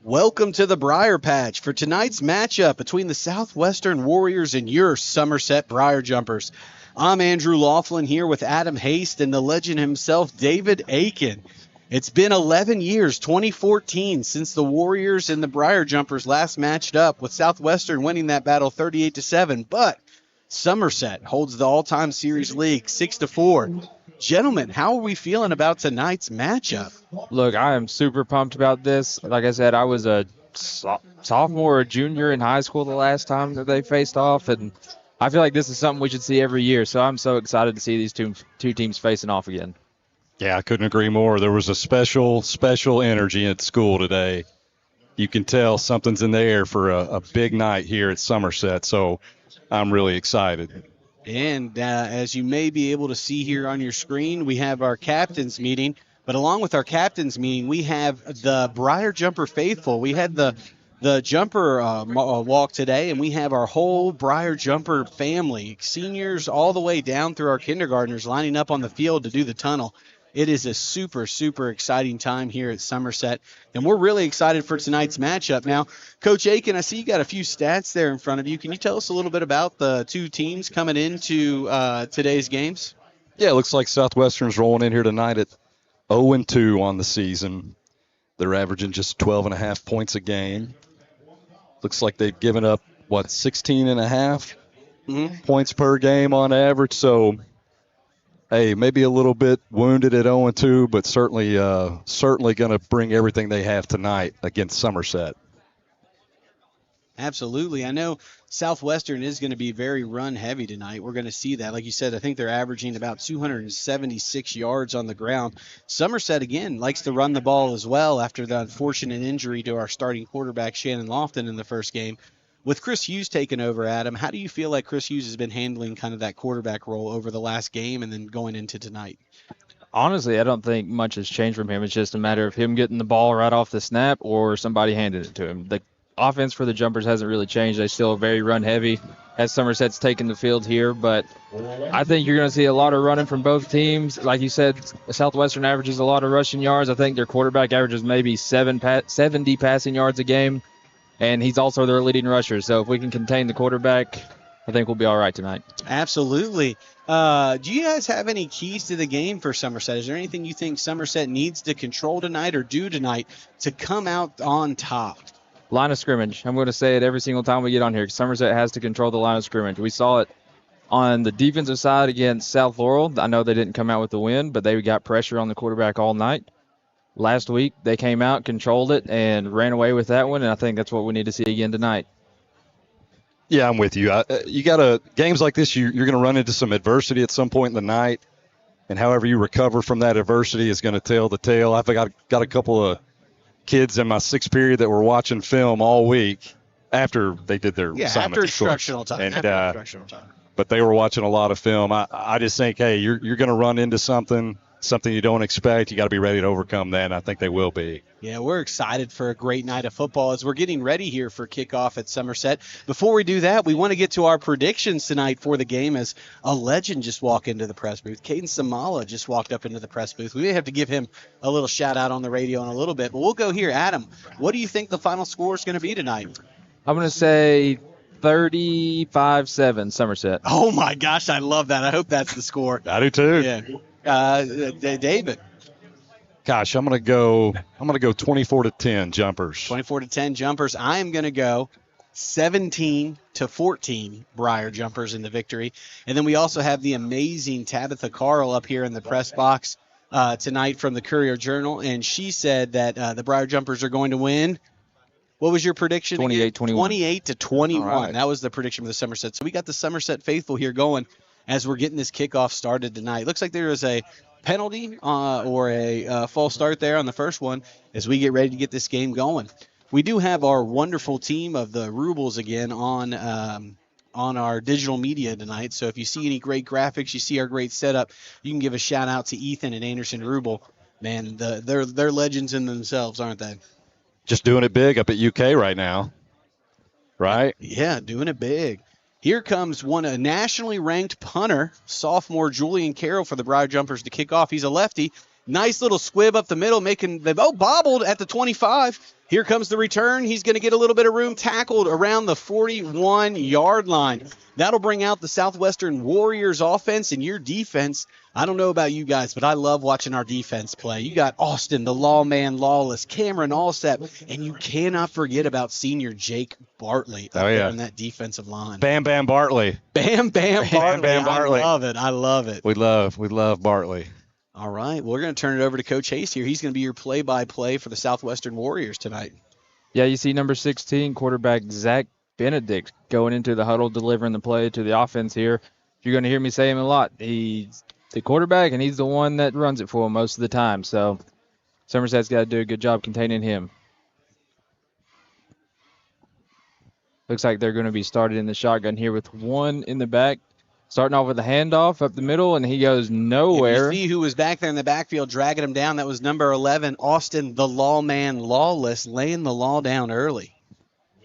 Welcome to the Briar Patch for tonight's matchup between the Southwestern Warriors and your Somerset Briar Jumpers. I'm Andrew Laughlin here with Adam Haste and the legend himself, David Aiken. It's been 11 years, 2014, since the Warriors and the Briar Jumpers last matched up, with Southwestern winning that battle 38-7, but Somerset holds the all-time series lead 6-4. Gentlemen, how are we feeling about tonight's matchup? Look, I am super pumped about this. Like I said, I was a sophomore or junior in high school the last time that they faced off, and I feel like this is something we should see every year. So I'm so excited to see these two teams facing off again. Yeah, I couldn't agree more. There was a special energy at school today. You can tell something's in the air for a big night here at Somerset, so I'm really excited. And as you may be able to see here on your screen, we have our captain's meeting. But along with our captain's meeting, we have the Briar Jumper faithful. We had the jumper walk today, and we have our whole Briar Jumper family, seniors all the way down through our kindergartners, lining up on the field to do the tunnel. It is a super, super exciting time here at Somerset, and we're really excited for tonight's matchup. Now, Coach Aiken, I see you got a few stats there in front of you. Can you tell us a little bit about the two teams coming into today's games? Yeah, it looks like Southwestern's rolling in here tonight at 0-2 on the season. They're averaging just 12.5 points a game. Looks like they've given up, 16.5 points per game on average, so hey, maybe a little bit wounded at 0-2, but certainly going to bring everything they have tonight against Somerset. Absolutely. I know Southwestern is going to be very run-heavy tonight. We're going to see that. Like you said, I think they're averaging about 276 yards on the ground. Somerset, again, likes to run the ball as well after the unfortunate injury to our starting quarterback, Shannon Lofton, in the first game. With Chris Hughes taking over, Adam, how do you feel like Chris Hughes has been handling kind of that quarterback role over the last game and then going into tonight? Honestly, I don't think much has changed from him. It's just a matter of him getting the ball right off the snap or somebody handing it to him. The offense for the Jumpers hasn't really changed. They still very run-heavy as Somerset's taking the field here, but I think you're going to see a lot of running from both teams. Like you said, Southwestern averages a lot of rushing yards. I think their quarterback averages maybe 70 passing yards a game. And he's also their leading rusher. So if we can contain the quarterback, I think we'll be all right tonight. Absolutely. Do you guys have any keys to the game for Somerset? Is there anything you think Somerset needs to control tonight or do tonight to come out on top? Line of scrimmage. I'm going to say it every single time we get on here. Somerset has to control the line of scrimmage. We saw it on the defensive side against South Laurel. I know they didn't come out with the win, but they got pressure on the quarterback all night. Last week, they came out, controlled it, and ran away with that one, and I think that's what we need to see again tonight. Yeah, I'm with you. Games like this, you're going to run into some adversity at some point in the night, and however you recover from that adversity is going to tell the tale. I've got a couple of kids in my sixth period that were watching film all week after they did their assignment. After instructional time. But they were watching a lot of film. I just think, hey, you're going to run into something you don't expect. You got to be ready to overcome that, and I think they will be. Yeah, we're excited for a great night of football as we're getting ready here for kickoff at Somerset. Before we do that, we want to get to our predictions tonight for the game as a legend just walked into the press booth. Caden Samala just walked up into the press booth. We may have to give him a little shout-out on the radio in a little bit, but we'll go here. Adam, what do you think the final score is going to be tonight? I'm going to say 35-7 Somerset. Oh, my gosh, I love that. I hope that's the score. I do, too. Yeah. David. Gosh, I'm gonna go 24-10 Jumpers. 24-10 Jumpers. I am gonna go 17-14 Briar Jumpers in the victory. And then we also have the amazing Tabitha Carl up here in the press box tonight from the Courier Journal, and she said that the Briar Jumpers are going to win. What was your prediction? 28-21. 28-21. Right. That was the prediction for the Somerset. So we got the Somerset faithful here going as we're getting this kickoff started tonight. Looks like there is a penalty or a false start there on the first one as we get ready to get this game going. We do have our wonderful team of the Rubles again on our digital media tonight. So if you see any great graphics, you see our great setup, you can give a shout out to Ethan and Anderson Rubel. Man, they're legends in themselves, aren't they? Just doing it big up at UK right now, right? Yeah, doing it big. Here comes a nationally ranked punter, sophomore Julian Carroll for the Briar Jumpers to kick off. He's a lefty. Nice little squib up the middle, bobbled at the 25. Here comes the return. He's going to get a little bit of room tackled around the 41-yard line. That'll bring out the Southwestern Warriors offense and your defense. I don't know about you guys, but I love watching our defense play. You got Austin, the lawman, Lawless, Cameron Allsap, and you cannot forget about senior Jake Bartley up there in that defensive line. Bam Bam Bartley. Bam Bartley. Bam Bartley. I love it. We love Bartley. All right, we're going to turn it over to Coach Hayes here. He's going to be your play-by-play for the Southwestern Warriors tonight. Yeah, you see number 16, quarterback Zach Benedict going into the huddle, delivering the play to the offense here. You're going to hear me say him a lot. He's the quarterback, and he's the one that runs it for him most of the time. So Somerset's got to do a good job containing him. Looks like they're going to be started in the shotgun here with one in the back. Starting off with a handoff up the middle, and he goes nowhere. If you see who was back there in the backfield dragging him down, that was number 11, Austin, the lawman, Lawless, laying the law down early.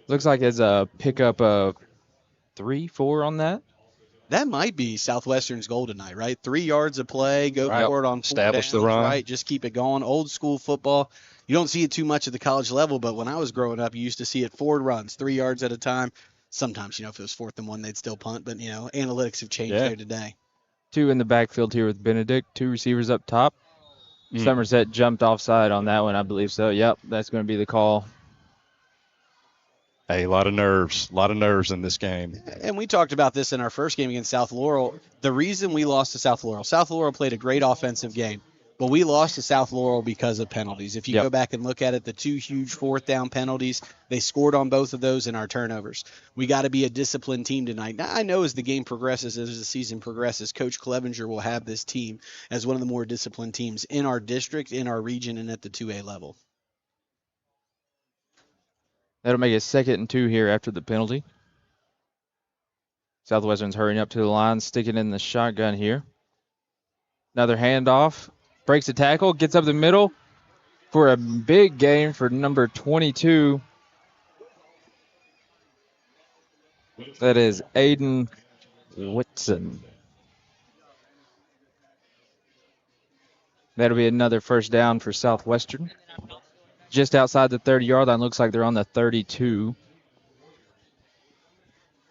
Looks like it's a pickup of 3-4 on that. That might be Southwestern's goal tonight, right? 3 yards of play, go for it on establish downs, the run. Right, just keep it going. Old school football. You don't see it too much at the college level, but when I was growing up, you used to see it forward runs, 3 yards at a time. Sometimes, if it was 4th and 1, they'd still punt, but, analytics have changed there today. 2 in the backfield here with Benedict, 2 receivers up top. Somerset jumped offside on that one, I believe so. Yep, that's going to be the call. Hey, a lot of nerves in this game. And we talked about this in our first game against South Laurel. The reason we lost to South Laurel played a great offensive game, but we lost to South Laurel because of penalties. If you go back and look at it, the 2 huge 4th down penalties, they scored on both of those in our turnovers. We got to be a disciplined team tonight. Now, I know as the game progresses, as the season progresses, Coach Clevenger will have this team as one of the more disciplined teams in our district, in our region, and at the 2A level. That'll make it 2nd and 2 here after the penalty. Southwestern's hurrying up to the line, sticking in the shotgun here. Another handoff. Breaks a tackle, gets up the middle for a big gain for number 22. That is Aiden Whitson. That'll be another first down for Southwestern. Just outside the 30-yard line. Looks like they're on the 32.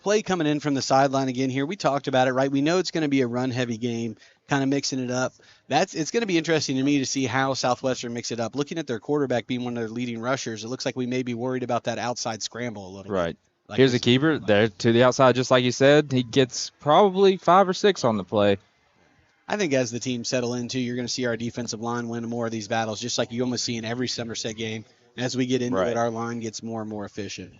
Play coming in from the sideline again here. We talked about it, right? We know it's going to be a run-heavy game, kind of mixing it up. It's going to be interesting to me to see how Southwestern mix it up. Looking at their quarterback being one of their leading rushers, it looks like we may be worried about that outside scramble a little bit. Right. Here's a keeper there to the outside, just like you said. He gets probably 5 or 6 on the play. I think as the team settle in, too, you're going to see our defensive line win more of these battles, just like you almost see in every Somerset game. As we get into it, our line gets more and more efficient.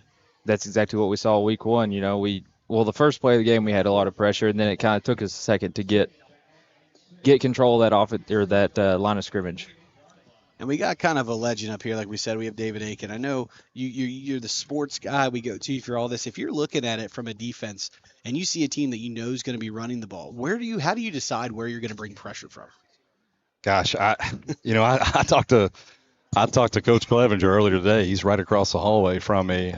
That's exactly what we saw week 1. The first play of the game we had a lot of pressure, and then it kind of took us a second to get control of that line of scrimmage. And we got kind of a legend up here, like we said. We have David Aiken. I know you're the sports guy we go to for all this. If you're looking at it from a defense and you see a team that you know is going to be running the ball, how do you decide where you're going to bring pressure from? Gosh, I talked to Coach Clevenger earlier today. He's right across the hallway from me.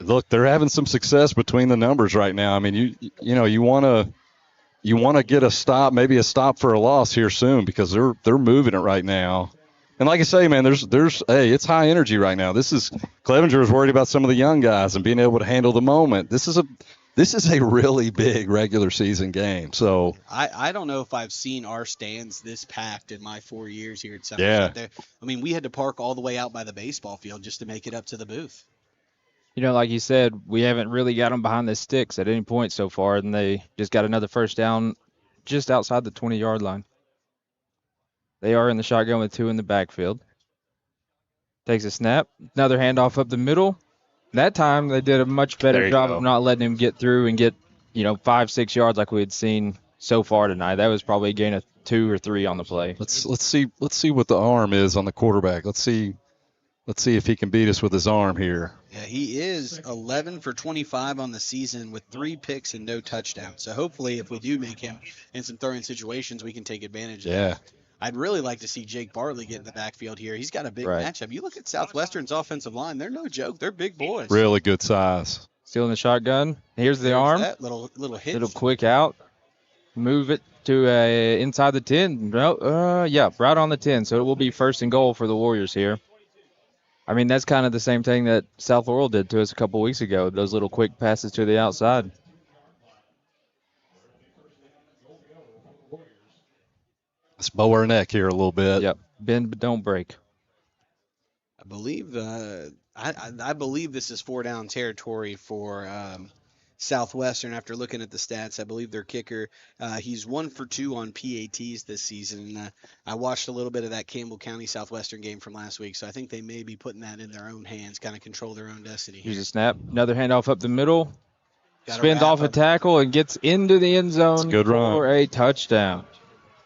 Look, they're having some success between the numbers right now. I mean, you want to get a stop, maybe a stop for a loss here soon because they're moving it right now. And like I say, man, it's high energy right now. Clevenger is worried about some of the young guys and being able to handle the moment. This is a really big regular season game. So I don't know if I've seen our stands this packed in my 4 years here at Somerset. Yeah. I mean, we had to park all the way out by the baseball field just to make it up to the booth. Like you said, we haven't really got them behind the sticks at any point so far, and they just got another first down just outside the 20-yard line. They are in the shotgun with 2 in the backfield. Takes a snap. Another handoff up the middle. That time they did a much better job of not letting him get through and get, 5-6 yards like we had seen so far tonight. That was probably a gain of 2 or 3 on the play. Let's see what the arm is on the quarterback. Let's see if he can beat us with his arm here. Yeah, he is 11 for 25 on the season with 3 picks and no touchdowns. So hopefully if we do make him in some throwing situations, we can take advantage of that. I'd really like to see Jake Bartley get in the backfield here. He's got a big matchup. You look at Southwestern's offensive line, they're no joke. They're big boys. Really good size. Still in the shotgun. Here's the arm. That little hit. Little quick out. Move it to inside the 10. No, yeah, right on the 10. So it will be 1st and goal for the Warriors here. I mean, that's kind of the same thing that South Laurel did to us a couple weeks ago, those little quick passes to the outside. Let's bow our neck here a little bit. Yep, bend but don't break. I believe I believe this is 4-down territory for Southwestern. After looking at the stats, I believe their kicker, he's 1 for 2 on PATs this season. And I watched a little bit of that Campbell County Southwestern game from last week, so I think they may be putting that in their own hands, kind of control their own destiny. Here's a snap, another handoff up the middle. Gotta Spins wrap off a up. tackle and gets into the end zone Good run. for a touchdown.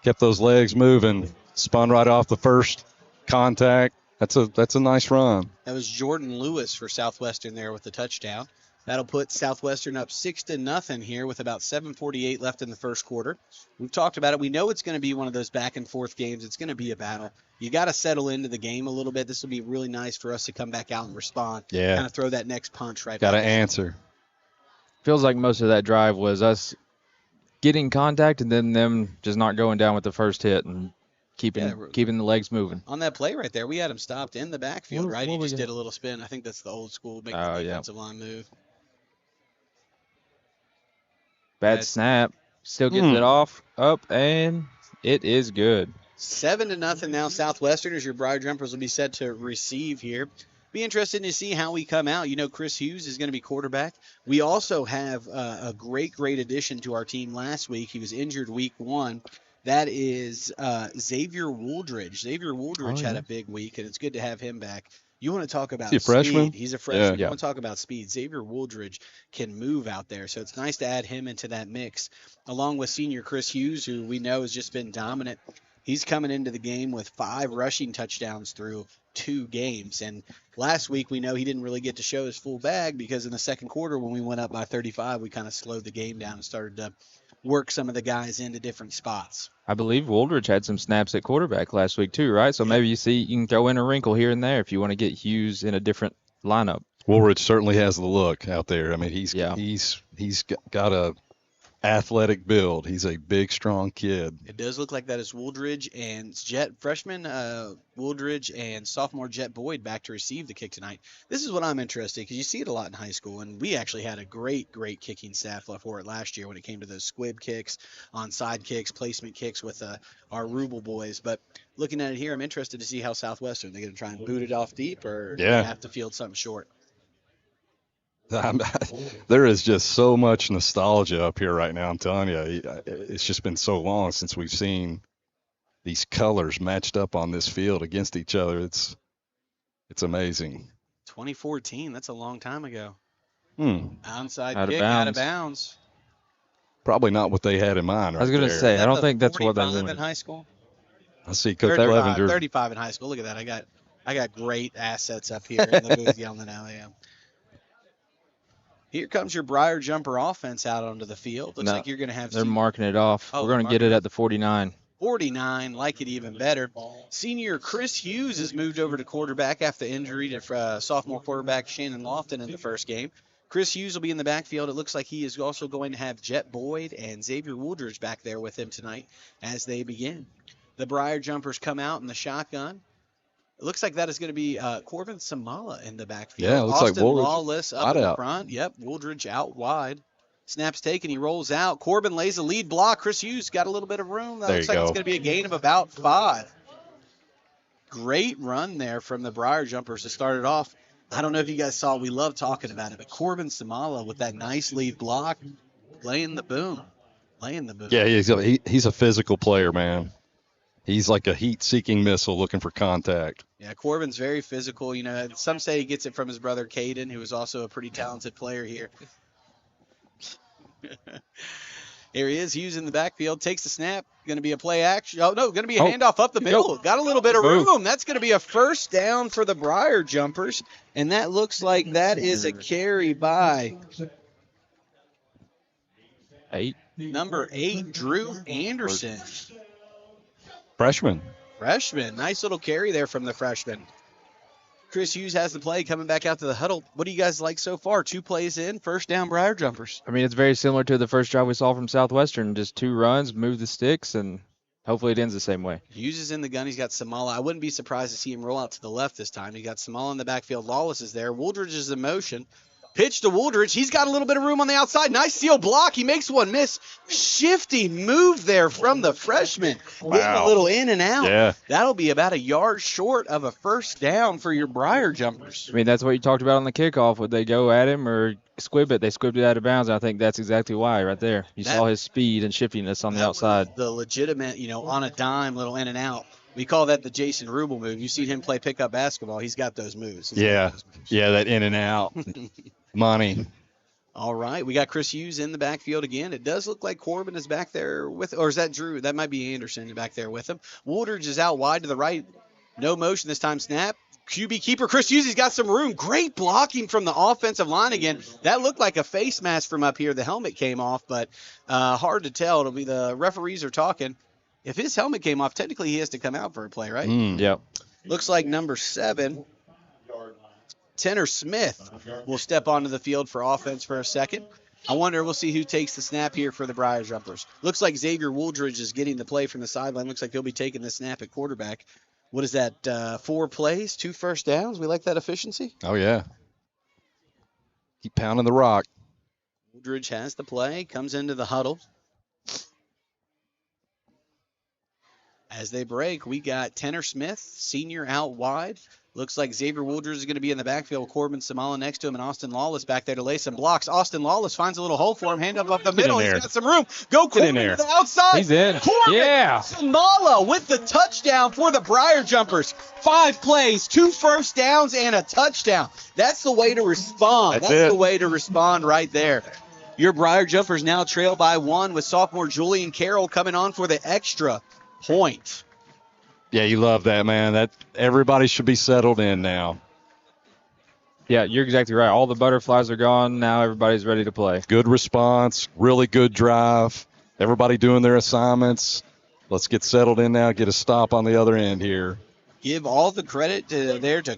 Kept those legs moving. Spun right off the first contact. That's a nice run. That was Jordan Lewis for Southwestern there with the touchdown. That'll put Southwestern up 6-0 here with about 7:48 left in the first quarter. We've talked about it. We know it's going to be one of those back and forth games. It's going to be a battle. You got to settle into the game a little bit. This will be really nice for us to come back out and respond. Yeah. Kind of throw that next punch right Got to back in. answer. Feels like most of that drive was us getting contact and then them just not going down with the first hit and keeping the legs moving. On that play right there, we had him stopped in the backfield, What- right? what He we just got? did a little spin. I think that's the old school make Oh, the yeah. defensive line move. Bad Bad- snap. Still gets it off, up, and it is good. 7-0 now. Southwestern as your Briar Jumpers will be set to receive here. Be interested to see how we come out. You know, Chris Hughes is going to be quarterback. We also have a great addition to our team last week. He was injured week 1. That is Xavier Wooldridge. Xavier Wooldridge had a big week, and it's good to have him back. You want to talk about Is he a freshman? speed. He's a freshman. Yeah. You want to talk about speed. Xavier Wooldridge can move out there, so it's nice to add him into that mix, along with senior Chris Hughes, who we know has just been dominant. He's coming into the game with 5 rushing touchdowns through 2 games. And last week, we know he didn't really get to show his full bag because in the second quarter, when we went up by 35, we kind of slowed the game down and started to work some of the guys into different spots. I believe Wooldridge had some snaps at quarterback last week too, right? So maybe you can throw in a wrinkle here and there if you want to get Hughes in a different lineup. Woolridge certainly has the look out there. I mean, he's got a athletic build. He's a big, strong kid. It does look like that is Wooldridge and freshman Wooldridge and sophomore Jet Boyd back to receive the kick tonight. This is what I'm interested because you see it a lot in high school, and we actually had a great kicking staff for it last year when it came to those squib kicks, onside kicks, placement kicks with our Rubel boys. But looking at it here, I'm interested to see how Southwestern, they're going to try and boot it off deep or do they have to field something short. There is just so much nostalgia up here right now. I'm telling you, it's just been so long since we've seen these colors matched up on this field against each other. It's amazing. 2014, that's a long time ago. Onside Out of kick, bounds. out of bounds. Probably not what they had in mind. I was going to there. say, Is I don't the think that's what they 45 in wanted. high school. I see Coach 35, Levenger. 35 in high school. Look at that. I got great assets up here in the booth yelling out. Yeah. Here comes your Briar Jumper offense out onto the field. Looks like you're going to have They're marking it off. Oh, We're going to get it at the 49. 49, like it even better. Senior Chris Hughes has moved over to quarterback after injury to sophomore quarterback Shannon Lofton in the first game. Chris Hughes will be in the backfield. It looks like he is also going to have Jet Boyd and Xavier Wooldridge back there with him tonight as they begin. The Briar Jumpers come out in the shotgun. It looks like that is going to be Corbin Samala in the backfield. Yeah, it looks Austin like Wooldridge Lawless up wide in the out. front. Yep, Wooldridge out wide. Snaps taken. He rolls out. Corbin lays a lead block. Chris Hughes got a little bit of room. That There looks you like it's go. going to be a gain of about 5. Great run there from the Briar Jumpers to start it off. I don't know if you guys saw. We love talking about it, but Corbin Samala with that nice lead block, laying the boom. Yeah, he's a physical player, man. He's like a heat-seeking missile looking for contact. Yeah, Corbin's very physical. You know, some say he gets it from his brother Caden, who is also a pretty talented player here. Here he is, Hughes in the backfield, takes the snap. Going to be a play action. Oh, no, going to be a handoff up the middle. Got a little bit of room. That's going to be a first down for the Briar Jumpers, and that looks like that is a carry by 8. number 8, Drew Anderson. Freshman. Freshman. Nice little carry there from the freshman. Chris Hughes has the play coming back out to the huddle. What do you guys like so far? 2 plays in, first down Briar Jumpers. I mean, it's very similar to the first drive we saw from Southwestern. Just 2 runs, move the sticks, and hopefully it ends the same way. Hughes is in the gun. He's got Samala. I wouldn't be surprised to see him roll out to the left this time. He got Samala in the backfield. Lawless is there. Wooldridge is in motion. Pitch to Wooldridge. He's got a little bit of room on the outside. Nice seal block. He makes one miss. Shifty move there from the freshman. Getting a little in and out. Yeah. That'll be about a yard short of a first down for your Briar Jumpers. I mean, that's what you talked about on the kickoff. Would they go at him or squib it? They squibbed it out of bounds, and I think that's exactly why right there. You saw his speed and shiftiness on the outside. The legitimate, on a dime, little in and out. We call that the Jason Rubel move. You've seen him play pickup basketball. He's got those moves. Yeah, that in and out. Money. All right, we got Chris Hughes in the backfield again. It does look like Corbin is back there with, or is that Drew? That might be Anderson back there with him. Wooldridge is out wide to the right. No motion this time. Snap. QB keeper Chris Hughes. He's got some room. Great blocking from the offensive line again. That looked like a face mask from up here. The helmet came off, but hard to tell. It'll be the referees are talking. If his helmet came off, technically he has to come out for a play, right? Yep. Looks like number 7, Tanner Smith, will step onto the field for offense for a second. I wonder, we'll see who takes the snap here for the Briar Jumpers. Looks like Xavier Wooldridge is getting the play from the sideline. Looks like he'll be taking the snap at quarterback. What is that, 4 plays, 2 first downs? We like that efficiency? Oh, yeah. Keep pounding the rock. Wooldridge has the play, comes into the huddle. As they break, we got Tanner Smith, senior, out wide. Looks like Xavier Wooldridge is going to be in the backfield. Corbin Samala next to him, and Austin Lawless back there to lay some blocks. Austin Lawless finds a little hole for him. Hand up the middle. He's got some room. Go Corbin to the outside. He's in. Corbin Yeah. Samala with the touchdown for the Briar Jumpers. 5 plays, 2 first downs, and a touchdown. That's the way to respond. That's the way to respond right there. Your Briar Jumpers now trail by 1 with sophomore Julian Carroll coming on for the extra point. Yeah, you love that, man. That everybody should be settled in now. Yeah, you're exactly right. All the butterflies are gone. Now everybody's ready to play. Good response, really good drive. Everybody doing their assignments. Let's get settled in now, get a stop on the other end here. Give all the credit to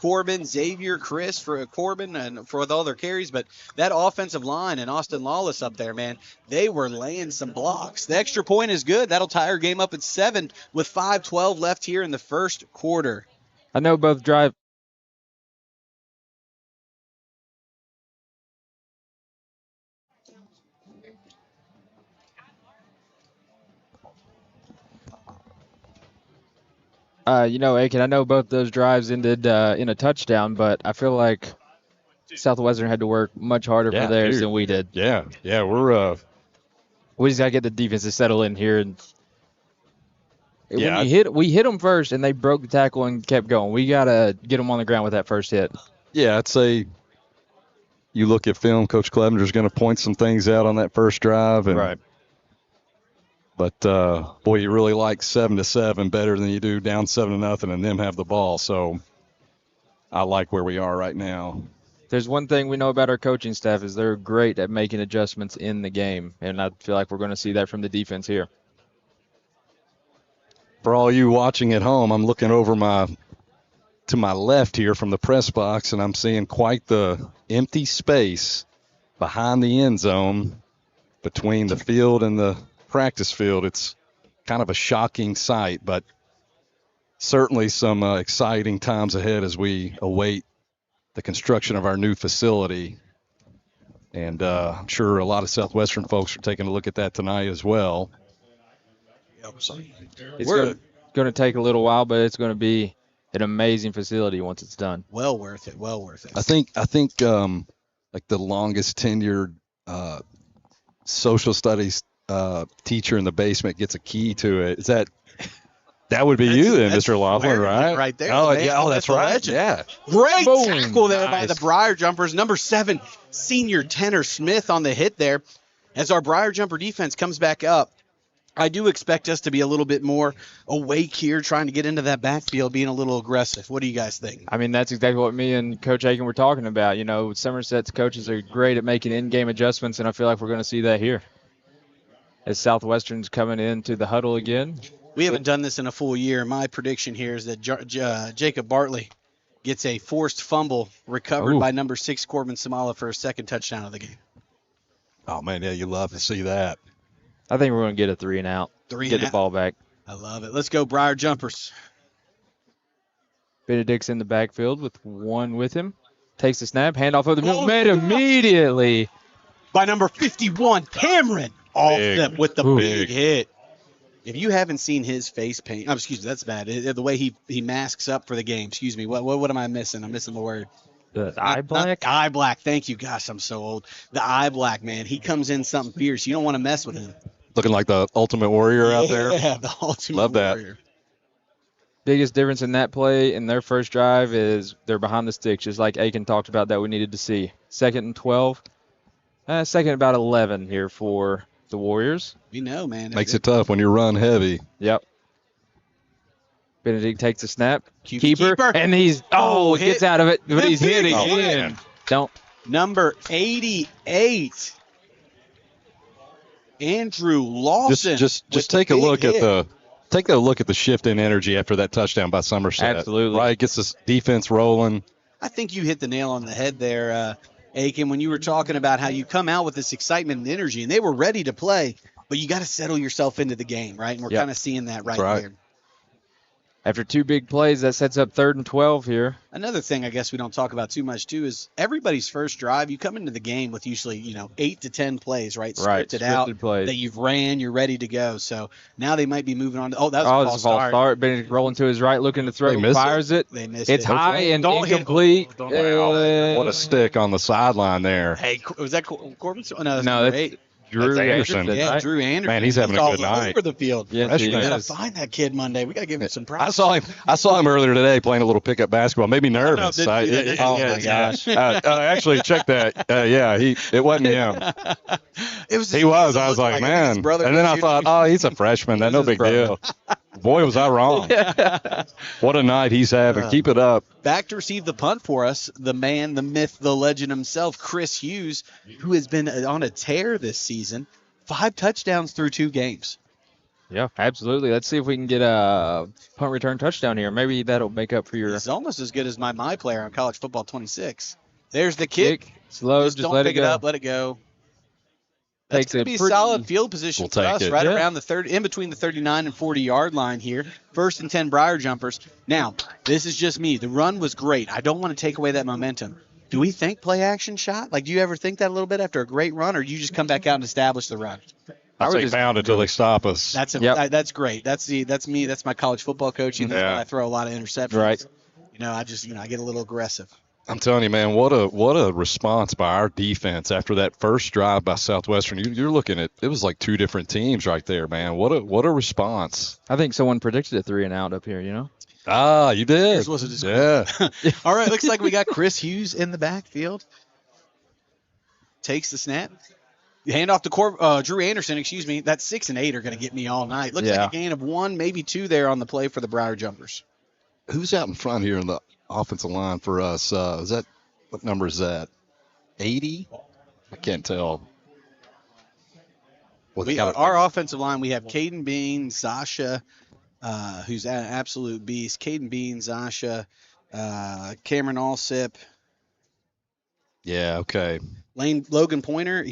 Corbin, Xavier, Chris for Corbin and for all their carries. But that offensive line and Austin Lawless up there, man, they were laying some blocks. The extra point is good. That'll tie our game up at 7 with 5:12 left here in the first quarter. I know both drive. Aiken, I know both those drives ended in a touchdown, but I feel like Southwestern had to work much harder for theirs than we did. Yeah, We just got to get the defense to settle in here. And Yeah. we hit them first, and they broke the tackle and kept going. We got to get them on the ground with that first hit. Yeah, I'd say you look at film, Coach Clevenger's going to point some things out on that first drive. And, Right. But, boy, you really like 7-7 better than you do down 7-0 and them have the ball. So I like where we are right now. There's one thing we know about our coaching staff is they're great at making adjustments in the game, and I feel like we're going to see that from the defense here. For all you watching at home, I'm looking over to my left here from the press box, and I'm seeing quite the empty space behind the end zone between the field and the practice field. It's kind of a shocking sight, but certainly some exciting times ahead as we await the construction of our new facility. And I'm sure a lot of Southwestern folks are taking a look at that tonight as well. It's going to take a little while, but it's going to be an amazing facility once it's done. Well worth it. Well worth it. I think like the longest tenured social studies teacher in the basement gets a key to it. Is that would be you then, Mr. Laughlin, right? Right there. Oh, man. yeah. Oh, that's right. Legend. Yeah. Great Boom. tackle there by Nice. the Briar Jumpers. Number 7, senior Tanner Smith on the hit there. As our Briar Jumper defense comes back up, I do expect us to be a little bit more awake here, trying to get into that backfield, being a little aggressive. What do you guys think? I mean, that's exactly what me and Coach Aiken were talking about. Somerset's coaches are great at making in-game adjustments, and I feel like we're going to see that here. as Southwestern's coming into the huddle again. We haven't done this in a full year. My prediction here is that Jacob Bartley gets a forced fumble recovered by number 6 Corbin Samala for a second touchdown of the game. Oh, man, yeah, you love to see that. I think we're going to get a 3 and out. Get the ball back. I love it. Let's go, Briar Jumpers. Benedict's in the backfield with one with him. Takes the snap, handoff of the middle, made immediately. By number 51, Cameron. Off with the big hit. If you haven't seen his face paint, excuse me, that's bad. The way he masks up for the game. Excuse me. What am I missing? I'm missing the word. The eye black? Eye black. Thank you. Gosh, I'm so old. The eye black, man. He comes in something fierce. You don't want to mess with him. Looking like the Ultimate Warrior out there. Yeah, the Ultimate Love that. Warrior. Biggest difference in that play in their first drive is they're behind the sticks, just like Aiken talked about that we needed to see. 2nd and 12. 2nd about 11 here for the Warriors. We know, man. Makes it tough when you run heavy. Yep. Benedict takes the snap. Keeper. And he's, gets out of it, but he's hit again. Number 88. Andrew Lawson. Just take a look at the shift in energy after that touchdown by Somerset. Absolutely. Right, gets this defense rolling. I think you hit the nail on the head there, Aiken, when you were talking about how you come out with this excitement and energy, and they were ready to play, but you got to settle yourself into the game, right? And we're kind of seeing that right there. After 2 big plays, that sets up 3rd and 12 here. Another thing I guess we don't talk about too much, too, is everybody's first drive, you come into the game with usually, 8 to 10 plays, right? Scripted out plays that you've ran, you're ready to go. So now they might be moving on. That was a false start. Benedict rolling to his right, looking to throw, fires it. They missed it's it. high and incomplete. What a stick on the sideline there. Hey, was that Corbin? No, that's Drew Anderson. Yeah, Drew Anderson. Man, he's having a good night. All over the field. Yes, we got to find that kid Monday. We got to give him some props. I saw him earlier today playing a little pickup basketball. Made me nervous. Oh my gosh. Actually, check that. It wasn't him. He was. I was like, man. And then I thought, he's a freshman. That's no big deal. Boy, was I wrong. What a night he's having. Keep it up. Back to receive the punt for us, the man, the myth, the legend himself, Chris Hughes, who has been on a tear this season. 5 touchdowns through 2 games. Yeah, absolutely. Let's see if we can get a punt return touchdown here. Maybe that'll make up for your... He's almost as good as my player on College Football 26. There's the kick. Slow, just don't let pick it go. Up, let it go. That's going to be a solid field position for us, right around the third, in between the 39 and 40-yard line here. 1st and 10 Briar Jumpers. Now, this is just me. The run was great. I don't want to take away that momentum. Do we think play action shot? Like, do you ever think that a little bit after a great run, or do you just come back out and establish the run? I say pound until they stop us. That's great. That's me. That's my college football coaching. That's why I throw a lot of interceptions. Right. I get a little aggressive. I'm telling you, man, what a response by our defense after that first drive by Southwestern. You're looking at, it was like 2 different teams right there, man. What a response. I think someone predicted a 3 and out up here, You did. This was a discussion. Yeah. All right, looks like we got Chris Hughes in the backfield. Takes the snap. Hand off to Drew Anderson, That 6 and 8 are going to get me all night. Looks like a gain of 1, maybe 2 there on the play for the Briar Jumpers. Who's out in front here in the offensive line for us? What number is that? 80? I can't tell. Our offensive line, we have Caden Bean, Zasha, who's an absolute beast. Caden Bean, Zasha, Cameron Allsip. Yeah, okay. Logan Pointer,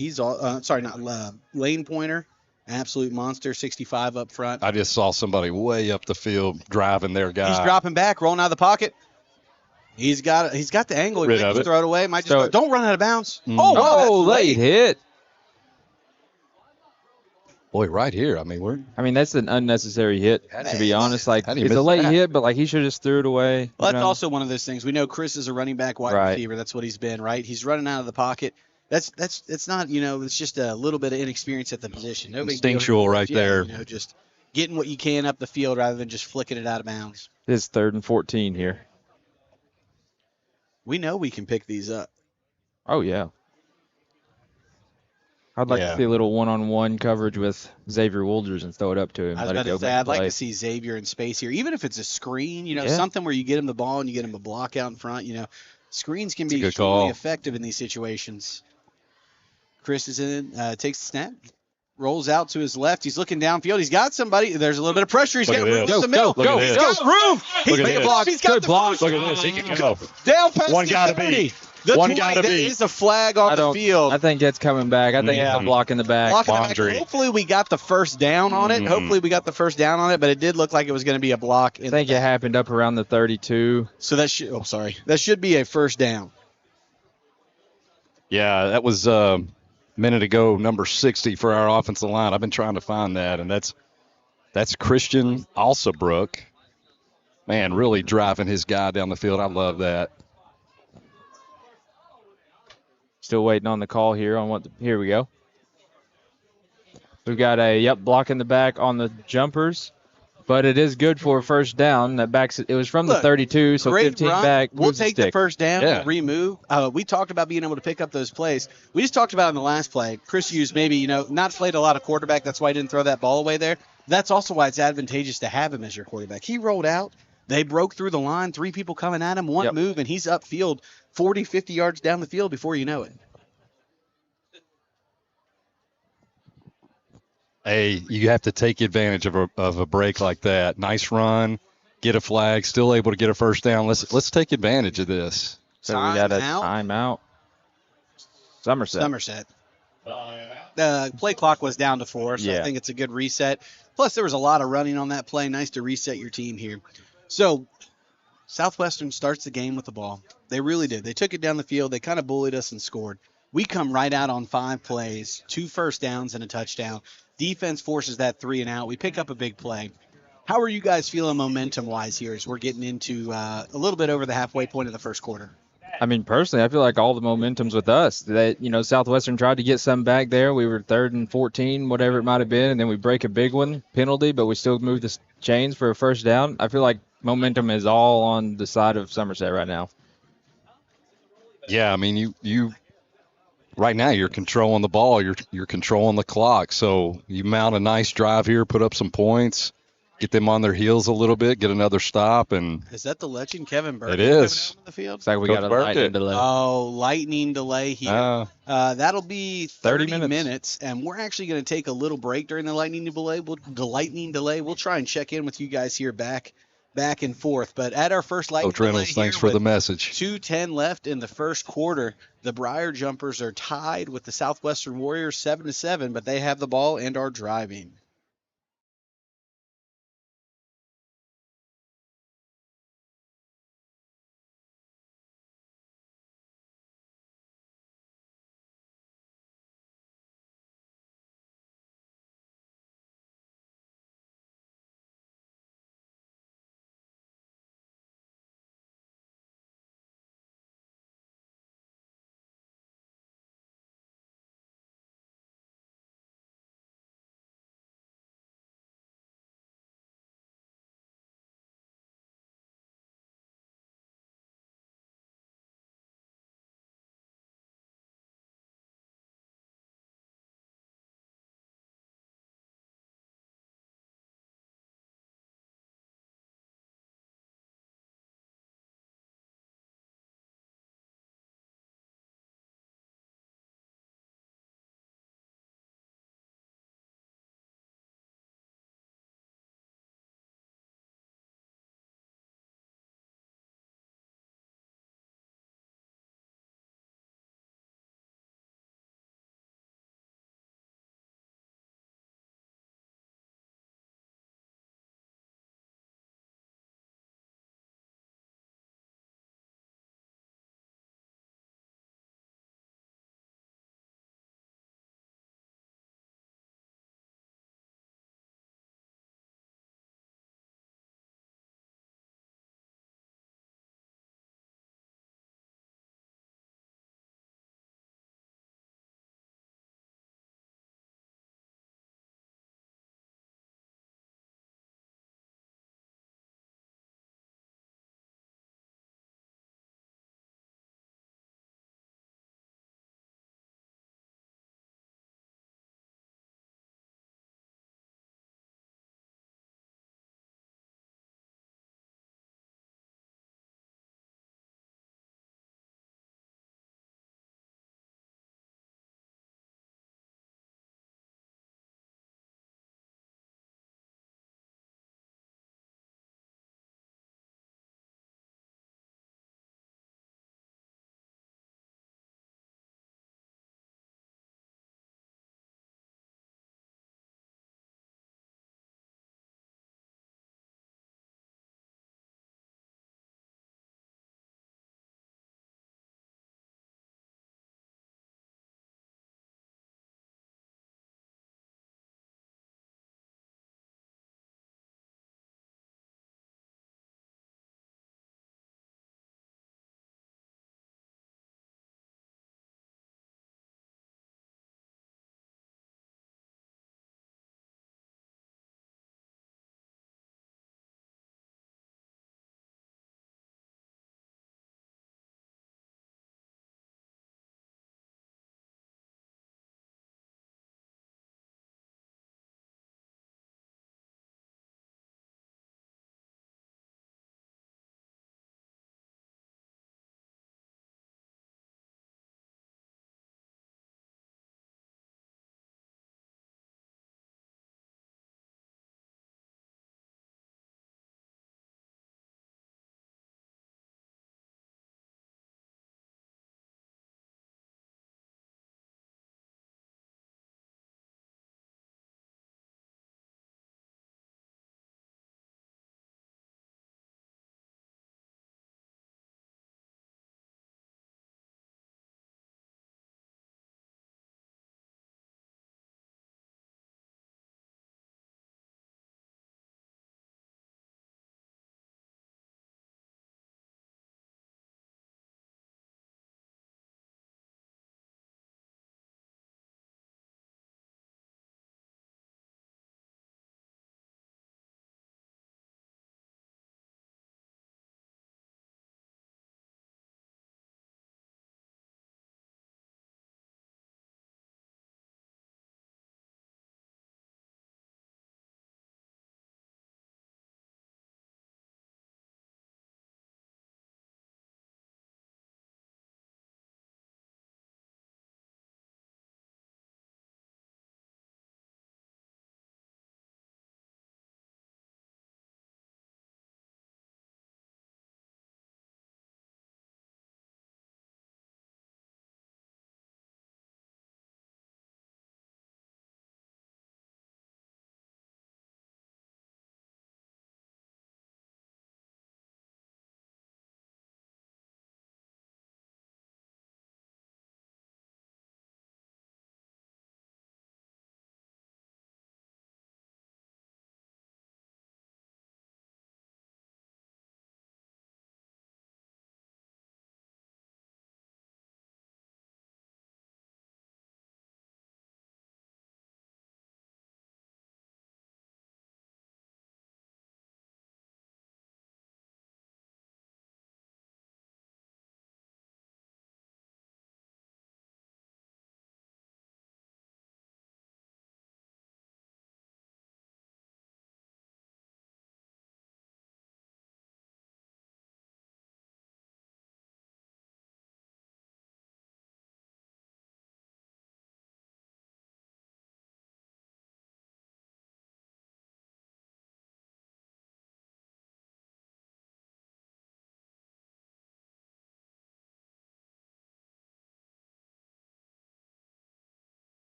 Lane Pointer, absolute monster, 65 up front. I just saw somebody way up the field driving their guy. He's dropping back, rolling out of the pocket. He's got the angle. He might just throw it away. Don't run out of bounds. Late hit. Boy, right here. That's an unnecessary hit, to be honest. Like, it's a late hit, but he should have just threw it away. Well, that's also one of those things. We know Chris is a running back wide receiver. That's what he's been, right? He's running out of the pocket. It's not, it's just a little bit of inexperience at the position. No big instinctual right there. Just getting what you can up the field rather than just flicking it out of bounds. It's 3rd and 14 here. We know we can pick these up. Oh, yeah. I'd like to see a little one-on-one coverage with Xavier Wolders and throw it up to him. I was about to say, I'd like to see Xavier in space here, even if it's a screen, something where you get him the ball and you get him a block out in front. Screens can be extremely effective in these situations. Chris is in, takes the snap, rolls out to his left. He's looking downfield. He's got somebody. There's a little bit of pressure. He's Look got at room this. in the middle. Look at He's this. got room. He's Look at made a this. block. He's got Good the block. first. Look at this. He can go. Down past One the gotta 30. beat. The One 20. gotta That beat. is a flag on the field. I think it's coming back. I think it's a block in the back. Block in the back. Laundry. Hopefully we got the first down on it. Hopefully we got the first down on it, but it did look like it was going to be a block. I think it happened up around the 32. So that should. Oh, sorry. That should be a first down. Yeah, that was a minute ago, number 60 for our offensive line. I've been trying to find that, and that's Christian Alsabrook. Man, really driving his guy down the field. I love that. Still waiting on the call here on what. Here we go. We've got a block in the back on the jumpers, but it is good for a first down. That backs it was from the 32, so Great 15 run. back. We'll moves take the stick. first down. Yeah. Remove. We talked about being able to pick up those plays. We just talked about in the last play. Chris Hughes maybe not played a lot of quarterback. That's why he didn't throw that ball away there. That's also why it's advantageous to have him as your quarterback. He rolled out. They broke through the line. 3 people coming at him. One move, and he's upfield 40, 50 yards down the field before you know it. Hey, you have to take advantage of a break like that. Nice run, get a flag, still able to get a first down. Let's take advantage of this. So we got a timeout. Somerset. The play clock was down to 4, so I think it's a good reset. Plus, there was a lot of running on that play. Nice to reset your team here. So, Southwestern starts the game with the ball. They really did. They took it down the field. They kind of bullied us and scored. We come right out on 5 plays, 2 first downs and a touchdown. Defense forces that 3 and out. We pick up a big play. How are you guys feeling momentum-wise here as we're getting into a little bit over the halfway point of the first quarter? I mean, personally, I feel like all the momentum's with us. That Southwestern tried to get some back there. We were 3rd and 14, whatever it might have been, and then we break a big one, penalty, but we still move the chains for a first down. I feel like momentum is all on the side of Somerset right now. Yeah, I mean, you right now you're controlling the ball, you're controlling the clock. So you mount a nice drive here, put up some points, get them on their heels a little bit, get another stop, and is that the legend Kevin Burke? It is. Coming out on the field? Looks like we got a lightning delay. Oh, lightning delay here. That'll be 30 minutes, and we're actually going to take a little break during the lightning delay. We'll try and check in with you guys here back and forth. But at our first lightning Coach Reynolds, delay thanks here for the with message. 2:10 left in the first quarter, the Briar Jumpers are tied with the Southwestern Warriors 7-7, but they have the ball and are driving.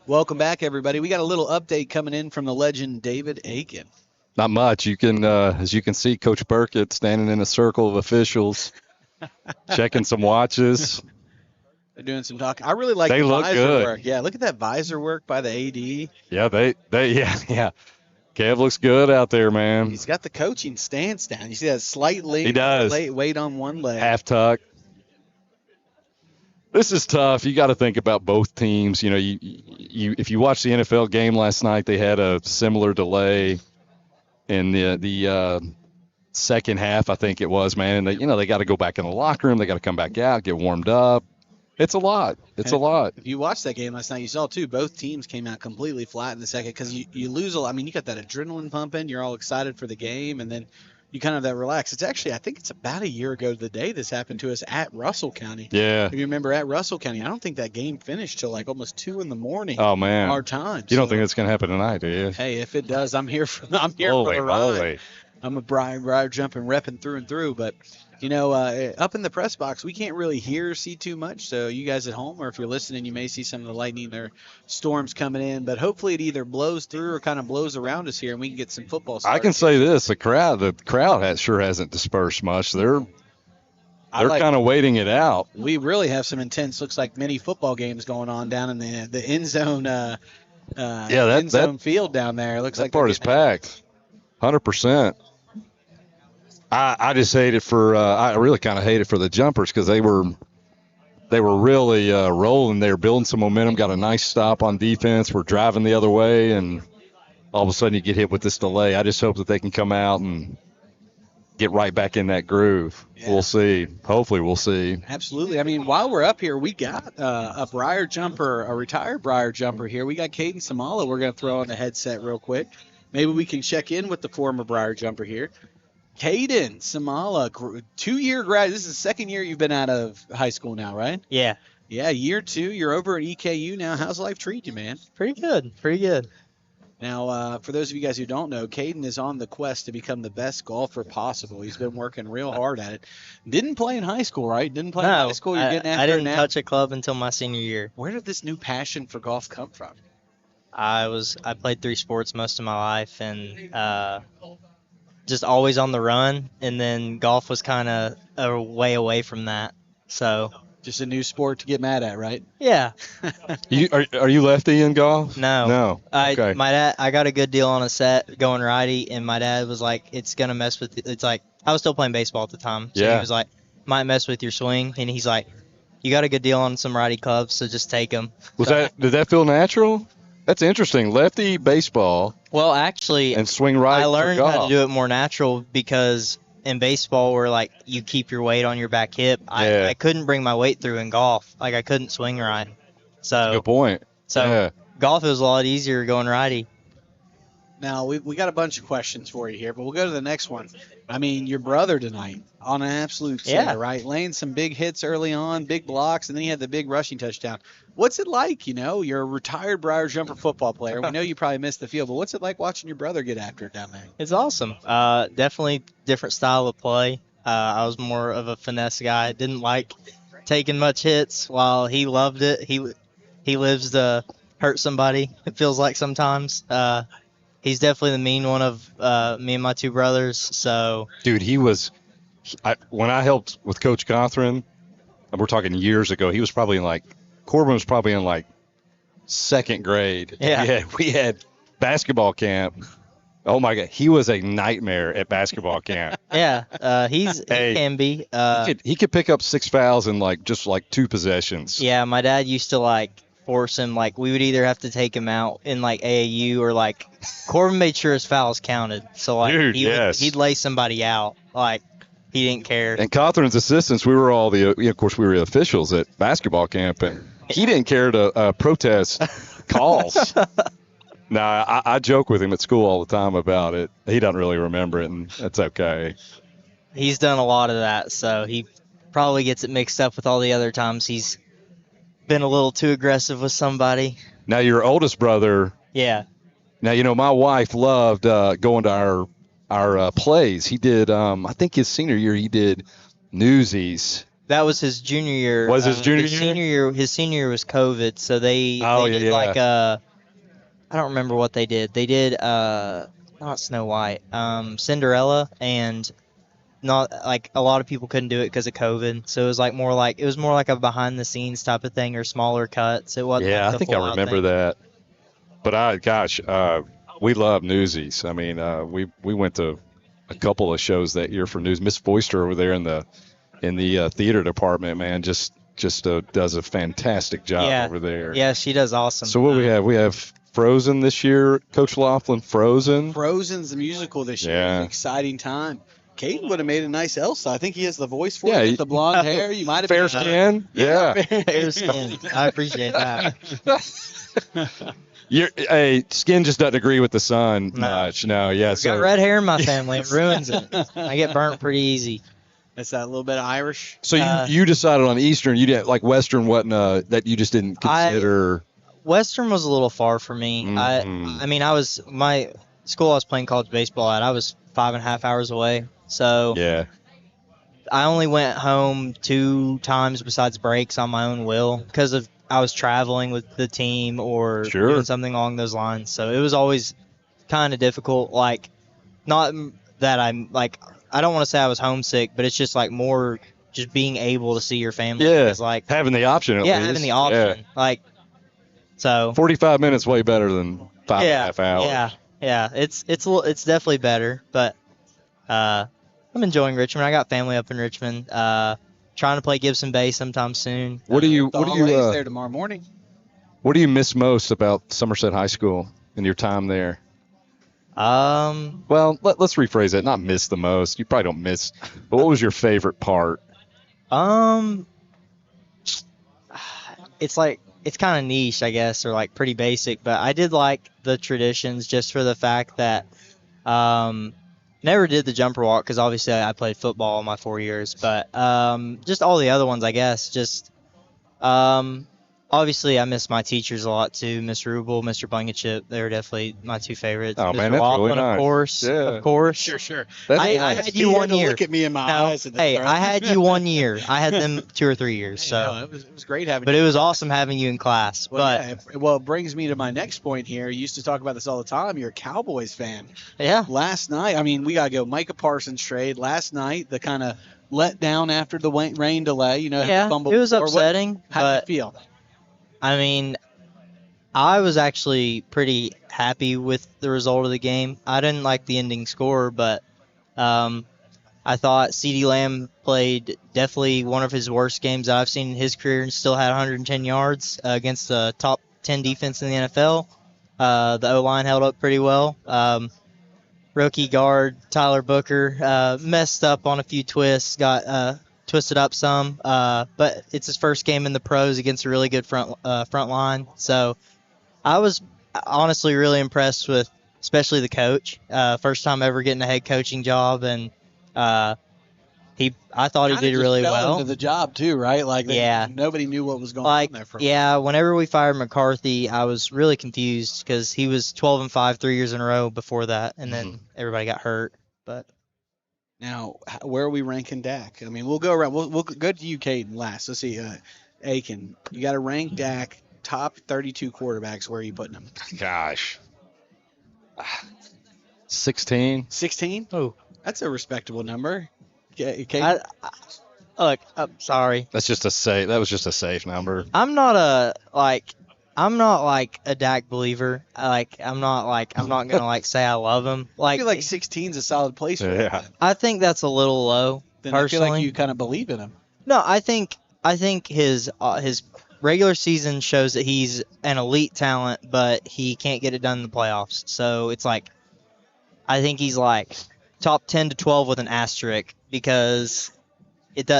Welcome back, everybody. We got a little update coming in from the legend David Aiken. Not much. You can, as you can see, Coach Burkett standing in a circle of officials, checking some watches. They're doing some talking. I really like They the look visor good. work. Yeah, look at that visor work by the AD. Yeah, yeah. Kev looks good out there, man. He's got the coaching stance down. You see that slight He does. weight on one leg. Half tuck. This is tough. You got to think about both teams. You know, you if you watch the NFL game last night, they had a similar delay in the second half, I think it was, man. And they got to go back in the locker room. They got to come back out, get warmed up. It's a lot. It's a lot. If you watched that game last night, you saw, too, both teams came out completely flat in the second because you lose a lot. I mean, you got that adrenaline pumping. You're all excited for the game, and then you kind of that relax. It's actually, I think it's about a year ago to the day this happened to us at Russell County. Yeah. If you remember, at Russell County, I don't think that game finished till like almost 2 in the morning. Oh, man. Our time. You don't think it's going to happen tonight, do you? Hey, if it does, I'm here for the ride. Holy. I'm a briar jumping, repping through and through. But, up in the press box, we can't really hear or see too much. So you guys at home, or if you're listening, you may see some of the lightning or storms coming in. But hopefully it either blows through or kind of blows around us here, and we can get some football started. I can say this: the crowd sure hasn't dispersed much. They're kind of waiting it out. We really have some intense, looks like mini football games going on down in the end zone. End zone field down there. It looks like that part is packed, 100%. I just hate it for I really kind of hate it for the jumpers because they were really rolling. They were building some momentum, got a nice stop on defense. We're driving the other way, and all of a sudden you get hit with this delay. I just hope that they can come out and get right back in that groove. Yeah. We'll see. Hopefully we'll see. Absolutely. I mean, while we're up here, we got a retired Briar jumper here. We got Caden Samala we're going to throw on the headset real quick. Maybe we can check in with the former Briar jumper here. Caden Samala, 2-year grad. This is the second year you've been out of high school now, right? Yeah. Yeah, year 2. You're over at EKU now. How's life treat you, man? Pretty good. Now, for those of you guys who don't know, Caden is on the quest to become the best golfer possible. He's been working real hard at it. Didn't play in high school, right? Didn't play in high school. You're getting after I didn't now. touch a club until my senior year. Where did this new passion for golf come from? I played 3 sports most of my life, and just always on the run, and then golf was kind of a way away from that. So just a new sport to get mad at, right? Yeah. Are you lefty in golf? No. Okay. My dad, I got a good deal on a set going righty, and my dad was like, "It's gonna mess with." It's like I was still playing baseball at the time, so he was like, "Might mess with your swing," and he's like, "You got a good deal on some righty clubs, so just take them." Did that feel natural? That's interesting. Lefty baseball. Well, actually, and swing right. I learned how to do it more natural because in baseball, where like you keep your weight on your back hip, I couldn't bring my weight through in golf. Like I couldn't swing right. So good point. So golf was a lot easier going righty. Now, we got a bunch of questions for you here, but we'll go to the next one. I mean, your brother tonight on an absolute tear, right? Laying some big hits early on, big blocks, and then he had the big rushing touchdown. What's it like, you're a retired Briar Jumper football player. We know you probably missed the field, but what's it like watching your brother get after it down there? It's awesome. Definitely different style of play. I was more of a finesse guy. Didn't like taking much hits while he loved it. He lives to hurt somebody, it feels like sometimes. He's definitely the mean one of me and my 2 brothers. So, dude, when I helped with Coach Cothran, and we're talking years ago, Corbin was probably in like 2nd grade. Yeah. We had basketball camp. Oh my God, he was a nightmare at basketball camp. Yeah, he can be. He could pick up 6 fouls in just 2 possessions. Yeah, my dad used to force him. We would either have to take him out in AAU or Corbin made sure his fouls counted. So dude, he'd lay somebody out. He didn't care. And Cothran's assistants, we were all of course we were the officials at basketball camp, and he didn't care to protest calls. Nah, I joke with him at school all the time about it. He doesn't really remember it, and that's okay. He's done a lot of that, so he probably gets it mixed up with all the other times he's been a little too aggressive with somebody. Now, your oldest brother. Yeah. Now, my wife loved going to our plays. He did, I think his senior year, he did Newsies. That was his junior year. Was his junior year? His senior year was COVID, so they Oh, did yeah. like I don't remember what they did. They did not Snow White, Cinderella, and not like a lot of people couldn't do it because of COVID. So it was more like a behind the scenes type of thing or smaller cuts. It wasn't. Yeah, like I the think I full-out remember thing. that. But we love Newsies. I mean, we went to a couple of shows that year for News. Miss Foister over there in the theater department, man, just does a fantastic job Yeah. over there. Yeah, she does awesome. So what we have? We have Frozen this year. Coach Laughlin, Frozen. Frozen's the musical this year. Yeah. It's an exciting time. Caden would have made a nice Elsa. I think he has the voice for Yeah, it. The blonde hair. You might have Fair been skin. Yeah. Fair skin. I appreciate that. Hey, skin just doesn't agree with the sun No. much. No, yeah. Got So, red hair in my family. It ruins it. I get burnt pretty easy. That's that little bit of Irish. so you decided on Eastern. You didn't like Western. Wasn't that you just didn't consider? Western was a little far for me. Mhm. I mean, my school I was playing college baseball at. I was 5.5 hours away, so Yeah. I only went home 2 times besides breaks on my own will because of I was traveling with the team or Sure. doing something along those lines. So it was always kind of difficult. Like, not that I'm like I don't want to say I was homesick, but it's just like more just being able to see your family. Yeah. It's like Having the option. At least. having the option. Yeah. Like, so 45 minutes way better than 5.5 hours. Yeah, it's definitely better, but I'm enjoying Richmond. I got family up in Richmond. Trying to play Gibson Bay sometime soon. What do you there tomorrow morning? what do you miss most about Somerset High School and your time there? Well, let's rephrase that. Not miss the most. You probably don't miss. But what was your favorite part? It's like it's kind of niche, I guess, or like pretty basic, but I did like the traditions just for the fact that never did the jumper walk because obviously I played football my 4 years, but just all the other ones, I guess, just obviously I miss my teachers a lot too, Mr. Rubel, Mr. Blankenship. They were definitely my 2 favorites. Oh, Mr. man, that's Laughlin, really nice. of course, Yeah. of course. Sure. That's I nice. had you one year. Look at me in my No, eyes. And hey, I had you 1 year. I had them 2 or 3 years. So, No, it was great having but you. it was awesome having you in class. Well, But yeah, it brings me to my next point here. You used to talk about this all the time. You're a Cowboys fan. yeah, Last night, I mean, we got to go Micah Parsons trade. Last night, the kind of let down after the rain delay, yeah, fumble. it was or what- upsetting. How But did you feel? I mean, I was actually pretty happy with the result of the game. I didn't like the ending score, but I thought CeeDee Lamb played definitely one of his worst games that I've seen in his career and still had 110 yards against the top 10 defense in the NFL. The O-line held up pretty well. Rookie guard Tyler Booker messed up on a few twists, got twisted up some, but it's his first game in the pros against a really good front line. So I was honestly really impressed with, especially the coach. First time ever getting a head coaching job, and I thought he Kinda did just really fell well. into the job too, right? Like, Yeah. nobody knew what was going Like, on there for yeah, whenever we fired McCarthy, I was really confused because he was 12-5 3 years in a row before that, and then everybody got hurt. But Now, where are we ranking Dak? I mean, we'll go around. We'll go to you, Caden, last. Let's see. Aiken, you got to rank Dak top 32 quarterbacks. Where are you putting him? Gosh. 16. 16? oh, That's a respectable number. Caden? look, I'm sorry. That was just a safe number. I'm not like a Dak believer. I'm not gonna like say I love him. I Like, feel like 16 is a solid place for Yeah. him. I think that's a little low. Then I feel like Personally. you kind of believe in him. No, I think his regular season shows that he's an elite talent, but he can't get it done in the playoffs. So it's like, I think he's like top 10 to 12 with an asterisk because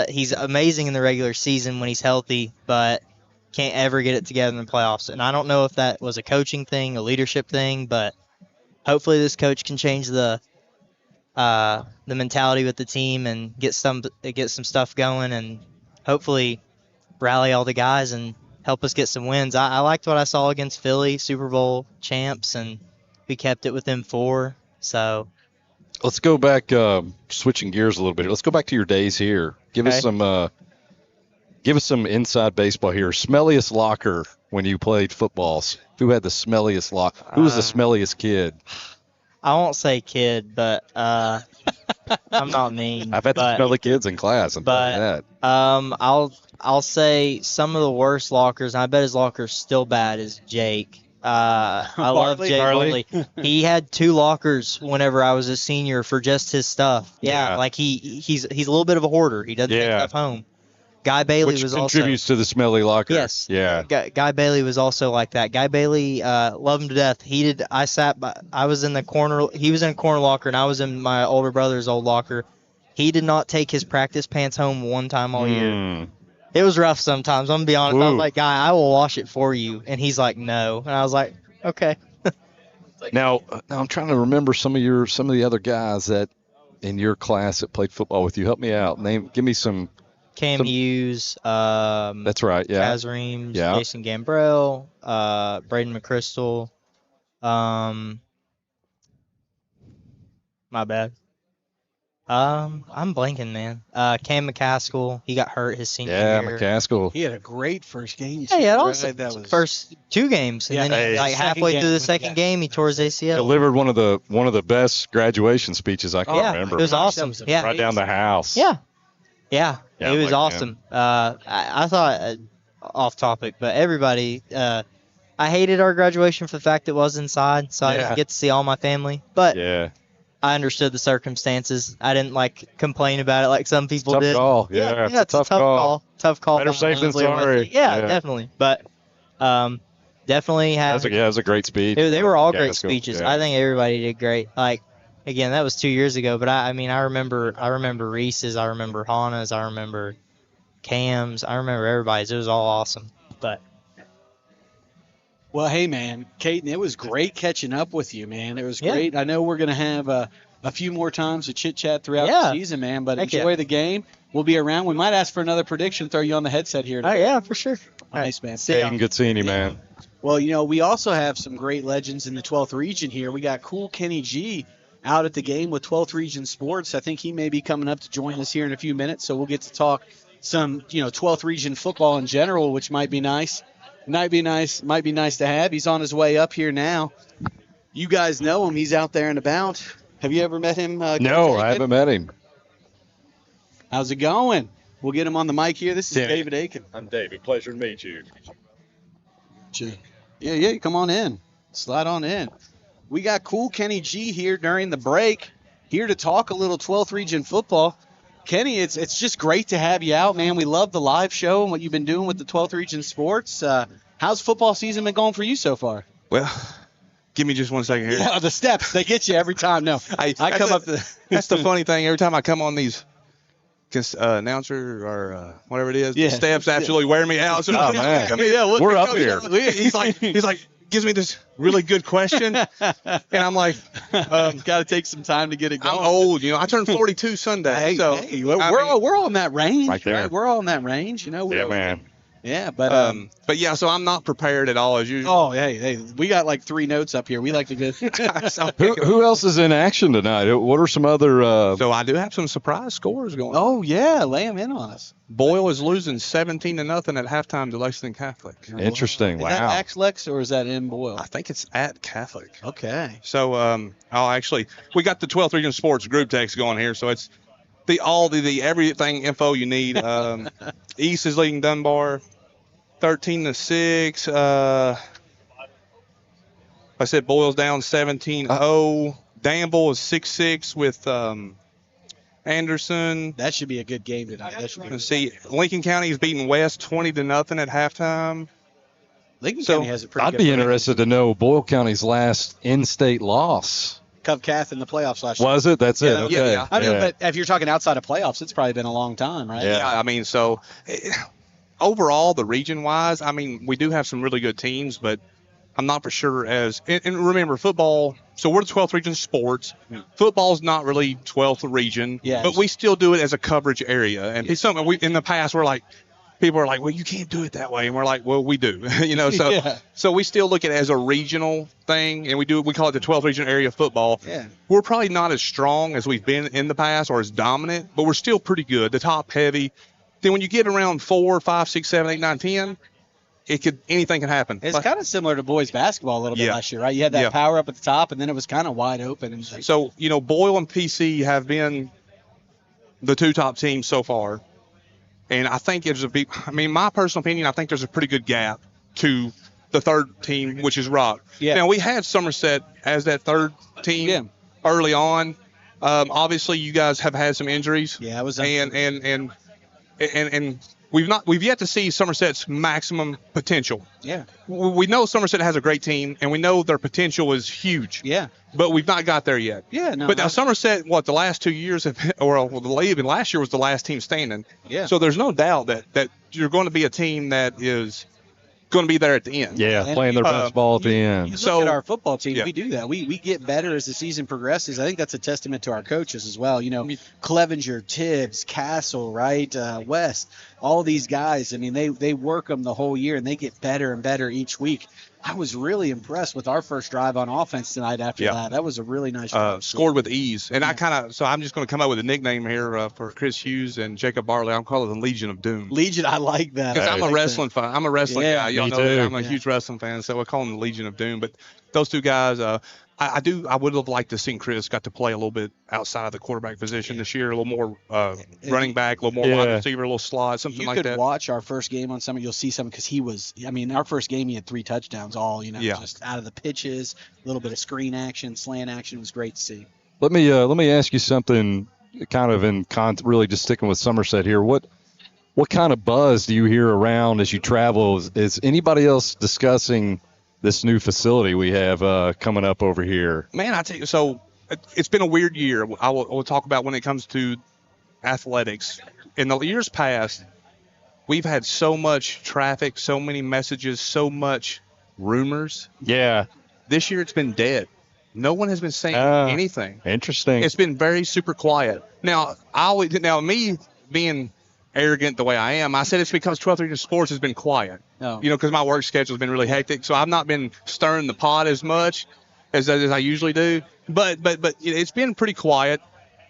he's amazing in the regular season when he's healthy, but can't ever get it together in the playoffs. And I don't know if that was a coaching thing, a leadership thing, but hopefully this coach can change the mentality with the team and get some stuff going, and hopefully rally all the guys and help us get some wins. I liked what I saw against Philly, Super Bowl champs, and we kept it within 4. So Let's go back, switching gears a little bit. Let's go back to your days here. Give us Okay. some Give us some inside baseball here. Smelliest locker when you played footballs. Who had the smelliest locker? Who was the smelliest kid? I won't say kid, but I'm not mean. I've had but, some smelly kids in class. I'm telling you that. I'll say some of the worst lockers, and I bet his locker's still bad, is Jake. I love Jake Barley. Barley. He had 2 lockers whenever I was a senior for just his stuff. Yeah. Like he's a little bit of a hoarder. He doesn't take stuff home. Guy Bailey Which was contributes to the smelly locker. Yes. Yeah. Guy Bailey was also like that. Guy Bailey, loved him to death. I was in the corner. He was in a corner locker, and I was in my older brother's old locker. He did not take his practice pants home one time all year. It was rough sometimes. I'm gonna be honest. I was like, Guy, I will wash it for you, and he's like, no, and I was like, okay. Now I'm trying to remember some of the other guys that in your class that played football with you. Help me out. Give me some. Cam Hughes. That's right. Yeah. Kaz Reams, Yeah. Jason Gambrell, Braden McChrystal. My bad. I'm blanking, man. Cam McCaskill, he got hurt his senior Yeah, year. McCaskill. He had a great first game. Yeah, he had too, also right? That was first 2 games, and Yeah, then hey, like second halfway game through the was- second yeah. game, he tore his ACL. Delivered one of the best graduation speeches I can Yeah, remember. it was Gosh, that awesome. was a Yeah, Right down the house. yeah, Yeah, it was like, awesome. I thought off topic, but everybody. I hated our graduation for the fact it was inside, so I Yeah. didn't get to see all my family. But Yeah. I understood the circumstances. I didn't complain about it like some people Tough did. call. Yeah, it's a tough call. Tough call. Better by safe than Leslie and sorry. Wesley. Yeah, Yeah. definitely. But definitely had. That was a great speech. They were all Yeah, great that's cool. speeches. Yeah. I think everybody did great. Again, that was 2 years ago, but I remember Reese's, I remember Hannah's, I remember Cam's, I remember everybody's. It was all awesome. But Well, hey, man, Caden, it was great catching up with you, man. It was Yeah. great. I know we're going to have a few more times to chit-chat throughout Yeah. the season, man, but Heck enjoy yeah. the game. We'll be around. We might ask for another prediction, throw you on the headset here. oh yeah, for sure. Nice, man. See ya. Hayden, good seeing you, man. Well, we also have some great legends in the 12th region here. We got Cool Kenny G out at the game with 12th Region Sports. I think he may be coming up to join us here in a few minutes, so we'll get to talk some, 12th Region football in general, which might be nice. Might be nice to have. He's on his way up here now. You guys know him. He's out there and about. Have you ever met him? No, Coach I Aiken? haven't met him. How's it going? We'll get him on the mic here. This is Kenny. David Aiken. I'm David. Pleasure to meet you. Yeah, come on in. Slide on in. We got Cool Kenny G here during the break, here to talk a little 12th Region football. Kenny, it's just great to have you out, man. We love the live show and what you've been doing with the 12th Region Sports. How's football season been going for you so far? Well, give me just 1 second here. Yeah, the steps, they get you every time. No, I come up to That's the funny thing. Every time I come on these announcer or whatever it is, Yeah. the steps absolutely wear me out. So Oh, man. come in. Yeah, look, We're up here. He's like, gives me this really good question, and I'm like, got to take some time to get it going. I'm old, I turned 42 Sunday. Hey, so hey, we're all in that range. Right there. We're all in that range, Yeah, man. Yeah, but but yeah, so I'm not prepared at all as usual. oh, hey, we got like 3 notes up here. We like to go. So, Who else is in action tonight? What are some other? so I do have some surprise scores going. Oh yeah, lay them in on us. Boyle is losing 17-0 at halftime to Lexington Catholic. Interesting. Is that Wow. Axe-Lex or is that in Boyle? I think it's at Catholic. Okay. So we got the 12th Region Sports group text going here, so it's the everything info you need. East is leading Dunbar 13-6. I said Boyle's down 17-0. Danville is 6-6 with Anderson. That should be a good game tonight. That should be. Let's see, Lincoln County is beating West 20-0 at halftime. Lincoln so, County has a pretty I'd good be record. interested to know Boyle County's last in-state loss. Cub Cath in the playoffs last year. Was it? That's it. Yeah, Okay. yeah. I mean, but if you're talking outside of playoffs, it's probably been a long time, right? Yeah. I mean, so overall, the region-wise, I mean, we do have some really good teams, but I'm not for sure and remember, football, so we're the 12th Region Sports. Football's not really 12th region, Yes. but we still do it as a coverage area. And it's something in the past, people are like, well, you can't do it that way. And we're like, well, we do, so Yeah. so we still look at it as a regional thing, and we call it the 12th Region Area Football. Yeah. We're probably not as strong as we've been in the past or as dominant, but we're still pretty good. The top heavy Then when you get around 4, 5, 6, 7, 8, 9, 10, anything can happen. It's kind of similar to boys basketball a little bit last year, right? You had that power up at the top, and then it was kind of wide open. And so, Boyle and PC have been the 2 top teams so far. And I think my personal opinion, I think there's a pretty good gap to the 3rd team, which is Rock. Yeah. Now, we had Somerset as that 3rd team early on. Obviously, you guys have had some injuries. Yeah, it was. And we've yet to see Somerset's maximum potential. Yeah. We know Somerset has a great team, and we know their potential is huge. Yeah. But we've not got there yet. Yeah. No. But now Somerset, the last 2 years have been, even last year was the last team standing. Yeah. So there's no doubt that you're going to be a team that is going to be there at the end. Yeah, playing their best ball at the end. You look at our football team, we do that. We get better as the season progresses. I think that's a testament to our coaches as well. Clevenger, Tibbs, Castle, right, West, all these guys. I mean, they work them the whole year, and they get better and better each week. I was really impressed with our first drive on offense tonight after that. That was a really nice drive. Scored with ease. And I'm just going to come up with a nickname here for Chris Hughes and Jacob Bartley. I'm calling them Legion of Doom. Legion, I like that. Because I'm a wrestling fan. I'm a wrestling guy. Y'all know that. I'm a huge wrestling fan, so we call them the Legion of Doom. But those 2 guys, I would have liked to see Chris got to play a little bit outside of the quarterback position this year, a little more running back, a little more wide receiver, a little slot, something like that. You could watch our first game on Summit. You'll see something because our first game he had 3 touchdowns all, just out of the pitches, a little bit of screen action, slant action. It was great to see. Let me ask you something kind of really just sticking with Somerset here. What kind of buzz do you hear around as you travel? Is anybody else discussing this new facility we have coming up over here? Man, I tell you, so it's been a weird year. I will talk about when it comes to athletics. In the years past, we've had so much traffic, so many messages, so much rumors. Yeah. This year it's been dead. No one has been saying anything. Interesting. It's been very super quiet. Now, me being arrogant the way I am, I said it's because 12th Region Sports has been quiet. Oh. Because my work schedule has been really hectic, so I've not been stirring the pot as much as I usually do. But it's been pretty quiet.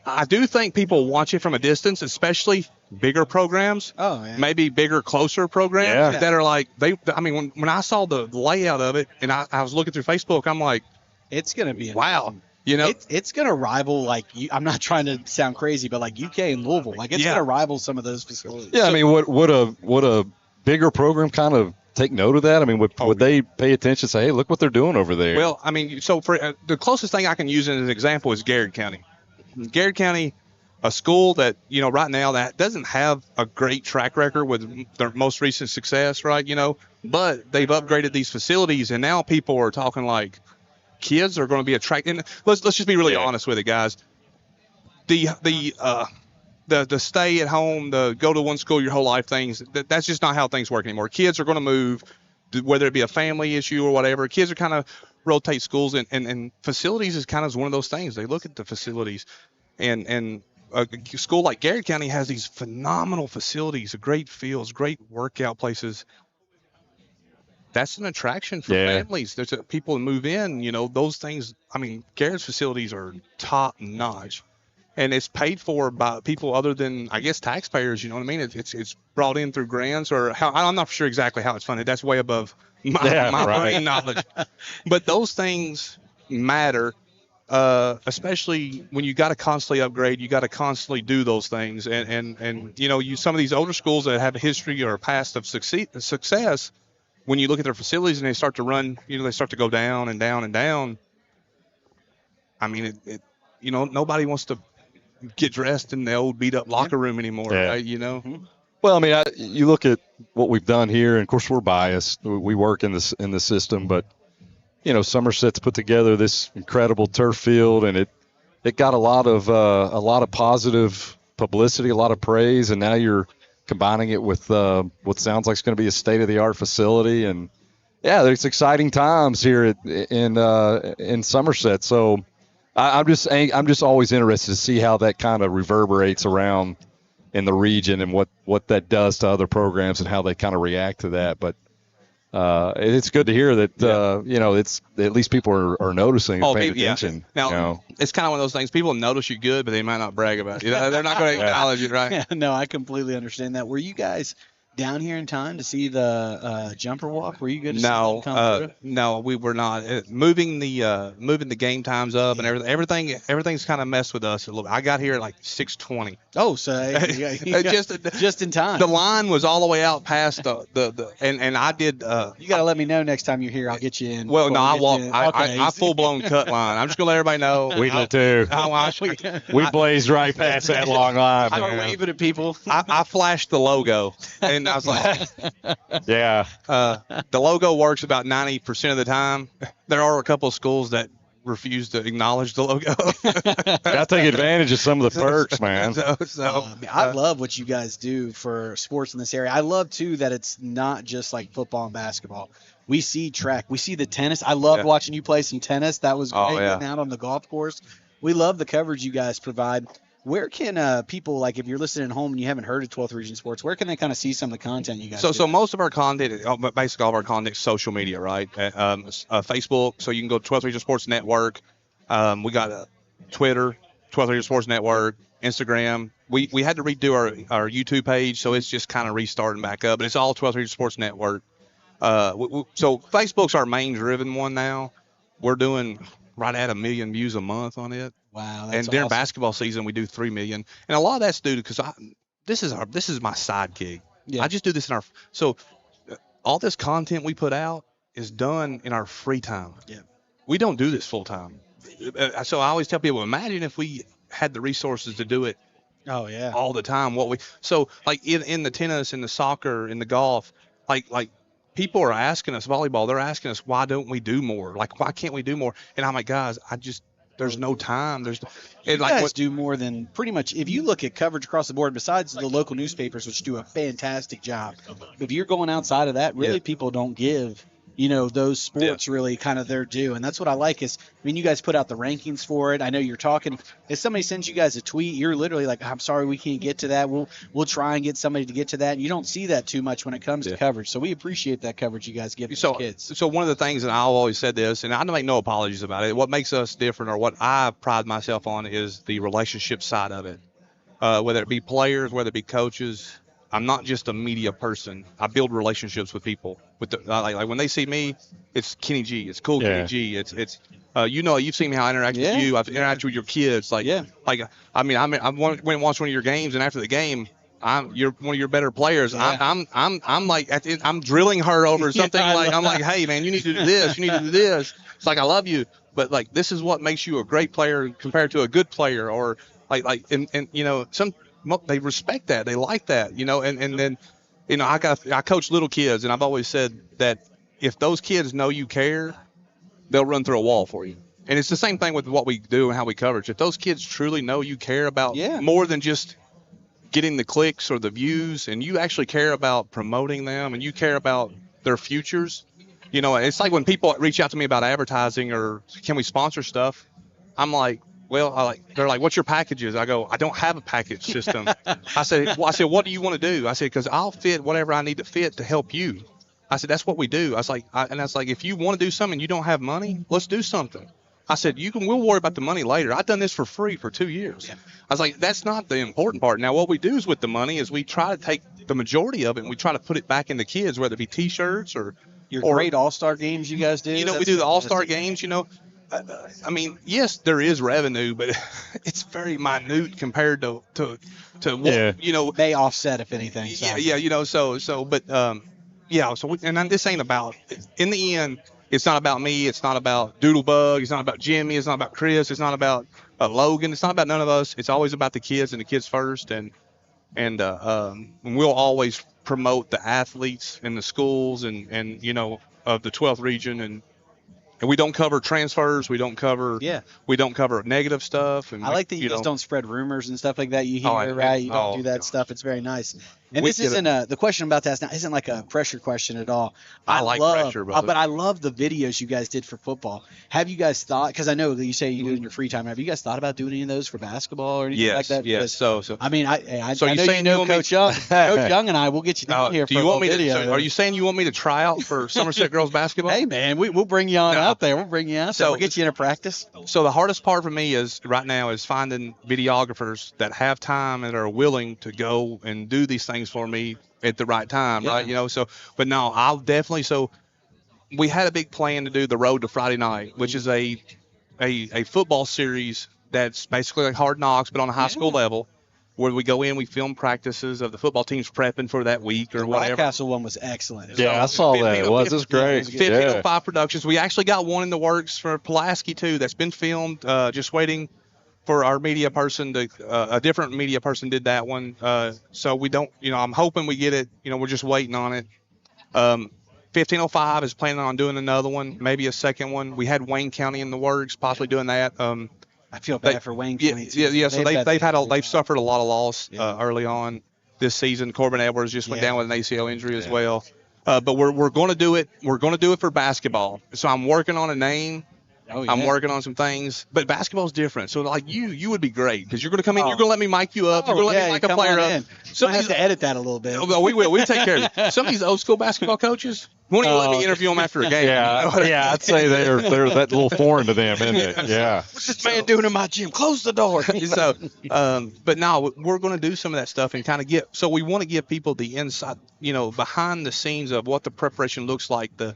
I do think people watch it from a distance, especially bigger programs. Oh, yeah. Maybe bigger, closer programs that are like when I saw the layout of it and I was looking through Facebook, I'm like, it's gonna be wow. It's going to rival, I'm not trying to sound crazy, but like UK and Louisville. It's going to rival some of those facilities. Yeah, would a bigger program kind of take note of that? I mean, would they pay attention and say, hey, look what they're doing over there? Well, so for the closest thing I can use as an example is Garrett County. Garrett County, a school that, right now that doesn't have a great track record with their most recent success, right? But they've upgraded these facilities, and now people are talking like, kids are going to be attracted. And let's just be really honest with it, guys. The stay at home, the go to one school your whole life things, that's just not how things work anymore. Kids are going to move, whether it be a family issue or whatever. Kids are kind of rotate schools, and facilities is kind of one of those things. They look at the facilities, and a school like Garrett County has these phenomenal facilities, great fields, great workout places. That's an attraction for families. There's people who move in, those things. Garrett's facilities are top notch, and it's paid for by people other than, I guess, taxpayers. You know what I mean? It's brought in through grants or how. I'm not sure exactly how it's funded. That's way above my brain knowledge. But those things matter, especially when you got to constantly upgrade. You got to constantly do those things, and some of these older schools that have a history or a past of success. When you look at their facilities and they start to run, they start to go down and down and down. Nobody wants to get dressed in the old beat up locker room anymore, right? Well, you look at what we've done here, and of course we're biased. We work in the system, but Somerset's put together this incredible turf field, and it got a lot of positive publicity, a lot of praise, and now you're combining it with what sounds like it's going to be a state-of-the-art facility, and there's exciting times here in Somerset. So I'm just always interested to see how that kind of reverberates around in the region and what that does to other programs and how they kind of react to that. But it's good to hear that it's at least people are noticing and paying attention. Now it's kind of one of those things. People notice you good, but they might not brag about it. They're not going to acknowledge it, right? Yeah, no, I completely understand that. Were you guys down here in time to see the jumper walk? Were you good to see them come through? No, we were not. Moving the game times up and everything's kind of messed with us a little bit. I got here at like 6:20. Oh, so just in time. The line was all the way out past and I did. You got to let me know next time you're here. I'll get you in. Well, no, I walk. I full blown cut line. I'm just gonna let everybody know. We did too. We blazed right past that long line. I start waving at people. I flashed the logo, and I was like, yeah. The logo works about 90% of the time. There are a couple of schools that refuse to acknowledge the logo. Got to take advantage of some of the perks, man. I love what you guys do for sports in this area. I love, too, that it's not just like football and basketball. We see track. We see the tennis. I loved watching you play some tennis. That was great getting out on the golf course. We love the coverage you guys provide. Where can people, like if you're listening at home and you haven't heard of 12th Region Sports, where can they kind of see some of the content you guys do? So most of our content, basically all of our content is social media, right? Facebook, so you can go to 12th Region Sports Network. We got Twitter, 12th Region Sports Network, Instagram. We had to redo our YouTube page, so it's just kind of restarting back up. But it's all 12th Region Sports Network. So Facebook's our main driven one now. We're doing right at 1 million views a month on it. Wow, and during basketball season, we do 3 million. And a lot of that's due to because this is my side gig. Yeah. I just do this in all this content we put out is done in our free time. Yeah, we don't do this full time. So I always tell people, imagine if we had the resources to do it. Oh yeah, all the time. So like in the tennis, in the soccer, in the golf, like. People are asking us volleyball. They're asking us, why don't we do more? Like, why can't we do more? And I'm like, guys, there's no time. You guys do more than pretty much. If you look at coverage across the board, besides the local newspapers, which do a fantastic job, if you're going outside of that, really people don't give those sports really kind of their due. And that's what I like is, you guys put out the rankings for it. I know you're talking. If somebody sends you guys a tweet, you're literally like, I'm sorry, we can't get to that. We'll try and get somebody to get to that. And you don't see that too much when it comes to coverage. So we appreciate that coverage you guys give to kids. So one of the things, and I've always said this, and I make no apologies about it, what makes us different or what I pride myself on is the relationship side of it. Whether it be players, whether it be coaches, I'm not just a media person. I build relationships with people. Like when they see me, it's Kenny G. It's cool Kenny G. It's you've seen me how I interact with you. I've interacted with your kids. I went and watched one of your games, and after the game, you're one of your better players. I'm like I'm drilling her over something I'm like, hey man, you need to do this. You need to do this. It's like I love you, but like this is what makes you a great player compared to a good player, or some. They respect that. They like that, and then, I coach little kids, and I've always said that if those kids know you care, they'll run through a wall for you. And it's the same thing with what we do and how we coverage. If those kids truly know you care about more than just getting the clicks or the views, and you actually care about promoting them and you care about their futures, it's like when people reach out to me about advertising or can we sponsor stuff, I'm like, they're like, what's your packages? I go, I don't have a package system. I said, what do you want to do? I said, because I'll fit whatever I need to fit to help you. I said, that's what we do. I was like, if you want to do something and you don't have money, let's do something. I said, we'll worry about the money later. I've done this for free for 2 years. Yeah. I was like, that's not the important part. Now, what we do is with the money is we try to take the majority of it and we try to put it back in the kids, whether it be T-shirts or great all-star games you guys do. We do the all-star games, yes, there is revenue, but it's very minute compared to what, They offset, if anything. So. And this ain't about, in the end, it's not about me. It's not about Doodlebug. It's not about Jimmy. It's not about Chris. It's not about Logan. It's not about none of us. It's always about the kids and the kids first. And we'll always promote the athletes and the schools and of the 12th region. And we don't cover transfers. We don't cover negative stuff. And I like that you guys don't spread rumors and stuff like that. You hear, right? You don't do that stuff. It's very nice. And this isn't the question about that isn't like a pressure question at all. I like pressure, brother. But I love the videos you guys did for football. Have you guys thought? Because I know that you say you do it in your free time. Have you guys thought about doing any of those for basketball or anything like that? Yes. So I mean, I So know you saying you want me- Coach Young. Coach Young and I will get you down here for do you a want me video. to? So are you saying you want me to try out for Somerset girls basketball? Hey man, we'll bring you on out there. We'll bring you out there. We'll get you into practice. So the hardest part for me is right now is finding videographers that have time and are willing to go and do these things for me at the right time, right? So, but no, I'll definitely. So we had a big plan to do the Road to Friday Night, which is a football series that's basically like Hard Knocks, but on a high school level, where we go in, we film practices of the football teams prepping for that week or whatever. The Castle one was excellent. Yeah, I saw that. It was great. 1505 Productions. We actually got one in the works for Pulaski too. That's been filmed. Just waiting for our media person to a different media person did that one. So we don't, I'm hoping we get it. We're just waiting on it. 1505 is planning on doing another one, maybe a second one. We had Wayne County in the works, possibly doing that. I feel bad for Wayne County. Yeah. So they've suffered a lot of loss early on this season. Corbin Edwards just went down with an ACL injury as well. But we're going to do it. We're going to do it for basketball. So I'm working on a name. I'm working on some things, but basketball's different. So like you would be great because you're going to come in. You're going to let me mic you up. You're going to let me mic a player up. So I have to edit that a little bit. We will. We take care of it. Some of these old school basketball coaches won't even let me interview them after a game. Yeah, I'd say they're that little foreign to them, isn't it? Yeah. What's this man doing in my gym? Close the door. So, but no, we're going to do some of that stuff and kind of get. So we want to give people the inside, behind the scenes of what the preparation looks like, the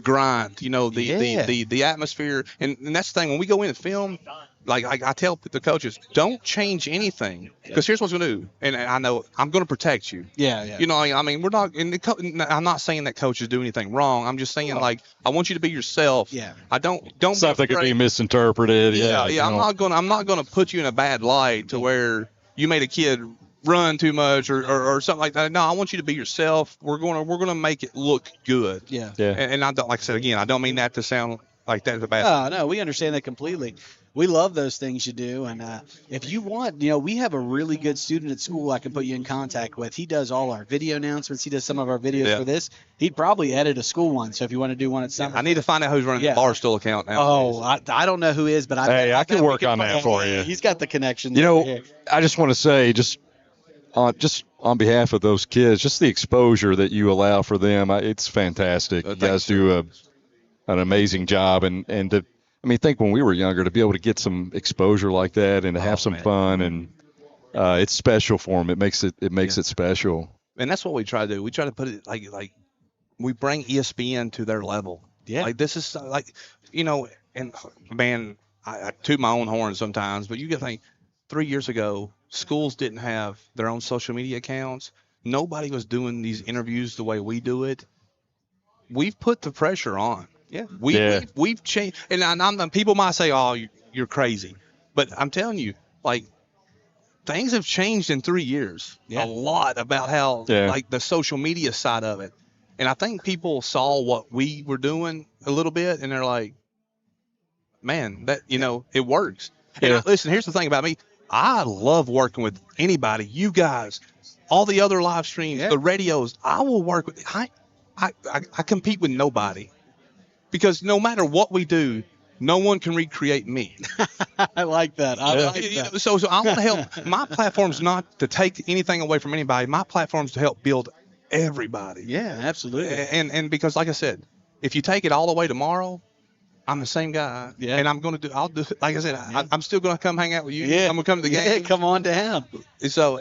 grind, the atmosphere, and that's the thing. When we go in and film, like I tell the coaches, don't change anything because here's what's going to do, and I know I'm going to protect you. Yeah. I mean, we're not. I'm not saying that coaches do anything wrong. I'm just saying like I want you to be yourself. Yeah. I don't. Something could be misinterpreted. Yeah. I'm not going to put you in a bad light to where you made a kid run too much or something like that. No, I want you to be yourself. We're gonna make it look good. Yeah. And I don't, like I said again, I don't mean that to sound like that's a bad. No, we understand that completely. We love those things you do, and if you want, we have a really good student at school I can put you in contact with. He does all our video announcements. He does some of our videos for this. He'd probably edit a school one. So if you want to do one at Somerset, I need to find out who's running the Barstool account now. Oh, I don't know who is, but I can work on that for you. He's got the connection. I just want to say just on behalf of those kids, just the exposure that you allow for them, it's fantastic. You guys do an amazing job, and to, think when we were younger, to be able to get some exposure like that and to have some fun, and it's special for them. It makes it special. And that's what we try to do. We try to put it like we bring ESPN to their level. Yeah. Like this is like, and man, I toot my own horn sometimes, but you can think 3 years ago, schools didn't have their own social media accounts. Nobody was doing these interviews the way we do it. We've put the pressure on. Yeah. We've changed. And people might say, oh, you're crazy. But I'm telling you, like, things have changed in 3 years. A lot about how, like, the social media side of it. And I think people saw what we were doing a little bit, and they're like, man, that, it works. And listen, here's the thing about me. I love working with anybody, you guys, all the other live streams, the radios. I will work with. I compete with nobody because no matter what we do, no one can recreate me. I like that. So I want to help. My platform's not to take anything away from anybody. My platform's to help build everybody. Yeah, absolutely. And because, like I said, if you take it all away tomorrow, I'm the same guy, and I'll do, like I said, I'm still going to come hang out with you. I'm going to come to the game. Yeah, come on down. So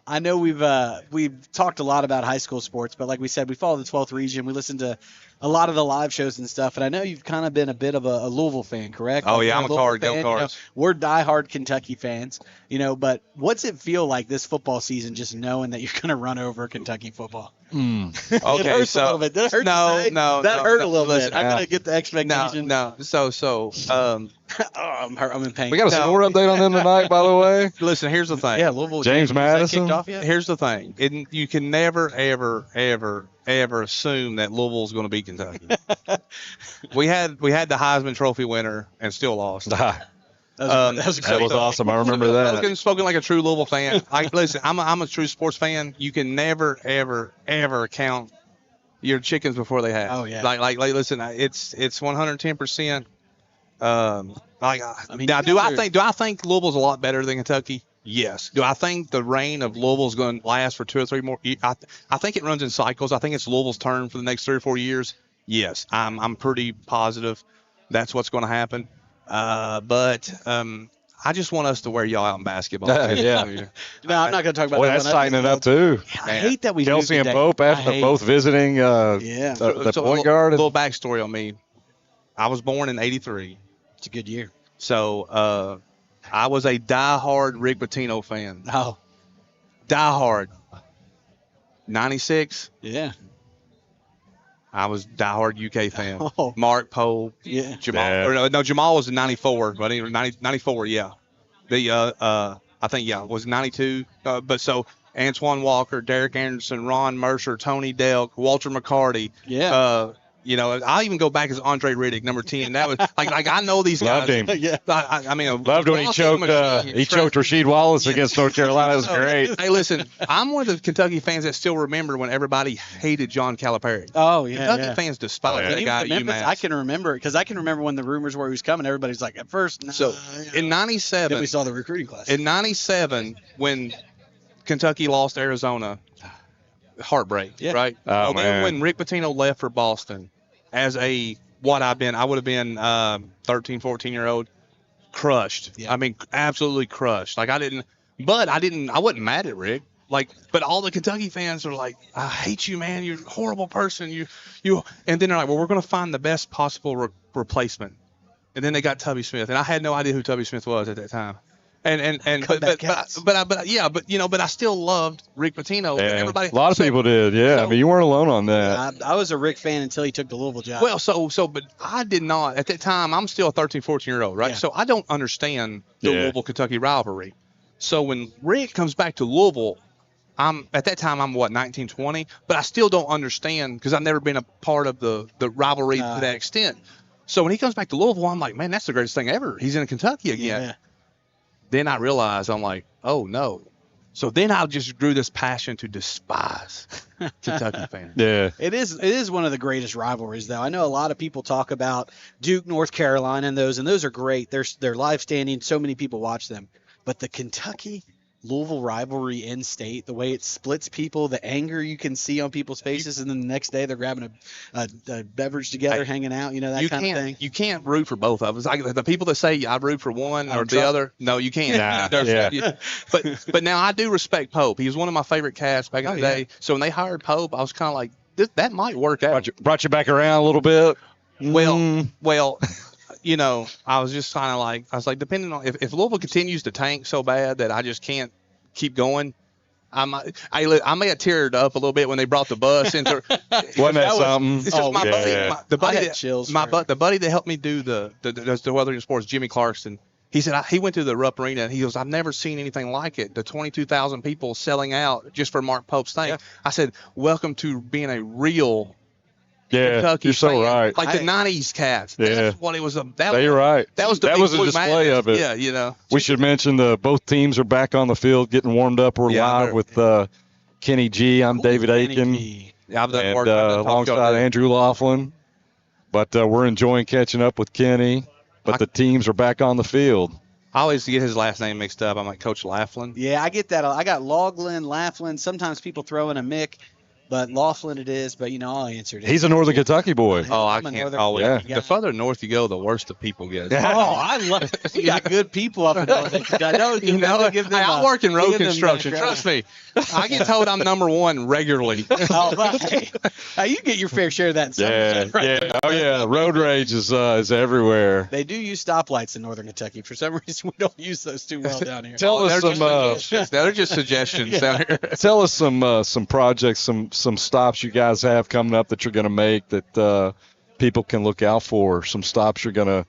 I know we've talked a lot about high school sports, but like we said, we follow the 12th region. We listen to a lot of the live shows and stuff, and I know you've kind of been a bit of a Louisville fan, correct? Oh, yeah, I'm a Card. Go Cards. We're diehard Kentucky fans, but what's it feel like this football season just knowing that you're going to run over Kentucky football? Okay, it hurts a little bit. That hurt that hurt a little bit. I'm going to get the expectation. No. I'm in pain. We got a score update on them tonight, by the way. Listen, here's the thing. Yeah, Louisville. James Madison. Here's the thing. You can never, ever, ever, ever assume that Louisville's going to beat Kentucky. we had the Heisman Trophy winner and still lost. That was a That great was awesome. I remember that. Spoken like a true Louisville fan. Listen, I'm a true sports fan. You can never, ever, ever count your chickens before they hatch. Oh, yeah. Like listen, it's 110%. I mean, Now, you do guys I think Louisville's a lot better than Kentucky? Yes. Do I think the reign of Louisville's going to last for 2 or 3 more? I think it runs in cycles. I think it's Louisville's turn for the next 3 or 4 years. Yes, I'm pretty positive that's what's going to happen. But I just want us to wear y'all out in basketball. Yeah. No, I'm not going to talk about Boy, that. that's tightening up too. I hate that we Kelsey lose and today. Pope both visiting Yeah. the So point guard. A little backstory on me. I was born in '83, It's a good year. so I was a diehard Rick Pitino fan. Oh, Diehard. '96. yeah. I was diehard UK fan. Oh. Mark Pope, Yeah. Jamal. Yeah. Or no, Jamal was in '94, but 94, yeah. The I think it was '92. But so Antoine Walker, Derek Anderson, Ron Mercer, Tony Delk, Walter McCarty. Yeah. I'll even go back as Andre Riddick, number 10. That was like I know these guys. Loved him. Yeah. I mean, Loved when he choked Rasheed Wallace against North Carolina. That was great. Hey, listen, I'm one of the Kentucky fans that still remember when everybody hated John Calipari. Oh, yeah. Kentucky yeah. fans despise And that even guy the at Memphis, UMass. I can remember because I can remember when the rumors were he was coming. Everybody's like, at first, no. So in '97, then we saw the recruiting class. in '97 when Kentucky lost Arizona, heartbreak, Yeah. right? Oh, Well, then man. when Rick Pitino left for Boston, as I would have been 13, 14-year-old, crushed. Yeah. I mean, absolutely crushed. Like I wasn't mad at Rick. But all the Kentucky fans are like, I hate you, man. You're a horrible person. You. And then they're like, well, we're going to find the best possible replacement. And then they got Tubby Smith, and I had no idea who Tubby Smith was at that time. But I still loved Rick Pitino. Yeah. And everybody, A lot of people did. Yeah. I mean, you weren't alone on that. I was a Rick fan until he took the Louisville job. Well, but I did not at that time. I'm still a 13, 14-year-old, right? Yeah. So I don't understand the Yeah. Louisville Kentucky rivalry. So when Rick comes back to Louisville, at that time I'm 19, 20, but I still don't understand because I've never been a part of the rivalry to that extent. So when he comes back to Louisville, I'm like, man, that's the greatest thing ever. He's in Kentucky again. yeah. Then I realized, I'm like, oh no. So then I just grew this passion to despise Kentucky fans. Yeah. It is one of the greatest rivalries, though. I know a lot of people talk about Duke, North Carolina, and those are great. They're live standing. So many people watch them. But the Kentucky Louisville rivalry in state, the way it splits people, the anger you can see on people's faces, and then the next day they're grabbing a beverage together, hanging out, that kind of thing. You can't root for both of us. Like the people that say I root for one or the other, no, you can't. Nah, But now I do respect Pope. He was one of my favorite cats back in the day. So when they hired Pope, I was kind of like, that might work out. Brought you back around a little bit. Well, I was just kind of like, depending on if Louisville continues to tank so bad that I just can't keep going, I may have teared up a little bit when they brought the bus into. Wasn't that something? It's just my buddy, yeah. the buddy I had that, chills my for bu- the buddy that helped me do the Weathering Sports, Jimmy Clarkson. He said he went to the Rupp Arena and he goes, I've never seen anything like it. The 22,000 people selling out just for Mark Pope's thing. Yeah. I said, welcome to being a real Kentucky You're so fan. right. Like the '90s cats. Yeah. That's what it was. You're right. That was the that big was a blue display madness. of it. Yeah, We should mention both teams are back on the field, getting warmed up. We're Yeah, live with Kenny G. I'm David Aiken, I've done and work. I've done talk alongside show. Andrew Laughlin. But we're enjoying catching up with Kenny. But the teams are back on the field. I always get his last name mixed up. I'm like Coach Laughlin. Yeah, I get that. I got Loughlin, Laughlin. Sometimes people throw in a Mick, but Laughlin it is. But I'll answer it. He's a Northern Kentucky boy. Oh, I I'm a can't Northern always. Kentucky The further north you go, the worse the people get. Oh, I love it. We got good people up in Northern Kentucky. I know, give them I a- work in road give them construction. that Trust me. I get told I'm number one regularly. Oh, well, hey, you get your fair share of that. In Somerset, right? Yeah. Oh, yeah. Road rage is everywhere. They do use stoplights in Northern Kentucky. For some reason, we don't use those too well down here. Tell us They're just suggestions down here. Tell us some projects, some stops you guys have coming up that you're going to make that people can look out for. Some stops you're going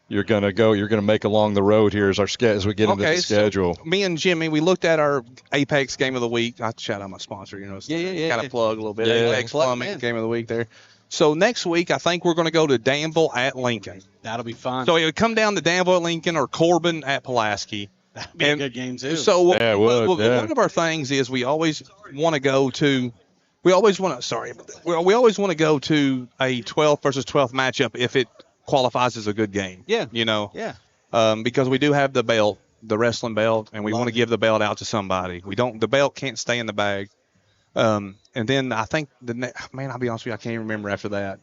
to make along the road here as we get into the schedule. So me and Jimmy, we looked at our Apex Game of the Week. I shout out my sponsor, Yeah. Got to plug a little bit. Yeah. Apex Plug, Plumbing man. Game of the Week there. So next week, I think we're going to go to Danville at Lincoln. That'll be fun. So it would come down to Danville at Lincoln or Corbin at Pulaski. That'd be a good game too. So Yeah, it would, one of our things is we always want to go to. We always want to go to a 12th versus 12th matchup if it qualifies as a good game. Yeah. Yeah. Because we do have the belt, the wrestling belt, and we want to give the belt out to somebody. The belt can't stay in the bag. And then I think I'll be honest with you, I can't even remember after that.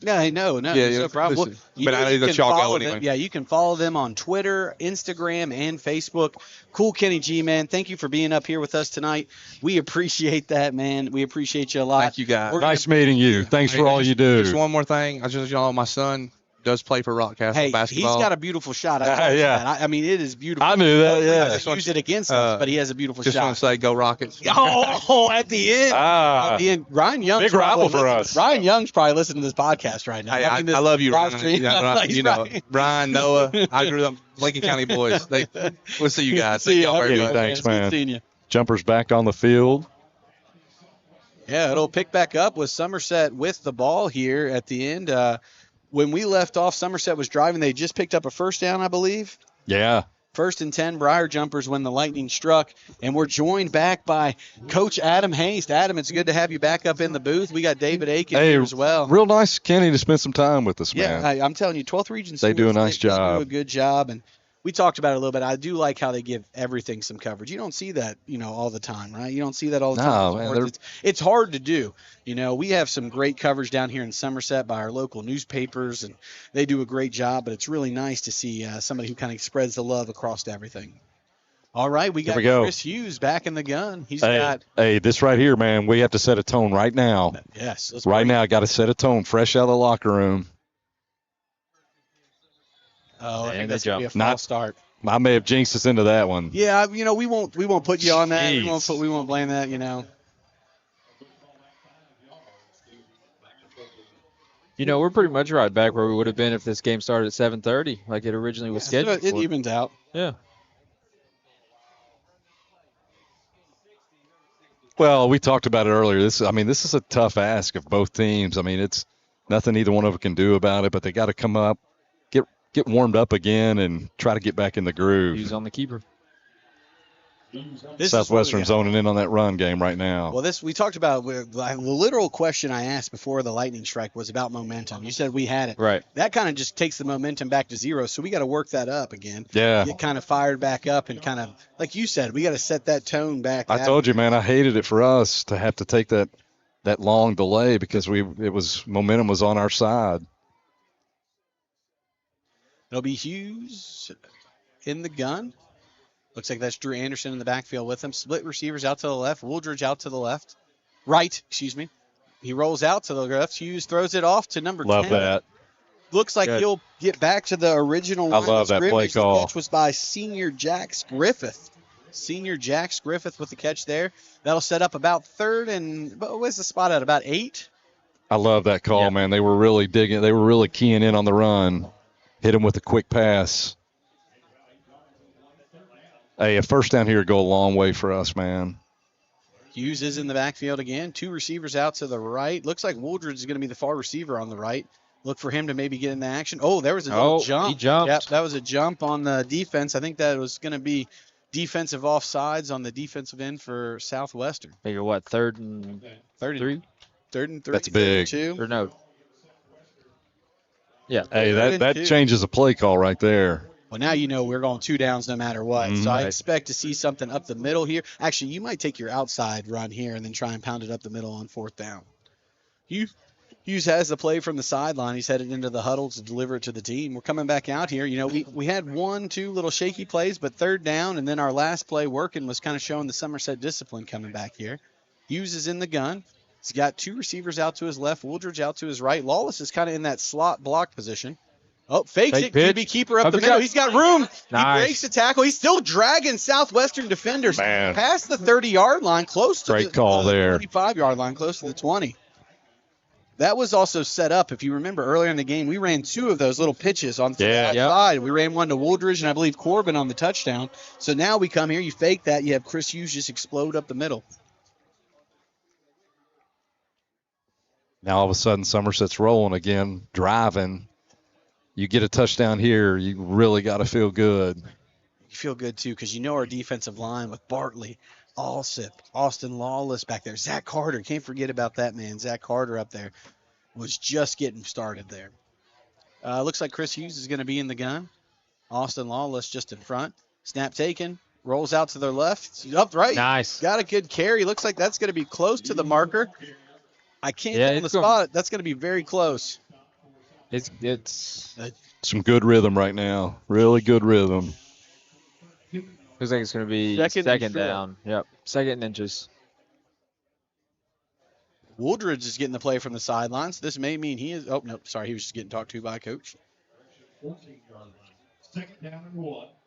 No, no problem. Listen, but I need to chalk out anyway. Yeah, you can follow them on Twitter, Instagram, and Facebook. Cool Kenny G, man. Thank you for being up here with us tonight. We appreciate that, man. We appreciate you a lot. Thank you, guys. Nice meeting you. Thanks for all you do. Just one more thing. I just my son does play for Rockcastle basketball. He's got a beautiful shot. Yeah. I mean, it is beautiful. I knew that, yeah. He used it against us, but he has a beautiful shot. Just want to say, go Rockets. Oh, at the end. At the end. Ryan Young's big rival for us. Ryan Young's probably listening to this podcast right now. Hey, I love you, Ryan. Ryan, Noah. I grew up Lincoln County boys. We'll see you guys. See you. Thanks, man. Seeing you. Jumpers back on the field. Yeah, it'll pick back up with Somerset with the ball here at the end. When we left off, Somerset was driving. They just picked up a first down, I believe. Yeah. 1st and 10, Briar Jumpers when the lightning struck. And we're joined back by Coach Adam Haste. Adam, it's good to have you back up in the booth. We got David Aiken here as well. Real nice, Kenny, to spend some time with us, man. Yeah, I'm telling you, 12th Region They do a nice job. They do a good job. And we talked about it a little bit. I do like how they give everything some coverage. You don't see that, all the time, right? You don't see that all the time. No, man, it's hard to do. We have some great coverage down here in Somerset by our local newspapers, and they do a great job. But it's really nice to see somebody who kind of spreads the love across everything. All right, we got Chris Hughes back in the gun. Hey, this right here, man, we have to set a tone right now. Yes. Right now, got to set a tone fresh out of the locker room. Oh, I think that's going to be a false start. I may have jinxed us into that one. Yeah, we won't put you on that. We won't blame that, We're pretty much right back where we would have been if this game started at 7:30, like it originally was scheduled. So it evens out. Yeah. Well, we talked about it earlier. This is a tough ask of both teams. I mean, it's nothing either one of them can do about it, but they got to come up, get warmed up again, and try to get back in the groove. He's on the keeper. Southwestern zoning in on that run game right now. Well, we talked about the literal question I asked before the lightning strike was about momentum. You said we had it. Right. That kind of just takes the momentum back to zero, so we got to work that up again. Yeah. Get kind of fired back up and kind of, like you said, we got to set that tone back. I told you, man, I hated it for us to have to take that long delay because momentum was on our side. It'll be Hughes in the gun. Looks like that's Drew Anderson in the backfield with him. Split receivers out to the left. Wooldridge out to the left. Right, excuse me. He rolls out to the left. Hughes throws it off to number 10. Love that. Looks like he'll get back to the original line. I love that play call. The catch was by senior Jax Griffith. Senior Jax Griffith with the catch there. That'll set up about 3rd and where's the spot at? About 8? I love that call, man. They were really digging. They were really keying in on the run. Hit him with a quick pass. Hey, a first down here would go a long way for us, man. Hughes is in the backfield again. 2 receivers out to the right. Looks like Wooldridge is going to be the far receiver on the right. Look for him to maybe get in the action. Oh, there was a little jump. He jumped. Yep, that was a jump on the defense. I think that was going to be defensive offsides on the defensive end for Southwestern. Figure what, 3rd and 3? 3rd and 3. That's big. 2. Or no. Yeah. Hey, that changes a play call right there. Well, now we're going 2 downs no matter what. So I expect to see something up the middle here. Actually, you might take your outside run here and then try and pound it up the middle on 4th down. Hughes has the play from the sideline. He's headed into the huddle to deliver it to the team. We're coming back out here. We had 1-2 little shaky plays, but 3rd down, and then our last play working was kind of showing the Somerset discipline coming back here. Hughes is in the gun. He's got 2 receivers out to his left, Wooldridge out to his right. Lawless is kind of in that slot block position. Oh, fakes it. QB keeper up the middle. He's got room. Nice. He breaks the tackle. He's still dragging Southwestern defenders past the 30-yard line, close to the 35-yard line, close to the 20. That was also set up. If you remember earlier in the game, we ran 2 of those little pitches on the outside. We ran one to Wooldridge and I believe Corbin on the touchdown. So now we come here, you fake that, you have Chris Hughes just explode up the middle. Now all of a sudden Somerset's rolling again, driving. You get a touchdown here, you really got to feel good. You feel good, too, because you know our defensive line with Bartley, Alsip, Austin Lawless back there. Zach Carter, can't forget about that, man. Zach Carter up there was just getting started there. Looks like Chris Hughes is going to be in the gun. Austin Lawless just in front. Snap taken. Rolls out to their left. Up right. Nice. Got a good carry. Looks like that's going to be close to the marker. I can't tell on the spot. That's going to be very close. It's some good rhythm right now. Really good rhythm. Looks like it's going to be second down. Yep, 2nd inches. Wooldridge is getting the play from the sidelines. This may mean he is. Oh, no, sorry. He was just getting talked to by a coach.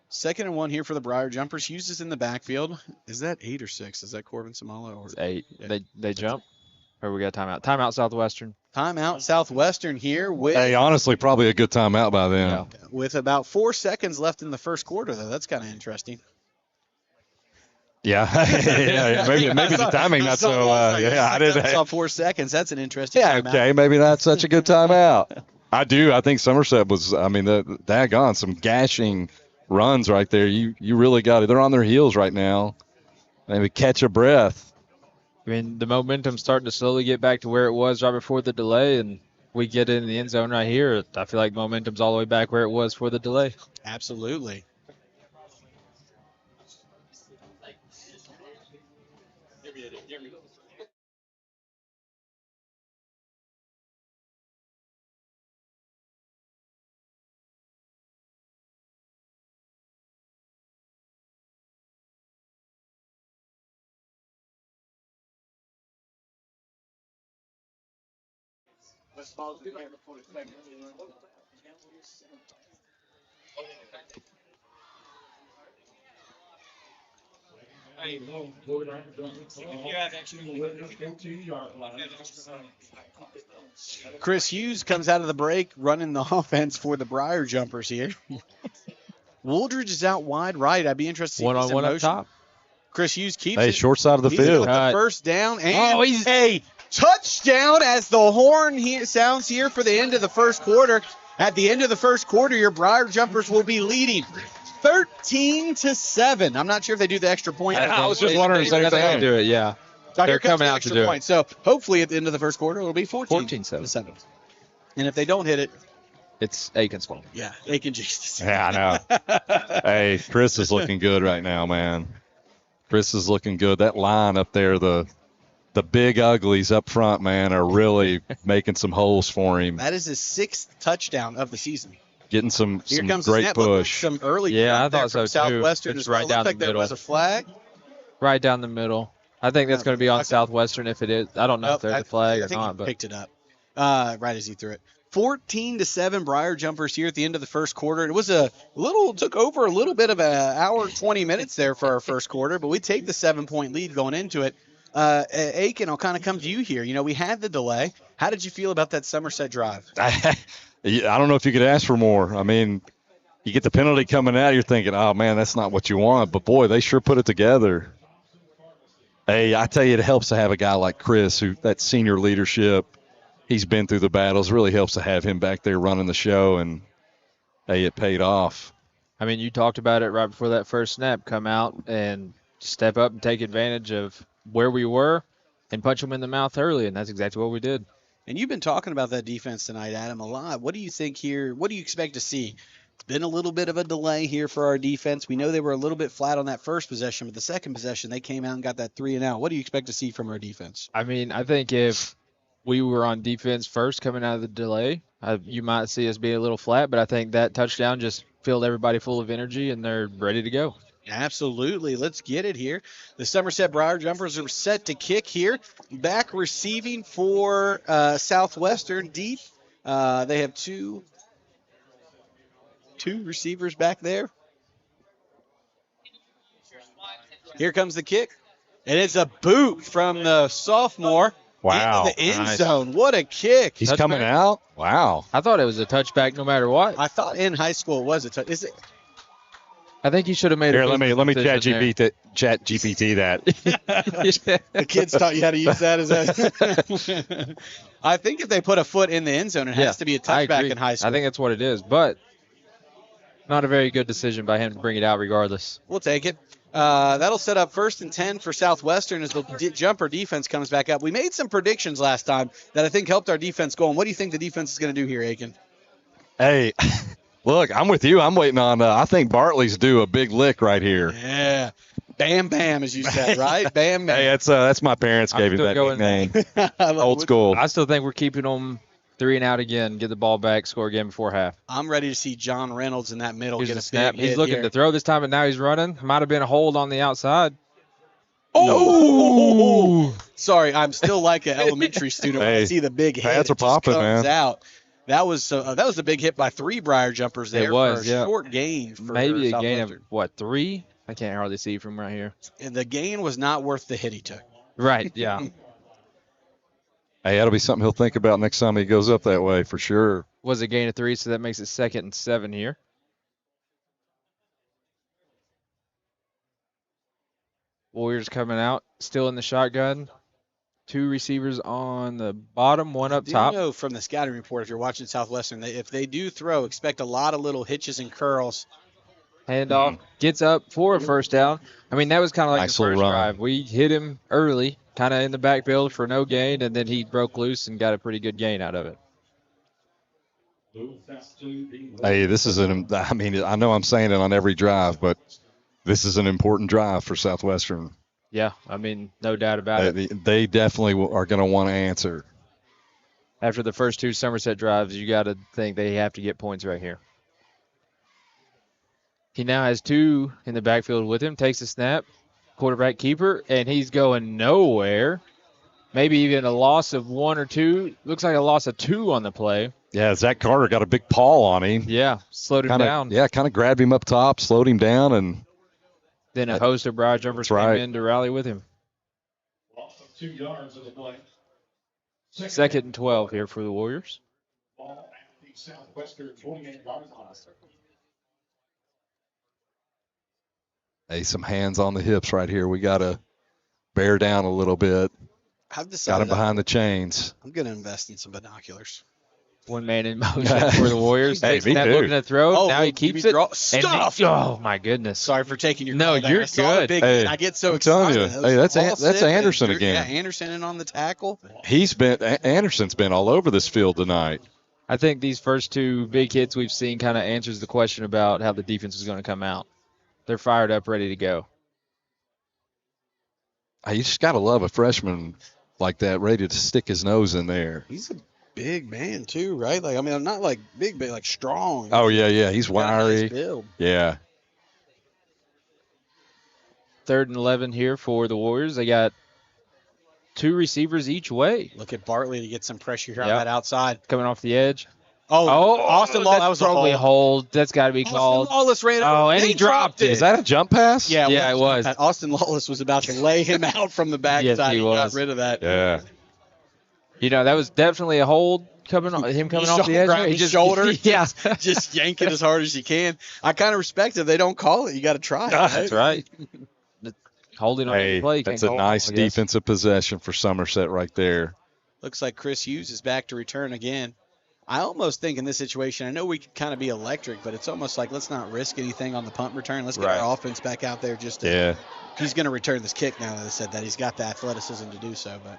2nd and 1 here for the Briar Jumpers. Hughes is in the backfield. Is that 8 or 6? Is that Corbin Samala? Or 8. Yeah. They jump? Or we got timeout? Timeout Southwestern. Timeout Southwestern here with. Hey, honestly, probably a good timeout by them. Yeah. With about 4 seconds left in the first quarter, though. That's kind of interesting. Yeah. Maybe the timing not so. I didn't. I saw 4 seconds. That's an interesting. Yeah. timeout. Okay. Maybe not such a good timeout. I do. I think Somerset was. I mean, daggone some gashing runs right there. You really got it. They're on their heels right now. Maybe catch a breath. I mean, the momentum's starting to slowly get back to where it was right before the delay, and we get in the end zone right here. I feel like momentum's all the way back where it was for the delay. Absolutely. Chris Hughes comes out of the break running the offense for the Briar Jumpers here. Wooldridge is out wide right. I'd be interested to see One-on-one up top. Chris Hughes keeps Hey, it. short side of the He's field. got the first down and a touchdown as the horn sounds here for the end of the first quarter. At the end of the first quarter, your Briar Jumpers will be leading 13-7. I'm not sure if they do the extra point. I was just wondering if they can do it, yeah. They're coming out to do it. So hopefully at the end of the first quarter, it'll be 14-7. And if they don't hit it, it's Aiken's fault. Yeah, Aiken Jesus. Yeah, I know. Hey, Chris is looking good right now, man. Chris is looking good. That line up there, the big uglies up front, man, are really making some holes for him. That is his 6th touchdown of the season. Getting some Here comes great the snap. push. Some early. Yeah, I thought so too. Southwestern It's as well. right down Looked like the there middle. was a flag. Right down the middle. I think that's going to be on Southwestern if it is. I don't know if there's a flag or not. He But picked it up right as he threw it. 14-7 Briar Jumpers here at the end of the first quarter. It was took over a little bit of an hour, 20 minutes there for our first quarter, but we take the 7-point lead going into it. Aiken, I'll kind of come to you here. You know, we had the delay. How did you feel about that Somerset drive? I don't know if you could ask for more. I mean, you get the penalty coming out, you're thinking, oh, man, that's not what you want. But, boy, they sure put it together. Hey, I tell you, it helps to have a guy like Chris, that senior leadership. He's been through the battles. Really helps to have him back there running the show, and, hey, it paid off. I mean, you talked about it right before that first snap. Come out and step up and take advantage of where we were and punch them in the mouth early, and that's exactly what we did. And you've been talking about that defense tonight, Adam, a lot. What do you think here? What do you expect to see? It's been a little bit of a delay here for our defense. We know they were a little bit flat on that first possession, but the second possession, they came out and got that 3-and-out. What do you expect to see from our defense? I mean, I think if we were on defense first coming out of the delay, you might see us be a little flat, but I think that touchdown just filled everybody full of energy, and they're ready to go. Absolutely. Let's get it here. The Somerset Briar Jumpers are set to kick here. Back receiving for Southwestern deep. They have two receivers back there. Here comes the kick. And it's a boot from the sophomore Wow. into the end Nice. zone. What a kick. He's coming out? Wow. I thought it was a touchback no matter what. I thought in high school it was a touch. Is it? I think he should have made Here, a let me business decision chat GPT that. The kids taught you how to use that. Is that? I think if they put a foot in the end zone, it has to be a I touchback agree. in high school. I think that's what it is, but not a very good decision by him to bring it out regardless. We'll take it. That'll set up 1st and 10 for Southwestern as the jumper defense comes back up. We made some predictions last time that I think helped our defense going. What do you think the defense is going to do here, Aiken? Hey, look, I'm with you. I'm waiting on. I think Bartley's due a big lick right here. Yeah. Bam, bam, as you said, right? Bam, bam. Hey, that's my parents gave him that nickname. Old school. I still think we're keeping them 3 and out again, get the ball back, score again before half. I'm ready to see John Reynolds in that middle Here's get the a snap. big He's hit looking here. to throw this time, and now he's running. Might have been a hold on the outside. Oh! Sorry, I'm still like an elementary student when I see the big hit. Pads are popping, comes man. out. That was a big hit by 3 Briar jumpers there. It was, for a yeah. short gain for Maybe a gain of, Southwestern. 3? I can't hardly see from right here. And the gain was not worth the hit he took. Right, yeah. Hey, that'll be something he'll think about next time he goes up that way for sure. Was a gain of 3, so that makes it 2nd and 7 here. Warriors coming out, still in the shotgun. 2 receivers on the bottom, 1 up top. I know from the scouting report, if you're watching Southwestern, if they do throw, expect a lot of little hitches and curls. Handoff, gets up for a first down. I mean, that was kind of like Nice the little first run. drive. We hit him early, kind of in the backfield for no gain, and then he broke loose and got a pretty good gain out of it. Hey, this is I know I'm saying it on every drive, but this is an important drive for Southwestern. Yeah, I mean, no doubt about it. They definitely are going to want to answer. After the first 2 Somerset drives, you got to think they have to get points right here. He now has 2 in the backfield with him, takes a snap, quarterback keeper, and he's going nowhere. Maybe even a loss of 1 or 2. Looks like a loss of 2 on the play. Yeah, Zach Carter got a big paw on him. Yeah, slowed him down. Yeah, kind of grabbed him up top, slowed him down, and then a host of Briar jumpers came in to rally with him. Loss of 2 yards of the play. 2nd and 12 here for the Warriors. Ball at the Southwestern 28-yard line. hey, some hands on the hips right here. We got to bear down a little bit. I've Got decided him behind the chains. I'm going to invest in some binoculars. 1 man in motion for the Warriors. Hey, Takes me that too. looking to throw. Oh, now he you keeps mean it. draw- And Stuff! oh, my goodness. Sorry for taking your No, call there. you're I saw the good. big Hey, I get so I'm telling excited. you. That was Hey, a that's ball that's slip, Anderson and again. Yeah, Anderson in on the tackle. Anderson's been all over this field tonight. I think these first 2 big hits we've seen kind of answers the question about how the defense is going to come out. They're fired up, ready to go. You just got to love a freshman like that, ready to stick his nose in there. He's a big man too, right? Like, I mean, I'm not like big, but like strong. Oh, yeah. He's Got a nice wiry. build. Yeah. 3rd and 11 here for the Warriors. They got 2 receivers each way. Look at Bartley to get some pressure here on Yep. that outside. Coming off the edge. Oh, Austin Law, that's that was a probably hold. hold. That's got to be called. Austin Lawless ran over. Oh, and Then he dropped it. Is that a jump pass? Yeah, Yeah, it was. Austin Lawless was about to lay him out from the backside. Yes, he got was. rid of that. Yeah. You know, that was definitely a hold coming off the edge. Grabbed his shoulder. Yeah. Just yank it as hard as you can. I kind of respect it. They don't call it. You got to try it. That's right. Holding on Hey, the play. that's can't a call, nice I guess. defensive possession for Somerset right there. Looks like Chris Hughes is back to return again. I almost think in this situation, I know we could kind of be electric, but it's almost like let's not risk anything on the punt return. Let's get our offense back out there. Just to, Yeah. He's going to return this kick now that I said that. He's got the athleticism to do so. But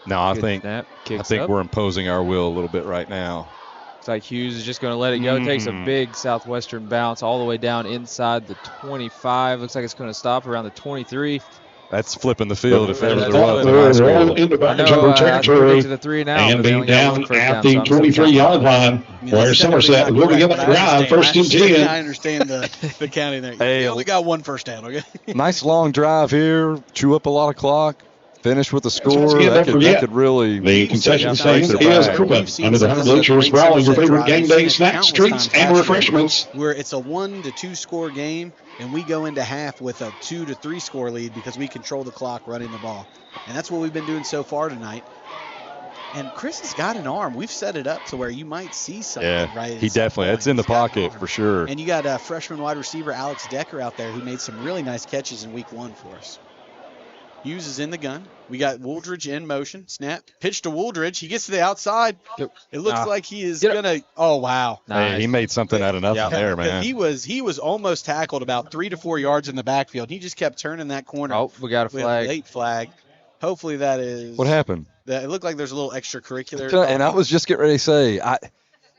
No, I Good think snap. Kicks we're up. imposing our will a little bit right now. Looks like Hughes is just going to let it go. Takes a big Southwestern bounce all the way down inside the 25. Looks like it's going to stop around the 23. That's flipping the field if ever there That's was in high school. In the I back know, jumper I territory. predicted the 3 and out. And but they being only got down one first at down, the so I'm still 23-yard line, where that's Somerset definitely will be not given the correct, drive, but first and I 10. understand the counting there. Hey, They only got one first down, okay? Nice long drive here. Chew up a lot of clock. Finish with the score. once again, That don't forget, could really. The concession Yeah, stand break is their back. open under the 100 bleachers for all your favorite game day snacks, treats, and refreshments. Where it's a 1 to 2 score game, and we go into half with a 2 to 3 score lead because we control the clock running the ball. And that's what we've been doing so far tonight. And Chris has got an arm. We've set it up to where you might see something, right? He definitely. That's in the pocket for sure. And you got freshman wide receiver Alex Decker out there who made some really nice catches in week 1 for us. Hughes is in the gun. We got Wooldridge in motion. Snap. Pitch to Wooldridge. He gets to the outside. It looks like he is going to – oh, wow. Nice. Hey, he made something out of nothing there, man. He was almost tackled about 3 to 4 yards in the backfield. He just kept turning that corner. Oh, we got a flag. Late flag. Hopefully that is – what happened? It looked like there's a little extracurricular. And I was just getting ready to say,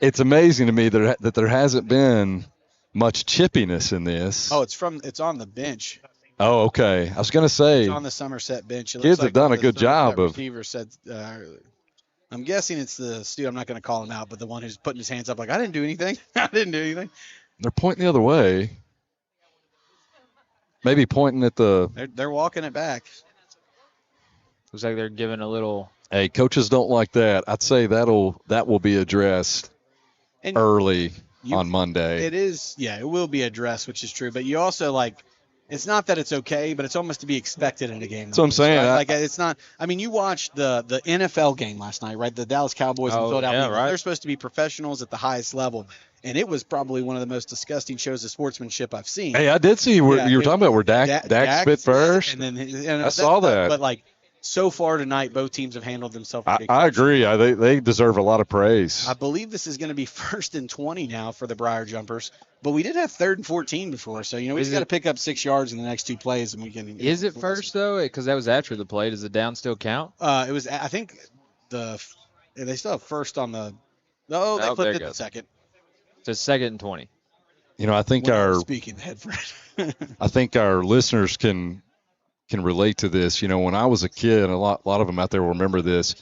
it's amazing to me that there hasn't been much chippiness in this. Oh, it's on the bench. Oh, okay. I was going to say. It's on the Somerset bench. Kids have done a good job of. Receiver said, I'm guessing it's the student. I'm not going to call him out, but the one who's putting his hands up like, I didn't do anything. I didn't do anything. They're pointing the other way. Maybe pointing at the. They're walking it back. Looks like they're giving a little. Hey, coaches don't like that. I'd say that will be addressed early on Monday. It is, yeah, it will be addressed, which is true. But you also it's not that it's okay, but it's almost to be expected in a game. That's what I'm saying. Right? It's not. I mean, you watched the NFL game last night, right? The Dallas Cowboys and Philadelphia. Yeah, right. They're supposed to be professionals at the highest level, and it was probably one of the most disgusting shows of sportsmanship I've seen. Hey, I did see you were talking about where Dak spit first. And then I saw that. But so far tonight, both teams have handled themselves. I agree. They deserve a lot of praise. I believe this is going to be 1st and 20 now for the Briar Jumpers, but we did have 3rd and 14 before, so we just got to pick up 6 yards in the next 2 plays, and we can. Is it first though? Because that was after the play. Does the down still count? It was. I think they still have first on the. No, they flipped it to second. So 2nd and 20. I think speaking head friend. I think our listeners can relate to this. When I was a kid, and a lot of them out there will remember this.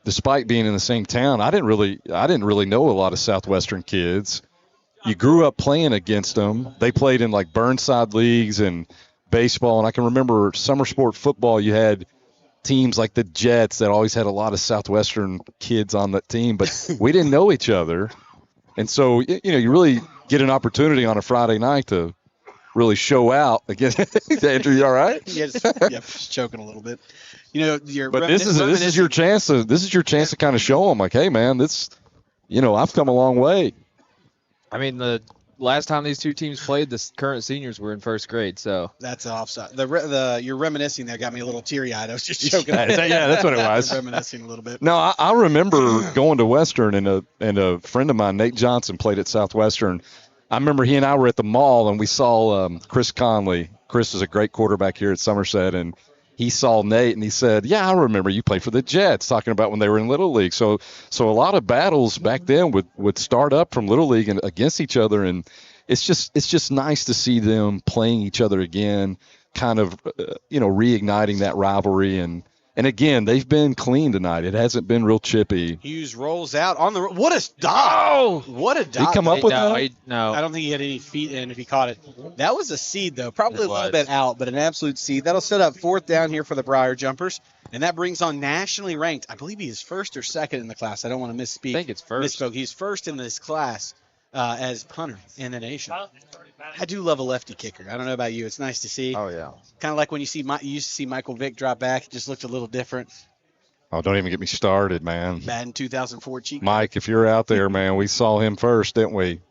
Despite being in the same town, I didn't really know a lot of Southwestern kids. You grew up playing against them. They played in Burnside leagues and baseball, and I can remember summer sport football. You had teams like the Jets that always had a lot of Southwestern kids on that team, but we didn't know each other, and so you really get an opportunity on a Friday night to really show out against Andrew. You all right? Just choking a little bit. But this is your chance to kind of show them hey man, this I've come a long way. I mean, the last time these two teams played, the current seniors were in 1st grade, so that's offside. You're reminiscing there got me a little teary-eyed. I was just choking. Yeah, that's what it was. Reminiscing a little bit. No, I remember going to Western, and a friend of mine, Nate Johnson, played at Southwestern. I remember he and I were at the mall, and we saw Chris Conley. Chris is a great quarterback here at Somerset, and he saw Nate, and he said, yeah, I remember you played for the Jets, talking about when they were in Little League. So a lot of battles back then would start up from Little League and against each other, and it's just nice to see them playing each other again, kind of reigniting that rivalry. And again, they've been clean tonight. It hasn't been real chippy. Hughes rolls out on the – what a dot. Oh, what a dot. He come up with that? No. I don't think he had any feet in if he caught it. That was a seed, though. Probably a little bit out, but an absolute seed. That'll set up 4th down here for the Briar Jumpers, and that brings on nationally ranked. I believe he is 1st or 2nd in the class. I don't want to misspeak. I think it's 1st. Misspoke. He's 1st in this class as punter in the nation. I do love a lefty kicker. I don't know about you. It's nice to see. Oh, yeah. Kind of like when you used to see Michael Vick drop back. It just looked a little different. Oh, don't even get me started, man. Madden 2004 cheat. Mike, if you're out there, man, we saw him first, didn't we?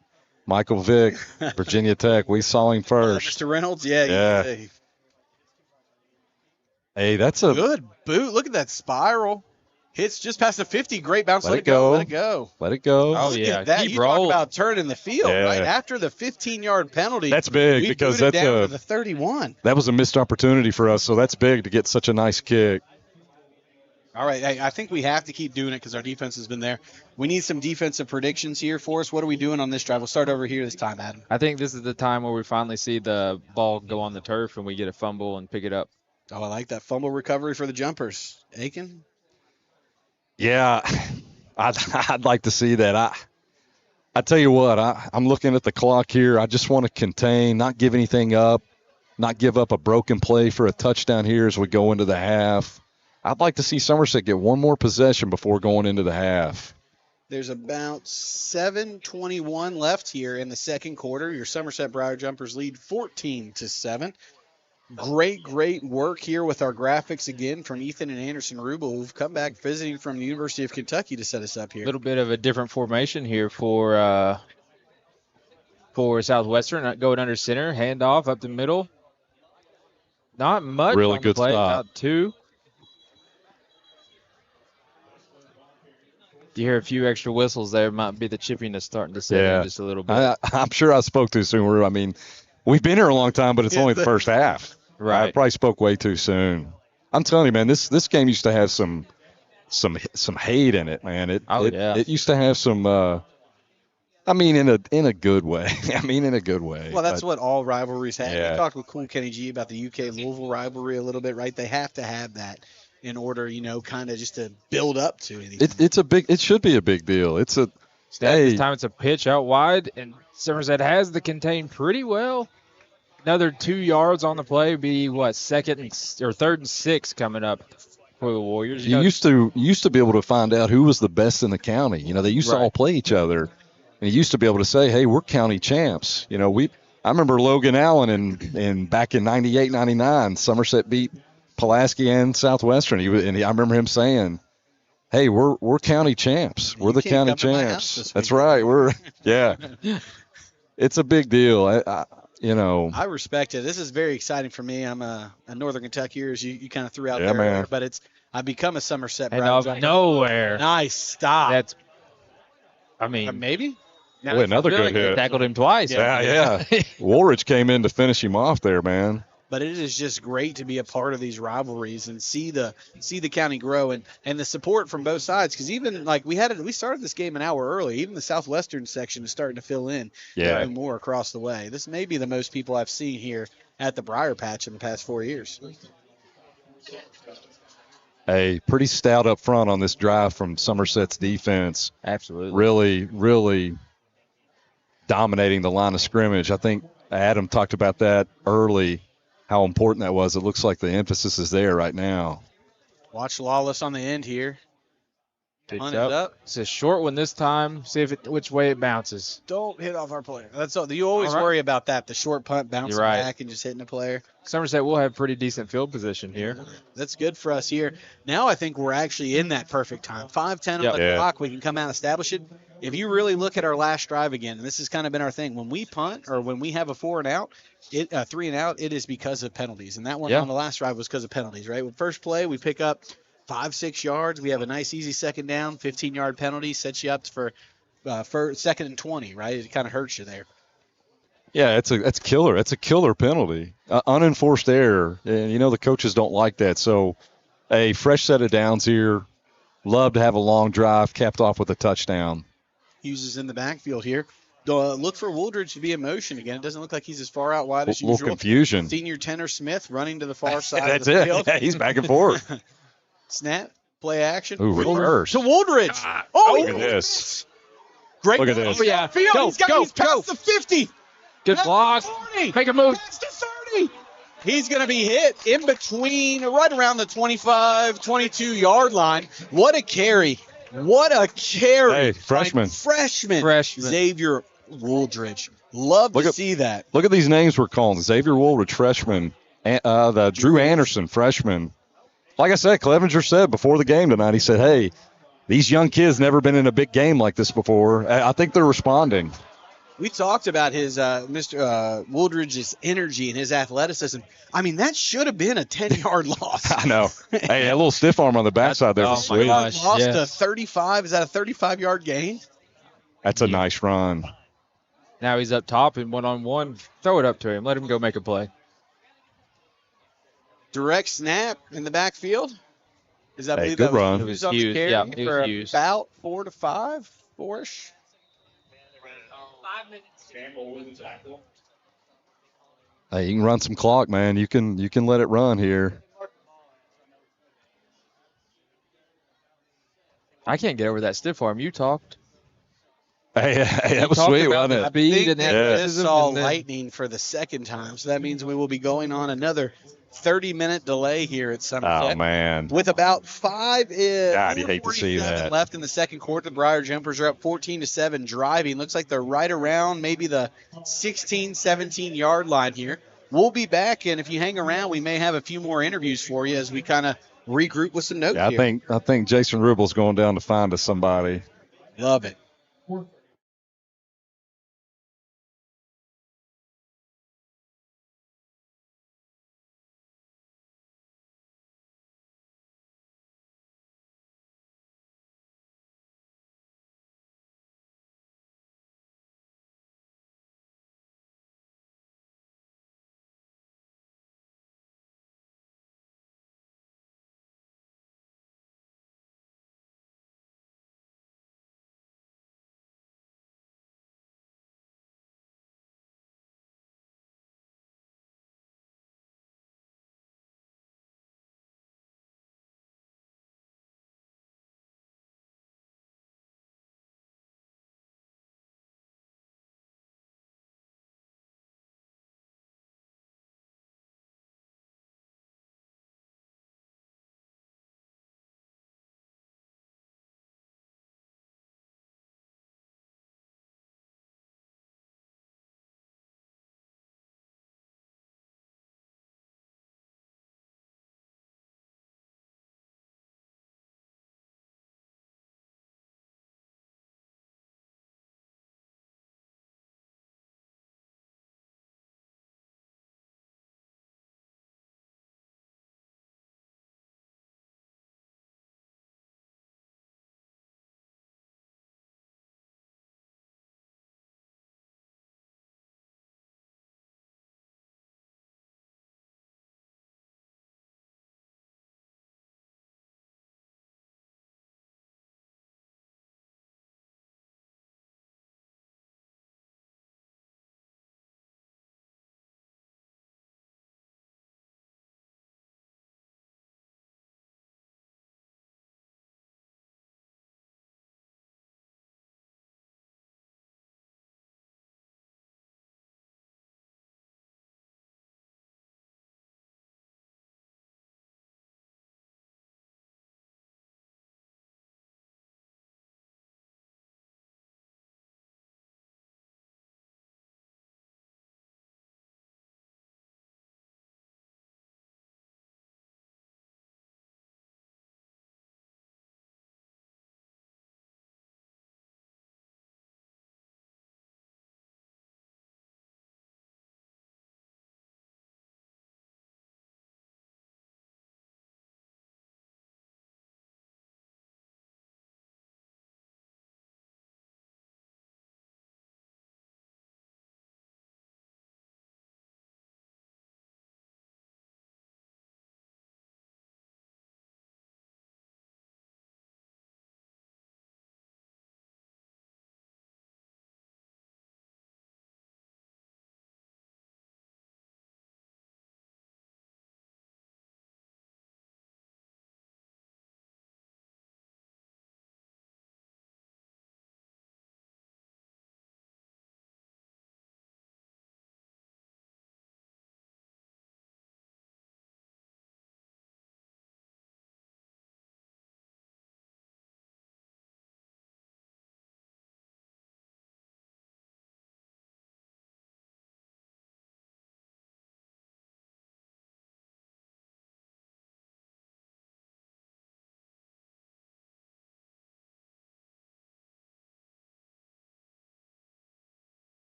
Michael Vick, Virginia Tech, we saw him first. Mr. Reynolds, yeah. Hey, that's a good boot. Look at that spiral. Hits just past the 50. Great bounce. Let it go. Let it go. Let it go. Oh, yeah. That. You talk about turning the field, right? After the 15-yard penalty. That's big because that's down to the 31. That was a missed opportunity for us, so that's big to get such a nice kick. All right, I think we have to keep doing it because our defense has been there. We need some defensive predictions here for us. What are we doing on this drive? We'll start over here this time, Adam. I think this is the time where we finally see the ball go on the turf and we get a fumble and pick it up. Oh, I like that fumble recovery for the Jumpers. Aiken? Yeah, I'd like to see that. I tell you what, I'm looking at the clock here. I just want to contain, not give anything up, not give up a broken play for a touchdown here as we go into the half. I'd like to see Somerset get one more possession before going into the half. There's about 7:21 left here in the second quarter. Your Somerset Briar Jumpers lead 14-7. Great work here with our graphics again from Ethan and Anderson Rubel, who've come back visiting from the University of Kentucky to set us up A here. little bit of a different formation here for Southwestern. Going under center, handoff up the middle. Not much Really on good the play, stop. about 2. You hear a few extra whistles there. Might be the chippiness starting to set in just a little bit. I'm sure I spoke too soon. I mean, we've been here a long time, but it's only the first half. Right. I probably spoke way too soon. I'm telling you, man, this game used to have some hate in it, man. It used to have some. I mean, in a good way. In a good way. Well, that's what all rivalries have. Yeah. We talked with Cool Kenny G about the UK Louisville rivalry a little bit, right? They have to have that in order, kind of just to build up to anything. It should be a big deal. It's a. This time it's a pitch out wide, and Somerset has the contain pretty well. Another 2 yards on the play would be third and 6 coming up for the Warriors. You used to be able to find out who was the best in the county. They used to all play each other, and you used to be able to say, "Hey, we're county champs." I remember Logan Allen in back in '98, '99, Somerset beat Pulaski and Southwestern. I remember him saying, "Hey, we're county champs. We're the county champs." That's right. It's a big deal. I respect it. This is very exciting for me. I'm a Northern Kentuckier, as you kind of threw out there, man. But I've become a Somerset. And out of nowhere. Nice stop. Maybe. Boy, another good hit. Tackled him twice. Yeah. Woolridge came in to finish him off there, man. But it is just great to be a part of these rivalries and see the county grow and the support from both sides. Because even we started this game an hour early. Even the Southwestern section is starting to fill in even more across the way. This may be the most people I've seen here at the Briar Patch in the past 4 years. Hey, pretty stout up front on this drive from Somerset's defense. Absolutely. Really, really dominating the line of scrimmage. I think Adam talked about that early, how important that was. It looks like the emphasis is there right now. Watch Lawless on the end here. Hunt it up. It's a short one this time. See which way it bounces. Don't hit off our player. That's all. You always worry about that, the short punt bouncing back and just hitting a player. Somerset will have pretty decent field position here. That's good for us here. Now I think we're actually in that perfect time. 5:10 on the clock. We can come out and establish it. If you really look at our last drive again, and this has kind of been our thing, when we punt or when we have a 4 and out, 3 and out, it is because of penalties. And that one on the last drive was because of penalties, right? With first play, we pick up 5-6 yards. We have a nice, easy second down, 15-yard penalty, sets you up for second and 20, right? It kind of hurts you there. Yeah, that's killer. It's a killer penalty. Unenforced error. And, the coaches don't like that. So, a fresh set of downs here. Love to have a long drive capped off with a touchdown. Hughes in the backfield here. Look for Wooldridge to be in motion again. It doesn't look like he's as far out wide as usual. A little confusion. Senior Tenor Smith running to the far side That's of the field. Yeah, he's back and forth. Snap, play action. Ooh, reverse. To Wooldridge. Look at this. Great. Look at this. Oh, yeah. He's past the 50. Good block. 40. Make a move. Past the 30. He's going to be hit in between, right around the 25, 22-yard line. What a carry. Hey, freshman. Xavier Wooldridge. Love to see that. Look at these names we're calling. Xavier Wooldridge, freshman. The Drew Anderson, freshman. Like I said, Clevenger said before the game tonight, he said, hey, these young kids never been in a big game like this before. I think they're responding. We talked about his Mr. Wooldridge's energy and his athleticism. That should have been a 10-yard loss. I know. Hey, a little stiff arm on the backside there was sweet. Lost to 35. Is that a 35-yard gain? That's a nice run. Now he's up top and one-on-one. Throw it up to him. Let him go make a play. Direct snap in the backfield. Good run. It was Hughes. Yeah, it was Hughes. About 4 to 5, 4-ish. 5 minutes. Hey, you can run some clock, man. You can let it run here. I can't get over that stiff arm. You talked. Hey, that was sweet, wasn't it? Speed and this saw lightning for the second time, so that means we will be going on another 30-minute delay here at Somerset. Oh, man. With about 5 God, you hate to see that. left in the second quarter. The Briar Jumpers are up 14-7 driving. Looks like they're right around maybe the 16, 17-yard line here. we'll be back, and if you hang around, we may have a few more interviews for you as we kind of regroup with some notes Yeah, here. I think Jason Ribble's going down to find us somebody. Love it.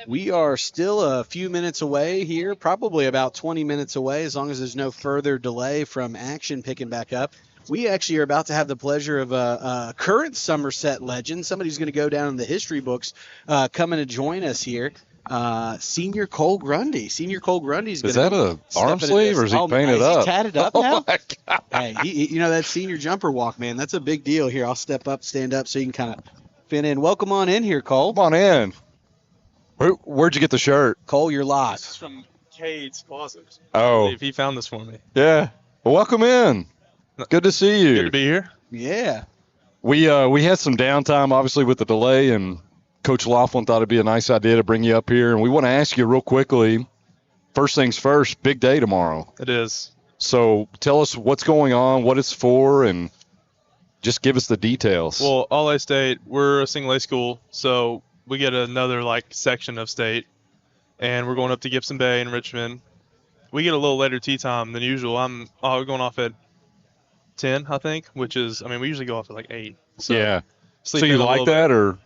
We are still a few minutes away here, probably about 20 minutes away, as long as there's no further delay from action picking back up. We actually are about to have the pleasure of a current Somerset legend, somebody who's going to go down in the history books, coming to join us here. Senior Cole Grundy. Senior Cole Grundy is going Is to that a arm sleeve or is he painted is up? He tatted up Oh now? my God. Hey, you know that senior jumper walk, man. That's a big deal here. I'll step up, stand up, so you can kind of fit in. Welcome on in here, Cole. Come on in. Where'd you get the shirt? Cole, you're live. This is from Cade's closet. Oh, If he found this for me. yeah. Well, welcome in. Good to see you. Good to be here. Yeah. We had some downtime, obviously, with the delay, and Coach Laughlin thought it'd be a nice idea to bring you up here. And we want to ask you real quickly, first things first, big day tomorrow. It is. So tell us what's going on, what it's for, and just give us the details. Well, All A State, we're a single A school, so we get another section of state, and we're going up to Gibson Bay in Richmond. We get a little later tee time than usual. I'm going off at 10, I think, which is, we usually go off at 8. So yeah. So sleep you in a like little that, bit. or?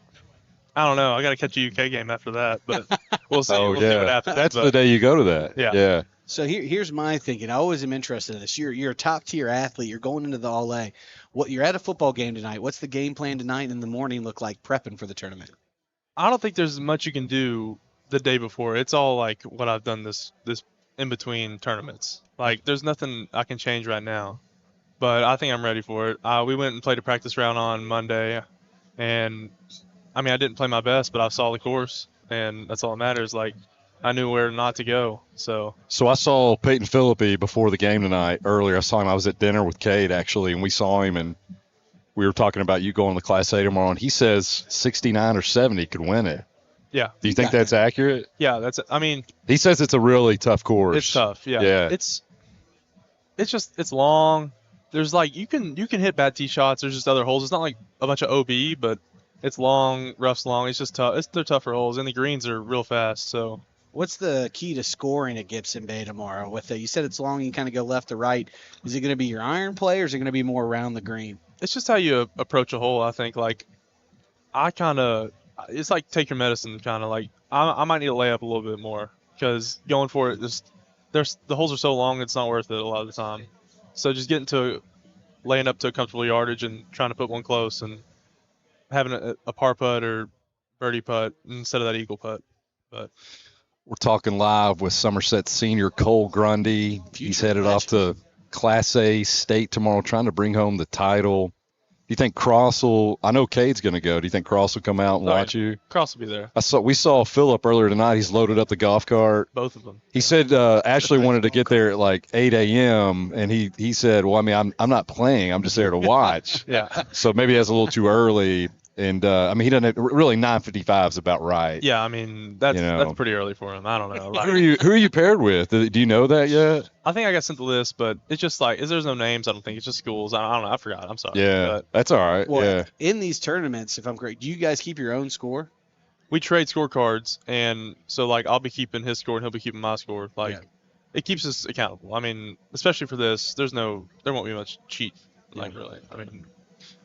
I don't know. I got to catch a UK game after that, but we'll see. Oh, we'll see yeah. what happens. That's but the day you go to that. Yeah. Yeah. So here's my thinking. I always am interested in this. You're a top tier athlete. You're going into the All A. You're at a football game tonight. What's the game plan tonight and in the morning look like prepping for the tournament? I don't think there's much you can do the day before. It's all what I've done this in between tournaments. There's nothing I can change right now, but I think I'm ready for it. We went and played a practice round on Monday, and I didn't play my best, but I saw the course, and that's all that matters. I knew where not to go. So I saw Peyton Philippi before the game tonight. Earlier, I saw him. I was at dinner with Cade actually, and we saw him, and we were talking about you going to Class A tomorrow, and he says 69 or 70 could win it. yeah, Do you think that's accurate? yeah, that's. He says it's a really tough course. It's tough. Yeah. Yeah. It's long. There's you can hit bad tee shots. There's just other holes. It's not like a bunch of OB, but it's long, rough's long. It's just tough. They're tougher holes, and the greens are real fast. So What's the key to scoring at Gibson Bay tomorrow? You said it's long, you kind of go left to right. Is it going to be your iron play, or is it going to be more around the green? it's just how you approach a hole. I think it's take your medicine kind of I might need to lay up a little bit more because going for it the holes are so long it's not worth it a lot of the time. So just laying up to a comfortable yardage and trying to put one close and having a par putt or birdie putt instead of that eagle putt. But We're talking live with Somerset senior Cole Grundy. He's headed off to Class A state tomorrow, trying to bring home the title. Do you think Cross will? I know Cade's going to go. Do you think Cross will come out and watch you? Cross will be there. We saw Phillip earlier tonight. He's loaded up the golf cart. Both of them. He said Ashley wanted to get there at 8 a.m. and he said, well, I'm not playing. I'm just there to watch. Yeah. So maybe that's a little too early. And he doesn't really 9:55 is about right. Yeah, that's pretty early for him. I don't know. Who are you paired with? Do you know that yet? I think I got sent the list, but it's just there's no names. I don't think it's just schools. I don't know. I forgot. I'm sorry. Yeah, But that's all right. Well, yeah. in these tournaments, if I'm correct, do you guys keep your own score? we trade scorecards, and so I'll be keeping his score and he'll be keeping my score. Yeah. It keeps us accountable. Especially for this, there won't be much cheat. Really.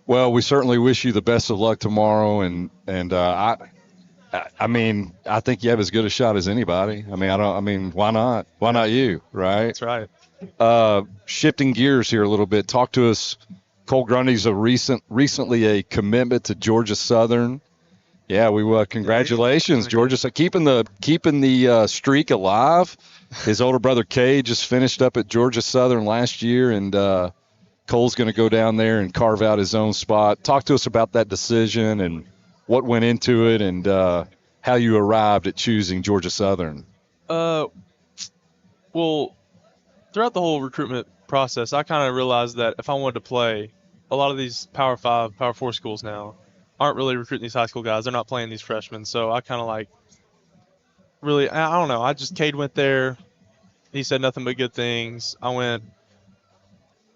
Well, we certainly wish you the best of luck tomorrow, and I think you have as good a shot as anybody. Why not? Why not you, right? That's right. Shifting gears here a little bit. Talk to us. Cole Grundy's recently a commitment to Georgia Southern. Yeah, congratulations, Georgia. So keeping the streak alive. His older brother Cade just finished up at Georgia Southern last year, and Cole's going to go down there and carve out his own spot. Talk to us about that decision and what went into it, and how you arrived at choosing Georgia Southern. Well, throughout the whole recruitment process, I kind of realized that if I wanted to play, a lot of these Power 5, Power 4 schools now aren't really recruiting these high school guys. They're not playing these freshmen. So I kind of really, I don't know. Cade went there. He said nothing but good things. I went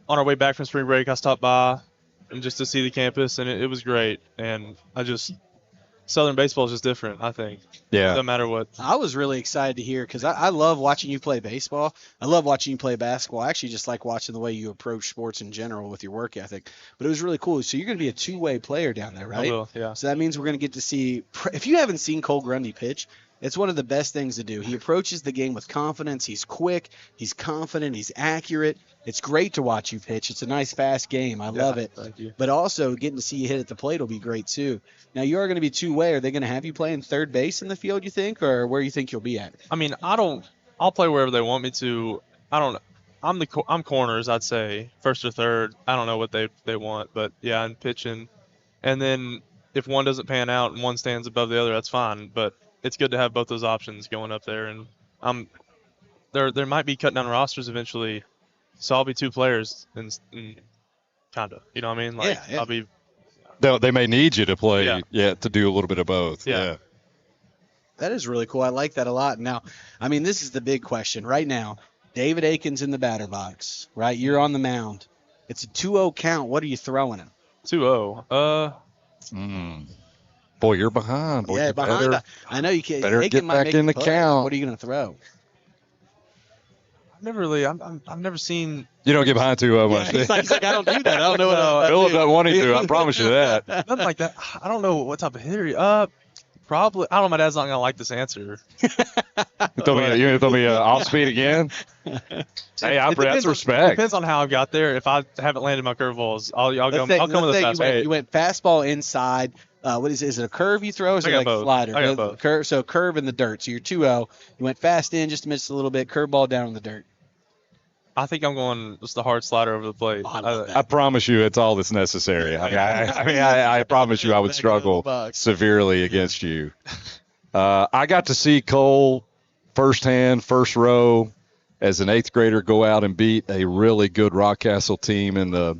on our way back from spring break. I stopped by and just to see the campus, and it was great. And Southern baseball is just different, I think. Yeah. No matter what. I was really excited to hear because I love watching you play baseball. I love watching you play basketball. I actually just like watching the way you approach sports in general with your work ethic. But it was really cool. So you're going to be a two-way player down there, right? I will, yeah. So that means we're going to get to see – if you haven't seen Cole Grundy pitch, It's one of the best things to do. He approaches the game with confidence. He's quick. He's confident. He's accurate. It's great to watch you pitch. It's a nice, fast game. I love it. Thank you. But also, getting to see you hit at the plate will be great, too. Now, you are going to be two-way. Are they going to have you playing third base in the field, you think, or where you think you'll be at? I mean, I'll play wherever they want me to. I don't know. I'm corners, I'd say, first or third. I don't know what they want, but yeah, I'm pitching. And then if one doesn't pan out and one stands above the other, that's fine. But it's good to have both those options going up there. And there might be cutting down rosters eventually, so I'll be two players and kind of. You know what I mean? Like Yeah. I'll be. They may need you to play, Yeah. to do a little bit of both. Yeah. That is really cool. I like that a lot. Now, I mean, this is the big question right now. David Aikens in the batter box, right? You're on the mound. It's a 2-0 count. What are you throwing him? 2-0. Boy, you're behind. Boy, Yeah, you behind. better, I know you can't. better Aiken get might back make in the play. count. What are you going to throw? I've never really. I've never seen. You don't get behind too much. He's like, I don't do that. I don't know what I Philip do. doesn't want him to. I promise you that. Nothing like that. I don't know what type of hitter. Probably. I don't know. My dad's not gonna like this answer. You going to throw me off speed again? Hey, that's respect. Depends on how I got there. If I haven't landed my curveballs, I'll come with a Let's fast. say you went fastball inside. What is it? Is it a curve you throw? Or is I it got like a both. slider? I got both. Curve, so curve in the dirt. So you're 2-0. You went fast in, just missed a little bit. Curveball down in the dirt. I think I'm going just the hard slider over the plate. Oh, I love that. I promise you, it's all that's necessary. I promise you, I would struggle severely against you. I got to see Cole firsthand, first row, as an 8th grader, go out and beat a really good Rockcastle team in the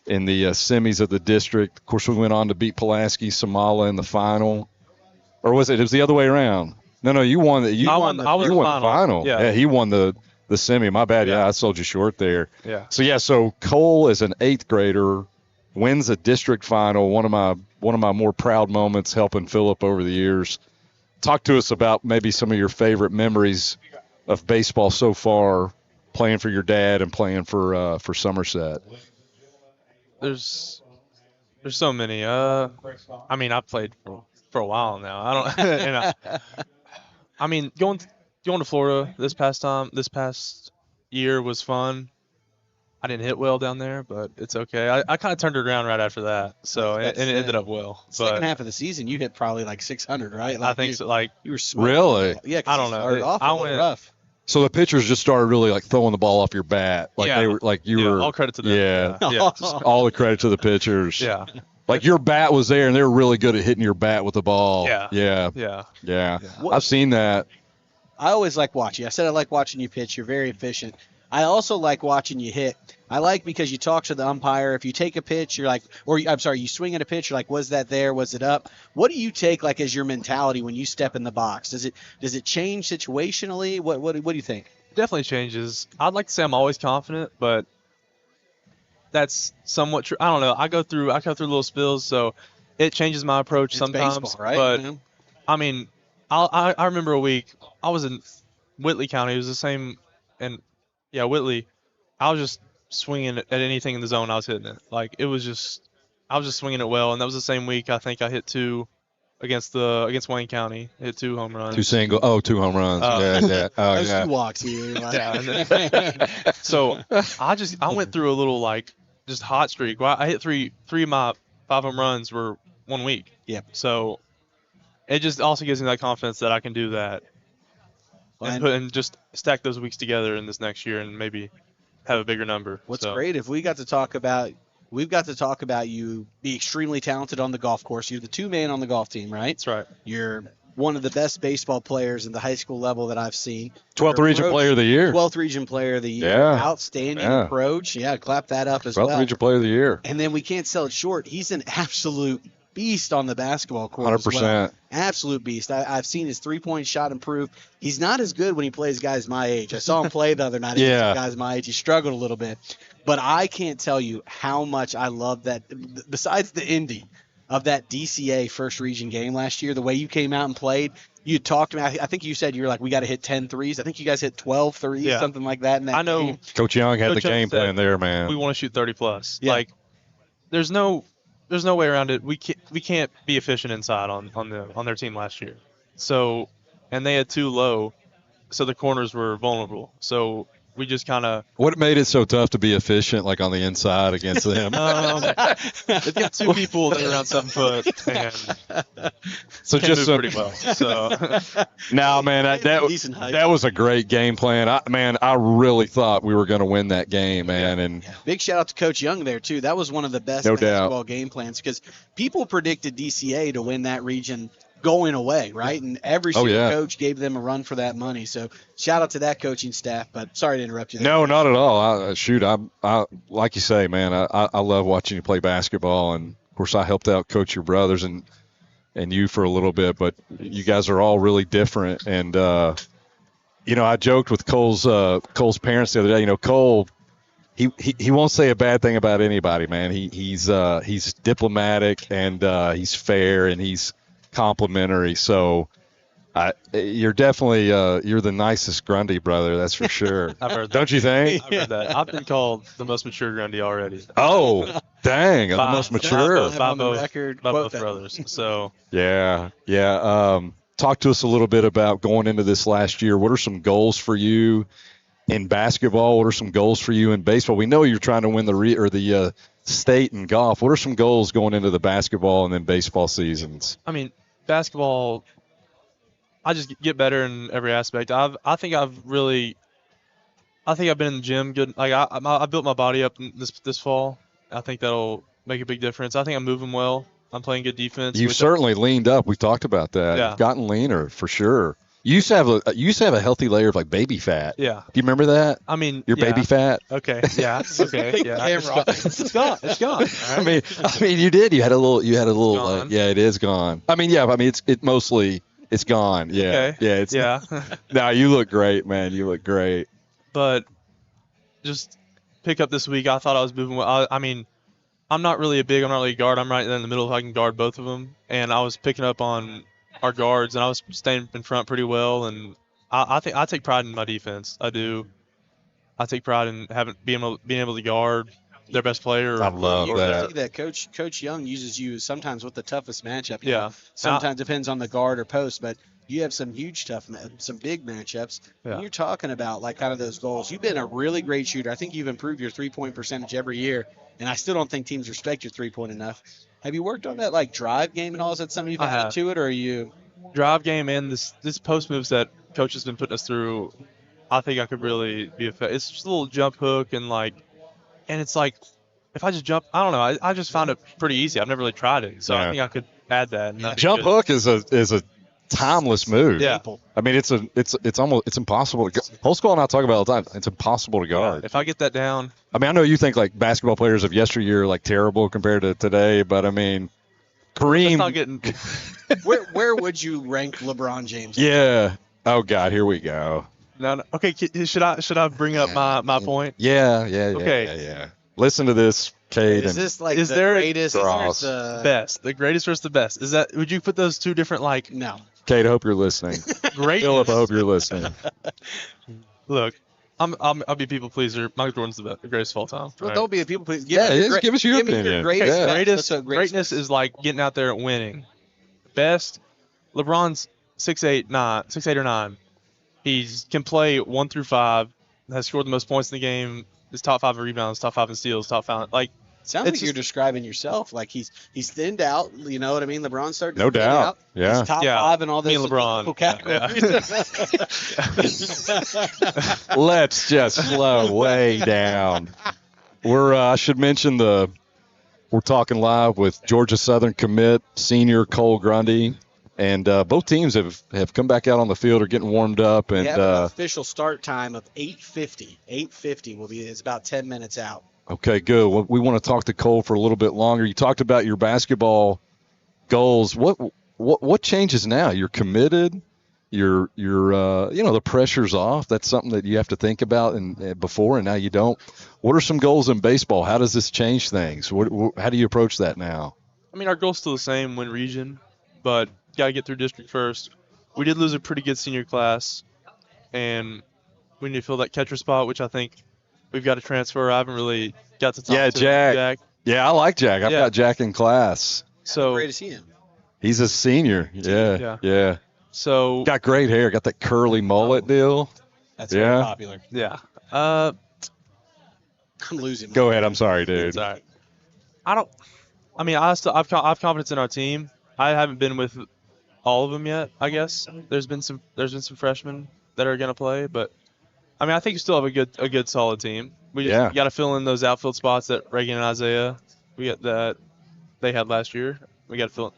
semis of the district. Of course, we went on to beat Pulaski Samala in the final, or was it? It was the other way around. No, you won. I won the final. Yeah, he won the semi. My bad. Yeah, I sold you short there. Yeah. So Cole, as an 8th grader, wins a district final. One of my more proud moments, helping Philip over the years. Talk to us about maybe some of your favorite memories of baseball so far, playing for your dad and playing for Somerset. There's so many. I mean, I've played for a while now. I don't. And I mean, going to Florida this past year was fun. I didn't hit well down there, but it's okay. I kind of turned it around right after that, so and it ended up well. Second half of the season, you hit probably like 600, right? Like I think so. Like you were smoking. Really? Yeah. I don't know. I went rough. So the pitchers just started really like throwing the ball off your bat, like Yeah. they were like you were. All credit to them. Yeah. Yeah. Just all the credit to the pitchers. Yeah. Like your bat was there, and they were really good at hitting your bat with the ball. Yeah. Yeah. I've seen that. I always like watching. I said I like watching you pitch. You're very efficient. I also like watching you hit. I like because you talk to the umpire. If you take a pitch, you're like, you swing at a pitch, you're like, was that there? Was it up? What do you take like as your mentality when you step in the box? Does it change situationally? What do you think? Definitely changes. I'd like to say I'm always confident, but that's somewhat true. I don't know. I go through little spills, so it changes my approach It's sometimes. baseball, right? But Yeah. I mean, I remember a week I was in Whitley County. It was the same, and yeah, Whitley. I was just swinging at anything in the zone. I was hitting it. Like I was just swinging it well, and that was the same week. I think I hit 2 against Wayne County. Hit 2 home runs. 2 home runs. Yeah. Oh, Those yeah. 2 walks here. Like, Yeah. And then, so I went through a little like just hot streak. Well, I hit three of my 5 home runs were 1 week. Yep. So it just also gives me that confidence that I can do that and just stack those weeks together in this next year and maybe have a bigger number. What's So, great if we've got to talk about you be extremely talented on the golf course. You're the 2-man on the golf team, right? That's right. You're one of the best baseball players in the high school level that I've seen. 12th Your Region approach- Player of the Year. 12th Region Player of the Year. Yeah. Outstanding Yeah. approach. Yeah, clap that up as 12th well. Region Player of the Year. And then we can't sell it short. He's an absolute beast on the basketball court. 100%. As well. Absolute beast. I've seen his 3-point shot improve. He's not as good when he plays guys my age. I saw him play the other night against Yeah. guys my age. He struggled a little bit. But I can't tell you how much I love that. Besides the Indy of that DCA first region game last year, the way you came out and played, you talked to me. I think you said you were like, we got to hit 10 threes. I think you guys hit 12 threes, Yeah. something like that in that I know game. Coach Young had Coach the Young game said plan there, man. we want to shoot 30 plus. Yeah. Like there's no way around it. We can't be efficient inside on their team last year. So and they had 2 low, so the corners were vulnerable. So we just kind of What made it so tough to be efficient, like on the inside against them? they've got 2 people that are around 7 foot and So can just move pretty well. So no, man, Decent height. that was a great game plan. I really thought we were going to win that game, man. And Big shout out to Coach Young there, too. That was one of the best No doubt. basketball game plans because people predicted DCA to win that region going away, right? And every single yeah. coach gave them a run for that money. So shout out to that coaching staff, but sorry to interrupt you there. no, not at all. I like you say, man. I love watching you play basketball, and of course I helped out coach your brothers and you for a little bit, but you guys are all really different. And I joked with Cole's parents the other day. Cole, he won't say a bad thing about anybody, man. He's diplomatic and he's fair and he's complimentary. So you're definitely you're the nicest Grundy brother, that's for sure. I've heard that. Don't you think? I've heard that. I've been called the most mature Grundy already. Oh, dang, the most mature. Have on the record, By quote both that. brothers. So Yeah. Talk to us a little bit about going into this last year. What are some goals for you in basketball? What are some goals for you in baseball? We know you're trying to win the state in golf. What are some goals going into the basketball and then baseball seasons? I mean, basketball, I just get better in every aspect. I think I've been in the gym good. Like I built my body up this fall. I think that'll make a big difference. I think I'm moving well. I'm playing good defense. You've certainly leaned up. We talked about that. Yeah. You've gotten leaner for sure. You used to have a healthy layer of like baby fat. Yeah. Do you remember that? I mean, Your baby fat. Okay. Yeah. Okay. Yeah. Camera. It's gone. It's gone. I mean, you did. You had a little. gone. Yeah, it is gone. I mean, yeah. I mean, it's gone. Yeah. Okay. Yeah. Yeah. No, you look great, man. You look great. But just pick up this week. I thought I was moving well. I mean, I'm not really a guard. I'm right in the middle. I can guard both of them. And I was picking up on our guards, and I was staying in front pretty well. And I think I take pride in my defense. I do. I take pride in being able to guard their best player. I love You that. see that Coach Young uses you sometimes with the toughest matchup. You Yeah. know, sometimes depends on the guard or post, but you have some huge some big matchups. Yeah. When you're talking about like kind of those goals, you've been a really great shooter. I think you've improved your 3-point percentage every year, and I still don't think teams respect your 3-point enough. Have you worked on that like drive game and all? Is that something you've I added have. to it, or are you? Drive game and this post moves that coach has been putting us through, I think I could really be effective. It's just a little jump hook and it's like if I just jump, I don't know. I just found it pretty easy. I've never really tried it, so Yeah. I think I could add that. And that'd be Jump good. hook is a timeless move. Yeah. I mean, it's impossible to. Whole school and I talk about it all the time. It's impossible to guard. If I get that down, I mean, I know you think like basketball players of yesteryear are like terrible compared to today, but I mean, it's Kareem. not getting. Where would you rank LeBron James? Yeah. Oh God, here we go. No. Okay. Should I bring up my point? Yeah. Okay. Yeah. Listen to this, Cade. Is this like Is the there a greatest? cross? The greatest versus the best. Is that? Would you put those two different like No. Cade, I hope you're listening. great? Philip, I hope you're listening. Look, I'll be people pleaser. Michael Jordan's the greatest of all time. Well, All don't be a people please. Yeah, give us your opinion. Greatest, Yeah. Greatness is like getting out there and winning. Best, LeBron's 6'8" or 9. He can play 1 through 5. Has scored the most points in the game. Is top 5 in rebounds, top 5 in steals, top 5. Like Sounds It's like you're just- describing yourself. Like he's thinned out. You know what I mean? LeBron's starting to No thin doubt. out. Yeah. He's top Yeah. 5 and all this. Me and LeBron. categories. Let's just slow way down. I should mention we're talking live with Georgia Southern commit senior Cole Grundy, and both teams have come back out on the field, are getting warmed up, We and have an official start time of 8:50. 8:50 will be. It's about 10 minutes out. okay, good. Well, we want to talk to Cole for a little bit longer. You talked about your basketball goals. What changes now? You're committed. You're the pressure's off. That's something that you have to think about before, and now you don't. What are some goals in baseball? How does this change things? How do you approach that now? I mean, our goal's still the same, win region, but got to get through district first. We did lose a pretty good senior class, and we need to fill that catcher spot, which I think we've got to transfer. I haven't really got to talk to Jack. Yeah, I like Jack. I've Yeah. got Jack in class. So Great to see him. He's a senior. Yeah. Yeah. So Got great hair. Got that curly mullet deal. That's very Yeah. popular. yeah. I'm losing. My Go ahead. I'm sorry, dude. It's all right. I've confidence in our team. I haven't been with all of them yet. I guess there's been some freshmen that are gonna play, but I think you still have a good solid team. We just got to fill in those outfield spots that Reagan and Isaiah we got that they had last year. We got to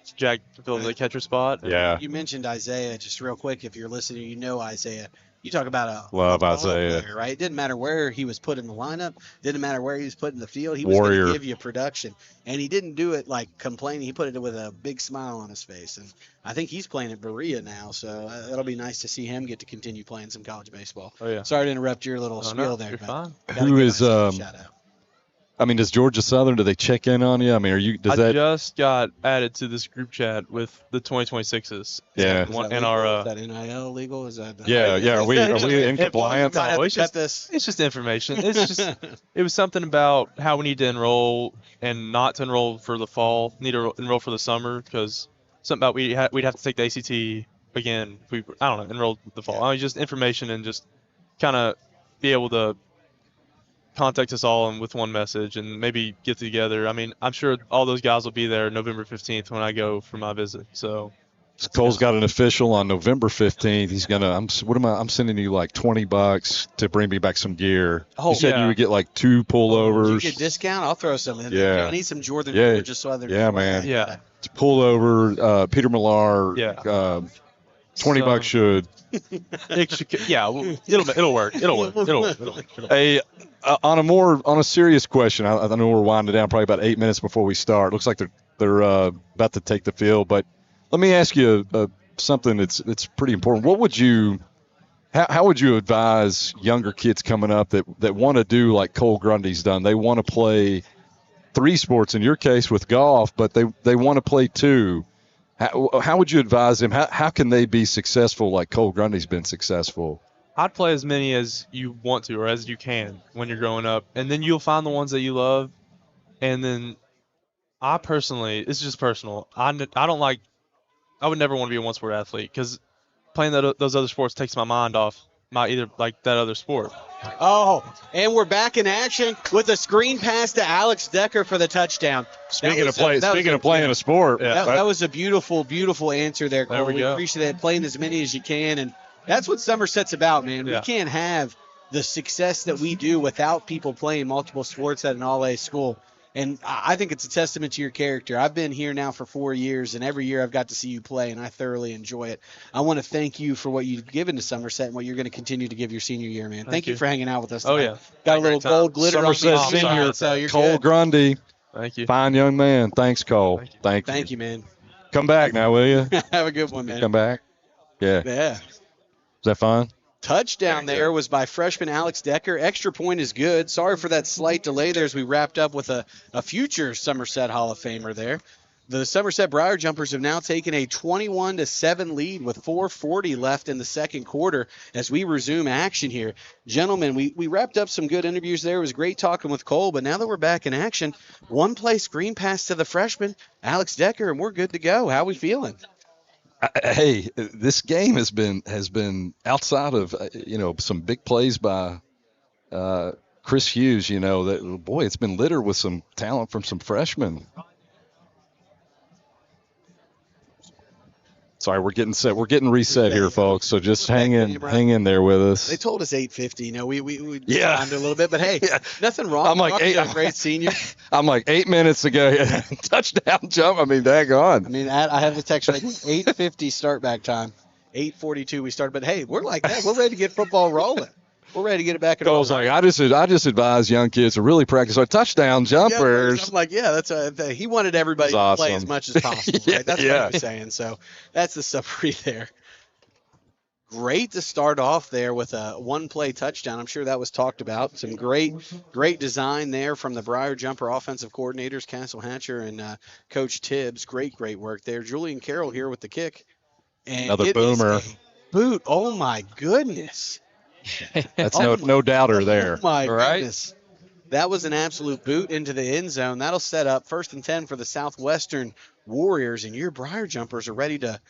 fill in the catcher spot. Yeah. You mentioned Isaiah just real quick. If you're listening, you know Isaiah. You talk about a Love ball Isaiah. player, right? It didn't matter where he was put in the lineup. Didn't matter where he was put in the field. He was going Warrior. to give you production, and he didn't do it like complaining. He put it with a big smile on his face, and I think he's playing at Berea now. So it'll be nice to see him get to continue playing some college baseball. Oh yeah. Sorry to interrupt your little spiel there, You're but fine. gotta Who give is Isaiah a shout out. does Georgia Southern, do they check in on you? I just got added to this group chat with the 2026s. Yeah. Is that And legal? Is that NIL legal? Is that Yeah. Are we in compliance? No, it's just this. it's just information. It's just it was something about how we need to enroll and not to enroll for the fall. Need to enroll for the summer because something about we'd have to take the ACT again. If we enroll the fall. Just information and just kind of be able to contact us all and with one message and maybe get together. I'm sure all those guys will be there November 15th when I go for my visit. So Cole's got an official on November 15th. He's gonna. I'm sending you like $20 to bring me back some gear. Oh, you said you would get like 2 pullovers. Did you get a discount? I'll throw some in Yeah. there. I need some Jordan Yeah. just so other. Yeah, man. yeah. Pullover. Peter Millar. Yeah. $20 should. It'll work. It'll work. Hey, on a serious question, I know we're winding down probably about 8 minutes before we start. Looks like they're about to take the field, but let me ask you something that's pretty important. How would you advise younger kids coming up that want to do like Cole Grundy's done? They want to play 3 sports, in your case with golf, but they want to play 2. How would you advise them? How can they be successful like Cole Grundy's been successful? I'd play as many as you want to or as you can when you're growing up, and then you'll find the ones that you love. And then I personally, it's just personal. I would never want to be a one sport athlete because playing those other sports takes my mind off either like that other sport. Oh, and we're back in action with a screen pass to Alex Decker for the touchdown. Speaking of playing a sport, that was a beautiful, beautiful answer there, Cole. There we go. Appreciate that, playing as many as you can, and that's what Somerset's about, man. Yeah. We can't have the success that we do without people playing multiple sports at an all-A school. And I think it's a testament to your character. I've been here now for 4 years, and every year I've got to see you play, and I thoroughly enjoy it. I want to thank you for what you've given to Somerset and what you're going to continue to give your senior year, man. Thank you for hanging out with us tonight. Oh, yeah. Got a little gold glitter Somerset on me. senior So you're Cole good. Grundy, Thank you. fine young man. Thanks, Cole. Thank you. Thank you, man. Come back now, will you? Have a good one, man. Come back. Yeah. Yeah. Is that fun? Touchdown there was by freshman Alex Decker. Extra point is good. Sorry for that slight delay there as we wrapped up with a future Somerset Hall of Famer there. The Somerset Briar Jumpers have now taken a 21-7 lead with 4:40 left in the second quarter as we resume action here. Gentlemen, we wrapped up some good interviews there. It was great talking with Cole, but now that we're back in action, one play screen pass to the freshman, Alex Decker, and we're good to go. How we feeling? Hey, this game has been outside of some big plays by Chris Hughes. It's been littered with some talent from some freshmen. Sorry, we're getting reset here, folks. So just hang in there with us. They told us 8:50. We Yeah. timed it a little bit, but hey, nothing wrong. I'm like, Rocky, hey, a great senior. I'm like 8 minutes ago, touchdown jump. Daggone. I mean, I have a text right 8:50 start back time. 8:42 we started, but hey, we're like that. We're ready to get football rolling. We're ready to get it back in. Cole's like, I just advise young kids to really practice our touchdown jumpers. Yeah, I'm like, yeah, he wanted everybody to play as much as possible. Right? That's what I was saying. So that's the summary there. Great to start off there with a one-play touchdown. I'm sure that was talked about. Some great design there from the Briar Jumper offensive coordinators, Castle Hatcher and Coach Tibbs. Great work there. Julian Carroll here with the kick. And another boomer. Boot. Oh, my goodness. That's no doubter there. Oh, my goodness. That was an absolute boot into the end zone. That'll set up 1st and 10 for the Southwestern Warriors, and your Briar Jumpers are ready to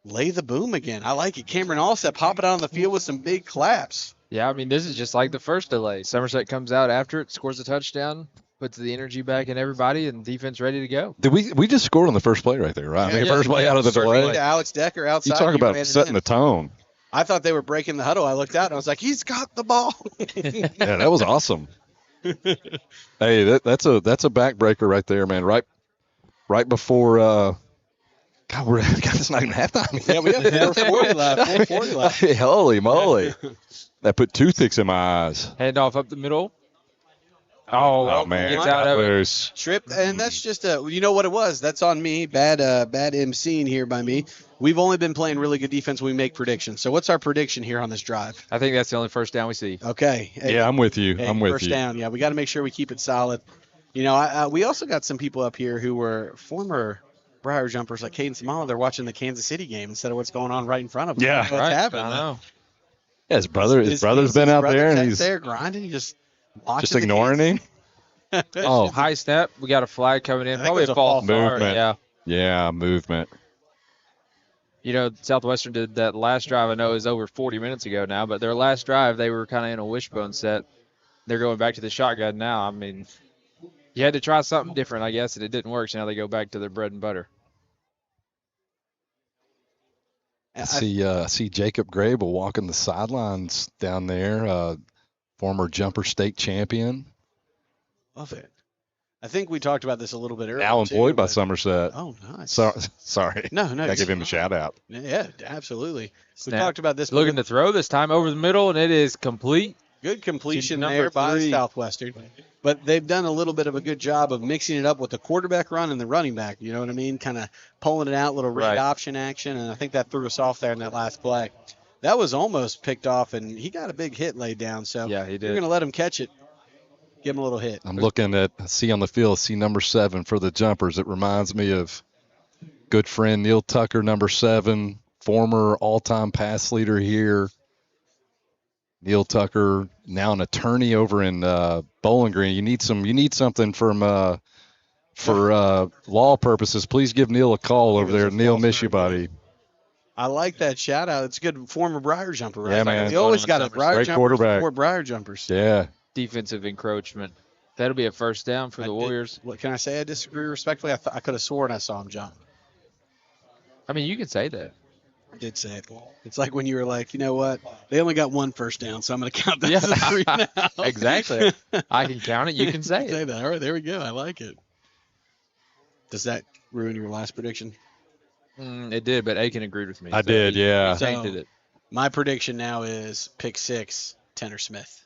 lay the boom again. I like it. Cameron Allsett popping out on the field with some big claps. Yeah, I mean, this is just like the first delay. Somerset comes out after it, scores a touchdown, puts the energy back in everybody, and defense ready to go. Did we just scored on the first play right there, right? Yeah, first play out of the delay. To Alex Decker outside. You talk about setting the tone. I thought they were breaking the huddle. I looked out and I was like, he's got the ball. Yeah, that was awesome. Hey, that's a backbreaker right there, man. Right before God, it's not even halftime. Yeah, we have 4:40 left. 4:40 left. Hey, holy moly. That put toothpicks in my eyes. Handoff up the middle. Oh man. Gets out of it. Loose. Tripped, and that's just you know what it was. That's on me. Bad emceeing here by me. We've only been playing really good defense when we make predictions. So what's our prediction here on this drive? I think that's the only first down we see. Okay. Hey, Yeah, I'm with you. I'm with first you. down. Yeah, we got to make sure we keep it solid. You know, we also got some people up here who were former Briar jumpers like Caden Samala. They're watching the Kansas City game instead of what's going on right in front of them. Yeah, I don't know what's happening. I know. Yeah, his brother's been out there, and he's there grinding, just watching, just ignoring him. Oh, high snap. We got a flag coming in. I think Probably it was a a false false start. movement. Yeah. Yeah, movement. You know, Southwestern did that last drive. I know it was over 40 minutes ago now, but their last drive, they were kind of in a wishbone set. They're going back to the shotgun now. I mean, you had to try something different, I guess, and it didn't work, so now they go back to their bread and butter. I see Jacob Grable walking the sidelines down there, former jumper state champion. Love it. I think we talked about this a little bit earlier. Now employed too, by but- Somerset. Oh, nice. Sorry. No, I give him a shout out. Yeah, absolutely. We Snap. talked about this. Looking to throw this time over the middle, and it is complete. Good completion Number there by 3. Southwestern. But they've done a little bit of a good job of mixing it up with the quarterback run and the running back. You know what I mean? Kind of pulling it out, little read Right. option action. And I think that threw us off there in that last play. That was almost picked off, and he got a big hit laid down. So Yeah, he you're did. going to let him catch it. Give him a little hit. I'm looking at on the field, number 7 for the jumpers. It reminds me of good friend Neil Tucker, number 7, former all-time pass leader here. Neil Tucker, now an attorney over in Bowling Green. You need something from for law purposes. Please give Neil a call over there. Neil, miss you, buddy. I like that shout out. It's a good former Briar jumper, right? Yeah, man. You always got a Briar Great jumper quarterback. or Briar jumpers. Yeah. Defensive encroachment. That'll be a first down for the Warriors. What can I say? I disagree respectfully. I could have sworn I saw him jump. I mean, you can say that. I did say it. It's like when you were like, you know what? They only got one first down, so I'm going to count that as a 3 now. Exactly. I can count it. You can say it. that. All right, there we go. I like it. Does that ruin your last prediction? It did, but Aiken agreed with me. I did, yeah. He tainted it. My prediction now is pick 6, Tanner Smith.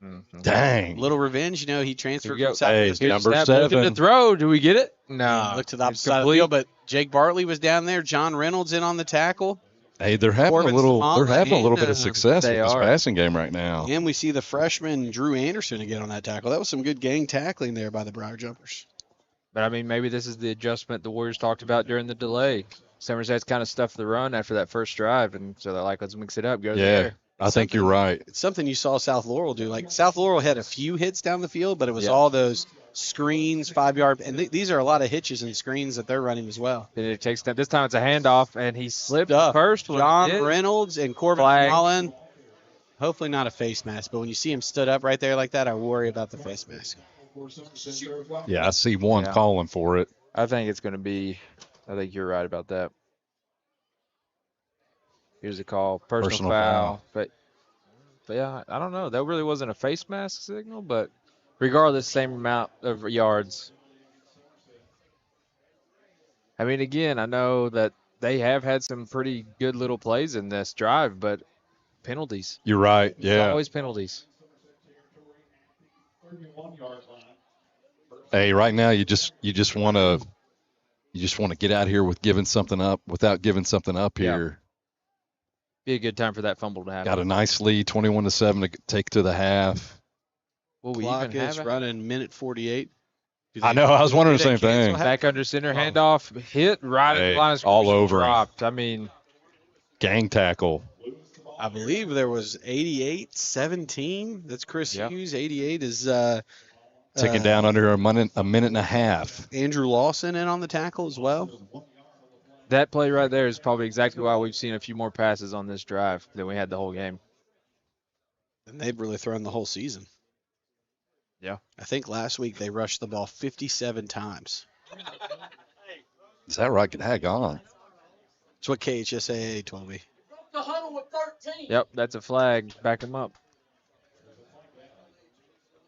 Mhm. Dang. Little revenge, you know, he transferred Here we from go. Hey, Southwestern. number Snap, looking 7. to throw. Do we get it? No. Look to the It's opposite side of the complete. field, but Jake Bartley was down there. John Reynolds in on the tackle. Hey, they're having Corbin a little Smalley bit of success with they this are. passing game right now. And we see the freshman Drew Anderson again on that tackle. That was some good gang tackling there by the Briar Jumpers. But, I mean, maybe this is the adjustment the Warriors talked about during the delay. Somerset's kind of stuffed the run after that first drive, and so they're like, let's mix it up. Go Yeah. there. I think you're right. It's something you saw South Laurel do. Like South Laurel had a few hits down the field, but it was Yeah. all those screens, 5-yard, and these are a lot of hitches and screens that they're running as well. And it takes time. This time it's a handoff, and he slipped Up. first. When John he did. Reynolds and Corbin Flag. Holland. Hopefully not a face mask, but when you see him stood up right there like that, I worry about the face mask. Yeah, I see one Yeah. calling for it. I think it's going to be – I think you're right about that. Here's a call. Personal foul. But, yeah, I don't know. That really wasn't a face mask signal, but regardless, same amount of yards. I mean, again, I know that they have had some pretty good little plays in this drive, but penalties. You're right. It's Yeah. always penalties. Hey, right now you just want to get out here with giving something up without giving something up Yeah. here. Be a good time for that fumble to happen. Got a nice lead, 21-7 to take to the half. Will we Clock even is have it? running minute 48. I know. I was wondering the Do same they cancel thing. Back under center, handoff, hit right at Hey, the line of all scrimmage, over him. dropped. I mean, Gang tackle. I believe there was 88-17. That's Chris Yeah. Hughes. 88 is Ticking down under a minute and a half. Andrew Lawson in on the tackle as well. That play right there is probably exactly why we've seen a few more passes on this drive than we had the whole game. And they've really thrown the whole season. Yeah. I think last week they rushed the ball 57 times. Is that right? Hag on. That's what KHSAA told me. Yep, that's a flag. Back him up.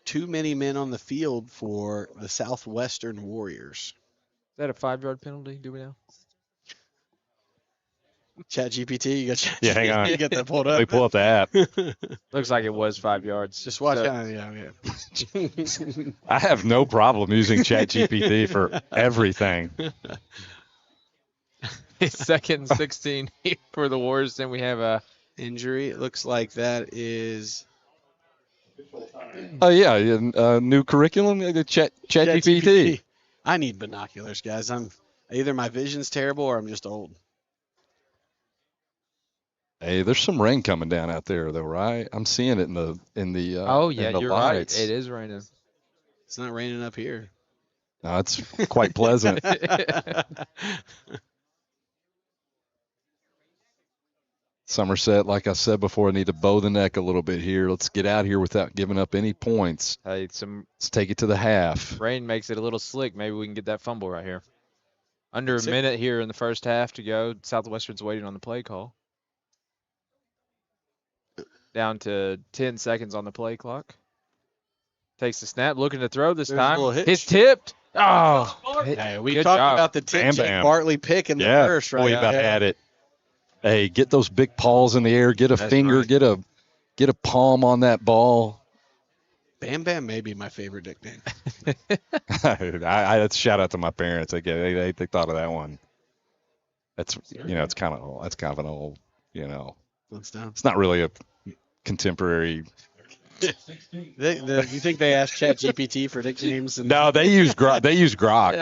Too many men on the field for the Southwestern Warriors. Is that a 5-yard penalty? Do we know? ChatGPT, you got ChatGPT. Yeah, hang on. You got that pulled Let me up. pull up the app. Looks like it was 5 yards. Just watch So- out. Yeah. I have no problem using ChatGPT for everything. It's 2nd and 16 here for the Warriors. Then we have a Injury. It looks like that is Oh, yeah. New curriculum, ChatGPT. I need binoculars, guys. Either my vision's terrible or I'm just old. Hey, there's some rain coming down out there, though, right? I'm seeing it in the in the you're lights. right. It is raining. It's not raining up here. No, it's quite pleasant. Somerset, like I said before, I need to bow the neck a little bit here. Let's get out here without giving up any points. Hey, Let's take it to the half. rain makes it a little slick. Maybe we can get that fumble right here. Under That's a it. minute here in the first half to go. Southwestern's waiting on the play call. Down to 10 seconds on the play clock. Takes the snap, looking to throw this There's a time. little hitch. It's tipped. Oh, Hey, we good talked job. about the Bam, Jack bam. Bartley pick in the Yeah, first, right? boy, you about Yeah. had it. Hey, get those big paws in the air. Get a That's finger. right. Get a palm on that ball. Bam Bam may be my favorite nickname. That's shout out to my parents. They thought of that one. That's it's kind of an old Let's down. It's not really a contemporary. You think they asked ChatGPT for nicknames? And No, they use Grok. They use Grok.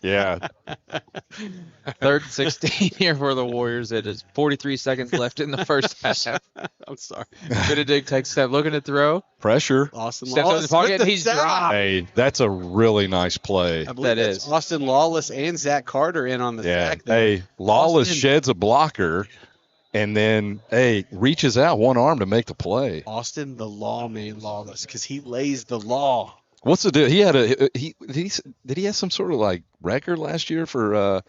Yeah. 3rd and 16 here for the Warriors. It is 43 seconds left in the first half. I'm sorry. Benedict takes a step, looking to throw. Pressure. Austin Steps up in the Lawless pocket, with and the he's sack. dropped. Hey, that's a really nice play. I believe That that's is. Austin Lawless and Zach Carter in on the Yeah. sack there. Hey, Lawless Austin- sheds a blocker, and then reaches out one arm to make the play. Austin the Lawman Lawless, because he lays the law. What's the deal? He had did he have some sort of like record last year for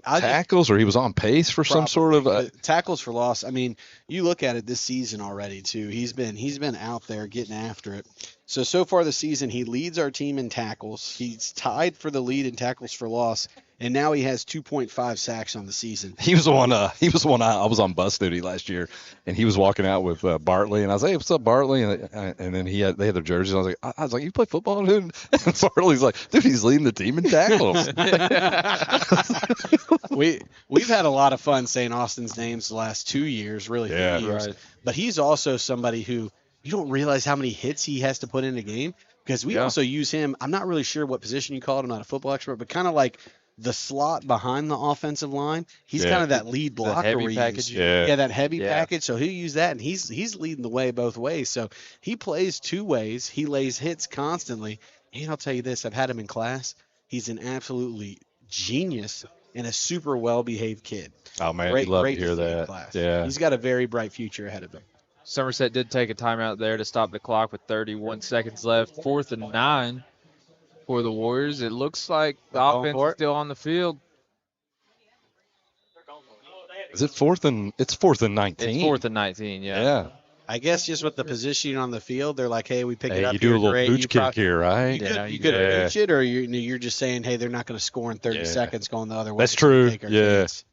tackles, or he was on pace for some sort of But tackles for loss. I mean, you look at it this season already too. He's been out there getting after it. So far this season, he leads our team in tackles. He's tied for the lead in tackles for loss, and now he has 2.5 sacks on the season. He was the one. I was on bus duty last year, and he was walking out with Bartley, and I was like, "Hey, what's up, Bartley?" And then they had their jerseys. I was like, "You play football, dude?" And Bartley's like, "Dude, he's leading the team in tackles." We've had a lot of fun saying Austin's names the last 2 years, really 3 Yeah. years. Right. But he's also somebody who you don't realize how many hits he has to put in a game, because we Yeah. also use him. I'm not really sure what position you call it. I'm not a football expert, but kind of like the slot behind the offensive line. He's Yeah. kind of that lead blocker. heavy we package. use. Yeah. Yeah, that heavy Yeah. package. So he'll use that, and he's leading the way both ways. So he plays two ways. He lays hits constantly. And I'll tell you this: I've had him in class. He's an absolutely genius and a super well-behaved kid. Oh man, Great, you love great to hear see in that. class. Yeah. He's got a very bright future ahead of him. Somerset did take a timeout there to stop the clock with 31 seconds left. 4th and 9 for the Warriors. It looks like the Going offense for is it. still on the field. Is it fourth and 19? It's 4th and 19, yeah. Yeah. I guess just with the positioning on the field, they're like, hey, we pick it Hey, up you do here, a little great. pooch You kick prob- here, right? You could Yeah. pitch it, or you're just saying, hey, they're not going to score in 30 Yeah. seconds going the other way. That's so we true. take our Yeah. chance.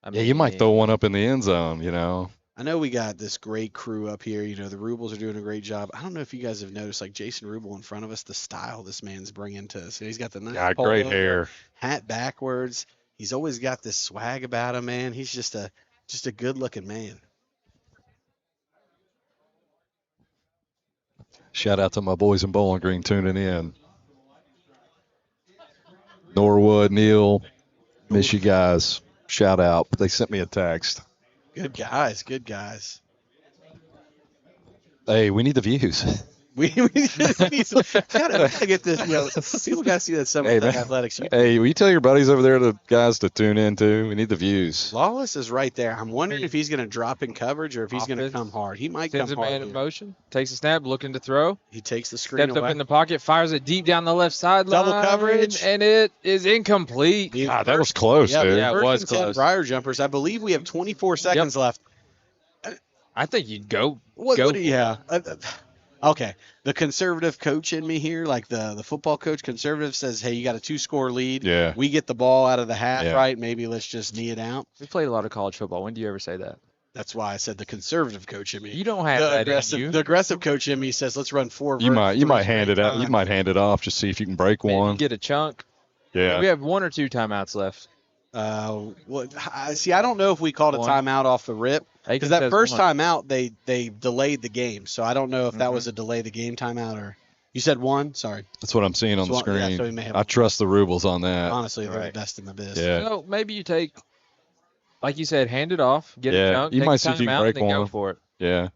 I Yeah, you might mean, throw one up in the end zone, you know. I know we got this great crew up here. You know, the Rubles are doing a great job. I don't know if you guys have noticed, like Jason Rubel in front of us, the style this man's bringing to us. He's got the nice Yeah, great polo, hair. hat backwards. He's always got this swag about him, man. He's just a good-looking man. Shout out to my boys in Bowling Green tuning in. Norwood, Neil, miss you guys. Shout out. They sent me a text. Good guys, good guys. Hey, we need the views. We gotta get this. People gotta see that Somerset man. Athletics. Hey, will you tell your buddies over there, the guys, to tune in too? We need the views. Lawless is right there. I'm wondering if he's gonna drop in coverage or if he's gonna come hard. He might come Sends a hard. man in Here. motion, takes a snap, looking to throw. He takes the screen Steps away. up in the pocket, fires it deep down the left sideline. Double coverage. And it is incomplete. God, that was close, dude. Yeah, it was First and 10 close. Briar jumpers. I believe we have 24 seconds left. I think you'd go. Yeah. Okay. The conservative coach in me here, like the football coach, conservative says, hey, you got a 2-score lead. Yeah. We get the ball out of the half, Yeah. right? Maybe let's just knee it out. We played a lot of college football. When do you ever say that? That's why I said the conservative coach in me. You don't have The that aggressive, in you. the aggressive coach in me says, let's run 4. You might hand it out. times. You might hand it off. Just see if you can break Maybe one. get a chunk. Yeah. We have 1 or 2 timeouts left. See, I don't know if we called a One. timeout off the rip. Aiken Because that says first 1. timeout, they delayed the game. So I don't know if that was a delay the game timeout or you said 1. Sorry, That's what I'm seeing on the So, yeah, screen. so we may have I trust the rubles on that. honestly they're Right. the best in the biz. Yeah. So maybe you take, like you said, hand it off, get Yeah, a chunk, you take might a see if you can timeout, break then go one. for it. Yeah.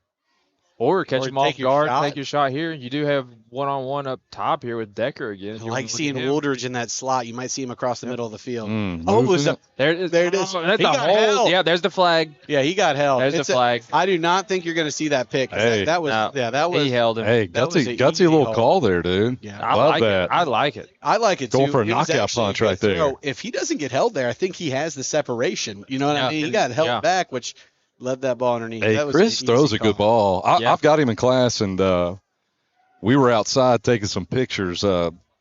Or catch Or him off take your guard, shot. take your shot here. You do have one-on-one up top here with Decker again. I If you wanna like look seeing at him. Wooldridge in that slot. You might see him across the middle of the field. Mm, Oh, moving was it. There it is. There it is. Oh, that's He a got hold. held. Yeah, there's the flag. Yeah, he got held. There's the flag. I do not think you're going to see that pick. 'Cause Hey. that was No, that was. He held him. Hey, That was an gutsy easy little hold. call there, dude. Yeah, I Love like that. it. I like it. I like it Going too. for a It was knockout actually punch a good right there. throw. If he doesn't get held there, I think he has the separation. You know what I Yeah. mean? He got held Yeah. back, which led that ball underneath. Hey, That was Chris an throws easy a good call. ball. Yeah. I've got him in class, and we were outside taking some pictures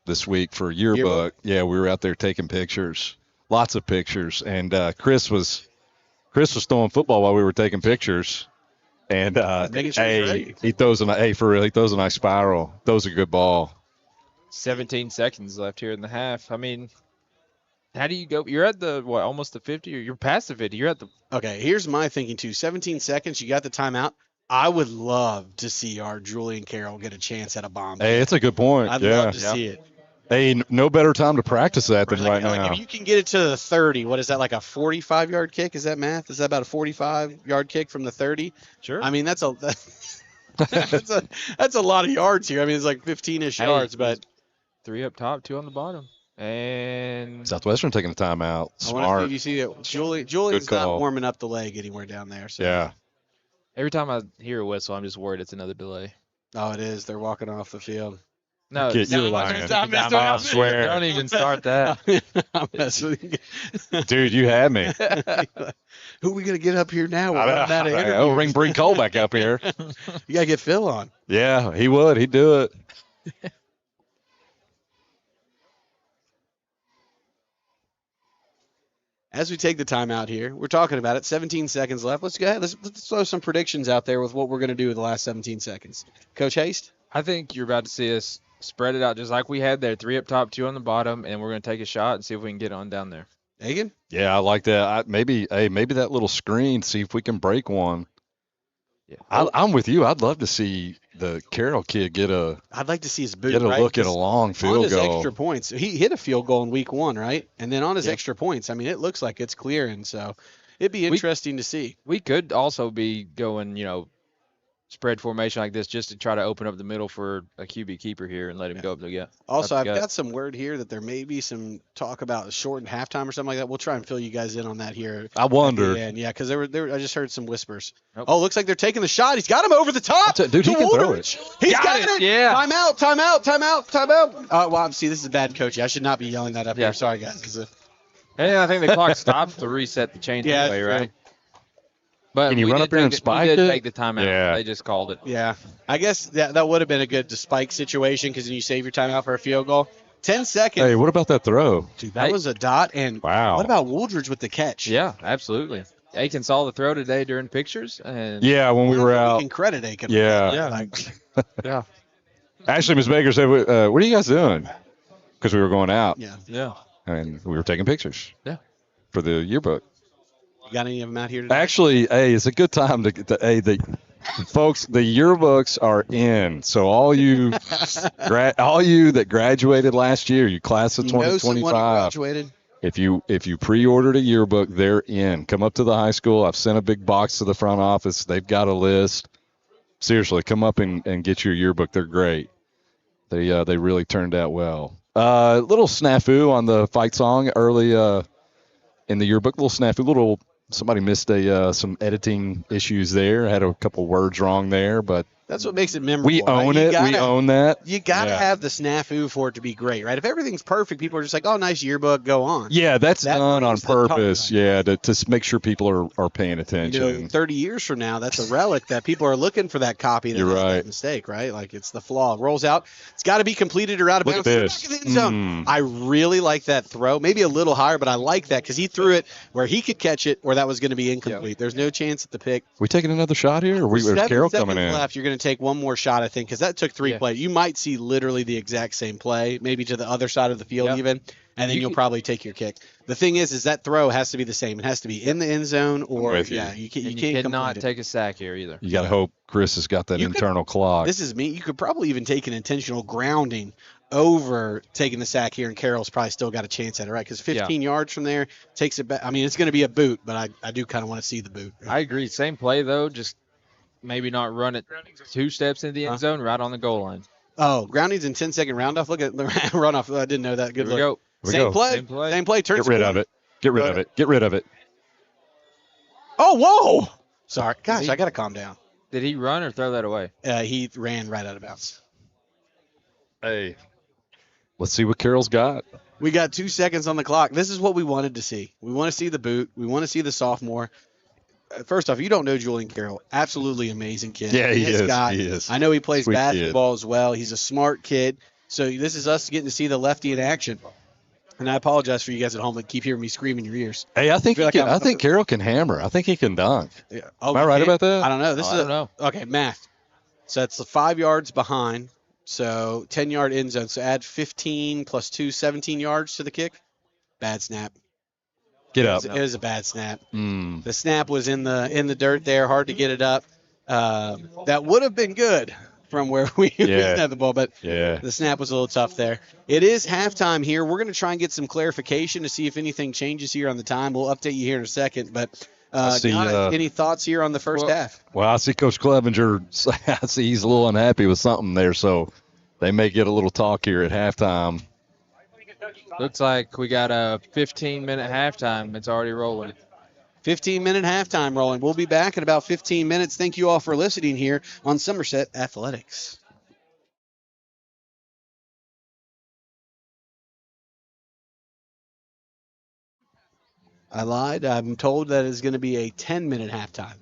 this week for yearbook. Yeah, we were out there taking pictures, lots of pictures, and Chris was throwing football while we were taking pictures, and Making sure he's ready. he throws he throws a nice spiral, throws a good ball. 17 seconds left here in the half. I mean, how do you go? You're at the, almost the 50, or you're past the 50. You're at the, Okay, here's my thinking too. 17 seconds, you got the timeout. I would love to see our Julian Carroll get a chance at a bomb. Hey, it's a good point. I'd yeah. love to see it. Hey, no better time to practice that than right Like, now. if you can get it to the 30, what is that, like a 45-yard kick? Is that math? Is that about a 45-yard kick from the 30? sure. I mean, that's a that's a lot of yards here. I mean, it's like 15-ish Hey, yards, but 3 up top, 2 on the bottom. And Southwestern taking a timeout. I want to see Smart. if you see it. Julian's Good not call. warming up the leg anywhere down there. So. Yeah. every time I hear a whistle, I'm just worried it's another delay. Oh, it is. They're walking off the field. No, Kid, you're no, lying. I swear. Don't even start that. I'm messing with you. Dude, you had me. Who are we gonna get up here now? We're running out of I'll interviews. ring Bree Cole back up here. You gotta get Phil on. Yeah, he would. He'd do it. As we take the time out here, we're talking about it. 17 seconds left. Let's go ahead. Let's throw some predictions out there with what we're gonna do with the last 17 seconds. Coach Haste. I think you're about to see us spread it out just like we had there. 3 up top, 2 on the bottom, and we're going to take a shot and see if we can get on down there. Hagan. Yeah, I like that. Maybe that little screen, see if we can break one. Yeah. I'm with you. I'd love to see the Carroll kid get a I'd like to see his boot. look at a long on field his goal. extra points. He hit a field goal in week 1, right? And then on his Yep. extra points, I mean, it looks like it's clearing. So it'd be interesting to see. We could also be going, spread formation like this just to try to open up the middle for a QB keeper here and let him go up the gut. Also, up I've the gut. got some word here that there may be some talk about a shortened halftime or something like that. We'll try and fill you guys in on that here. I wonder. Yeah, because I just heard some whispers. Nope. Oh, looks like they're taking the shot. He's got him over the top. Dude, he to can throw Wooldridge. it. He's Got got it, it. yeah. Timeout. Well, see, this is bad coaching. I should not be yelling that up Yeah. here. Sorry, guys. And I think the clock stops to reset the change Yeah, anyway, that's right? But Can you we run did up there and take spike we did it? take the timeout. Yeah. They just called it. Yeah, I guess that would have been a good spike situation because then you save your timeout for a field goal. 10 seconds. Hey, what about that throw? Dude, that Hey. was a dot. And Wow. what about Wooldridge with the catch? Yeah, absolutely. Aiken saw the throw today during pictures, and Yeah, when we were We out. can credit Aiken. Yeah. Yeah. Like, yeah, Actually, Ms. Baker said, "What are you guys doing?" Because we were going out yeah. and we were taking pictures. Yeah. For the yearbook. You got any of them out here today? Actually, hey, it's a good time to get folks, the yearbooks are in. So all you that graduated last year, you class of You know someone who 2025, graduated? if you pre-ordered a yearbook, they're in. Come up to the high school. I've sent a big box to the front office. They've got a list. seriously, come up and get your yearbook. They're great. They really turned out well. Little snafu on the fight song early in the yearbook. Little snafu. Somebody missed some editing issues there. Had a couple words wrong there, but That's what makes it memorable. we own it. We own that. You got to have the snafu for it to be great, right? If everything's perfect, people are just like, oh, nice yearbook, go on. Yeah, that's done on brings the talk, purpose. right? Yeah, to make sure people are paying attention. 30 years from now, that's a relic that people are looking for that copy that You're has right. that mistake, right? Like it's the flaw. Rolls out. It's got to be completed or out of Look at bounds. this. Back of the end zone. I really like that throw. Maybe a little higher, but I like that because he threw it where he could catch it or that was going to be incomplete. There's no chance at the pick. We taking another shot here, or is Carroll coming in? Left, you're going to take one more shot, I think, because that took 3 plays. You might see literally the exact same play, maybe to the other side of the field even, and then you'll probably take your kick. The thing is that throw has to be the same. It has to be in the end zone or you cannot take a sack here either. You got to hope Chris has got that internal clock. This is me. You could probably even take an intentional grounding over taking the sack here, and Carroll's probably still got a chance at it, right? Because 15 yards from there takes it back. I mean, it's going to be a boot, but I do kind of want to see the boot. I agree. Same play, though, just maybe not run it 2 steps into the end zone right on the goal line. Oh, grounding's in 10-second roundoff. Look at the runoff. I didn't know that. Good look. Same play. Same play. Get rid of it. Get rid of it. Get rid of it. Oh, whoa. Sorry. Gosh, I got to calm down. Did he run or throw that away? He ran right out of bounds. Hey, let's see what Carroll's got. We got 2 seconds on the clock. This is what we wanted to see. We want to see the boot. We want to see the sophomore. First off, you don't know Julian Carroll. Absolutely amazing kid. Yeah, he is. I know he plays Sweet basketball as well. He's a smart kid. So this is us getting to see the lefty in action. And I apologize for you guys at home that keep hearing me scream in your ears. Hey, I think Carroll can hammer. I think he can dunk. Yeah. Am I right about that? I don't know. I don't know. Okay, math. So that's 5 yards behind. So 10-yard end zone. So add 15 plus 2, 17 yards to the kick. Bad snap. Get up. It was a bad snap. The snap was in the dirt there, hard to get it up. That would have been good from where we had the ball, but the snap was a little tough there. It is halftime here. We're going to try and get some clarification to see if anything changes here on the time. We'll update you here in a second, but any thoughts here on the first half? Well, I see Coach Clevenger. I see he's a little unhappy with something there, so they may get a little talk here at halftime. Looks like we got a 15-minute halftime. It's already rolling. 15-minute halftime rolling. We'll be back in about 15 minutes. Thank you all for listening here on Somerset Athletics. I lied. I'm told that it's going to be a 10-minute halftime.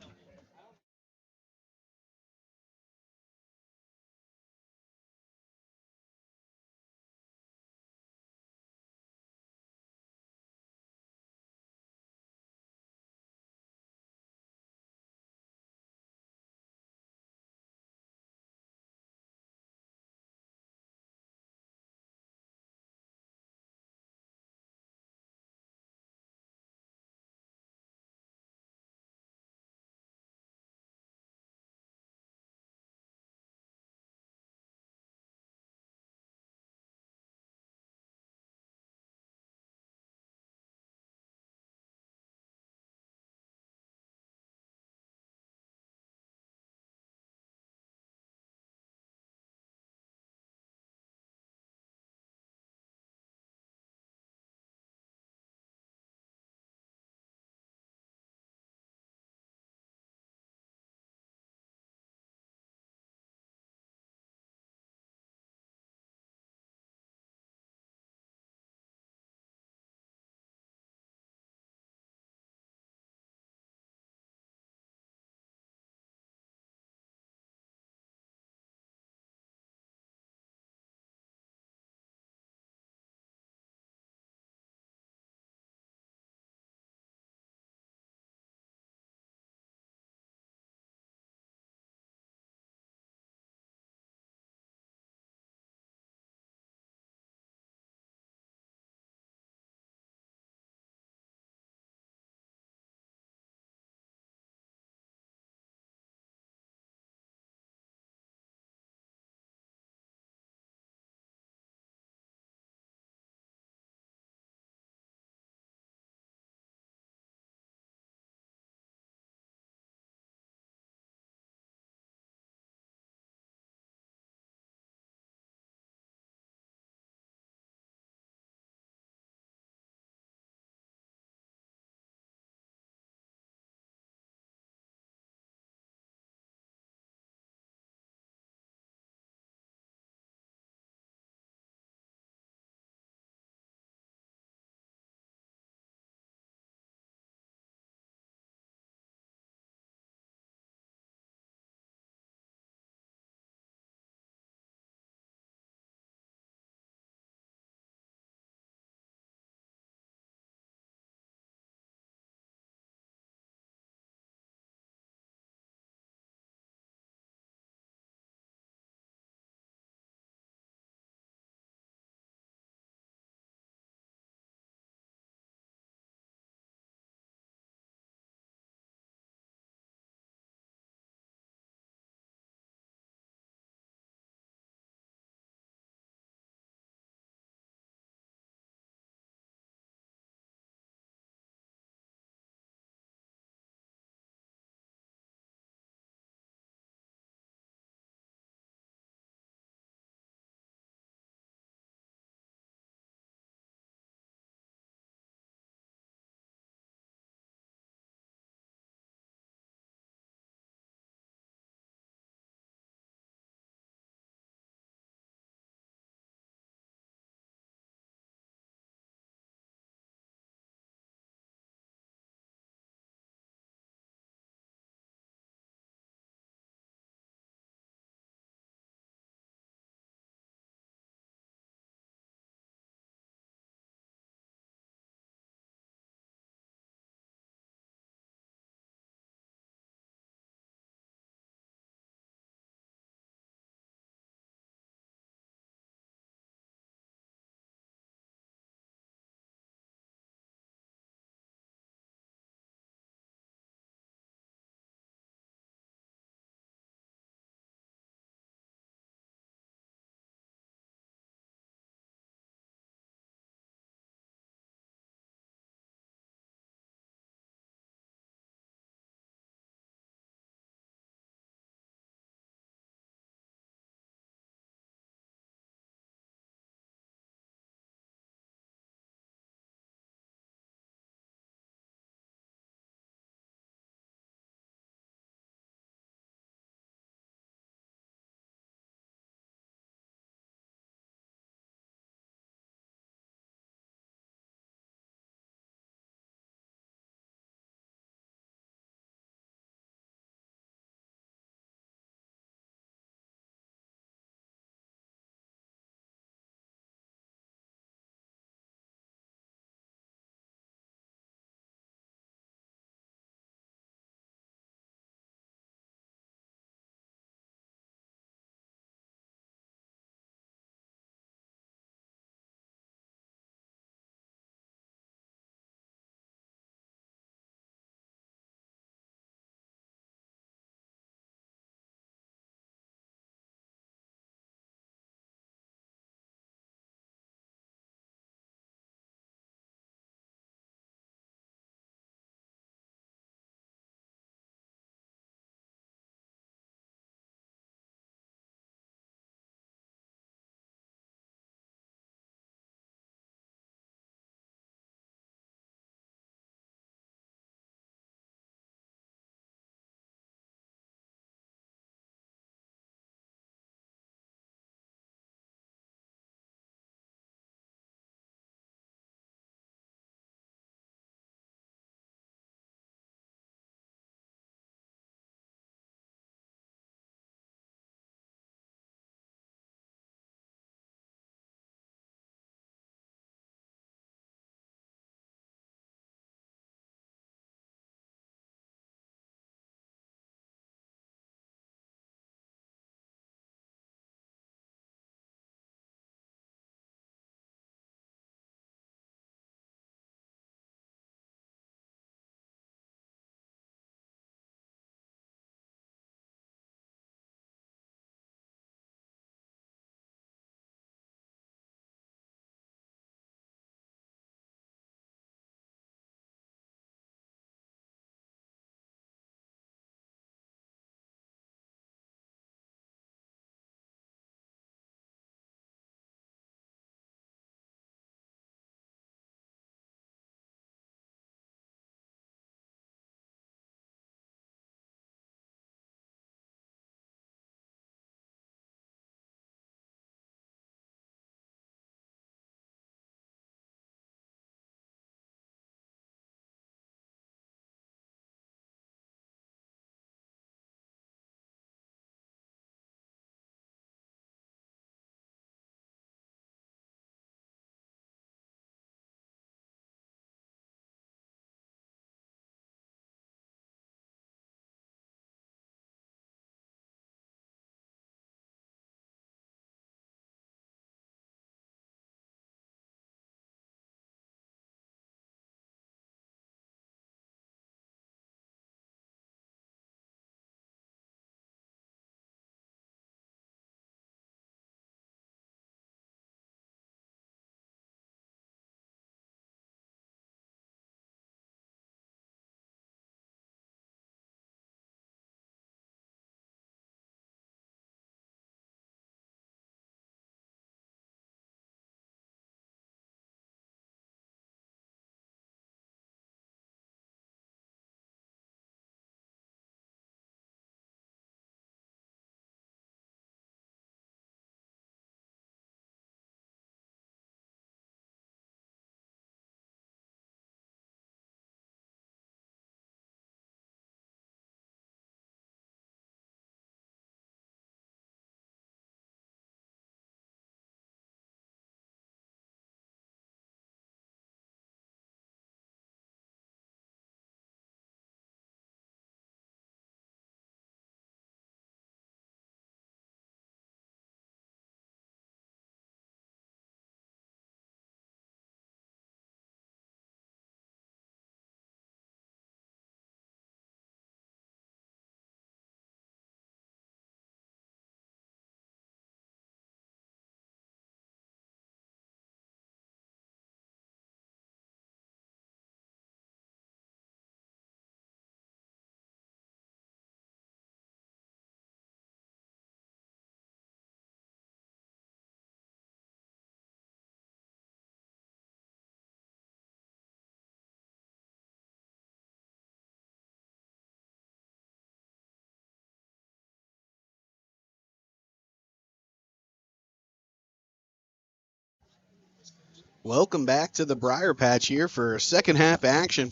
Welcome back to the Briar Patch here for second half action.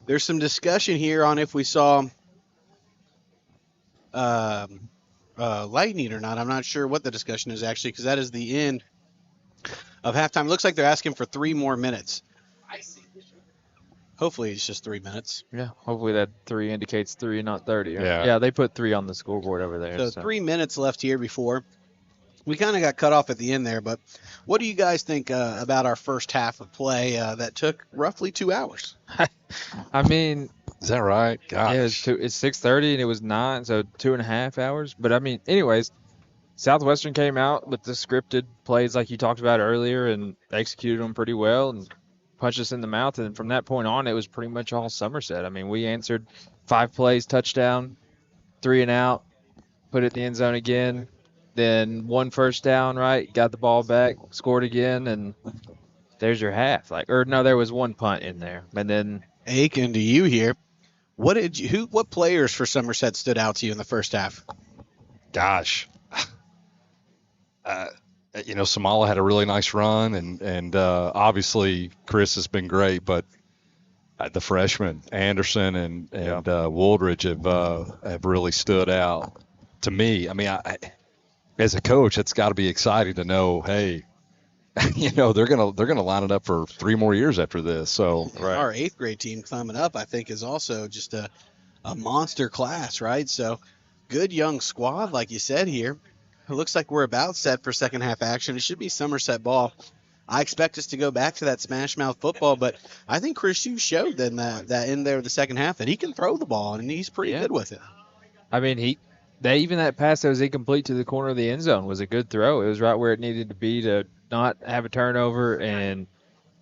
There's some discussion here on if we saw lightning or not. I'm not sure what the discussion is actually, because that is the end of halftime. It looks like they're asking for 3 more minutes. Hopefully it's just 3 minutes. Yeah, hopefully that 3 indicates 3, not 30. Yeah. They put 3 on the scoreboard over there. So 3 minutes left here before. We kind of got cut off at the end there, but what do you guys think about our first half of play that took roughly 2 hours? I mean, Is that right? Gosh. yeah, it's 6:30 and it was 9, so 2.5 hours. But I mean, anyways, Southwestern came out with the scripted plays like you talked about earlier and executed them pretty well and punched us in the mouth. And from that point on, it was pretty much all Somerset. I mean, we answered 5 plays, touchdown, 3 and out, put it in the end zone again. Then 1 first down, right? Got the ball back, scored again, and there's your half. There was 1 punt in there, and then Aiken, to you here. What players for Somerset stood out to you in the first half? Gosh. Samala had a really nice run, and obviously Chris has been great, but the freshmen, Anderson and Wooldridge have really stood out to me. I mean, as a coach, it's got to be exciting to know, hey, they're gonna line it up for 3 more years after this. So Our 8th grade team climbing up, I think, is also just a monster class, right? So good young squad, like you said here. It looks like we're about set for second half action. It should be Somerset ball. I expect us to go back to that smash mouth football, but I think Chris Hughes showed in that in there the second half that he can throw the ball, and he's pretty good with it. I mean, even that pass that was incomplete to the corner of the end zone was a good throw. It was right where it needed to be to not have a turnover, and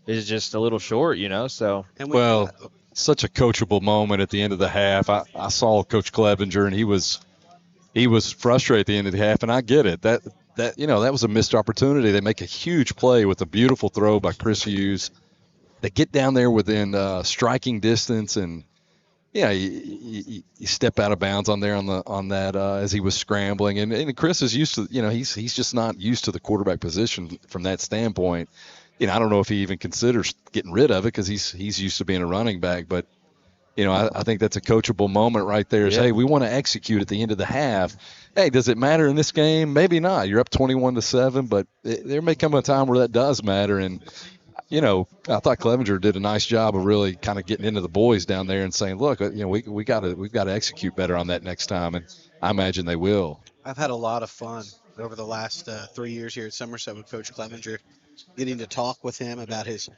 it's just a little short, So such a coachable moment at the end of the half. I saw Coach Clevenger, and he was frustrated at the end of the half, and I get it. That was a missed opportunity. They make a huge play with a beautiful throw by Chris Hughes. They get down there within striking distance, and you step out of bounds on that as he was scrambling, and Chris is used to, he's just not used to the quarterback position from that standpoint. I don't know if he even considers getting rid of it because he's used to being a running back, but I think that's a coachable moment right there. Hey, we want to execute at the end of the half. Hey, does it matter in this game? Maybe not. You're up 21-7, but there may come a time where that does matter. And I thought Clevenger did a nice job of really kind of getting into the boys down there and saying, look, we've got to execute better on that next time, and I imagine they will. I've had a lot of fun over the last 3 years here at Somerset with Coach Clevenger, getting to talk with him about his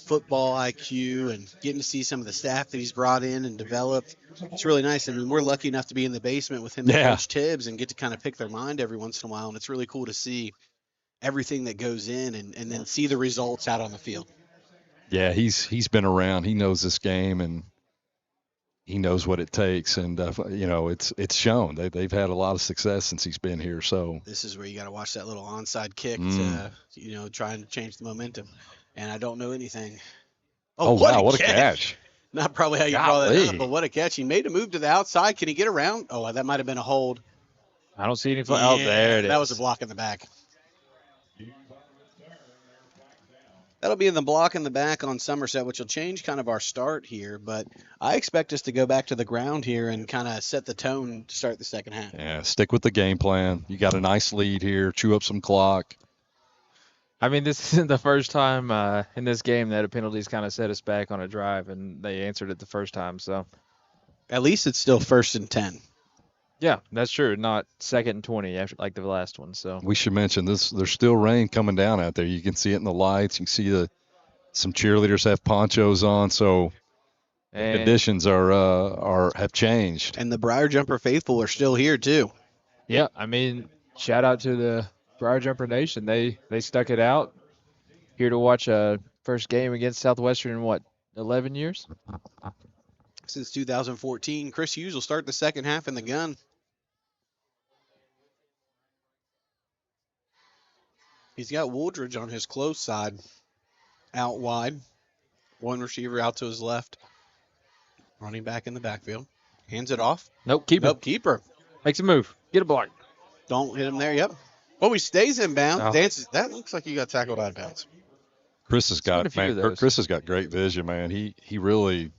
football IQ and getting to see some of the staff that he's brought in and developed. It's really nice. I mean, we're lucky enough to be in the basement with him and Coach Tibbs and get to kind of pick their mind every once in a while, and it's really cool to see everything that goes in and then see the results out on the field. Yeah, he's been around. He knows this game, and he knows what it takes, and it's shown. They've had a lot of success since he's been here. So this is where you got to watch that little onside kick to trying to change the momentum. And I don't know anything. Oh wow, what a catch! Not probably how you call that up, but what a catch. He made a move to the outside. Can he get around? Oh, that might have been a hold. I don't see any. Oh, there it is. That was a block in the back. That'll be in the block in the back on Somerset, which will change kind of our start here. But I expect us to go back to the ground here and kind of set the tone to start the second half. Yeah, stick with the game plan. You got a nice lead here. Chew up some clock. I mean, this isn't the first time in this game that a penalty's kind of set us back on a drive, and they answered it the first time. So at least it's still 1st and 10. Yeah, that's true. Not 2nd and 20 after like the last one. So we should mention this. There's still rain coming down out there. You can see it in the lights. You can see some cheerleaders have ponchos on. So conditions have changed. And the Briar Jumper faithful are still here too. Yeah, I mean, shout out to the Briar Jumper Nation. They stuck it out. Here to watch a first game against Southwestern in 11 years? Since 2014. Chris Hughes will start the second half in the gun. He's got Wooldridge on his close side, out wide. One receiver out to his left. Running back in the backfield. Hands it off. Nope, keeper. Keeper. Makes a move. Get a block. Don't hit him there. Yep. Oh, he stays in bounds. Dances. That looks like he got tackled out of bounds. Chris has Quite a got few of man. those. Chris has got great vision, man. He really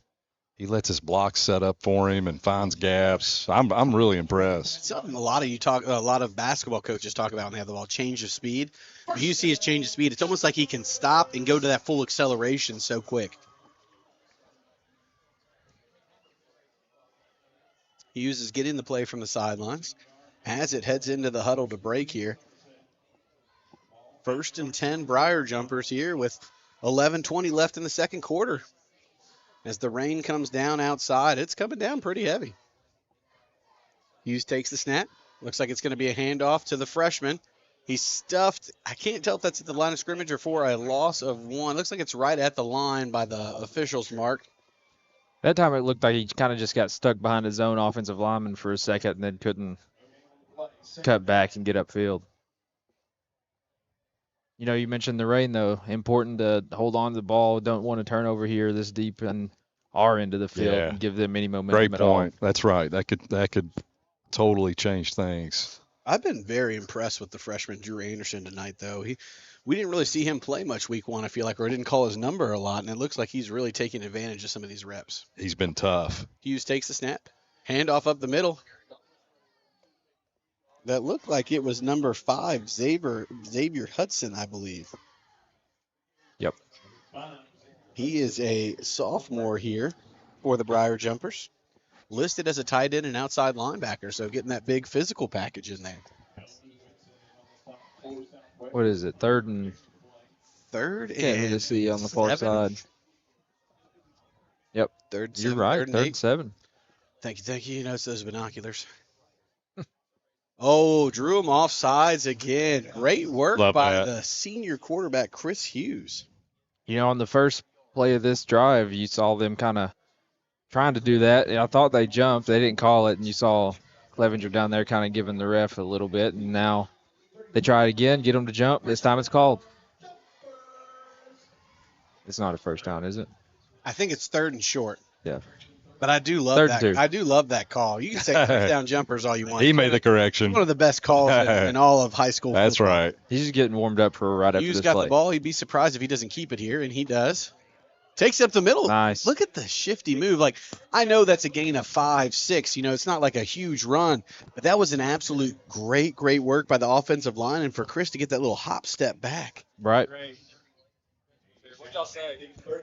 lets his blocks set up for him and finds gaps. I'm really impressed. Something a lot of basketball coaches talk about when they have the ball, change of speed. If you see his change of speed, it's almost like he can stop and go to that full acceleration so quick. Hughes is getting the play from the sidelines as it heads into the huddle to break here. 1st and 10 Briar Jumpers here with 11:20 left in the second quarter. As the rain comes down outside, it's coming down pretty heavy. Hughes takes the snap. Looks like it's going to be a handoff to the freshman. He's stuffed. I can't tell if that's at the line of scrimmage or for a loss of 1. Looks like it's right at the line by the officials' mark. That time it looked like he kind of just got stuck behind his own offensive lineman for a second and then couldn't cut back and get upfield. You know, you mentioned the rain, though. Important to hold on to the ball. Don't want to turn over here this deep in our end of the field and give them any momentum Great at all. point. That's right. That could totally change things. I've been very impressed with the freshman Drew Anderson tonight, though. We didn't really see him play much week 1, I feel like, or didn't call his number a lot, and it looks like he's really taking advantage of some of these reps. He's been tough. Hughes takes the snap. Handoff up the middle. That looked like it was number 5, Xavier Hudson, I believe. Yep. He is a sophomore here for the Briar Jumpers. Listed as a tight end and outside linebacker, so getting that big physical package in there. What is it? Third and Can't really see on the far 7. side. Yep. Third and You're 7. right. Third and Third 8. and 7. Thank you. You know, it's those binoculars. Oh, drew him off sides again. Great work by the senior quarterback, Chris Hughes. You know, on the first play of this drive, you saw them kind of trying to do that. I thought they jumped. They didn't call it, and you saw Clevenger down there kind of giving the ref a little bit, and now they try it again, get them to jump. This time it's called. It's not a first down, is it? I think it's 3rd and short. Yeah. But I do love that. I do love that call. You can say touchdown jumpers all you want. He made the correction. One of the best calls in all of high school. That's football. right. He's just getting warmed up for right after Hughes this got play. the ball. He'd be surprised if he doesn't keep it here, and he does. Takes it up the middle. Nice. Look at the shifty move. Like, I know that's a gain of 5, 6. You know, it's not like a huge run, but that was an absolute great work by the offensive line, and for Chris to get that little hop step back. Right.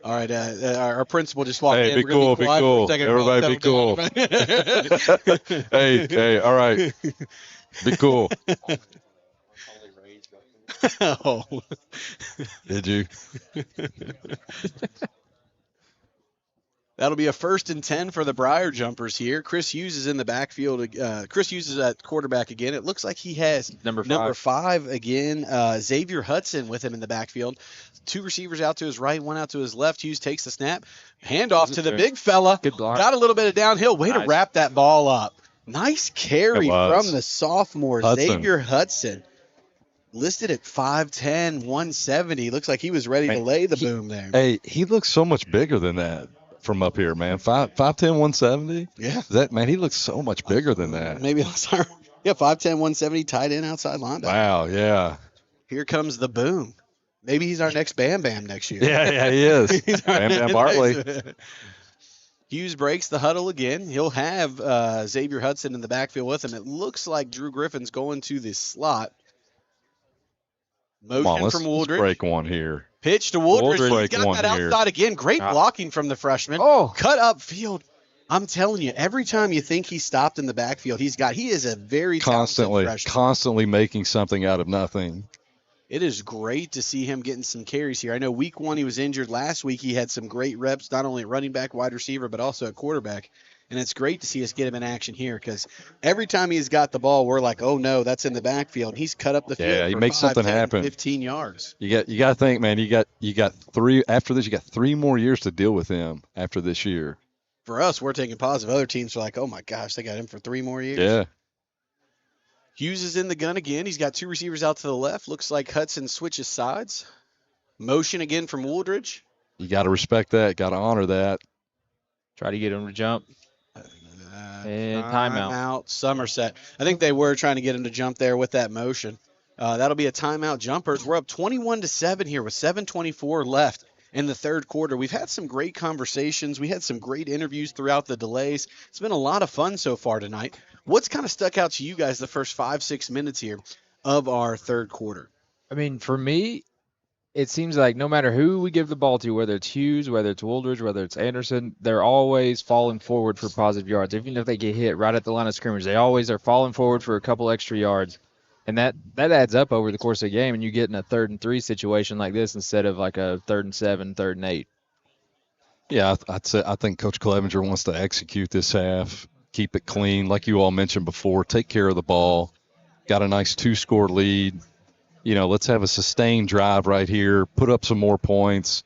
All right, our principal just walked in. Hey, be We're gonna cool, quiet be for a second. cool. Everybody be cool. Hey, all right. Be cool. Oh. Did you? That'll be a 1st and 10 for the Briar Jumpers here. Chris Hughes is in the backfield. Chris Hughes is at quarterback again. It looks like he has Number 5 again. Xavier Hudson with him in the backfield. 2 receivers out to his right, 1 out to his left. Hughes takes the snap. Handoff to the big fella. Good block. Got a little bit of downhill. Way to Nice. wrap that ball up. Nice carry It was. from the sophomore, Hudson. Xavier Hudson. Listed at 5'10", 170. Looks like he was ready to lay the boom there. Hey, he looks so much bigger than that from up here, man. 5'10", 170? Yeah. Man, he looks so much bigger than that. Maybe sorry. Yeah, 5'10", 170, tight end, outside linebacker. Wow, yeah. Here comes the boom. Maybe he's our next Bam Bam next year. Yeah, he is. Bam Bam Bartley. Hughes breaks the huddle again. He'll have Xavier Hudson in the backfield with him. It looks like Drew Griffin's going to the slot. Motion Come on, from let's Wooldridge. break one here. Pitch to Wooldridge. Wooldridge He's got one that here. outside again. Great blocking from the freshman. Oh. Cut up field. I'm telling you, every time you think he stopped in the backfield, he is a very talented freshman. Constantly making something out of nothing. It is great to see him getting some carries here. I know week 1 he was injured. Last week he had some great reps, not only at running back, wide receiver, but also at quarterback. And it's great to see us get him in action here because every time he's got the ball, we're like, oh, no, that's in the backfield. He's cut up the field. Yeah, he for makes 5, something 10, happen. 15 yards. You got to think, man. You got 3 after this. You got 3 more years to deal with him after this year. For us, we're taking positive. Other teams are like, oh, my gosh, they got him for 3 more years. Yeah. Hughes is in the gun again. He's got 2 receivers out to the left. Looks like Hudson switches sides. Motion again from Wooldridge. You got to respect that. Got to honor that. Try to get him to jump. And timeout. Somerset. I think they were trying to get him to jump there with that motion. That'll be a timeout. Jumpers, we're up 21-7 here with 7:24 left in the third quarter. We've had some great conversations. We had some great interviews throughout the delays. It's been a lot of fun so far tonight. What's kind of stuck out to you guys the first 5-6 minutes here of our third quarter? I mean, for me, it seems like no matter who we give the ball to, whether it's Hughes, whether it's Woolridge, whether it's Anderson, they're always falling forward for positive yards. Even if they get hit right at the line of scrimmage, they always are falling forward for a couple extra yards. And that adds up over the course of the game, and you get in a 3rd and 3 situation like this instead of like a 3rd and 7, 3rd and 8. Yeah, I think Coach Clevenger wants to execute this half, keep it clean, like you all mentioned before, take care of the ball. Got a nice 2-score lead. Let's have a sustained drive right here, put up some more points.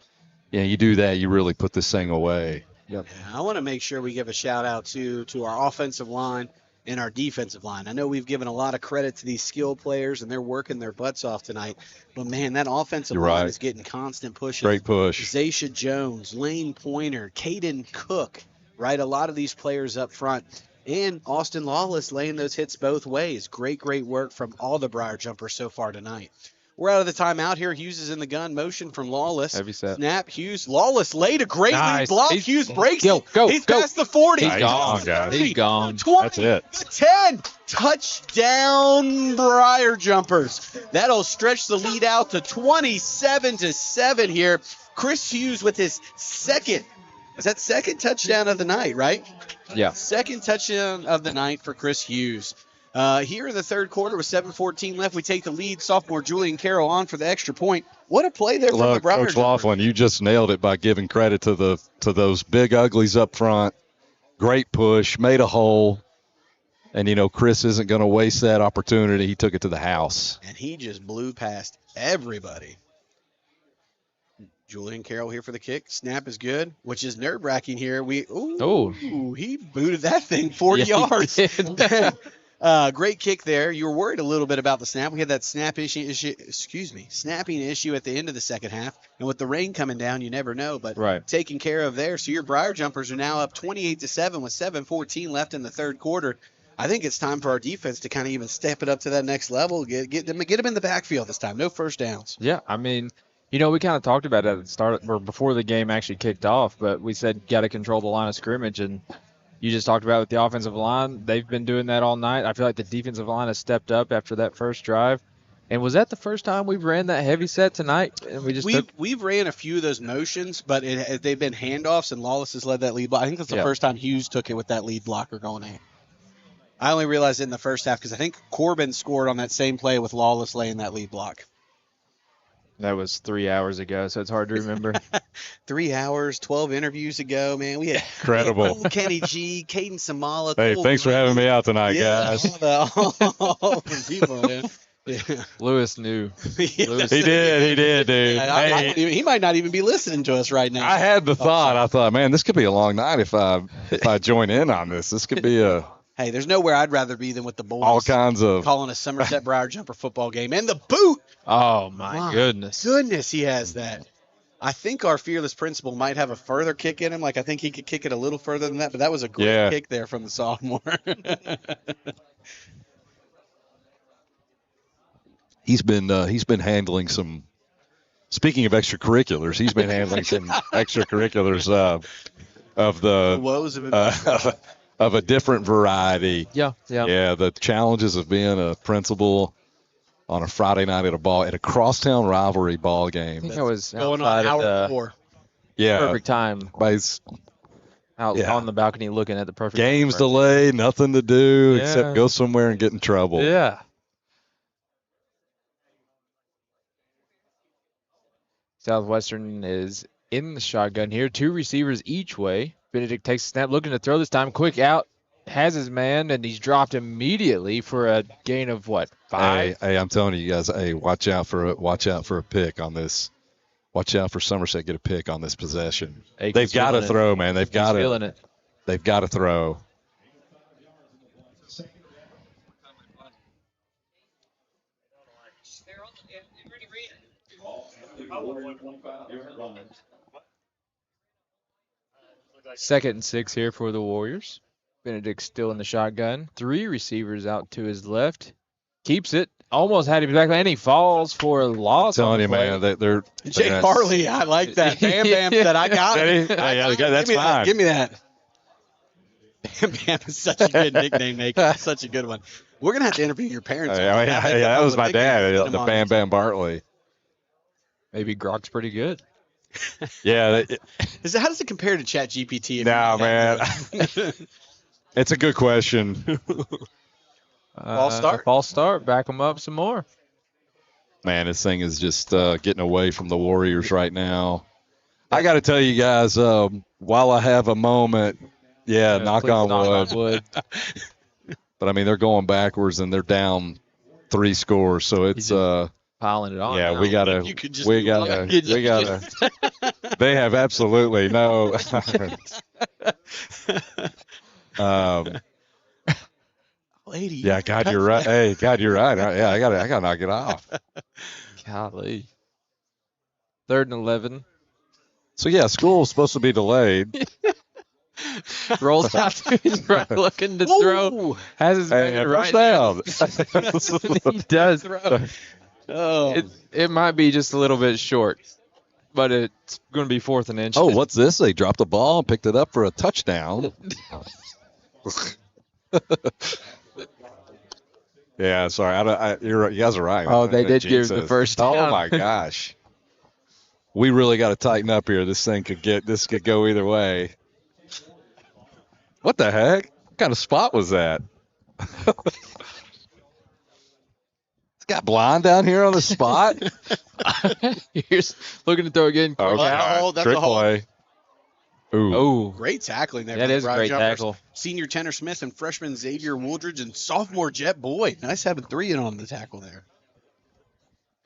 Yeah, you do that, you really put this thing away. Yep. Yeah, I want to make sure we give a shout out to our offensive line and our defensive line. I know we've given a lot of credit to these skilled players, and they're working their butts off tonight. But, man, that offensive line is getting constant pushes. Great push. Zaisha Jones, Lane Pointer, Caden Cook, right? A lot of these players up front. And Austin Lawless laying those hits both ways. Great work from all the Briar Jumpers so far tonight. We're out of the timeout here. Hughes is in the gun. Motion from Lawless. Heavy set. Snap. Hughes. Lawless laid a great lead block. Hughes breaks it. He's past the 40. He's gone, guys. He's gone. 20, That's it. 10. Touchdown, Briar Jumpers. That'll stretch the lead out to 27-7 here. Chris Hughes with his second touchdown of the night, right? Yeah. Second touchdown of the night for Chris Hughes. Here in the third quarter with 7:14 left, we take the lead. Sophomore Julian Carroll on for the extra point. What a play there from the Briar Coach Laughlin, you just nailed it by giving credit to those big uglies up front. Great push, made a hole. And, Chris isn't going to waste that opportunity. He took it to the house. And he just blew past everybody. Julian Carroll here for the kick. Snap is good, which is nerve-wracking here. He booted that thing 40 yards. Great kick there. You were worried a little bit about the snap. We had that snapping issue at the end of the second half. And with the rain coming down, you never know. But taken care of there. So your Briar Jumpers are now up 28-7 with 7:14 left in the third quarter. I think it's time for our defense to kind of even step it up to that next level. Get them in the backfield this time. No first downs. Yeah, I mean, we kind of talked about it at the start or before the game actually kicked off, but we said got to control the line of scrimmage, and you just talked about with the offensive line. They've been doing that all night. I feel like the defensive line has stepped up after that first drive. And was that the first time we've ran that heavy set tonight? And we've ran a few of those motions, but they've been handoffs, and Lawless has led that lead block. I think that's the first time Hughes took it with that lead blocker going in. I only realized it in the first half because I think Corbin scored on that same play with Lawless laying that lead block. That was 3 hours ago, so it's hard to remember. 3 hours, 12 interviews ago, man. We had incredible. Kenny G, Caden Samala. Hey, thanks for having me out tonight, guys. All the people, man. Yeah. Lewis knew. He did, dude. He might not even be listening to us right now. I had the thought. I thought, man, this could be a long night if I join in on this. This could be a. Hey, there's nowhere I'd rather be than with the boys. All kinds of calling a Somerset Briar Jumper football game and the boot. Oh my goodness! He has that. I think our fearless principal might have a further kick in him. Like I think he could kick it a little further than that. But that was a great kick there from the sophomore. He's been handling some. Speaking of extracurriculars, he's been handling some extracurriculars of the woes of of a different variety. Yeah. The challenges of being a principal on a Friday night at a crosstown rivalry ball game. I think I was going on hour 4. Yeah, perfect time. On the balcony looking at the perfect game's delayed, nothing to do except go somewhere and get in trouble. Yeah. Southwestern is in the shotgun here. 2 receivers each way. Benedict takes a snap, looking to throw this time. Quick out, has his man, and he's dropped immediately for a gain of what, 5? Hey, I'm telling you guys, watch out for a pick on this. Watch out for Somerset get a pick on this possession. They've got to throw, man. They've got to throw. Second and 6 here for the Warriors. Benedict still in the shotgun. 3 receivers out to his left. Keeps it. almost had him back, and he falls for a loss. I'm telling on you, the play. man, they're Jake Harley, I like that. Bam Bam said, I got it. That's fine. Give me that. Bam Bam is such a good nickname, Nate. Such a good one. We're going to have to interview your parents. Yeah, that was my dad, the Bam Bam Bartley. Maybe Grok's pretty good. Yeah. How does it compare to ChatGPT? No, man. It's a good question. False start? False start. Back them up some more. Man, this thing is just getting away from the Warriors right now. I got to tell you guys, while I have a moment, knock on wood. But, I mean, they're going backwards, and they're down 3 scores, so it's piling it on. yeah, now. we gotta. They have absolutely no. Lady. Yeah, God, you're right. Hey, God, you're right. Yeah, I gotta knock it off. Golly. 3rd and 11. So yeah, school's supposed to be delayed. Rolls out to his right, looking to throw. Has his man right down. He does throw. Oh. It might be just a little bit short, but it's going to be 4th and inches. Oh, what's this? They dropped the ball and picked it up for a touchdown. Yeah, sorry. You guys are right. Oh, they did give the first down. Oh my gosh. We really got to tighten up here. This could go either way. What the heck? What kind of spot was that? It's got blind down here on the spot. Here's looking to throw again. That's Trick a hold. play. Ooh. Oh, Great tackling there. that by is a Brian great Jumpers. tackle. Senior Tanner Smith and freshman Xavier Wooldridge and sophomore Jet Boyd. Nice having 3 in on the tackle there.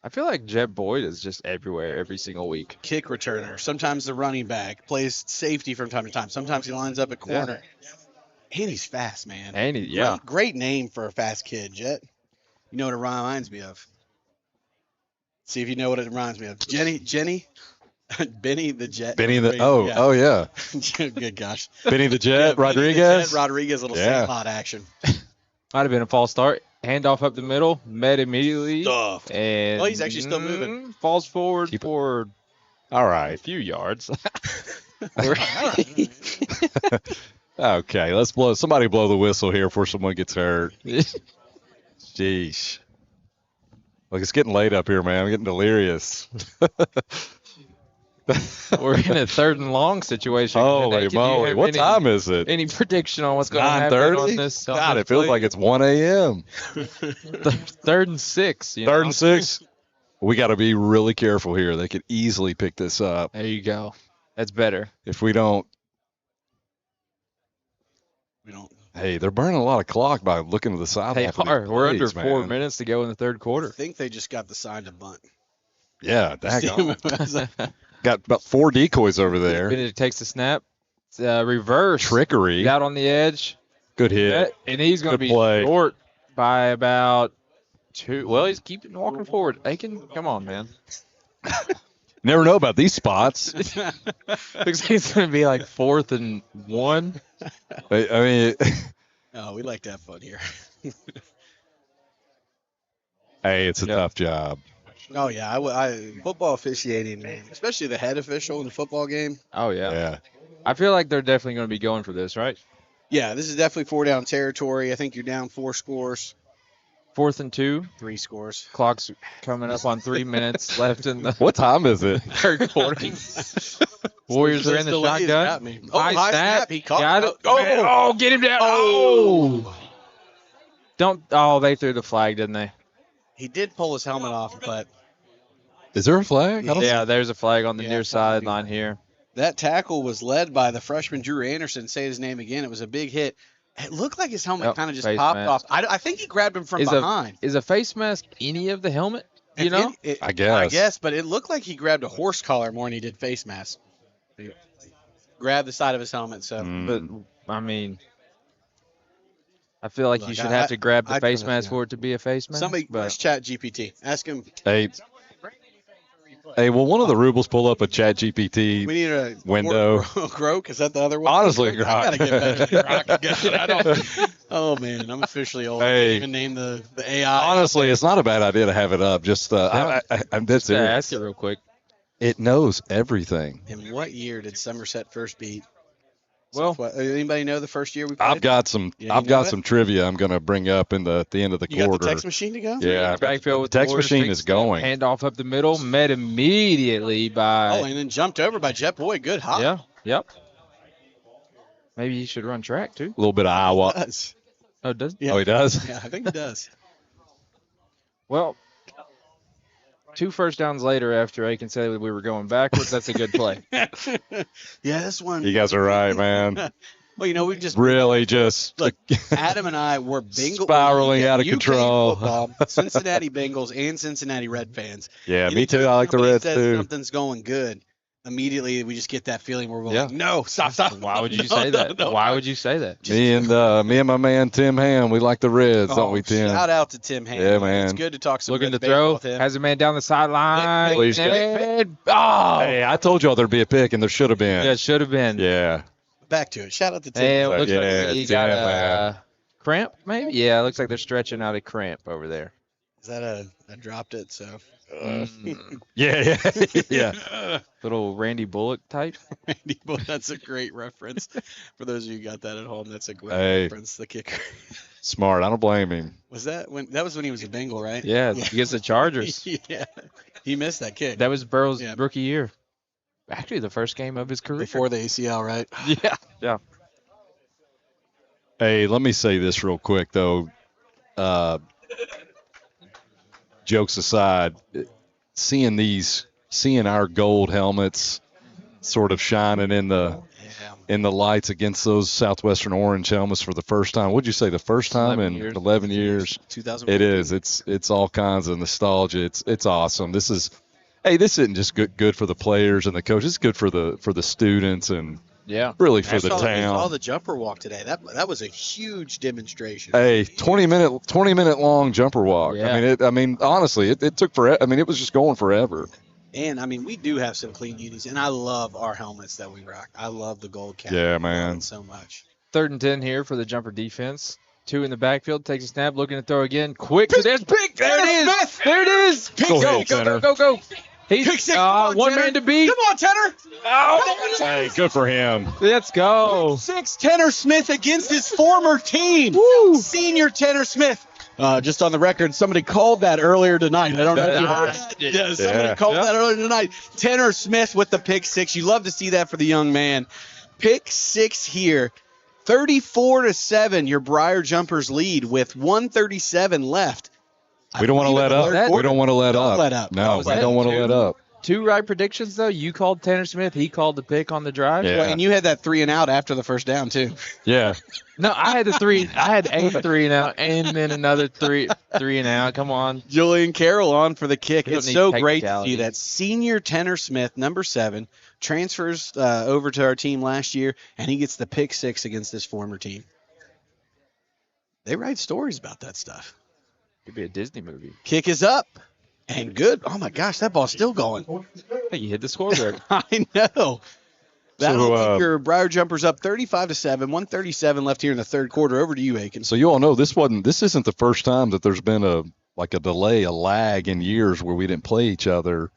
I feel like Jet Boyd is just everywhere every single week. Kick returner. Sometimes the running back. Plays safety from time to time. Sometimes he lines up at corner. And he's fast, man. And Great name for a fast kid, Jet. You know what it reminds me of? See if you know what it reminds me of. Jenny, Benny the Jet. Benny the yeah. Good gosh. Benny the Jet Rodriguez. Benny the Jet Rodriguez, little slot action. Might have been a false start. Handoff up the middle, met immediately, and he's actually still moving. Falls forward for all right, a few yards. Okay, somebody blow the whistle here before someone gets hurt. Jeez. Look, it's getting late up here, man. I'm getting delirious. We're in a 3rd and long situation. Holy moly. What time is it? Any prediction on what's going to happen on this? God, it feels like it's 1 a.m. 3rd and 6. 3rd and 6? We got to be really careful here. They could easily pick this up. There you go. That's better. If we don't. Hey, they're burning a lot of clock by looking to the side. They are. We're under 4 minutes to go in the 3rd quarter. I think they just got the sign to bunt. Yeah, daggone. Got about 4 decoys over there. Benedict takes the snap. Reverse. Trickery. Out on the edge. Good hit. And he's going to be short by about 2. Well, he's keeping walking forward. Aiken, come on, man. Never know about these spots. Looks like it's going to be like 4th and 1. I mean. Oh, we like to have fun here. Hey, it's a tough job. Oh, yeah. Football officiating, man, especially the head official in the football game. Oh, yeah. I feel like they're definitely going to be going for this, right? Yeah, this is definitely 4-down territory. I think you're down 4 scores. 4th and 2. 3 scores. Clock's coming up on 3 minutes left in the What time is it? 3rd quarter. Warriors are in the shotgun. High snap. He caught it. Oh, get him down. Oh. They threw the flag, didn't they? He did pull his helmet off, but. Is there a flag? Yeah, there's a flag on the near sideline here. That tackle was led by the freshman Drew Anderson. Say his name again. It was a big hit. It looked like his helmet kind of just popped off. I think he grabbed him from behind. Is a face mask any of the helmet? You know? I guess. But it looked like he grabbed a horse collar more than he did face mask. He grabbed the side of his helmet. So, But, I mean, I feel like you should have to grab the face mask for it to be a face mask. Somebody, let's chat GPT. Ask him. Hey, will one of the Rubles pull up a chat GPT we need a window? Grok, is that the other one? Honestly, Grok. I gotta get better than Grok. Oh man, I'm officially old. Hey. I can't even name the AI. Honestly, it's not a bad idea to have it up. Just I'm dead Just to ask serious. it real quick. It knows everything. In what year did Somerset first beat? Well, Anybody know the first year we played? I've got some. Yeah, I've you got know some trivia. I'm going to bring up at the end of the You quarter. got the text machine to go? Yeah, backfield with the text border machine streaks, is going. Handoff up the middle, met immediately by. Oh, and then jumped over by Jet Boy. Good hop. Yeah. Yep. Maybe he should run track too. A little bit of He Iowa. does. Oh, does? Yeah. Oh, he does. Yeah, I think he does. Well, 2 first downs later, after Aiken said we were going backwards, that's a good play. Yeah, this one. You guys are right, man. Well, we just Really, just look. Adam and I were Bengal Spiraling out of UK control. Football, Cincinnati Bengals and Cincinnati Red fans. Yeah, me too. I like the Somebody Reds says too. Something's going good. Immediately, we just get that feeling where we're Yeah. like, no, stop. Why would you No, say that? no, no. Why would you say that? Me and my man Tim Ham, we like the Reds, don't we, Tim? Shout out to Tim Ham. Yeah, man. It's good to talk some Looking to Reds baseball throw, with him. has a man down the sideline. Please, and, oh, Hey, I told y'all there'd be a pick, and there should have been. yeah, it should have been. Yeah. Back to it. Shout out to Tim. Hey, it looks Yeah, like he got yeah, a man. cramp, maybe? Yeah, it looks like they're stretching out a cramp over there. Is that I dropped it, so. Yeah, yeah. Little Randy Bullock type. Randy Bullock, that's a great reference. For those of you who got that at home, that's a great Hey. reference. The kicker. Smart. I don't blame him. Was that when he was a Bengal, right? Yeah, against the Chargers. Yeah. He missed that kick. That was Burrow's Yeah. rookie year. Actually, the first game of his career. Before the ACL, right? Yeah, yeah. Hey, let me say this real quick, though. Jokes aside, seeing our gold helmets sort of shining in the lights against those Southwestern orange helmets for the first time. What'd you say, the first time 11 in years. 11 years? 2000. It is. It's all kinds of nostalgia. It's awesome. This isn't just good for the players and the coaches. It's good for the students and Yeah. really for I the saw town. the jumper walk today. That was a huge demonstration. Hey, 20-minute long jumper walk. Yeah. I mean, honestly, it took forever. I mean, it was just going forever. And we do have some clean unis, and I love our helmets that we rock. I love the gold cap. Yeah, I love man. it so much. 3rd and 10 here for the jumper defense. 2 in the backfield, takes a snap, looking to throw again. Quick to this pick. There it is. There it is. Go ahead, go, Tanner. go. He's Pick six. Come on, one Tanner. man to beat. Come on, Tanner. Oh, Hey, good for him. let's go. 6 Tanner Smith against his former team. Senior Tanner Smith. Just on the record, somebody called that earlier tonight. I don't know if you heard that. Yeah, somebody Yeah. called that earlier tonight. Tanner Smith with the pick 6. You love to see that for the young man. Pick 6 here. 34-7, your Briar Jumpers lead with 1:37 left. We don't want to let up. We don't want to let Don't up. let up. No, Was we that don't want to two? let up. 2 right predictions, though. You called Tanner Smith. He called the pick on the drive. Yeah. Well, and you had that 3 and out after the first down, too. Yeah. No, I had a 3 and out, and then another 3 and out. Come on. Julian Carroll on for the kick. We don't It's need so great to see technicality. that senior Tanner Smith, number 7, transfers over to our team last year, and he gets the pick 6 against this former team. They write stories about that stuff. Could be a Disney movie. Kick is up and good. Oh, my gosh, that ball's still going. Hey, you hit the scoreboard. I know. That'll So, keep your Briar Jumpers up 35-7, 1:37 left here in the third quarter. Over to you, Aiken. So you all know this isn't the first time that there's been a delay, a lag in years where we didn't play each other.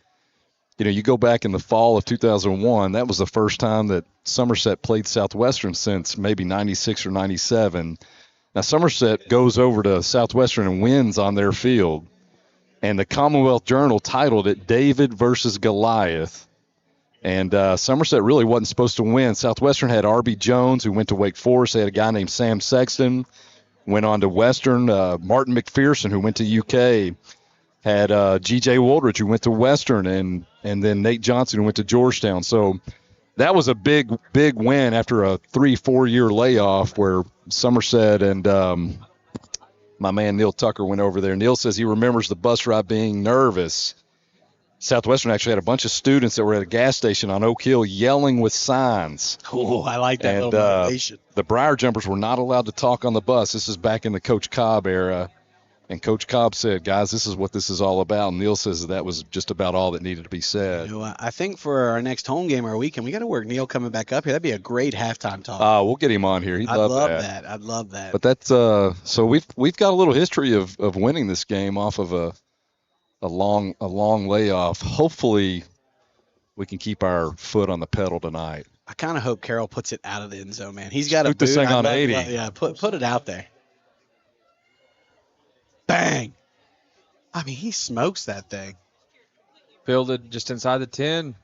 You know, you go back in the fall of 2001, that was the first time that Somerset played Southwestern since maybe 96 or 97. Now, Somerset goes over to Southwestern and wins on their field. And the Commonwealth Journal titled it David versus Goliath. And Somerset really wasn't supposed to win. Southwestern had R.B. Jones, who went to Wake Forest. They had a guy named Sam Sexton, went on to Western. Martin McPherson, who went to UK. Had G.J. Woldridge, who went to Western. And then Nate Johnson, who went to Georgetown. So that was a big win after a 3-4 year layoff where Somerset and my man Neil Tucker went over there. Neil says he remembers the bus ride being nervous. Southwestern actually had a bunch of students that were at a gas station on Oak Hill yelling with signs. Oh, I like that And, little motivation. The Briar Jumpers were not allowed to talk on the bus. This is back in the Coach Cobb era. And Coach Cobb said, guys, this is what this is all about. And Neil says that was just about all that needed to be said. You know, I think for our next home game or weekend, we got to work Neil coming back up here. That'd be a great halftime talk. We'll get him on here. He'd I'd love that. I'd love that. But that's so we've got a little history of winning this game off of a long layoff. Hopefully we can keep our foot on the pedal tonight. I kind of hope Carroll puts it out of the end zone, man. He's got Shoot this thing on 80. Yeah, put it out there. Bang. I mean, he smokes that thing. Fielded just inside the 10.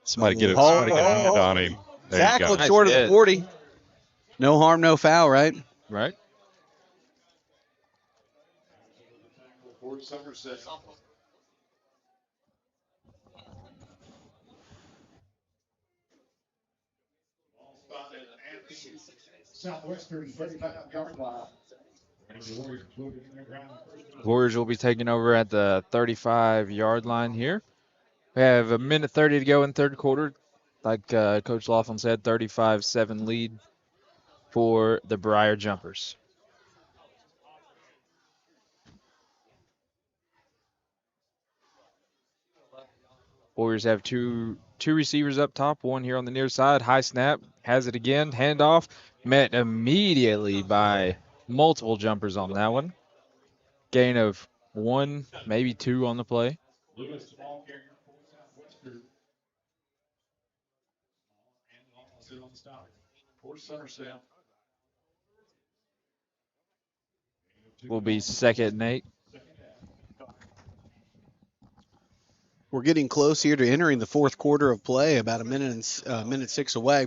Somebody get a hand on him. There Zach you go. looks short of the 40. No harm, no foul, right? Right. Southwestern 35-yard line. Warriors will be taking over at the 35-yard line here. We have a minute 30 to go in third quarter. Like Coach Laughlin said, 35-7 lead for the Briar Jumpers. Warriors have two receivers up top, one here on the near side. High snap, has it again, handoff, met immediately by multiple jumpers on that one. Gain of 1, maybe 2 on the play. Will be second and 8. We're getting close here to entering the fourth quarter of play, about a minute 6 away.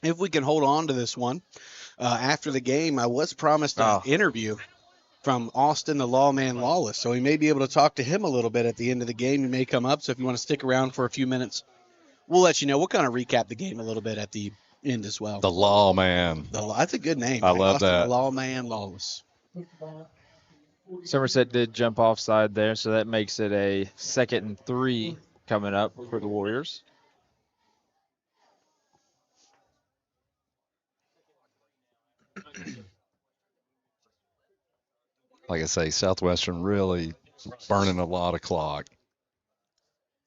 If we can hold on to this one. After the game, I was promised an interview from Austin, the lawman Lawless, so we may be able to talk to him a little bit at the end of the game. He may come up, so if you want to stick around for a few minutes, we'll let you know. We'll kind of recap the game a little bit at the end as well. The lawman. That's a good name. I love Austin, that. The lawman Lawless. Somerset did jump offside there, so that makes it a 2nd and 3 coming up for the Warriors. Like I say, Southwestern really burning a lot of clock.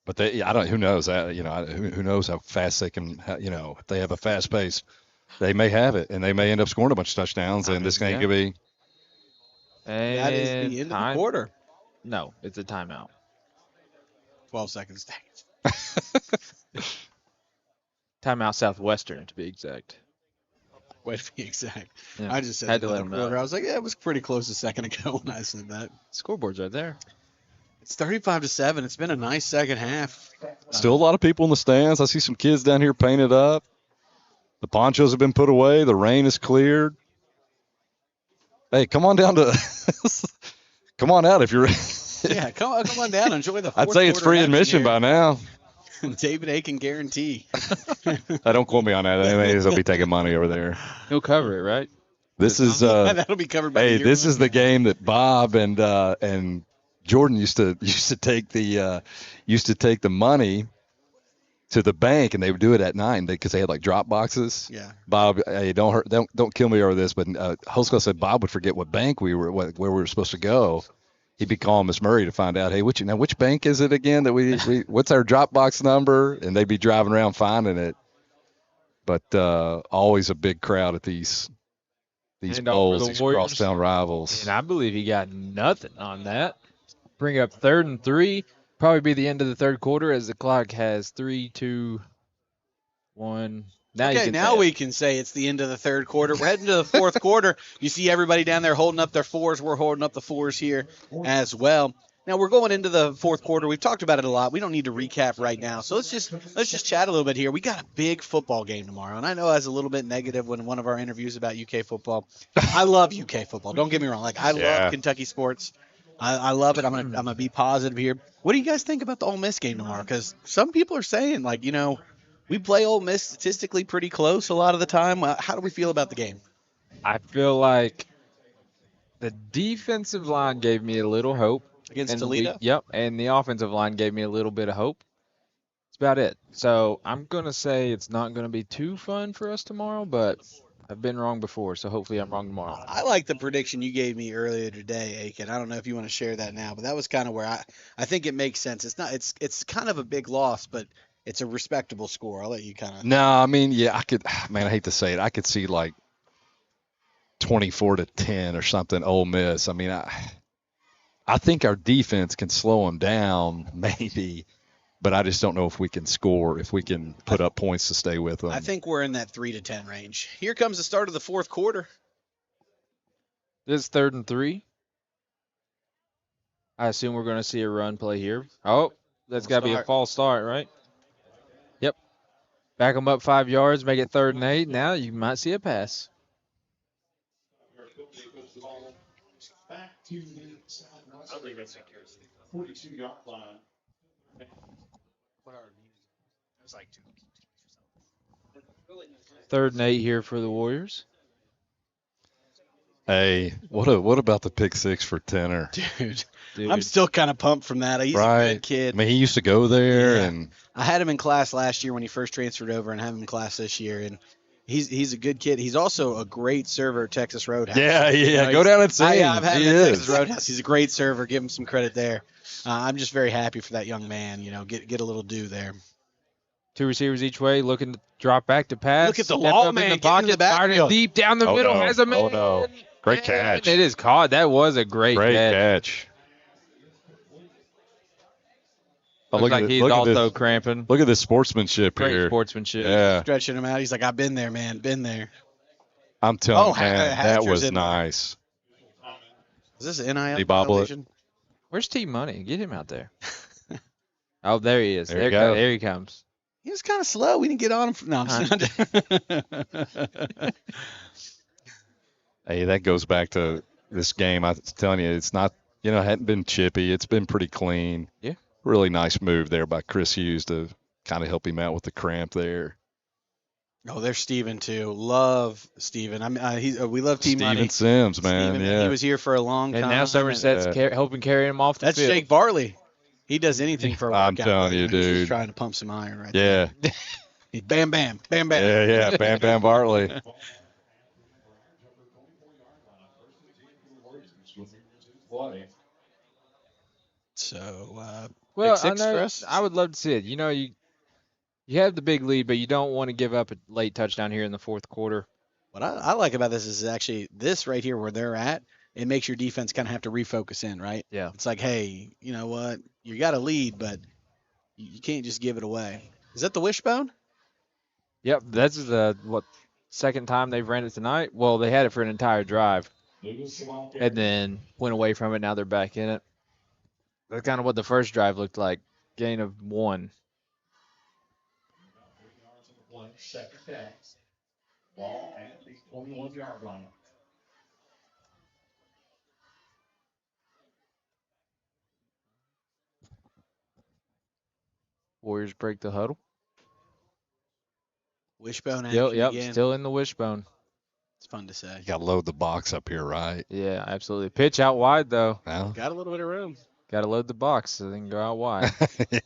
But who knows that, who knows how fast they can, if they have a fast pace, they may have it and they may end up scoring a bunch of touchdowns. And this game could be. And that is the end of the quarter. No, it's a timeout. 12 seconds. Timeout Southwestern, to be exact. Way to be exact. Yeah. I just said Had to let them know. I was like, yeah, it was pretty close a second ago when I said that. Scoreboard's right there. It's 35-7. It's been a nice second half. Still a lot of people in the stands. I see some kids down here painted up. The ponchos have been put away. The rain is cleared. Hey, come on down to come on out if you're yeah, come on down. Enjoy the fourth I'd say it's free admission by now. David Aiken guarantee. Don't quote me on that. Anyways, they'll be taking money over there. He'll cover it, right? This is that'll be covered by this is the game that Bob and Jordan used to take the money to the bank, and they would do it at night because they had like drop boxes. Yeah. Bob, hey, don't kill me over this, but Hosko said Bob would forget what bank where we were supposed to go. He'd be calling Miss Murray to find out, hey, which bank is it again that we what's our drop box number? And they'd be driving around finding it. But always a big crowd at these bowls, these crosstown rivals. And I believe he got nothing on that. Bring up 3rd and 3. Probably be the end of the third quarter as the clock has 3, 2, 1. Now we can say it's the end of the third quarter. We're heading to the fourth quarter. You see everybody down there holding up their 4s. We're holding up the 4s here as well. Now we're going into the fourth quarter. We've talked about it a lot. We don't need to recap right now. So let's just chat a little bit here. We got a big football game tomorrow, and I know I was a little bit negative when one of our interviews about UK football. I love UK football. Don't get me wrong. I love Kentucky sports. I love it. I'm gonna be positive here. What do you guys think about the Ole Miss game tomorrow? Because some people are saying we play Ole Miss statistically pretty close a lot of the time. How do we feel about the game? I feel like the defensive line gave me a little hope. Against Toledo? Yep, and the offensive line gave me a little bit of hope. That's about it. So I'm going to say it's not going to be too fun for us tomorrow, but I've been wrong before, so hopefully I'm wrong tomorrow. I like the prediction you gave me earlier today, Aiken. I don't know if you want to share that now, but that was kind of where I think it makes sense. It's kind of a big loss, but it's a respectable score. I'll let you kind of. No, I mean, yeah, I could. Man, I hate to say it. I could see like 24-10 or something. Ole Miss. I mean, I think our defense can slow them down, maybe, but I just don't know if we can score, if we can put up points to stay with them. I think we're in that 3-10 range. Here comes the start of the fourth quarter. This is 3rd and 3. I assume we're going to see a run play here. Oh, that's got to be a false start, right? Yep. Back them up 5 yards, make it 3rd and 8. Now you might see a pass. Back to the sideline. 42-yard line. Third and 8 here for the Warriors. Hey, what about the pick six for Tenor? Dude. I'm still kind of pumped from that. He's a good kid. I mean, he used to go there, and I had him in class last year when he first transferred over, and I have him in class this year. And he's a good kid. He's also a great server at Texas Roadhouse. Yeah. Go down and see him. I've had him at Texas Roadhouse. He's a great server. Give him some credit there. I'm just very happy for that young man. Get a little due there. 2 receivers each way, looking to drop back to pass. Look at the law man in the pocket, fired it deep down the middle. Has a man. Oh no! Great catch. It is caught. That was a great catch. Looks like he's also cramping. Look at this sportsmanship Great here. Sportsmanship. Yeah. Stretching him out. He's like, I've been there, man. Been there. I'm telling you, man, that was nice. Is this an NIL violation? Where's T Money? Get him out there. Oh, there he is. There he comes. He was kind of slow. We didn't get on him. No, I'm just Hey, that goes back to this game. I was telling you, it's not, it hadn't been chippy. It's been pretty clean. Yeah. Really nice move there by Chris Hughes to kind of help him out with the cramp there. Oh, there's Steven, too. Love Steven. We love Team Money. Steven Sims, man. Steven, yeah. He was here for a long time. And now Somerset's helping carry him off the field. That's Jake Varley. He does anything for a workout. I'm telling you, dude. He's trying to pump some iron right there. Yeah. Bam, bam. Bam, bam. Yeah. Bam, bam, Varley. So, well, pick six for us? I would love to see it. You have the big lead, but you don't want to give up a late touchdown here in the fourth quarter. What I like about this is actually this right here where they're at, it makes your defense kind of have to refocus in, right? Yeah. It's like, hey, you know what? You got a lead, but you can't just give it away. Is that the wishbone? Yep, that's the second time they've ran it tonight. Well, they had it for an entire drive, and then went away from it. Now they're back in it. That's kind of what the first drive looked like. Gain of 1. Second pass. Ball at the 21-yard line. Warriors break the huddle. Wishbone action Yep, again. still in the wishbone. It's fun to say. You got to load the box up here, right? Yeah, absolutely. Pitch out wide, though. Well, got a little bit of room. Got to load the box so they can go out wide.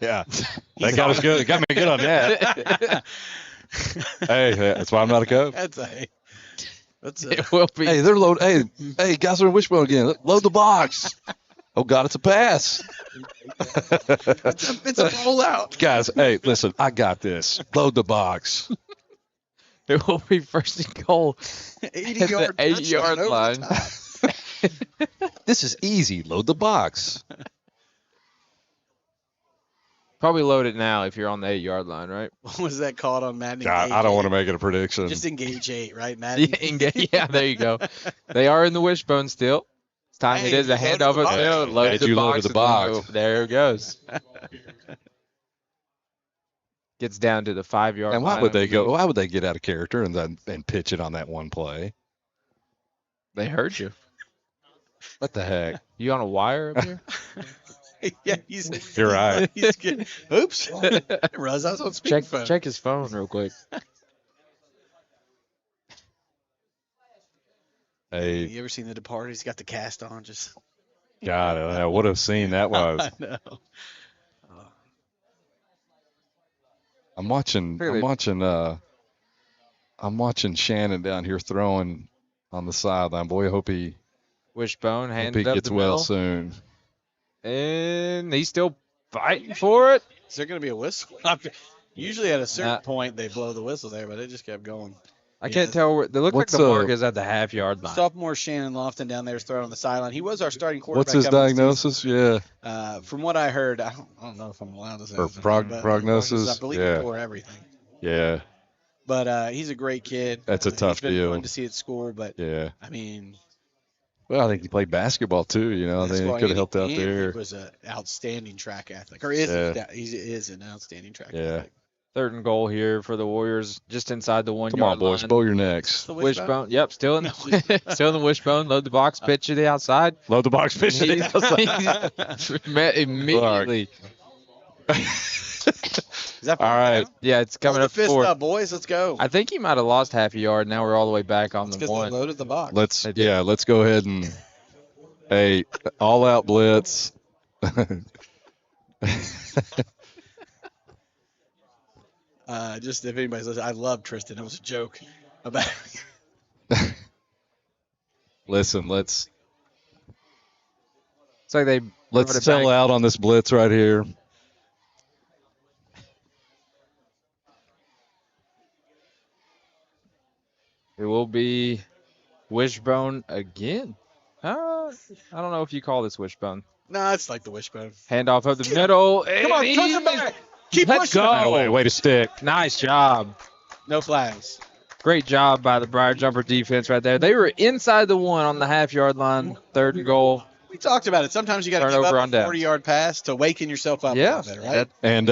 Yeah. That got us good. It got me good on that. Hey, that's why I'm not a coach. It will be. Hey, they're loading. Hey, guys are in wishbone again. Load the box. Oh, God, it's a pass. It's a rollout. Guys, hey, listen, I got this. Load the box. It will be first and goal 80-yard 8-yard line. This is easy. Load the box. Probably load it now if you're on the 8-yard line, right? What was that called on Madden? God, I don't want to make it a prediction. Just engage 8, right, Madden? Yeah, there you go. They are in the wishbone still. It's time. Hey, it is a handoff of field. Load the box. There it goes. Gets down to the 5-yard line. And why would they go? Why would they get out of character and pitch it on that one play? They heard you. What the heck? You on a wire up here? Yeah, You're right. He's good. Oops. Ruz, I was on speakerphone. Check his phone real quick. Hey, you ever seen The Departed? He's got the cast on. Just God, what a scene that was. I know. I'm watching. I'm watching Shannon down here throwing on the sideline. Boy, I hope he handed up gets the well middle. soon. And he's still fighting for it. Is there going to be a whistle? Usually at a certain point they blow the whistle there, but it just kept going. I can't tell. They look like the mark is at the half-yard line. Sophomore Shannon Lofton down there is throwing on the sideline. He was our starting quarterback. What's his diagnosis? Yeah. From what I heard, I don't know if I'm allowed to say. Or prognosis? I believe yeah. for everything. Yeah. But he's a great kid. That's a tough deal. It's been fun to see at school, but yeah. I mean. Well, I think he played basketball too. You know, I think he could have helped out there. He was an outstanding track athlete, or is an outstanding track athlete. 3rd and goal here for the Warriors, just inside the 1 Come yard on, boys, line. bow your necks. Wishbone. Yep, still in the wishbone. Load the box, pitch to the outside. Load the box, pitch to the outside. Immediately. Is that all right? Yeah, it's coming up. Fist up, boys. Let's go. I think he might have lost half a yard. Now we're all the way back on the one. They loaded the box. Let's go ahead and all out blitz. Just if anybody's listening, I love Tristan. It was a joke about. Listen, let's sell out on this blitz right here. It will be wishbone again. I don't know if you call this wishbone. No, it's like the wishbone. Handoff up the middle. Come on, push him back. Keep Let's pushing. go. Way to stick. Nice job. No flags. Great job by the Briar Jumper defense right there. They were inside the 1 on the half-yard line, 3rd and goal. We talked about it. Sometimes you got to give up a 40-yard pass to waken yourself up a little bit, right? And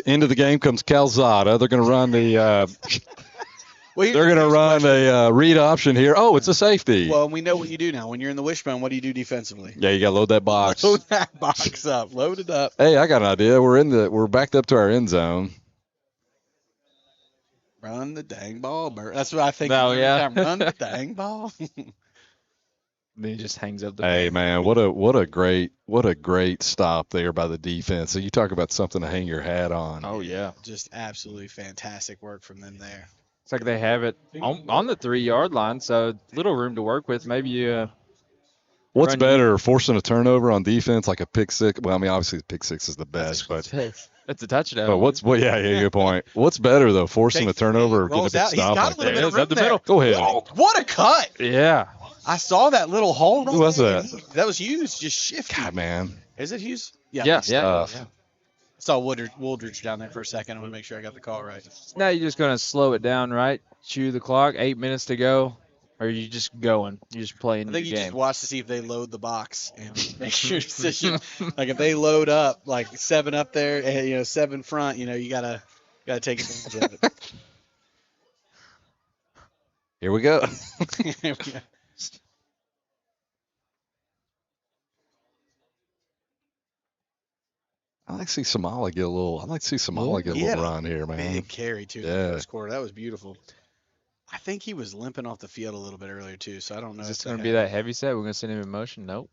into the game comes Calzada. They're going to run the they're going to run a read option here. Oh, it's a safety. Well, we know what you do now. When you're in the wishbone, what do you do defensively? Yeah, you got to load that box. Load that box up. Load it up. Hey, I got an idea. We're backed up to our end zone. Run the dang ball, Bert. That's what I think. Oh, yeah. Run the dang ball. Then he just hangs up the. Hey, man, what a great stop there by the defense. So you talk about something to hang your hat on. Oh yeah, just absolutely fantastic work from them there. It's like they have it on the 3-yard line, so little room to work with. Maybe what's better, forcing a turnover on defense like a pick six? Well, I mean, obviously the pick six is the best, but it's a touchdown. But yeah, good point. What's better though, forcing a turnover or getting a big stop like that? He's got a little bit of room there. Middle. Go ahead. Oh, what a cut! Yeah. I saw that little hole. Who was that? That was Hughes, just shifting. God, man. Is it Hughes? Yeah. I saw Wooldridge down there for a second. I want to make sure I got the call right. Now you're just going to slow it down, right? Chew the clock, 8 minutes to go. Or are you just going? You're just playing the game? I think you just watch to see if they load the box and make your decision. Like if they load up, like 7 up there, and 7 front, you gotta take advantage of it. Here we go. I like to see Somali get a little. Run here, man. Big carry too in the first quarter. That was beautiful. I think he was limping off the field a little bit earlier too, so I don't know. Is this going to be that heavy set? We're going to send him in motion? Nope.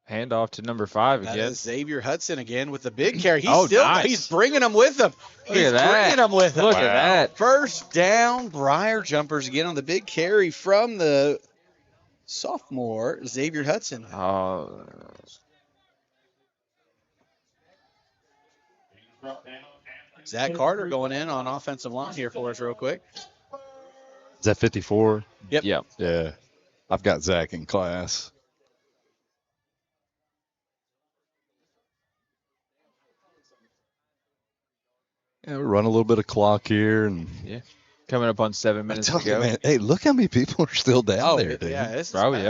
Handoff to number 5 again. That is Xavier Hudson again with the big carry. He's bringing them with him. Look at that. First down, Briar Jumpers again on the big carry from the sophomore Xavier Hudson. Zach Carter going in on offensive line here for us real quick. Is that 54? Yep. Yeah. I've got Zach in class. Yeah, we run a little bit of clock here, and coming up on 7 minutes to go. Man, hey, look how many people are still down there, dude. Yeah, this is Golly.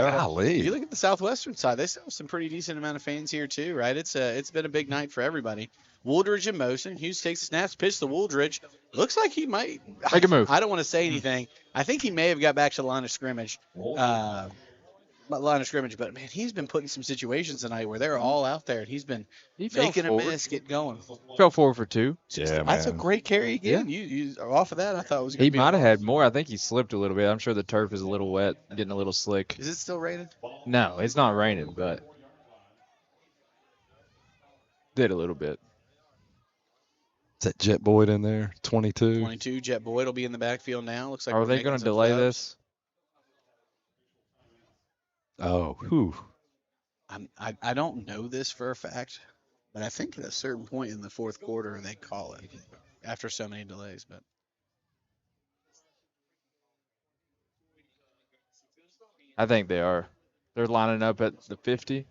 If you look at the Southwestern side, they still have some pretty decent amount of fans here too, right? It's been a big night for everybody. Wooldridge in motion. Hughes takes the snaps, pitch to Wooldridge. Looks like he might make a move. I don't want to say anything. I think he may have got back to the line of scrimmage. But man, he's been put in some situations tonight where they're all out there, and he's been making a miss, get going. Fell forward for 2. Yeah, man. That's a great carry again. Yeah. You off of that, I thought it was. He might have had more. I think he slipped a little bit. I'm sure the turf is a little wet, getting a little slick. Is it still raining? No, it's not raining, but did a little bit. that Jet Boyd in there? 22. 22. Jet Boyd will be in the backfield now. Looks like Are we're they making going to some delay subs. this? Oh, whew. I don't know this for a fact, but I think at a certain point in the fourth quarter they call it after so many delays. But I think they are. They're lining up at the 50.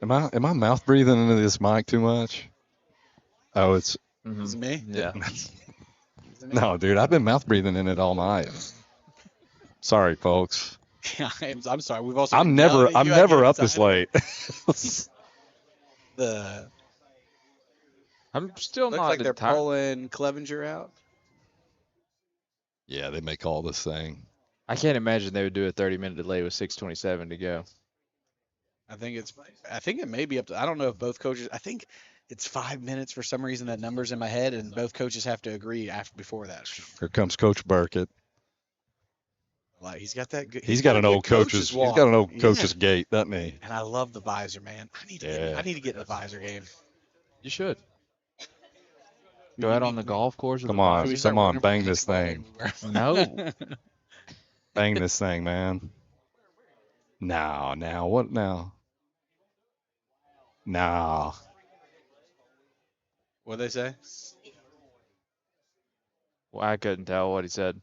Am I mouth breathing into this mic too much? Oh, it's is it me? Yeah. no, dude. I've been mouth breathing in it all night. Sorry, folks. Yeah, I'm sorry. We've also. I'm been never yelling at you. I never get up this excited. late. The I'm still looks not like they're entirely. pulling Clevenger out. Yeah, they may call this thing. I can't imagine they would do a 30-minute delay with 6:27 to go. I think it may be up to. I don't know if both coaches. I think it's 5 minutes for some reason. That number's in my head, and both coaches have to agree before that. Here comes Coach Burkett. Like he's got that good. He's got an a good old coach's. He's walk. got an old Yeah. coach's gait, doesn't he? And I love the visor, man. I need to get in the visor game. You should. Go out on the golf course. With Come a on, visor. come on, bang this thing. No. Bang this thing, man. Now, what now? Now. What'd they say? Well, I couldn't tell what he said.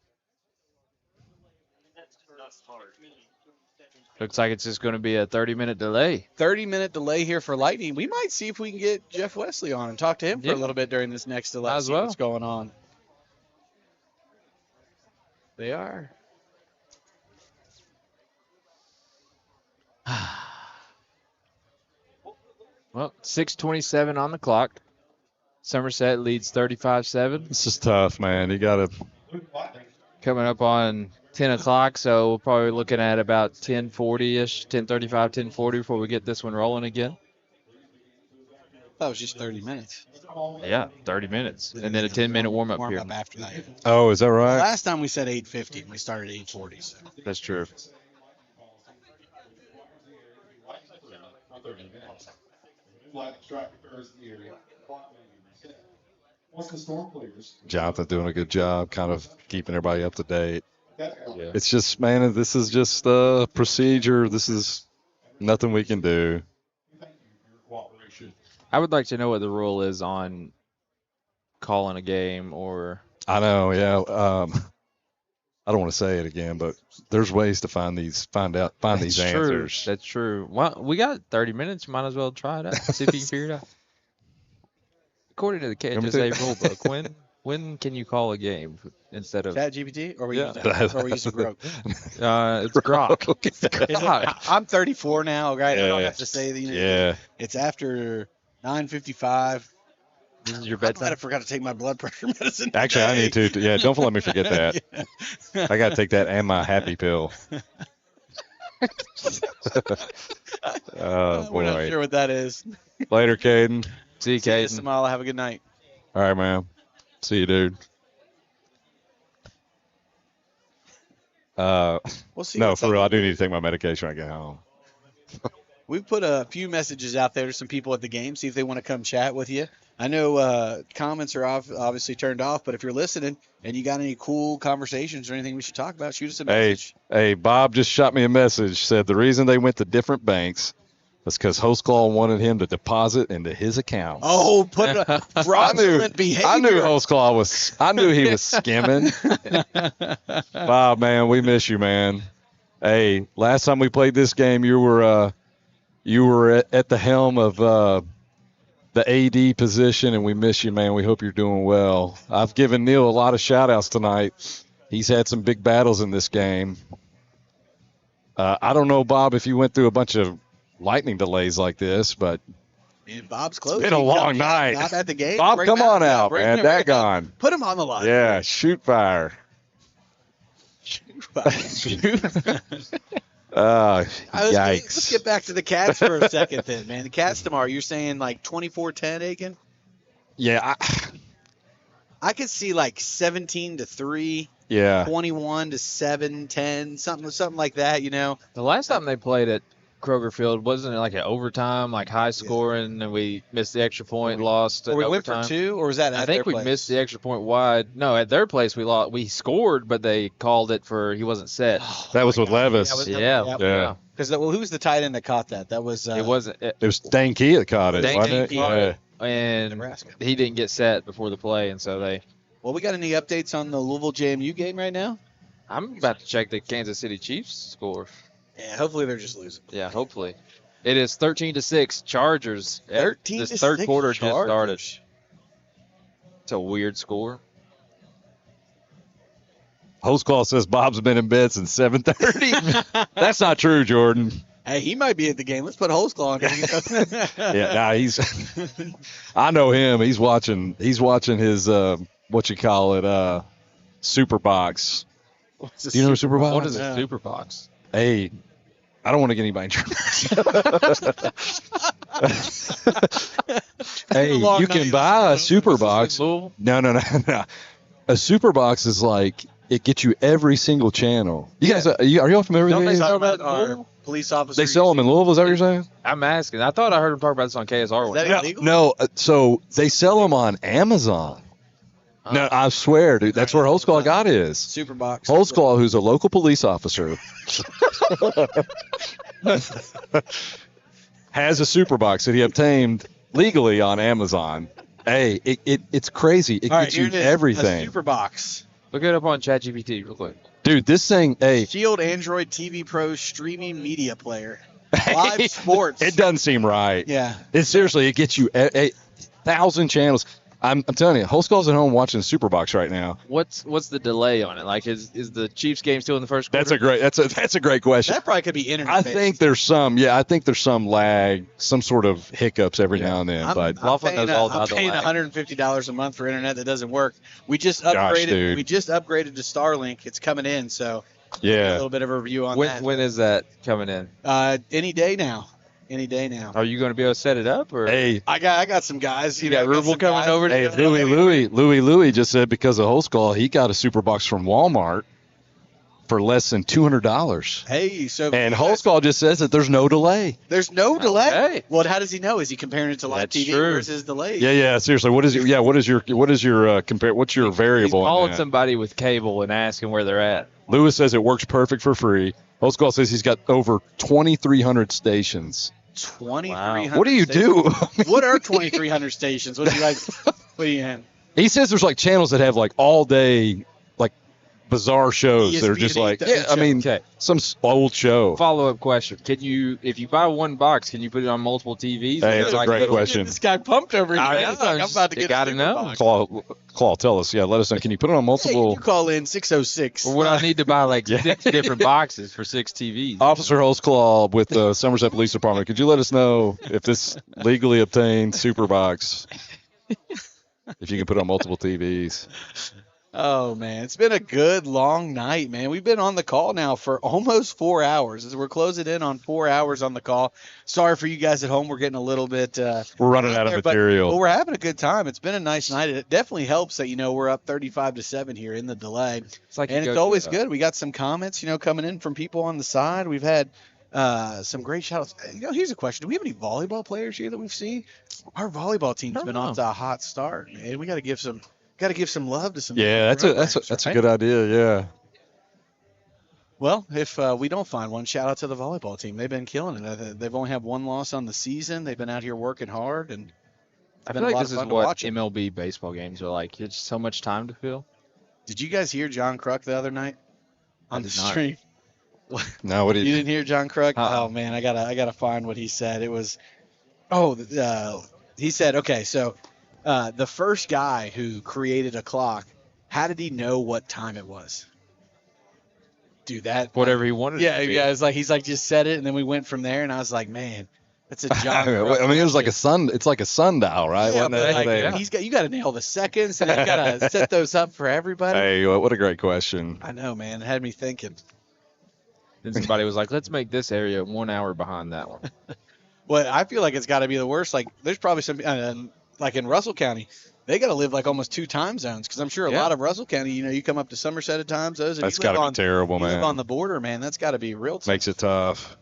Looks like it's just going to be a 30-minute delay. 30-minute delay here for Lightning. We might see if we can get Jeff Wesley on and talk to him for Yeah. a little bit during this next delay. Might as See well. what's going on. They are. Well, 6:27 on the clock. Somerset leads 35-7. This is tough, man. You got to. Coming up on 10 o'clock, so we're probably looking at about 10:40-ish, 10:35, 10:40 before we get this one rolling again. That was just 30 minutes. Yeah, 30 minutes. And then a 10-minute warm-up Warm period. up after that. Oh, is that right? Last time we said 8:50 and we started 8:40. So. That's true. Jonathan doing a good job, kind of keeping everybody up to date. Yeah. It's just, man, this is just a procedure. This is nothing we can do. I would like to know what the rule is on calling a game or. I know, yeah. I don't want to say it again, but there's ways to find these answers. That's true. Well, we got 30 minutes. You might as well try it out. See if you can figure it out. According to the KHSA rule book, when can you call a game instead of Chat GPT? Or we Yeah. using Grok? it's Grok. I'm 34 now, right? I don't Yeah. have to say the Yeah. It's after 9:55. This is your I might bedtime. have forgot to take my blood pressure medicine. Actually, I need to. Yeah, don't let me forget that. Yeah. I got to take that and my happy pill. Oh, We're not boy. sure what that is. Later, Caden. See you, See you, Caden. Samala. Have a good night. All right, man. See you, dude. We'll see. No, what's for up. real. I do need to take my medication when I get home. We've put a few messages out there to some people at the game, see if they want to come chat with you. I know comments are obviously turned off, but if you're listening and you got any cool conversations or anything we should talk about, shoot us a message. Hey, Bob just shot me a message. Said the reason they went to different banks was because Hostclaw wanted him to deposit into his account. Oh, put a fraudulent behavior. I knew Hostclaw was. I knew he was skimming. Bob, man, we miss you, man. Hey, last time we played this game, you were at the helm of the AD position, and we miss you, man. We hope you're doing well. I've given Neil a lot of shout-outs tonight. He's had some big battles in this game. I don't know, Bob, if you went through a bunch of lightning delays like this, but Man, Bob's close. it's been a long night. Bob at the game. Bob, Bring come Bob on out, Bring man. him right Daggone. now. Put him on the line. Yeah, shoot fire. Let's Yikes. get back to the Cats for a second then, man. The Cats tomorrow, you're saying like 24-10, Aiken? Yeah, I could see like 17-3, Yeah. 21-7, 10, something like that. The last time they played at Kroger Field, wasn't it like an overtime, like high scoring, and we missed the extra point, lost Or at we went overtime? for 2, or was that at I think their we place? missed the extra point wide. No, at their place we lost. We scored, but they called it for he wasn't set. That was with Levis. Yeah. Because who was the tight end that caught that? That was It wasn't. It was Dane Key that caught it, Dane wasn't Key it? caught Yeah. and Nebraska. he didn't get set before the play, and so they. Well, we got any updates on the Louisville JMU game right now? I'm about to check the Kansas City Chiefs score. Yeah, hopefully they're just losing. Yeah, hopefully. It is 13-6 Chargers. 13 This to third 6 quarter just started. Chargers. It's a weird score. Holtzclaw says Bob's been in bed since 7:30. That's not true, Jordan. Hey, he might be at the game. Let's put Holtzclaw on here. Yeah, nah, he's. I know him. He's watching his what you call it, Super Box. What's a Do you know Super Box? What is Yeah. a super box? Hey, I don't want to get anybody in trouble. Hey, long you night. can buy a Super Box. Louisville? No. A Super Box is like it gets you every single channel. You guys, are y'all familiar Don't with they these? sell Talking about that in our Louisville? police officers. They sell them in Louisville. Is that what you're saying? I'm asking. I thought I heard him talk about this on KSR one Is that time. illegal? No. So they sell them on Amazon. No, I swear, dude. That's where Holtzclaw got his. Super box. Holtzclaw, who's a local police officer, has a super box that he obtained legally on Amazon. Hey, it's crazy. It All right, gets here you it is. everything. A super box. Look it up on ChatGPT real quick. Dude, this thing, hey. Shield Android TV Pro streaming media player. Live sports. It doesn't seem right. Yeah. It seriously, it gets you 1,000 channels. I'm telling you, Holtzclaw's at home watching Superbox right now. What's the delay on it? Like, is the Chiefs game still in the first quarter? That's a great question. That probably could be internet. I think there's some lag, some sort of hiccups every now and then. I'm But Laughlin knows all I'm about the paying lag. $150 a month for internet that doesn't work. We just Gosh, upgraded. dude. We just upgraded to Starlink. It's coming in, so a yeah, little bit of a review on that. When is that coming in? Any day now. Any day now. Are you going to be able to set it up? Or hey, I got some guys. You got Rubel coming over to hey, do it? Louis just said because of Holtzclaw, he got a Superbox from Walmart for less than $200. Hey, so And Holtzclaw just says that there's no delay. there's no delay. Okay. Well, how does he know? Is he comparing it to live That's TV true. versus delay? Yeah. Seriously, what is your compare? What's your variable? in Calling that? somebody with cable and asking where they're at. Lewis says it works perfect for free. Holtzclaw says he's got over 2,300 stations. 2,300. What do you do? What are 2,300 stations? What do you guys? What do you have? He says there's like channels that have like all day, like bizarre shows that are just ESPN like, show. yeah, I mean, Okay. some old show. Follow-up question. Can you, if you buy one box, can you put it on multiple TVs? Hey, Or that's a like great little- question. This guy pumped over here. I know, He's like, I'm about to you get. gotta a know. Superbox. Claw, tell us. Yeah, let us know. Can you put it on Hey, multiple? you call in 606. Or would I need to buy like 6 different boxes for 6 TVs? Officer Holtzclaw with the Somerset Police Department. Could you let us know if this legally obtained Superbox, if you can put it on multiple TVs? Oh man, it's been a good long night, man. We've been on the call now for almost 4 hours. As we're closing in on 4 hours on the call. Sorry for you guys at home. We're getting a little bit. We're running out of but material. we're having a good time. It's been a nice night. It definitely helps that we're up 35-7 here in the delay, It's like and you it's go always to, good. We got some comments, coming in from people on the side. We've had some great shout-outs. Here's a question: do we have any volleyball players here that we've seen? Our volleyball team's I don't been know. off to a hot start, man. We got to give some love to some. Yeah, that's a right? good idea. Yeah. Well, if we don't find one, shout out to the volleyball team. They've been killing it. They've only had one loss on the season. They've been out here working hard, and I been feel a like lot this of is fun to what watch 'em. MLB baseball games are like. It's so much time to fill. Did you guys hear John Kruk the other night on I the did not. stream? No, what You did didn't hear John Kruk? Uh-uh. Oh man, I gotta find what he said. It was, he said, okay, so the first guy who created a clock, how did he know what time it was? Do that. Whatever he wanted. Yeah, it to be. yeah. It's like he's like just said it, and then we went from there, and I was like, man, that's a John. I Kruk mean, it was like question. it's like a sundial, right? Yeah, Wasn't but it? like, They- you got to nail the seconds, and you got to set those up for everybody. Hey, what a great question. I know, man. It had me thinking. Then somebody was like, let's make this area 1 hour behind that one. Well, I feel like it's got to be the worst. Like, there's probably some, like in Russell County, they got to live like almost 2 time zones because I'm sure a lot of Russell County, you come up to Somerset at times. That's got to be terrible, man. You live on the border, man. That's got to be real tough. Makes it tough.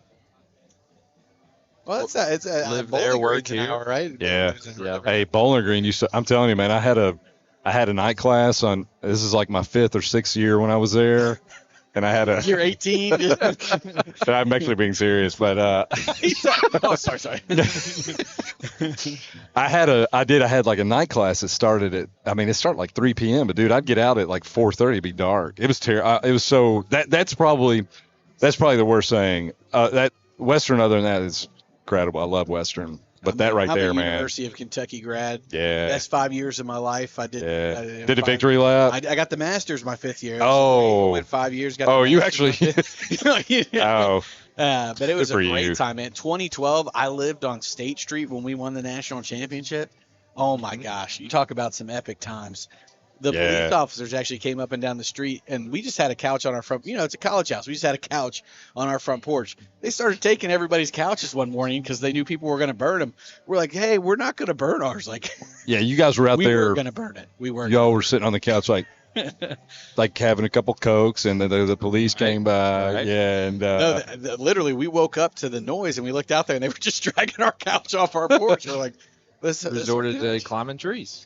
Well, it's live Bowling there, work Green's an here. hour, right? Yeah. Yeah. Hey, Bowling Green I'm telling you, man, I had a night class on. This is like my 5th or 6th year when I was there. And I had a. You're 18. I'm actually being serious, but oh, sorry. I had like a night class that started at. I mean, it started like 3 p.m. But dude, I'd get out at like 4:30. It'd be dark. It was terrible. It was so that's probably the worst thing. That Western, other than that, is incredible. I love Western. But that right there, I'm a man. University of Kentucky grad. Yeah. Best 5 years of my life. I did. Yeah. Did a victory lap? I got the Masters my 5th year. Oh. Went 5 years. Got Oh, the you Masters actually. my Oh. but it was a for great you. time, man. 2012, I lived on State Street when we won the national championship. Oh my gosh, you talk about some epic times. The police officers actually came up and down the street, and we just had a couch on our front. It's a college house. We just had a couch on our front porch. They started taking everybody's couches one morning because they knew people were going to burn them. We're like, hey, we're not going to burn ours. Like, Yeah, you guys were out we there. were going to burn it. We were. Y'all were sitting on the couch like having a couple Cokes, and then the police came by. Right. Yeah, and No, literally, we woke up to the noise, and we looked out there, and they were just dragging our couch off our porch. We're like, this Resorted to climbing trees.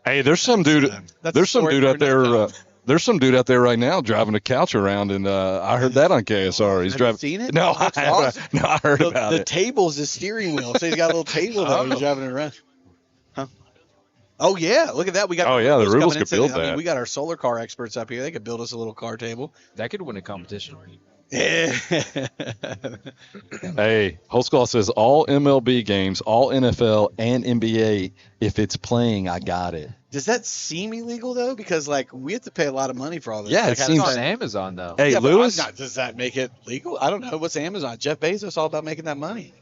hey, there's some dude. That's There's a some story dude for out there. another time. There's some dude out there right now driving a couch around, and I heard that on KSR. He's Have driving. you seen it? No, That's I haven't. awesome. No, I heard about The it. table's the steering wheel, so he's got a little table there. He's driving it around. Huh? Oh yeah, look at that. We got. Oh, yeah, the Rubels Rubels coming could in today. build I mean, that. we got our solar car experts up here. They could build us a little car table. That could win a competition. Yeah. Hey, Whole School says all MLB games, all NFL and NBA. If it's playing, I got it. Does that seem illegal though? Because we have to pay a lot of money for all this. Yeah, Like, it how seems- does It's on that- Amazon though. Hey, Yeah, but Lewis. does that make it legal? I don't know. What's Amazon? Jeff Bezos all about making that money.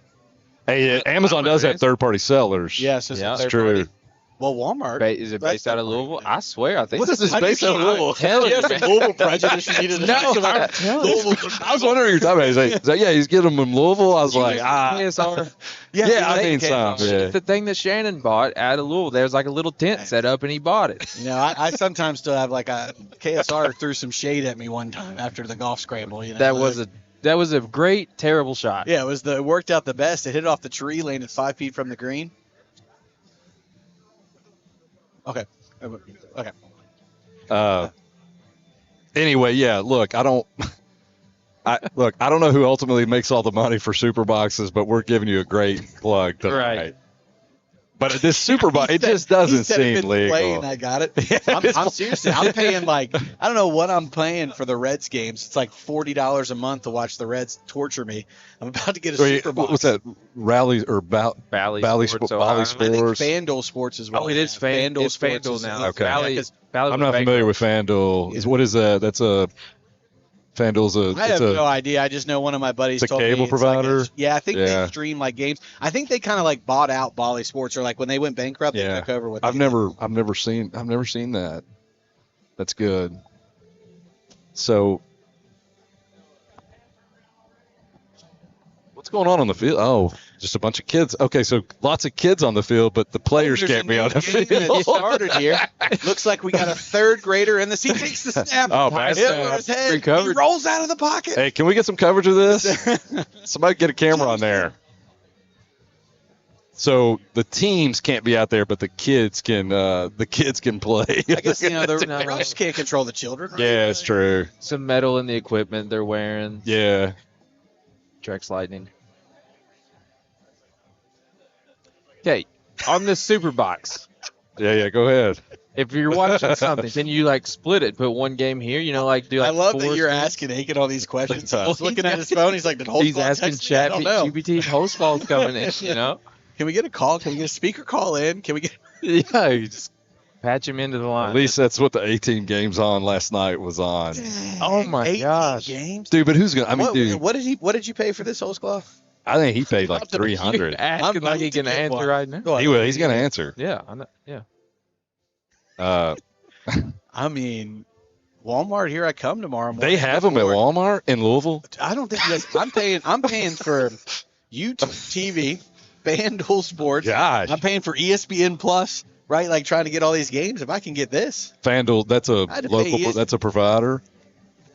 Hey, Amazon does have third-party sellers. Yes, Yeah. it's true. Well, Walmart. Is it based out of Louisville? I swear, I think. What is this based out of Louisville? Tell You you, have some Louisville prejudice you need to No, talk I'm telling you. I was wondering what you're talking about. He's like, yeah, he's getting them in Louisville. I was like, KSR. yeah, I mean, some. It's Yeah. the thing that Shannon bought out of Louisville. There's like a little tent set up, and he bought it. I sometimes still have like a KSR threw some shade at me one time after the golf scramble. That was a great, terrible shot. Yeah, it worked out the best. It hit off the tree, landed 5 feet from the green. Okay. Anyway, yeah. Look, I don't know who ultimately makes all the money for super boxes, but we're giving you a great plug tonight. Right. But this super box, it just doesn't seem legal. Playing, I got it. I'm seriously. I'm paying I don't know what I'm paying for the Reds games. It's like $40 a month to watch the Reds torture me. I'm about to get a super box. What's that? Rally or Valley Valley Sports, Valley Ohio. I think Sports? FanDuel Sports as well. Oh, it is FanDuel It's Sports FanDuel is- now. Okay. Valley, Yeah, 'cause Valley I'm not familiar with FanDuel. What is that? That's a FanDuel's a. I have no idea. I just know one of my buddies It's a told me cable it's like provider? I think Yeah. they stream games. I think they kind of bought out Bally Sports, or when they went bankrupt, they Yeah. took over with. I've never seen that. That's good. So, what's going on the field? Oh, just a bunch of kids. Okay, so lots of kids on the field, but the players There's can't a be new on the game field. that started here. Looks like we got a third grader in this. He takes the snap. Oh, bad hit snap. on his head. Recovered. He rolls out of the pocket. Hey, can we get some coverage of this? Somebody get a camera on there. So the teams can't be out there, but the kids can play. I guess the Rush can't control the children. Right? Yeah, it's true. some metal in the equipment they're wearing. Yeah. Trex Lightning. Okay, on this super box, Yeah, go ahead. if you're watching something, then you split it, put one game here, do I love that 4 you're screens. asking Aiken all these questions. I was looking at his phone. He's like, "Did Holtz He's call asking text me? I chat don't know. GPT host calls coming in, Can we get a call? Can we get a speaker call in? Can we get? Yeah, you just patch him into the line. At least that's what the 18 games on last night was on. Oh my 18 gosh. games. Dude, but who's gonna? I mean, what, dude, what did you pay for this host cloth? I think he paid like Up to- 300. You're asking like he can answer right now. Go He ahead. will. He's gonna answer. Yeah, I know. Yeah. I mean, Walmart. Here I come tomorrow morning. They have them at Walmart in Louisville. I don't think that's. I'm paying for YouTube TV, FanDuel Sports. Gosh. I'm paying for ESPN Plus, right? Like trying to get all these games. If I can get this, FanDuel, that's a I had to pay local. you. That's a provider.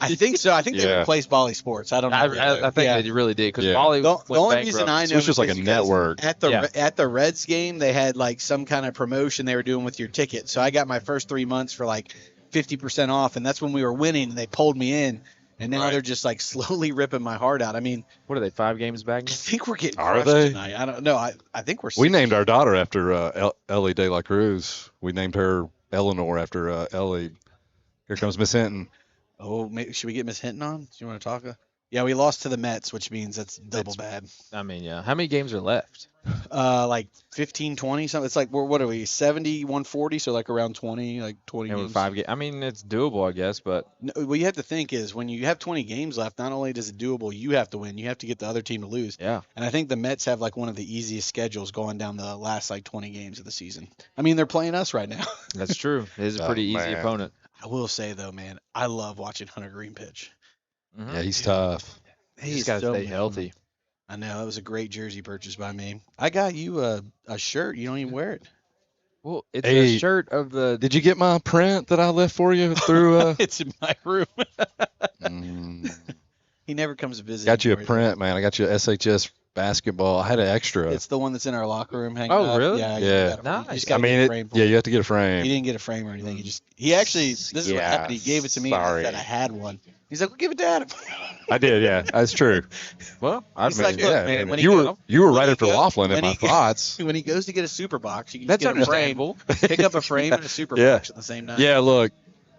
I think so. I think they Yeah. replaced Bally Sports. I don't know. I think they really did because Yeah. Bali The went only bankrupt. reason I know So it's just is like a because network. at the Reds game, they had like some kind of promotion they were doing with your ticket. So I got my first 3 months for like 50% off, and that's when we were winning, and they pulled me in. And now they're just like slowly ripping my heart out. I mean, What are they? 5 games back I now? think we're getting Are crushed they? tonight. I don't know. I think we're. We named our daughter after Ellie De La Cruz. We named her Eleanor after Ellie. Here comes Miss Hinton. Oh, maybe, should we get Miss Hinton on? Do you want to talk? Yeah, we lost to the Mets, which means that's double bad. I mean, yeah. How many games are left? Like 15, 20 something. It's like what are we? 70, 140, so like around 20, like 20 And games. with 5 games. I mean, it's doable, I guess, but No, what you have to think is when you have 20 games left, not only does it doable, you have to win. You have to get the other team to lose. yeah. And I think the Mets have like one of the easiest schedules going down the last like 20 games of the season. I mean, they're playing us right now. That's true. It is a Oh, pretty easy man. opponent. I will say though, man, I love watching Hunter Green pitch. Mhm. Yeah, he's tough. You just got to so stay much healthy. fun. I know that was a great jersey purchase by me. I got you a shirt. You don't even wear it. Well, it's Hey, a shirt of the. Did you get my print that I left for you through? It's in my room. Mm, He never comes to visit. got you a anymore. print, man. I got you a SHS basketball. I had an extra. It's the one that's in our locker room hanging Oh, up. really? Yeah. Yeah. You Nice. just I gotta mean, get a it, frame for yeah, it. you have to get a He frame. didn't get a frame or anything. He actually, this is what happened. He gave it to me and I Sorry. said I had one. He's like, well, give it to Adam. I did, yeah. That's true. Well, I He's mean, like, look, Yeah, man, when he you goes- were you were when right he after goes- Laughlin in when my he- thoughts. when he goes to get a super box, you can that's just get a frame, understandable. pick up a frame and a super Yeah. box at the same time. Yeah, look,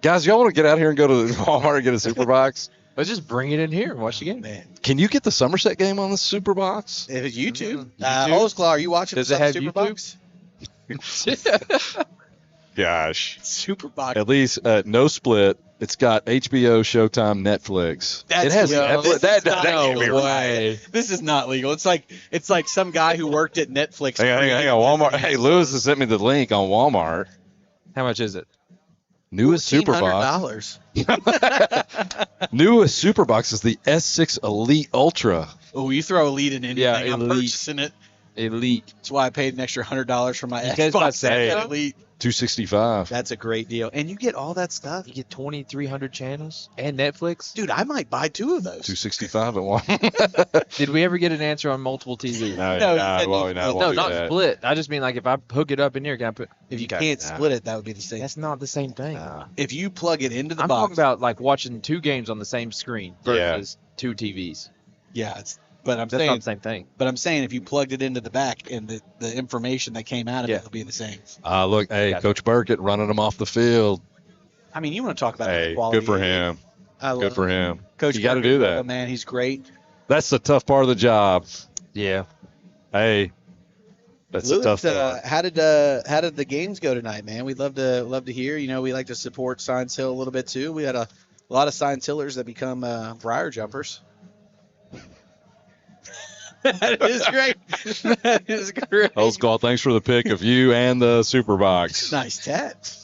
guys, y'all want to get out here and go to Walmart and get a super box? Let's just bring it in here and watch the game. Man, Can you get the Somerset game on the super box? if it's YouTube, YouTube? Holesclaw, are you watching Does the it have super YouTube? box? Gosh. Super box. At least no split. It's got HBO, Showtime, Netflix. That's it has legal. Netflix. That This is can't be not right. This is not legal. It's like some guy who worked at Netflix. Hang on. Walmart. Hey, Lewis has sent me the link on Walmart. How much is it? Newest super box. $1,400. Newest super box is the S6 Elite Ultra. Oh, you throw Elite in anything, Yeah, I'm Elite. purchasing it. Elite. That's why I paid an extra $100 for my You guys got Xbox that? Elite. $265. That's a great deal, and you get all that stuff. You get 2,300 channels and Netflix. Dude, I might buy 2 of those. $265 at Walmart. Did we ever get an answer on multiple TVs? No, No, not split. I just mean like if I hook it up in here, can I put? If you Okay. can't split it, that would be the same. That's not the same thing. If you plug it into the I'm box, talking about like watching 2 games on the same screen Yeah. versus 2 TVs. yeah, but I'm That's saying, not the same thing. if you plugged it into the back and the information that came out of Yeah. it will be the same. Look, hey, Gotcha. Coach Burkett running them off the field. I mean, you want to talk about the Hey, quality. good for him. I love Good for him. Coach You got to Burkett, do that. oh, man, he's great. That's the tough part of the job. Yeah. Hey, that's Lewis, the tough part. how did the games go tonight, man? We'd love to hear. You know, we like to support Science Hill a little bit too. We had a lot of Science Hillers that become Briar jumpers. That is great. That is great. Old School, thanks for the pick of you and the super box. Nice tat.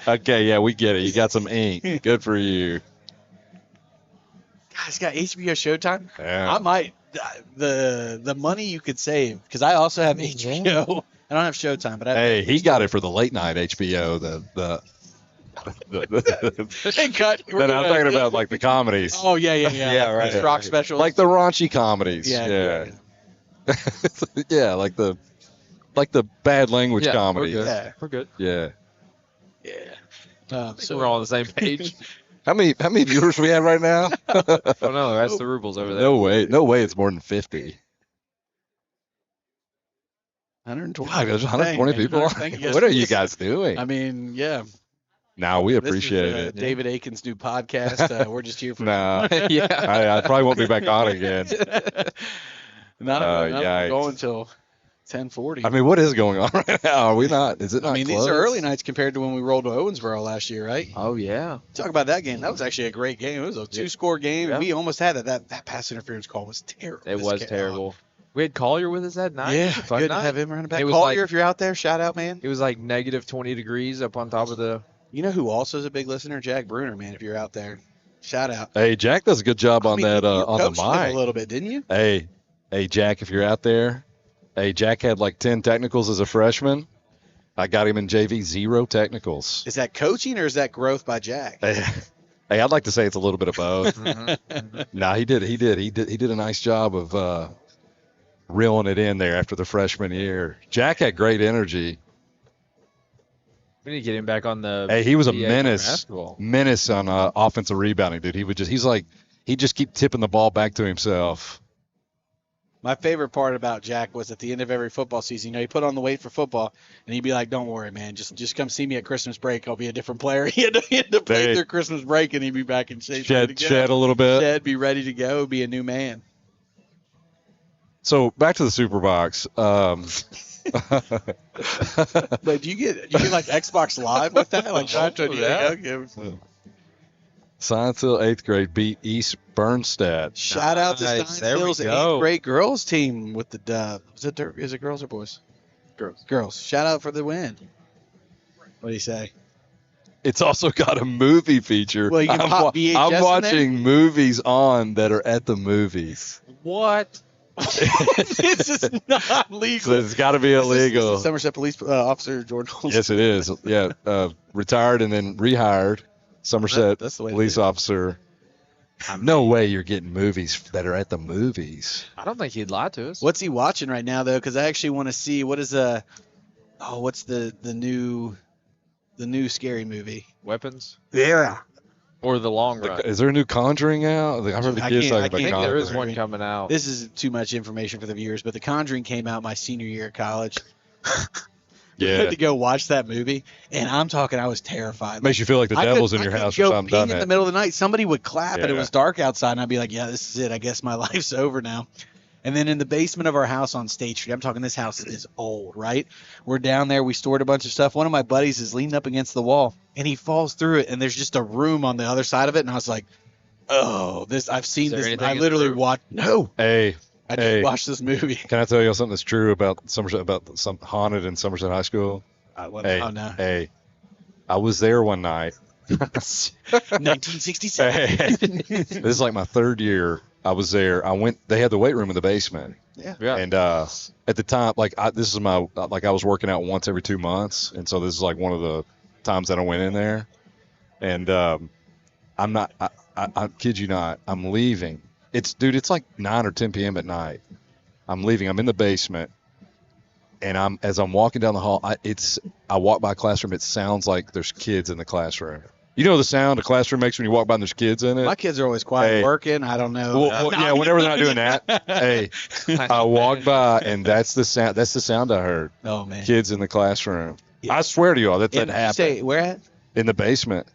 Okay, yeah, we get it. You got some ink. Good for you. Guys, got HBO Showtime. Yeah. I might the money you could save because I also have HBO. I don't have Showtime, but I have Hey, he got it for the late night HBO. Hey, cut. Then I'm talking about like the comedies, Oh yeah. Yeah, right. Those rock specials. like the raunchy comedies. Yeah. Yeah, like the bad language Yeah, comedies. We're good. Yeah. We're good. Yeah. Yeah. So we're all on the same page. How many viewers we have right now? Oh no, that's the rubles over there. No way, it's more than 50. 120. God, there's 120 people. Thank you. What are you guys doing? I mean, yeah. No, we This is, appreciate it. David Aiken's new podcast. We're just here for No, Yeah. I probably won't be back on again. not yikes. going until 10:40. I mean, what is going on right now? Are we not? Is it not? these close? are early nights compared to when we rolled to Owensboro last year, right? Oh yeah. Talk about that game. That was actually a great game. It was a 2-score game, Yeah. and we almost had it. That pass interference call was terrible. It was terrible. We had Collier with us that night. Yeah, It was a fun good night. to have him running back. It was Collier, like- if you're out there, shout out, man. It was like negative 20 degrees up on top of the. You know who also is a big listener? Jack Bruner, man. If you're out there, shout out. Hey, Jack does a good job on I mean, that you on the coached him a mic. little bit, didn't you? Hey, Jack, if you're out there, Hey, Jack had like 10 technicals as a freshman. I got him in JV, 0 technicals. Is that coaching or is that growth by Jack? Hey, I'd like to say it's a little bit of both. Nah, he did a nice job of reeling it in there after the freshman year. Jack had great energy. We need to get him back on the. Hey, he was a PA menace basketball. on offensive rebounding, dude. He'd just keep tipping the ball back to himself. My favorite part about Jack was at the end of every football season, he put on the weight for football, and he'd be like, don't worry, man. Just come see me at Christmas break. I'll be a different player. He had to play through Christmas break, and he'd be back in shape. Shed a little bit. Shed, be ready to go, be a new man. So back to the Superbox. But do you get like Xbox Live with that? Like, Science Hill 8th grade beat East Bernstead. Shout out to Science Hill's 8th grade girls team with the dub. Is it girls or boys? Girls. Shout out for the win. What do you say? It's also got a movie feature. Well, you can pop VHS I'm watching movies on that are at the movies. What? This is not legal. So it's got to be illegal. This is Somerset Police Officer Jordan Olson. Yes, it is. Yeah, retired and then rehired. Somerset That's the way police officer. No way you're getting movies that are at the movies. I don't think he'd lie to us. What's he watching right now though? Because I actually want to see what's the new scary movie? Weapons? Yeah. Or The Long Run? Is there a new Conjuring out? I've heard the kids talking about I think Conjuring. there is one coming out. This is too much information for the viewers, but The Conjuring came out my senior year at college. I Yeah. had to go watch that movie, and I'm talking, I was terrified. Makes you feel like the devil's in your house or something, doesn't in the it? middle of the night, somebody would clap, and it Yeah. was dark outside, and I'd be like, yeah, this is it. I guess my life's over now. And then in the basement of our house on State Street, I'm talking this house is old, right? We're down there. We stored a bunch of stuff. One of my buddies is leaning up against the wall, and he falls through it, and there's just a room on the other side of it. And I was like, oh, I've seen there this. anything I in the literally room? watched. No, Hey, I just watched this movie. can I tell you something that's true about Somerset, about some haunted in Somerset High School? Oh, no. Hey, I was there one night. 1967. Hey, this is like my third year. I was there. They had the weight room in the basement. Yeah. And at the time, this is my, I was working out once every 2 months. And so this is like one of the times that I went in there. And I'm not, I kid you not, I'm leaving. It's like 9 or 10 p.m. at night. I'm leaving. I'm in the basement. And as I'm walking down the hall, I walk by a classroom. It sounds like there's kids in the classroom. You know the sound a classroom makes when you walk by and there's kids in it? My kids are always quiet working. I don't know. Well, yeah, whenever they're not doing that. Hey, I walk by and that's the sound. That's the sound I heard. Oh man, kids in the classroom. Yeah. I swear to you all that happened. Say where at? In the basement.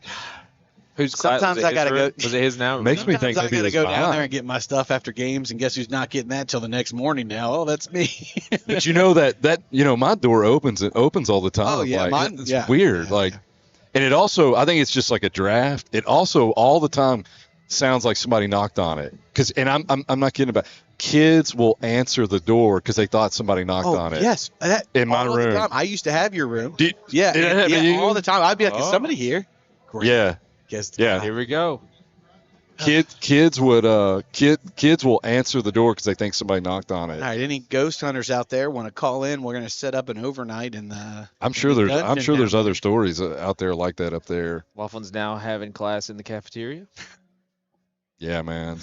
Sometimes I gotta go. Was it his now? Makes me think I gotta go mine. down there and get my stuff after games, and guess who's not getting that till the next morning now? Oh, that's me. But you know that my door opens. It opens all the time. Oh yeah, it's weird. Yeah, and it also, I think it's just like a draft. It also all the time sounds like somebody knocked on it. And I'm not kidding about it. Kids will answer the door because they thought somebody knocked on it. Yes, in my room. The time. I used to have your room. Did it happen all the time. I'd be like, is somebody here? Great. Yeah. Yeah. Here we go. Kids will answer the door because they think somebody knocked on it. All right, any ghost hunters out there want to call in? We're going to set up an overnight in the. I'm sure there's other stories out there like that up there. Laughlin's now having class in the cafeteria. Yeah, man.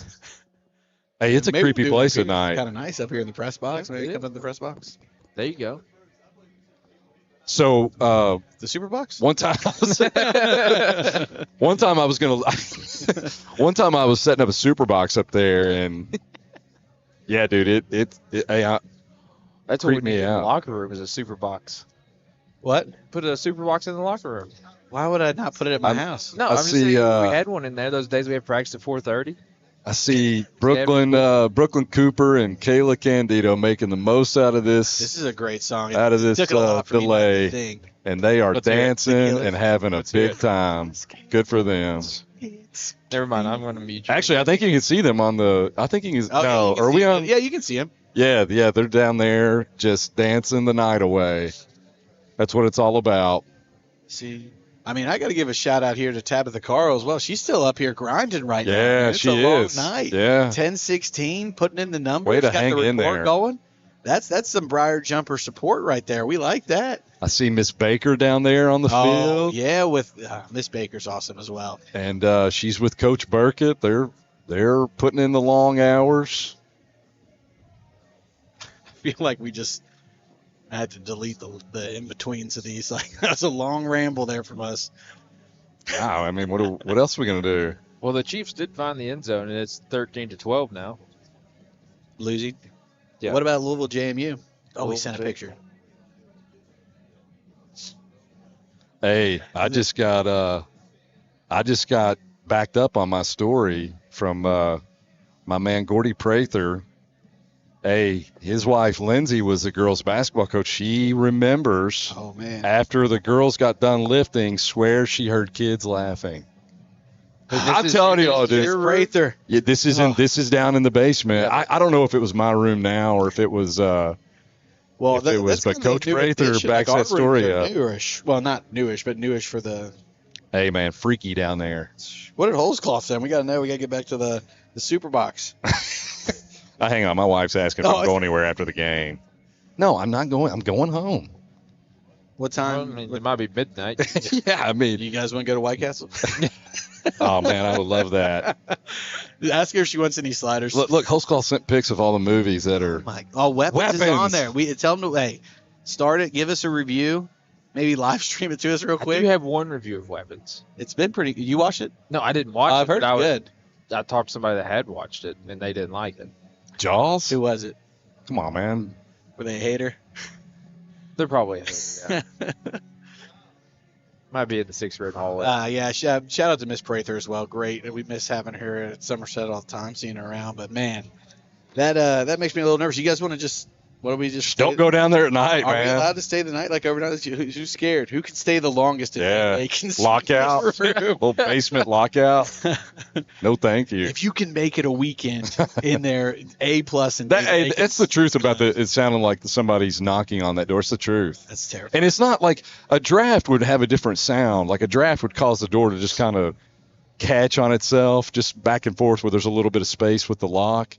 Hey, it's a creepy place at night. Kind of nice up here in the press box. Maybe come to the press box. There you go. So the super box. One time I was setting up a super box up there, and yeah, dude, that's what we need in the locker room is a super box. What? Put a super box in the locker room. Why would I not put it at my house? No, I'm just saying we had one in there those days we had practice at 4:30. I see Brooklyn Cooper and Kayla Candido making the most out of this. This is a great song. Out of this delay, and they are dancing and having a big time. Good for them. Never mind, I'm going to mute you. Actually, I think you can see them on the. I think you can. No, are we on? Yeah, you can see them. Yeah, they're down there just dancing the night away. That's what it's all about. See. I mean, I got to give a shout out here to Tabitha Carl as well. She's still up here grinding right now. Yeah, It's she a long is. night. Yeah. 10-16, putting in the numbers. Way to got hang the in report there. Going. That's some Briar Jumper support right there. We like that. I see Miss Baker down there on the Oh, field. yeah, with Miss Baker's awesome as well. And she's with Coach Burkett. They're putting in the long hours. I feel like I had to delete the in-betweens of these. Like, that's a long ramble there from us. Wow, I mean, what else are we going to do? Well, the Chiefs did find the end zone, and it's 13-12 now. Losing. Yeah. What about Louisville JMU? Oh, we Louisville sent a JMU. picture. Hey, I just got backed up on my story from my man Gordy Prather. Hey, his wife Lindsay was the girls' basketball coach. She remembers Oh, man. after the girls got done lifting, swears she heard kids laughing. I'm telling you, dude. Prather. Yeah, this is down in the basement. I don't know if it was my room now or if it was Well, but kind of Coach a new Prather addition. backs Like, that our story rooms are up. Newish. Well, not newish, but newish for the. Hey man, freaky down there. What did Holescloth say? We got to know. We got to get back to the super box. Hang on, my wife's asking if Oh, I'm going anywhere after the game. No, I'm not going. I'm going home. What time? It might be midnight. Yeah, I mean, You guys want to go to White Castle? oh man, I would love that. Ask her if she wants any sliders. Look, Holsclaw sent pics of all the movies that are. Weapons is on Weapons. there. Tell them to start it. Give us a review. Maybe live stream it to us real I quick. do have one review of Weapons. It's been pretty. You watched it? No, I didn't watch it. I've heard but it's good. I talked to somebody that had watched it, and they didn't like it. Jaws? Who was it? Come on, man. Were they a hater? They're probably yeah. Might be in the 6th grade hallway. Yeah. Shout out to Miss Prather as well. Great. We miss having her at Somerset all the time, seeing her around. But man, that makes me a little nervous. You guys want to just? What do we just? Don't go down there at night, Are we man. allowed to stay the night, like overnight? Who's scared? Who can stay the longest? Yeah. They can Lockout. Little basement lockout. No, thank you. If you can make it a weekend in there, A+. And That's the truth about it sounding like somebody's knocking on that door. It's the truth. That's terrible. And it's not like a draft would have a different sound. Like a draft would cause the door to just kind of catch on itself, just back and forth where there's a little bit of space with the lock.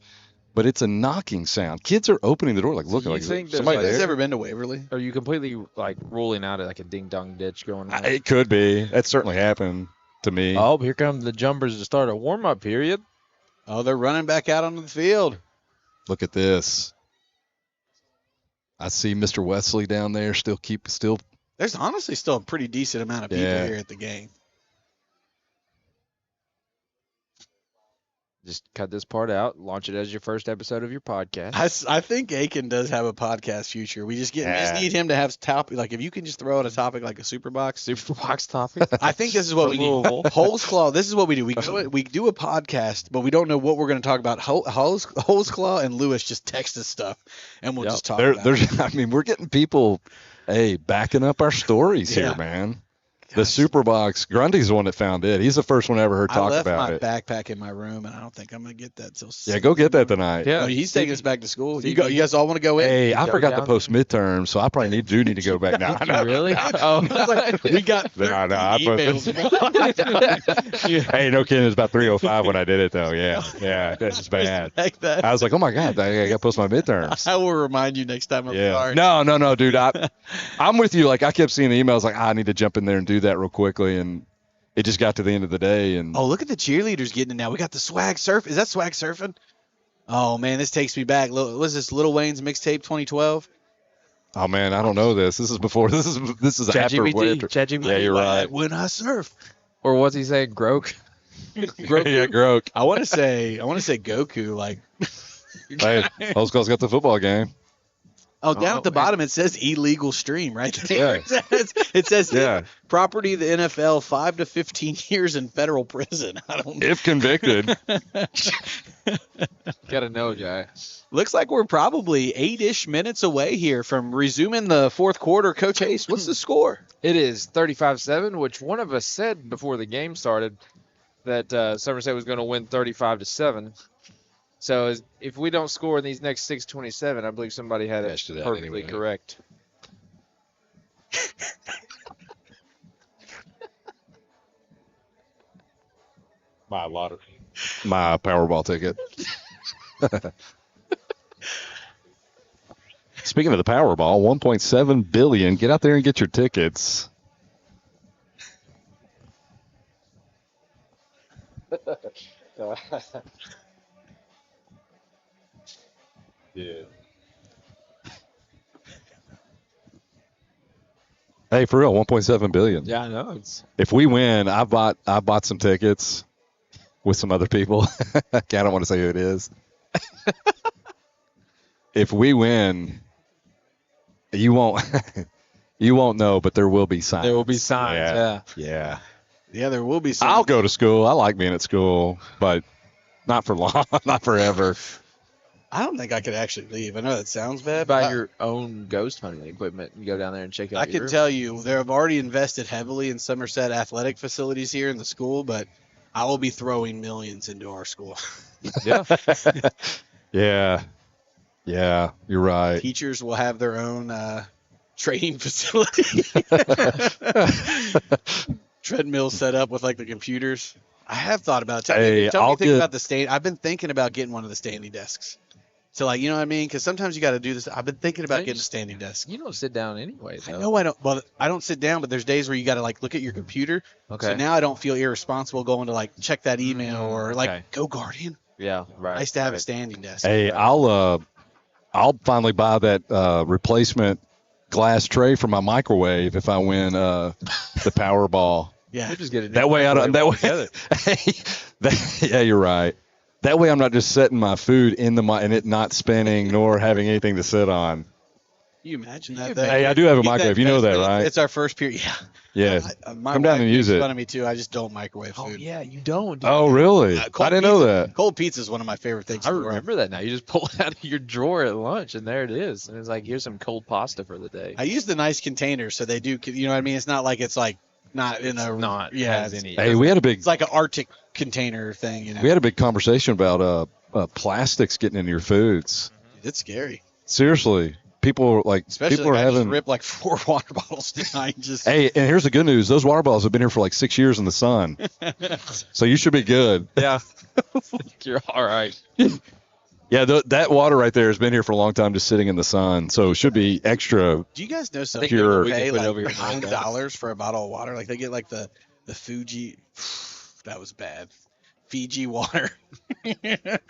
But it's a knocking sound. Kids are opening the door, like looking you like think there's somebody like- Has there. ever been to Waverly? Are you completely like ruling out like a ding dong ditch going on? It could be. That certainly happened to me. Oh, here come the jumpers to start a warm up period. Oh, they're running back out onto the field. Look at this. I see Mr. Wesley down there still. There's honestly still a pretty decent amount of people Yeah. here at the game. Just cut this part out. Launch it as your first episode of your podcast. I think Aiken does have a podcast future. We just Yeah. need him to have topic. Like if you can just throw out a topic like a super box. Super box topic. I think this is what we need. Holes Claw. This is what we do. We do a podcast, but we don't know what we're going to talk about. Holes Claw and Lewis just text us stuff, and we'll Yep. just talk about it. I mean, we're getting people, backing up our stories Yeah. here, man. The super box. Grundy's the one that found it. He's the first one I ever heard I talk left about my it. backpack in my room, and I don't think I'm going to get that till. Yeah, go get that tonight. Yeah. Oh, he's taking us back to school. See, You guys all want to go in? Hey, I Go forgot to down post midterms, so I probably do need to go back now. Really? Oh, We got No, I emails. Hey, no kidding. It was about 3:05 when I did it, though. Yeah, that's bad. Like that. I was like, oh my god, I got to post my midterms. I will remind you next time. I'm Yeah. sorry. No, dude. I'm with you. Like I kept seeing the emails, like I need to jump in there and do that real quickly, and it just got to the end of the day, and Oh, look at the cheerleaders getting it now. We got the swag surf. Is that swag surfing? Oh man, this takes me back. Was this Lil Wayne's mixtape 2012? oh man, I don't know this. This is before. This is after. ChatGPT. ChatGPT. Yeah, you're right. When I surf. Or what's he saying? Grok. Yeah, Grok. I want to say Goku. Like, Hey, Old Skull's got the football game. down at the bottom it says illegal stream right there. Yeah. It says Yeah. property of the NFL 5 to 15 years in federal prison. I don't know. If convicted. Gotta know, Jay. Looks like we're probably 8-ish minutes away here from resuming the fourth quarter. Coach Hayes, what's the score? It is 35-7, which one of us said before the game started that Somerset was going to win 35-7. So if we don't score in these next 6:27, I believe somebody had it Patched it out perfectly anyway. correct. My lottery. My Powerball ticket. Speaking of the Powerball, $1.7 billion. Get out there and get your tickets. Yeah. Hey, for real, $1.7 billion. Yeah, I know. If we win, I bought some tickets with some other people. I don't want to say who it is. If we win, you won't know, but there will be signs. There will be signs. Yeah. Yeah, there will be some. I'll go to school. I like being at school, but not for long, not forever. I don't think I could actually leave. I know that sounds bad. Buy your own ghost hunting equipment and go down there and check out. I can tell you, they have already invested heavily in Somerset athletic facilities here in the school, but I will be throwing millions into our school. Yeah. Yeah, you're right. Teachers will have their own training facility. Treadmill set up with like the computers. I have thought about it. Tell me think about the stand. I've been thinking about getting one of the standing desks. So like, you know what I mean? Because sometimes you got to do this. I've been thinking about getting a standing desk. You don't sit down anyway. I know I don't. Well, I don't sit down, but there's days where you got to like look at your computer. Okay. So now I don't feel irresponsible going to like check that email or like go Guardian. Yeah, right. Nice to have a standing desk. Hey, I'll finally buy that replacement glass tray for my microwave if I win the Powerball. Yeah, just get it. That way I don't. That way, yeah, you're right. That way I'm not just setting my food in and it not spinning nor having anything to sit on. Can you imagine that? Hey, I do have a microwave. You know that, right? It's our first period. Yeah. Yeah. My Come down and use it. Fun of me too. I just don't microwave food. Oh yeah, you don't. Oh really? I didn't know that. Cold pizza is one of my favorite things. I remember that now. You just pull it out of your drawer at lunch, and there it is. And it's like, here's some cold pasta for the day. I use the nice containers, so they do. You know what I mean? It's not like it's like not in a not yeah. has any. Hey, we had a big. It's like an Arctic container thing. You know. We had a big conversation about plastics getting into your foods. It's scary. Seriously. People are especially people are having just rip like 4 water bottles tonight. Just hey, and here's the good news: those water bottles have been here for like 6 years in the sun, so you should be good. Yeah, you're all right. Yeah, that water right there has been here for a long time, just sitting in the sun, so it should be extra. Do you guys know some pure. people pay like $9 for a bottle of water? Like they get like the Fuji. That was bad. Fiji water. It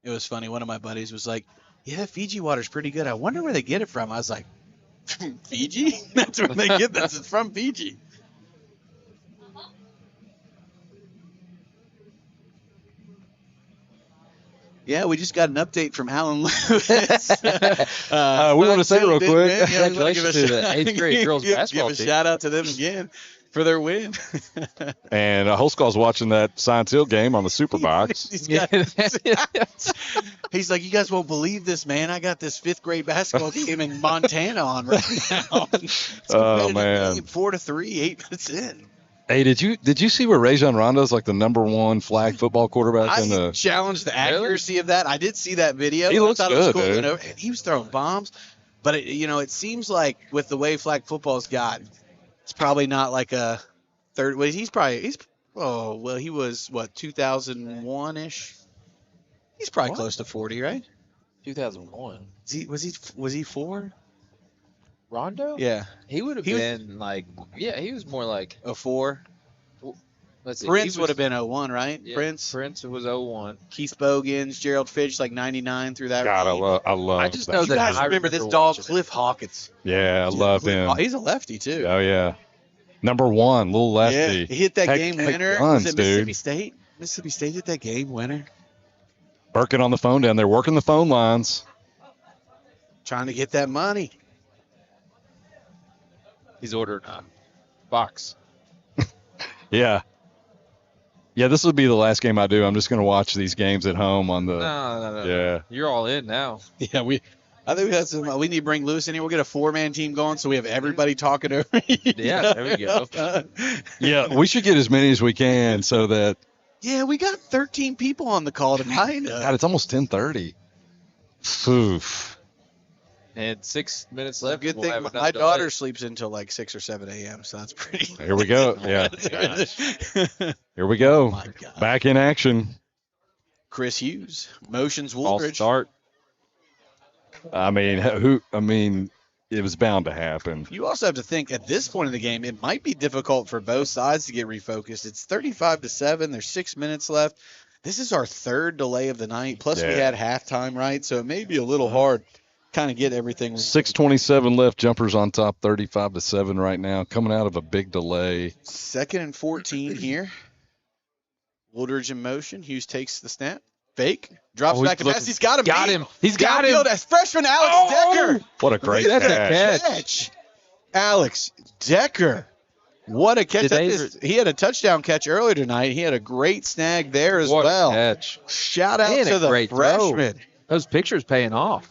was funny. One of my buddies was like, yeah, Fiji water's pretty good. I wonder where they get it from. I was like, Fiji? That's where they get this. It's from Fiji. Yeah, we just got an update from Alan Lewis. We want to say real quick. Congratulations to the 8th grade girls basketball team. Give a team. shout out to them again for their win. And Holscall's watching that Science Hill game on the Superbox. He's like, you guys won't believe this, man. I got this 5th grade basketball game in Montana on right now. Oh man, 4-3, 8 minutes in. Hey, did you see where Rajon Rondo's like the #1 flag football quarterback in the? I challenged the accuracy of that. I did see that video. He looks I thought good, it was cool. dude. And he was throwing bombs, but it seems like with the way flag football's got, it's probably not like a third. Well, he was what 2001-ish. He's probably close to 40, right? 2001. Was he 4? Rondo? Yeah. He would have been like, yeah, he was more like a 4. Let's see. Prince would have been 01, right? Yeah, Prince was 01. Keith Bogans, Gerald Fitch, like 99 through that. God, range. I love. I just that. know You that guys I remember this remember dog, watching it. Cliff Hawkins? Yeah, I love him. He's a lefty too. Oh yeah, #1, little lefty. Yeah, he hit that Heck, game heck winner. guns, Was it Mississippi State? Mississippi State hit that game winner. Working on the phone down there, working the phone lines. Trying to get that money. He's ordering a box. Yeah. Yeah, this will be the last game I do. I'm just going to watch these games at home on the. No. Yeah. You're all in now. Yeah, I think we got some. We need to bring Lewis in here. We'll get a 4-man team going, so we have everybody talking over. Yeah, there we go. Yeah, we should get as many as we can so that. Yeah, we got 13 people on the call tonight. God, it's almost 10:30. Oof. And 6 minutes Well, left. good we'll thing have enough my to daughter let- sleeps until like 6 or 7 a.m., so that's pretty. Here we go. Yeah. Here we Oh go. my God. Back in action. Chris Hughes, Motions False Woolridge. start. I mean, it was bound to happen. You also have to think at this point in the game, it might be difficult for both sides to get refocused. It's 35-7. There's 6 minutes left. This is our third delay of the night. Plus, we had halftime, right? So it may be a little hard kind of get everything. 6:27 left. Jumpers on top, 35-7 right now, coming out of a big delay. 2nd and 14 here. Woodridge in motion. Hughes takes the snap. Fake. Drops back to pass. He's got him. Got him. He's got him. That's freshman Alex Decker. What a great catch. Alex Decker. What a catch. He had a touchdown catch earlier tonight. He had a great snag there as well. Catch. Shout out to the freshman. Throw. Those pictures paying off.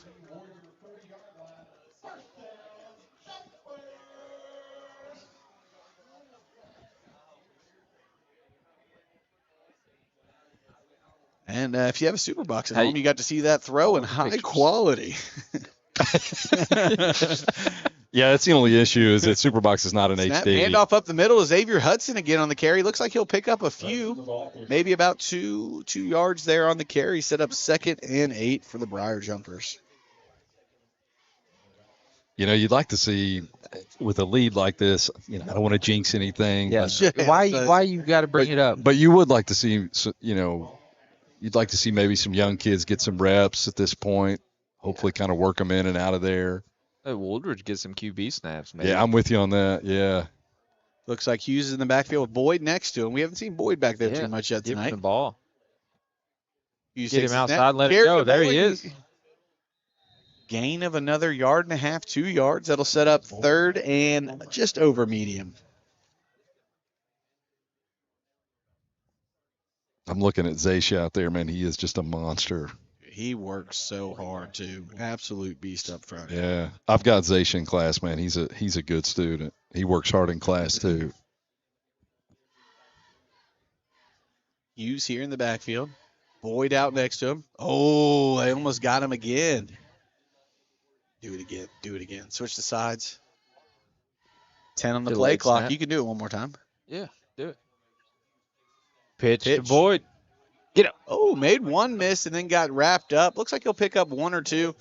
And if you have a super box at home, you got to see that throw in high quality. Yeah, that's the only issue is that Superbox is not an Snap, HD. handoff up the middle to Xavier Hudson again on the carry. Looks like he'll pick up a few, maybe about two yards there on the carry. Set up 2nd and 8 for the Briar Jumpers. You know, you'd like to see with a lead like this. You know, I don't want to jinx anything. Yes. Why you got to bring it up? But you would like to see, you know, you'd like to see maybe some young kids get some reps at this point. Hopefully, kind of work them in and out of there. Woodridge gets some QB snaps, maybe. Yeah, I'm with you on that. Yeah. Looks like Hughes is in the backfield with Boyd next to him. We haven't seen Boyd back there too much yet Give tonight. him the ball. Hughes Get takes him the outside snap. and let it Carry go. to There Boyd. he is. Gain of another 1.5 yards, 2 yards. That'll set up 3rd and just over medium. I'm looking at Zaysha out there, man. He is just a monster. He works so hard too. Absolute beast up front. Yeah. I've got Zaysha in class, man. He's a good student. He works hard in class too. Hughes here in the backfield. Boyd out next to him. Oh, they almost got him again. Do it again. Do it again. Switch the sides. 10 on the play Delayed clock. snap. You can do it one more time. Yeah, do it. Pitch to Boyd. Oh, made one miss and then got wrapped up. Looks like he'll pick up 1 or 2.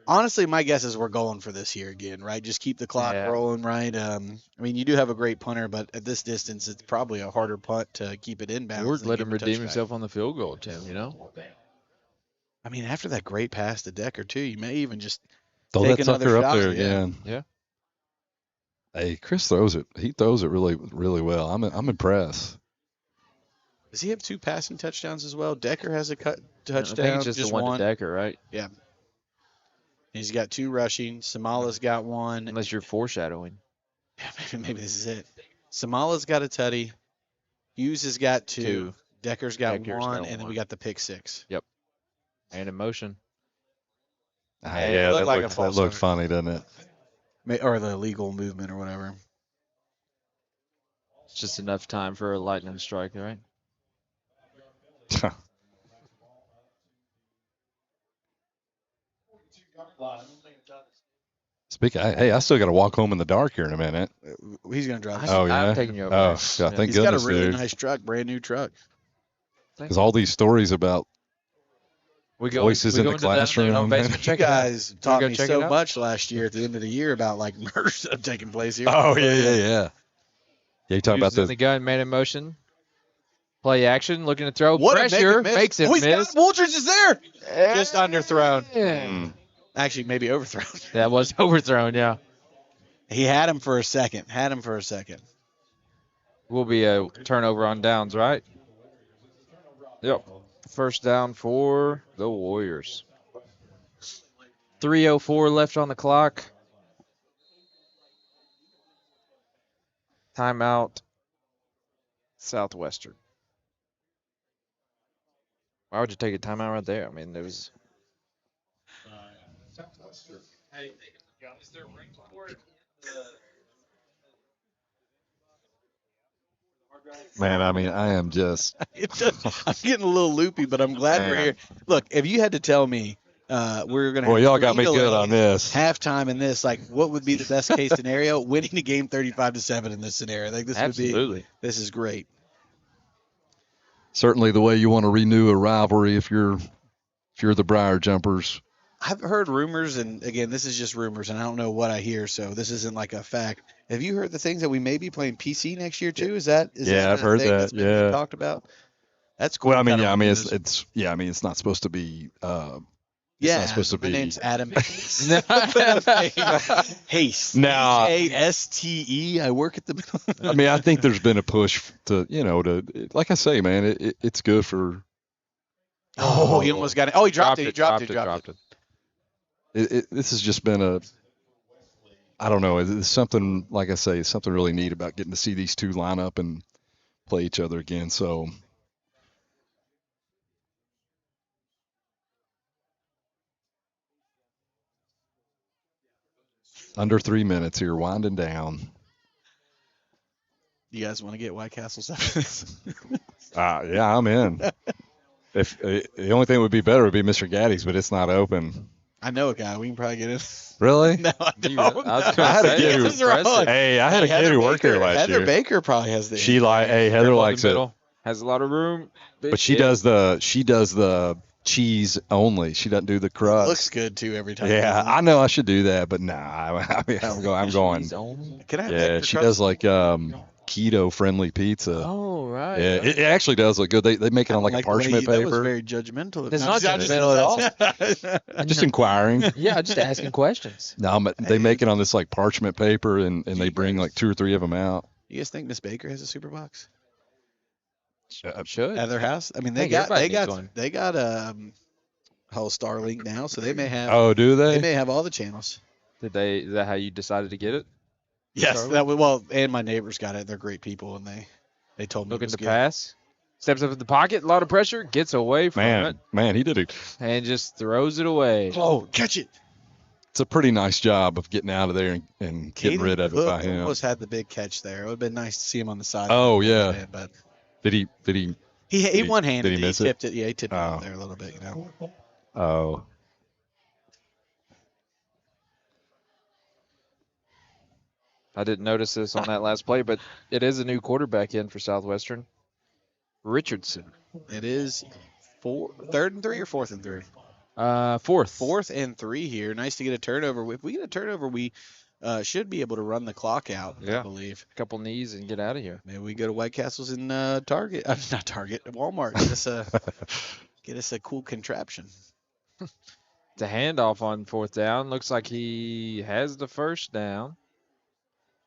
Honestly, my guess is we're going for this here again, right? Just keep the clock rolling, right? I mean, you do have a great punter, but at this distance, it's probably a harder punt to keep it inbound. Or let him redeem himself on the field goal attempt, you know? I mean, after that great pass to Decker, too, you may even just Throw take that another sucker shot. up there again. Yeah. Hey, Chris throws it. He throws it really, really well. I'm impressed. Does he have 2 passing touchdowns as well? Decker has a touchdown. I think it's just the one to Decker, right? Yeah. He's got 2 rushing. Samala's got 1. Unless you're foreshadowing. Yeah, maybe this is it. Samala's got a tutty. Hughes has got 2. Decker's got 1, and then we got the pick 6. Yep. And in motion. Yeah, that looked funny, doesn't it? Or the illegal movement or whatever. It's just enough time for a lightning strike, right? Speaking, hey, I still got to walk home in the dark here in a minute. He's gonna drive. Oh yeah. I'm taking you over. Oh, God, thank He's goodness, got a really dude. nice truck, brand new truck. Because all these stories about voices in the classroom. You guys taught me so much last year at the end of the year about like murders that have taken place here. Oh yeah. Yeah, you talk about the gun, man in motion. Play action, looking to throw. What Pressure makes it miss. Woolridge is there. Just underthrown. Yeah. Actually, maybe overthrown. That was overthrown, yeah. He had him for a second. Will be a turnover on downs, right? Yep. First down for the Warriors. 3:04 left on the clock. Timeout. Southwestern. Why would you take a timeout right there? I mean, there was. Man, I mean, I am just. I'm getting a little loopy, but I'm glad we're here. Look, if you had to tell me we're going to. Well, y'all got me good on this. Halftime in this, like, what would be the best case scenario? Winning the game 35-7 in this scenario. Like, this Absolutely. would be. This is great. Certainly the way you want to renew a rivalry if you're the Briar Jumpers. I've heard rumors, and again, this is just rumors, and I don't know what I hear, so this isn't like a fact. Have you heard the things that we may be playing PC next year too? Is that I've a heard thing that. that's been being talked about? That's cool. Well, I mean, Kinda yeah, I mean, news. it's not supposed to be. Yeah, not supposed to my be. name's Adam Hayes. Hayes. Now- H-A-S-T-E. I work at the middle. I mean, I think there's been a push to, like I say, man, it's good for. Oh, he almost got it. Oh, he dropped it. He dropped it. This has just been a. I don't know. It's something, like I say, something really neat about getting to see these two line up and play each other again. So. Under 3 minutes here, winding down. You guys want to get White Castles after this? Yeah, I'm in. If the only thing that would be better would be Mr. Gaddy's, but it's not open. I know a guy. We can probably get in. Really? No, I don't. I was I had a say, kid who. that's impressive. Hey, I had a kid who worked there last Heather year. Baker probably has the. Heather likes it, Middle. Has a lot of room. but she does the cheese only. She doesn't do the crust. Looks good too every time. Yeah, doesn't it? I know I should do that, but nah, I'm going. Cheese only? Can I have Yeah, extra she crust? does like keto friendly pipizza. Oh, right. Yeah, it actually does look good. They make it on like a Like the way parchment That was paper. very judgmental. It's No, not just- judgmental at all. Just inquiring. Yeah, just asking questions. No, but they make it on this like parchment paper, and they bring like 2 or 3 of them out. You guys think Miss Baker has a super box Should. at their house? I mean, they think got everybody needs they got a whole Starlink now, so they may have Oh, do they they? may have all the channels. Is that how you decided to get it? Yes, that was, well, and my neighbors got it. They're great people, and they told me it Looking was to good. pass. Steps up in the pocket, a lot of pressure, gets away from it, Man, he did it. and just throws it away. Oh, catch it! It's a pretty nice job of getting out of there and getting rid of it by him. Almost had the big catch there. It would have been nice to see him on the side. Oh, yeah. but Did he? he one handed. did he miss it? tipped it. Yeah, he tipped it Oh. out there a little bit. Oh, I didn't notice this on that last play, but it is a new quarterback in for Southwestern. Richardson. It is 3rd and 3 or 4th and 3. Fourth. 4th and 3 here. Nice to get a turnover. If we get a turnover, we should be able to run the clock out. I Yeah. believe. Couple knees and get out of here. Maybe we go to White Castles in Target. Not Target. Walmart. Get us a cool contraption. It's a handoff on 4th down. Looks like he has the first down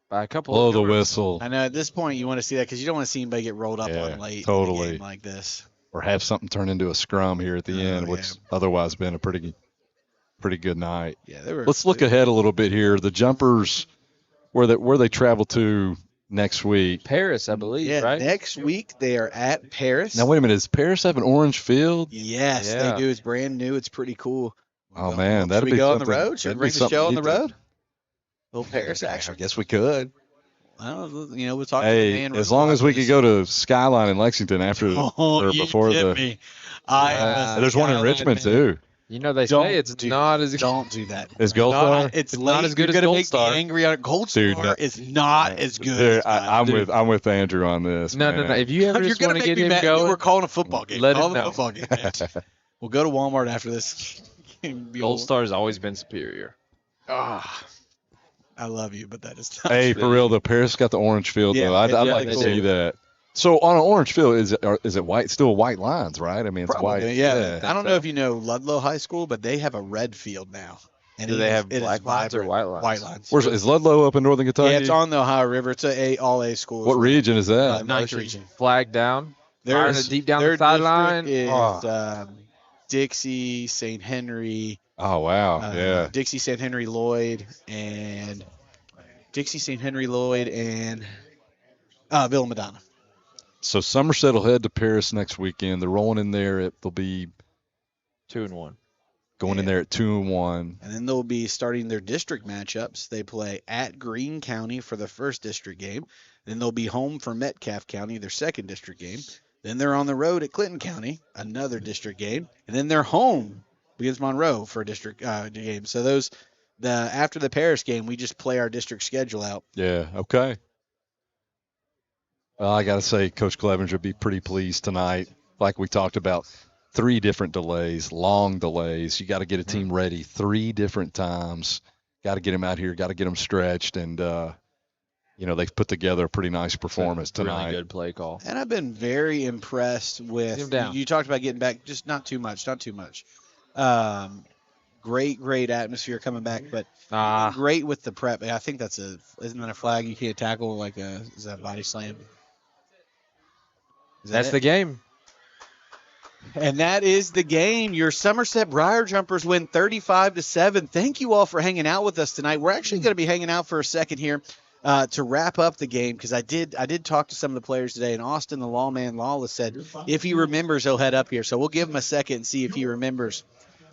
by a couple. blow of the yards. whistle I know at this point you want to see that because you don't want to see anybody get rolled up Yeah, on late in a totally. game like this. or have something turn into a scrum here at the end, yeah. which otherwise been a pretty good night. Yeah, they were. Let's look ahead a little bit here. The Jumpers, where they travel to next week. Paris, I believe, Yeah, right? next week they are at Paris. Now wait a minute, does Paris have an orange field? Yes, Yeah. they do. It's brand new. It's pretty cool. Oh Should man, that'd we be go on something. the road? Should we that'd be bring the something show on the neat to- road? Little Paris action. I guess we could. I don't know. You know, we'll talk to the Hey, man. as long as we could go to Skyline in Lexington after or before the. me. There's one in Richmond too. You know they Don't say it's do not as Don't do that. Is Gold Not- Star? It's It's not late. as good You're as gonna Gold make Star. me angry on it. Gold Dude, Star no. is not as good. Dude, as I'm with Andrew on this. No. man. If you ever You're just gonna want to make get me him mad. going, We're calling a football game. Let Call him the know. football game. We'll go to Walmart after this. Gold Star's always been superior. Ah, I love you, but that is not Hey, true. for real, the Paris got the orange field Yeah, though. I'd yeah, like they to do. see that. So on an orange field, is it white? Still white lines, right? I mean, it's Probably, white. yeah. I don't know if you know Ludlow High School, but they have a red field now. And Do it they is- have it is black lines or vibrant. white lines? White lines. Where's is Ludlow up in Northern Kentucky? Yeah, it's on the Ohio River. It's all A schools. What region is that? Ninth region. Flag down. Firing it deep down the their sideline. district is Oh. Dixie, St. Henry, Oh wow, yeah. Dixie, St. Henry, Lloyd, and Villa Madonna. So Somerset will head to Paris next weekend. They're rolling in there. They'll be 2-1. going in there at 2-1. And then they'll be starting their district matchups. They play at Greene County for the first district game. Then they'll be home for Metcalfe County, their second district game. Then they're on the road at Clinton County, another district game. And then they're home against Monroe for a district game. So after the Paris game, we just play our district schedule out. Yeah. Okay. I got to say, Coach Clevenger would be pretty pleased tonight. Like we talked about, 3 different delays, long delays. You got to get a team ready 3 different times. Got to get them out here. Got to get them stretched, and they've put together a pretty nice performance tonight. Really good play call. And I've been very impressed with. Him down. You talked about getting back, just not too much. Great atmosphere coming back, but great with the prep. I think isn't that a flag? You can't tackle is that a body slam? That's the game. And that is the game. Your Somerset Briar Jumpers win 35-7. Thank you all for hanging out with us tonight. We're actually going to be hanging out for a second here to wrap up the game, because I did talk to some of the players today, and Austin, the lawman Lawless, said if he remembers, he'll head up here. So we'll give him a second and see if he remembers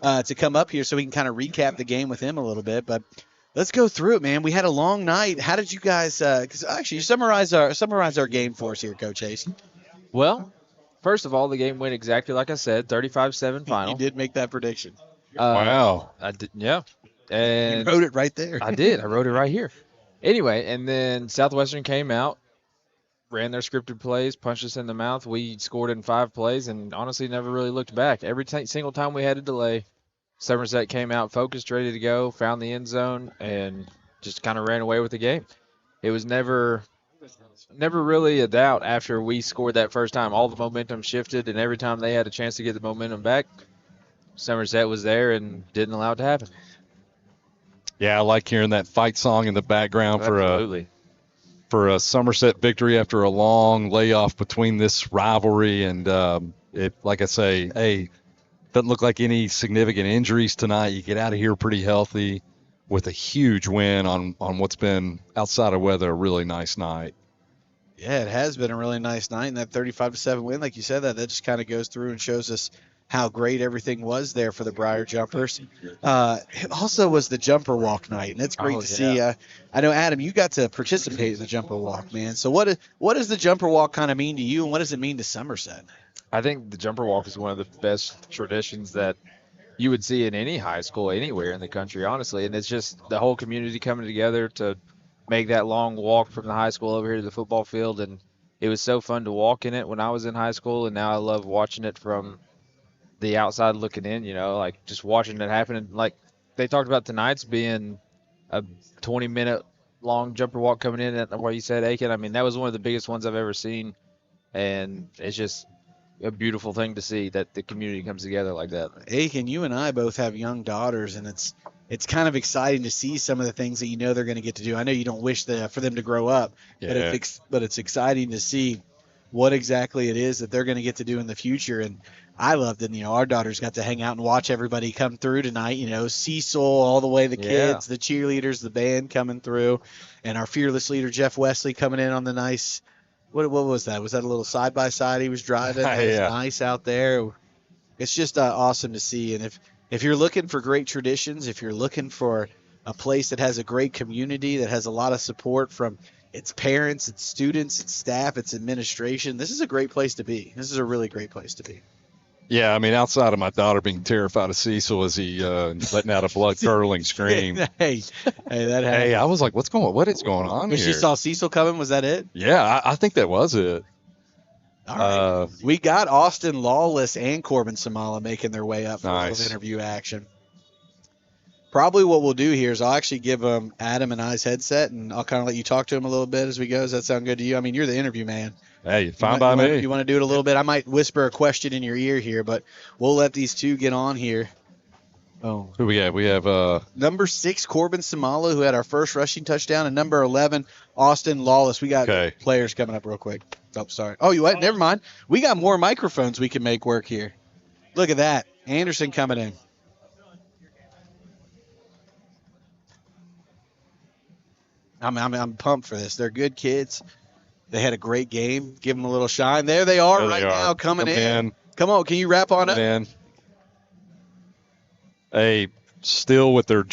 to come up here so we can kind of recap the game with him a little bit. But let's go through it, man. We had a long night. How did you guys? Because actually, summarize our game for us here, Coach Ace. Well, first of all, the game went exactly like I said, 35-7 final. You did make that prediction. Wow. I did, yeah. And you wrote it right there. I did. I wrote it right here. Anyway, and then Southwestern came out, ran their scripted plays, punched us in the mouth. We scored in 5 plays and honestly never really looked back. Every single time we had a delay, Somerset came out focused, ready to go, found the end zone, and just kind of ran away with the game. It was never really a doubt after we scored that first time. All the momentum shifted, and every time they had a chance to get the momentum back, Somerset was there and didn't allow it to happen. Yeah, I like hearing that fight song in the background Absolutely. for a Somerset victory after a long layoff between this rivalry. And like I say, hey, doesn't look like any significant injuries tonight. You get out of here pretty healthy with a huge win on what's been, outside of weather, a really nice night. Yeah, it has been a really nice night, and that 35-7 win, like you said, that just kind of goes through and shows us how great everything was there for the Briar Jumpers. It also was the jumper walk night, and it's great to see. I know, Adam, you got to participate in the jumper walk, man. So what does the jumper walk kind of mean to you, and what does it mean to Somerset? I think the jumper walk is one of the best traditions that you would see in any high school anywhere in the country, honestly. And it's just the whole community coming together to make that long walk from the high school over here to the football field. And it was so fun to walk in it when I was in high school, and now I love watching it from the outside looking in, like just watching it happen. And like they talked about tonight's being a 20-minute long jumper walk coming in at where you said Aiken. I mean, that was one of the biggest ones I've ever seen. And it's just a beautiful thing to see that the community comes together like that. Aiken, you and I both have young daughters, and it's kind of exciting to see some of the things that they're going to get to do. I know you don't wish for them to grow up, but it's exciting to see what exactly it is that they're going to get to do in the future. And I loved it. Our daughters got to hang out and watch everybody come through tonight. Cecil, all the way, the kids, the cheerleaders, the band coming through, and our fearless leader, Jeff Wesley, coming in on the nice, what was that? Was that a little side-by-side he was driving? That was nice out there. It's just awesome to see. And if you're looking for great traditions, if you're looking for a place that has a great community, that has a lot of support from its parents, its students, its staff, its administration, this is a great place to be. This is a really great place to be. Yeah, I mean, outside of my daughter being terrified of Cecil as he letting out a blood-curdling scream. Hey, that happened. Hey, I was like, what is going on when here? she saw Cecil coming, was that it? Yeah, I think that was it. All right. We got Austin Lawless and Corbin Samala making their way up for a little interview action. Probably what we'll do here is I'll actually give Adam and I's headset, and I'll kind of let you talk to him a little bit as we go. Does that sound good to you? I mean, you're the interview man. Hey, fine by me. You want to do it a little bit? I might whisper a question in your ear here, but we'll let these two get on here. Oh, who we have? We have number 6, Corbin Samala, who had our first rushing touchdown, and number 11, Austin Lawless. We got players coming up real quick. Oh, sorry. Oh, you what? Never mind. We got more microphones we can make work here. Look at that. Anderson coming in. I'm pumped for this. They're good kids. They had a great game. Give them a little shine. There they are now coming in. Come on, can you wrap on up? Hey, still with their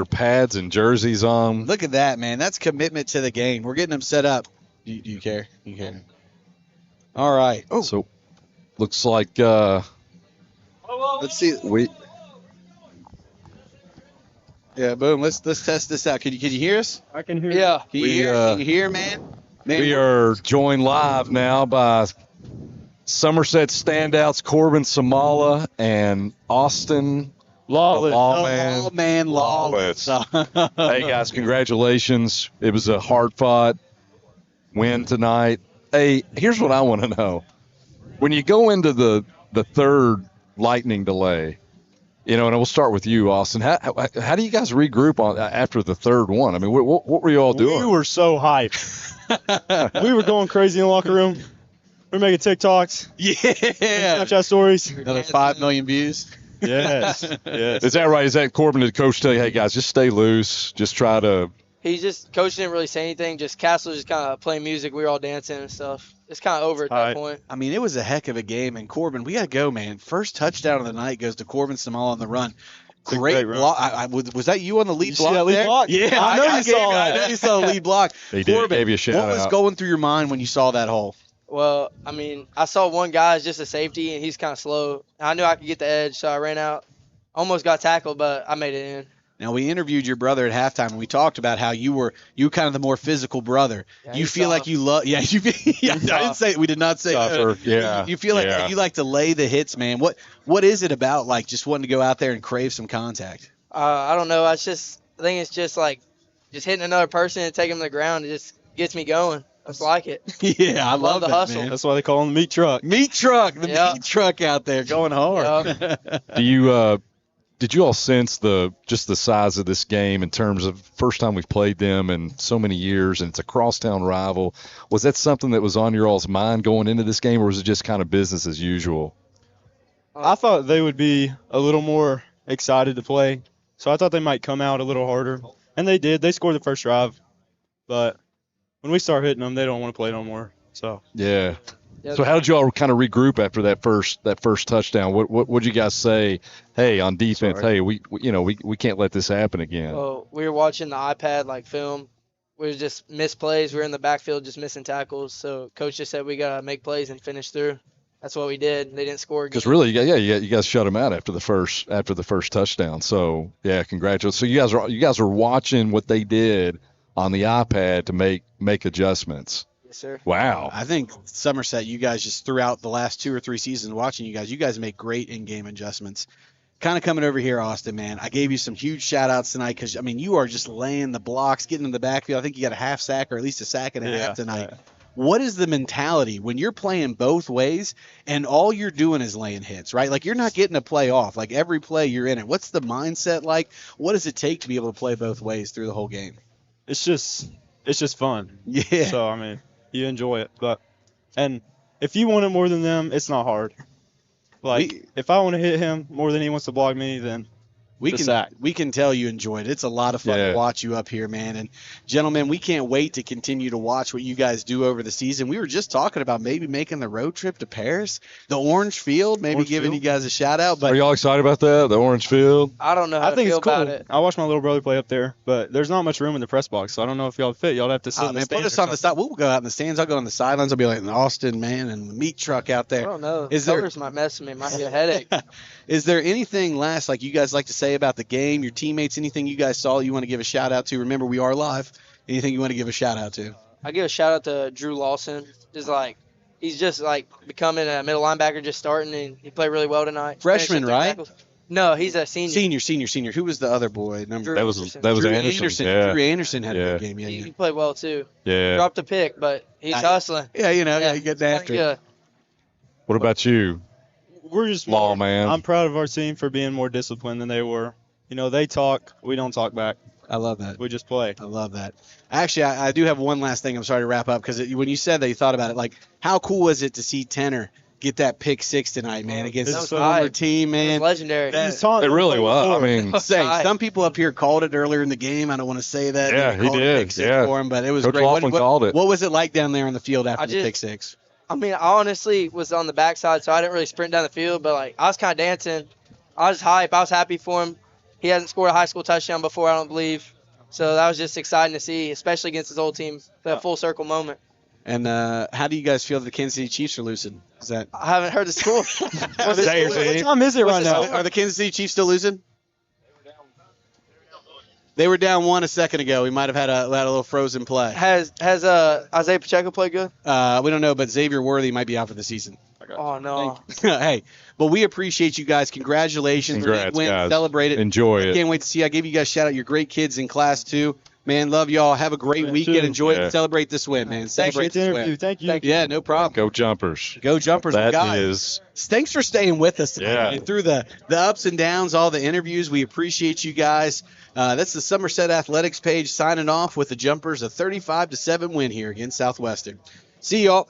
pads and jerseys on. Look at that, man. That's commitment to the game. We're getting them set up. Do you care? You care? All right. Oh, so looks like let's see. Yeah, boom. Let's test this out. Can you hear us? I can hear you. Yeah. Can you hear, man? We are joined live now by Somerset standouts Corbin Samala and Austin Lawless. Lawman. Lawless. Hey, guys, congratulations. It was a hard-fought win tonight. Hey, here's what I want to know. When you go into the third lightning delay, and we'll start with you, Austin. How do you guys regroup after the third one? I mean, what were you all doing? We were so hyped. We were going crazy in the locker room. We were making TikToks. Yeah. Snapchat stories. Another 5 million views. Yes. Is that right? Is that Corbin, did coach tell you, hey, guys, just stay loose. Just try to. Coach didn't really say anything. Just Castle just kind of playing music. We were all dancing and stuff. It's kind of over at that point. I mean, it was a heck of a game. And Corbin, we got to go, man. First touchdown of the night goes to Corbin Samal on the run. Great block. Was that you on the lead block? See that lead block? Yeah, I know you saw that. I know you saw the lead block. They did. Corbin, Gave you a shout what was out. going through your mind when you saw that hole? Well, I mean, I saw one guy as just a safety, and he's kind of slow. I knew I could get the edge, so I ran out. Almost got tackled, but I made it in. Now, we interviewed your brother at halftime, and we talked about how you were kind of the more physical brother. Yeah, you feel like you love – yeah, I didn't say – we did not say Tougher. Yeah. You feel like you like to lay the hits, man. What is it about, like, just wanting to go out there and crave some contact? I don't know. I think it's just like just hitting another person and taking them to the ground. It just gets me going. I just like it. Yeah, I love the that, hustle. man. That's why they call him the meat truck. Meat truck. The meat truck out there going hard. Do you did you all sense just the size of this game in terms of first time we've played them in so many years, and it's a crosstown rival? Was that something that was on your all's mind going into this game, or was it just kind of business as usual? I thought they would be a little more excited to play, so I thought they might come out a little harder, and they did. They scored the first drive, but when we start hitting them, they don't want to play no more. So yeah. So how did you all kind of regroup after that first touchdown? What did you guys say? Hey, on defense, hey, we can't let this happen again. Well, we were watching the iPad film. We were just missed plays. We were in the backfield just missing tackles. So coach just said we gotta make plays and finish through. That's what we did. They didn't score again. Because really, you guys shut them out after the first touchdown. So yeah, congratulations. So you guys are watching what they did on the iPad to make adjustments. Yes, sir. Wow. I think Somerset, you guys just throughout the last 2 or 3 seasons watching you guys make great in-game adjustments. Kind of coming over here, Austin, man. I gave you some huge shout-outs tonight because, I mean, you are just laying the blocks, getting in the backfield. I think you got a half sack or at least a sack and a half tonight. Yeah. What is the mentality when you're playing both ways and all you're doing is laying hits, right? Like, you're not getting a play off. Like, every play you're in it. What's the mindset like? What does it take to be able to play both ways through the whole game? It's just fun. Yeah. So, I mean, you enjoy it. And if you want it more than them, it's not hard. If I want to hit him more than he wants to block me, then we can tell you enjoy it. It's a lot of fun to watch you up here, man. And gentlemen, we can't wait to continue to watch what you guys do over the season. We were just talking about maybe making the road trip to Paris, the Orange Field, giving you guys a shout out. But are y'all excited about that? The Orange Field? I don't know how I think to feel it's cool. about it. I watched my little brother play up there, but there's not much room in the press box, so I don't know if y'all fit. Y'all have to sit in the stands. Put us on the side. We'll go out in the stands. I'll go on the sidelines. I'll be like an Austin, man, and the meat truck out there. I don't know. Colors might mess with me. Might be a headache. Is there anything last you guys like to say about the game, your teammates, anything you guys saw you want to give a shout out to? Remember, we are live. Anything you want to give a shout out to? I give a shout out to Drew Lawson. He's just becoming a middle linebacker, just starting, and he played really well tonight. Freshman, right? Tackles. No, he's a senior. Senior. Who was the other boy? That was Anderson. Yeah. Drew Anderson had a good game. Yeah, he played well too. Yeah. Dropped a pick, but he's hustling. Yeah, you getting after it. What about you? We're just man. I'm proud of our team for being more disciplined than they were. They talk, we don't talk back. I love that. We just play. I love that. Actually, I do have one last thing. I'm sorry to wrap up because when you said that, you thought about it. How cool was it to see Tenor get that pick 6 tonight, man, against his former team, man? It was legendary. It really was. I mean, some people up here called it earlier in the game. I don't want to say that. Yeah, he did. For him, but it was Coach great. Laughlin called it. What was it like down there on the field after the pick 6? I mean, I honestly was on the backside, so I didn't really sprint down the field, but I was kind of dancing. I was hype. I was happy for him. He hasn't scored a high school touchdown before, I don't believe. So that was just exciting to see, especially against his old team, that full circle moment. And how do you guys feel that the Kansas City Chiefs are losing? I haven't heard the score. What time is it right now? Are the Kansas City Chiefs still losing? They were down 1 a second ago. We might have had a little frozen play. Has Isaiah Pacheco played good? We don't know, but Xavier Worthy might be out for the season. Oh no. Hey, but we appreciate you guys. Congratulations. Congrats, Big win. guys. Celebrate it. Enjoy it. Can't wait to see. I gave you guys a shout out. You're great kids in class too. Man, love y'all. Have a great weekend. too. Enjoy it. Yeah. And celebrate this win, man. Appreciate Celebrate the this interview. win. Thank you. Yeah, no problem. Go Jumpers. Go Jumpers. That guys. is. Thanks for staying with us tonight. Yeah. Man. Through the ups and downs, all the interviews. We appreciate you guys. That's the Somerset Athletics page signing off with the Jumpers, a 35-7 win here against Southwestern. See y'all.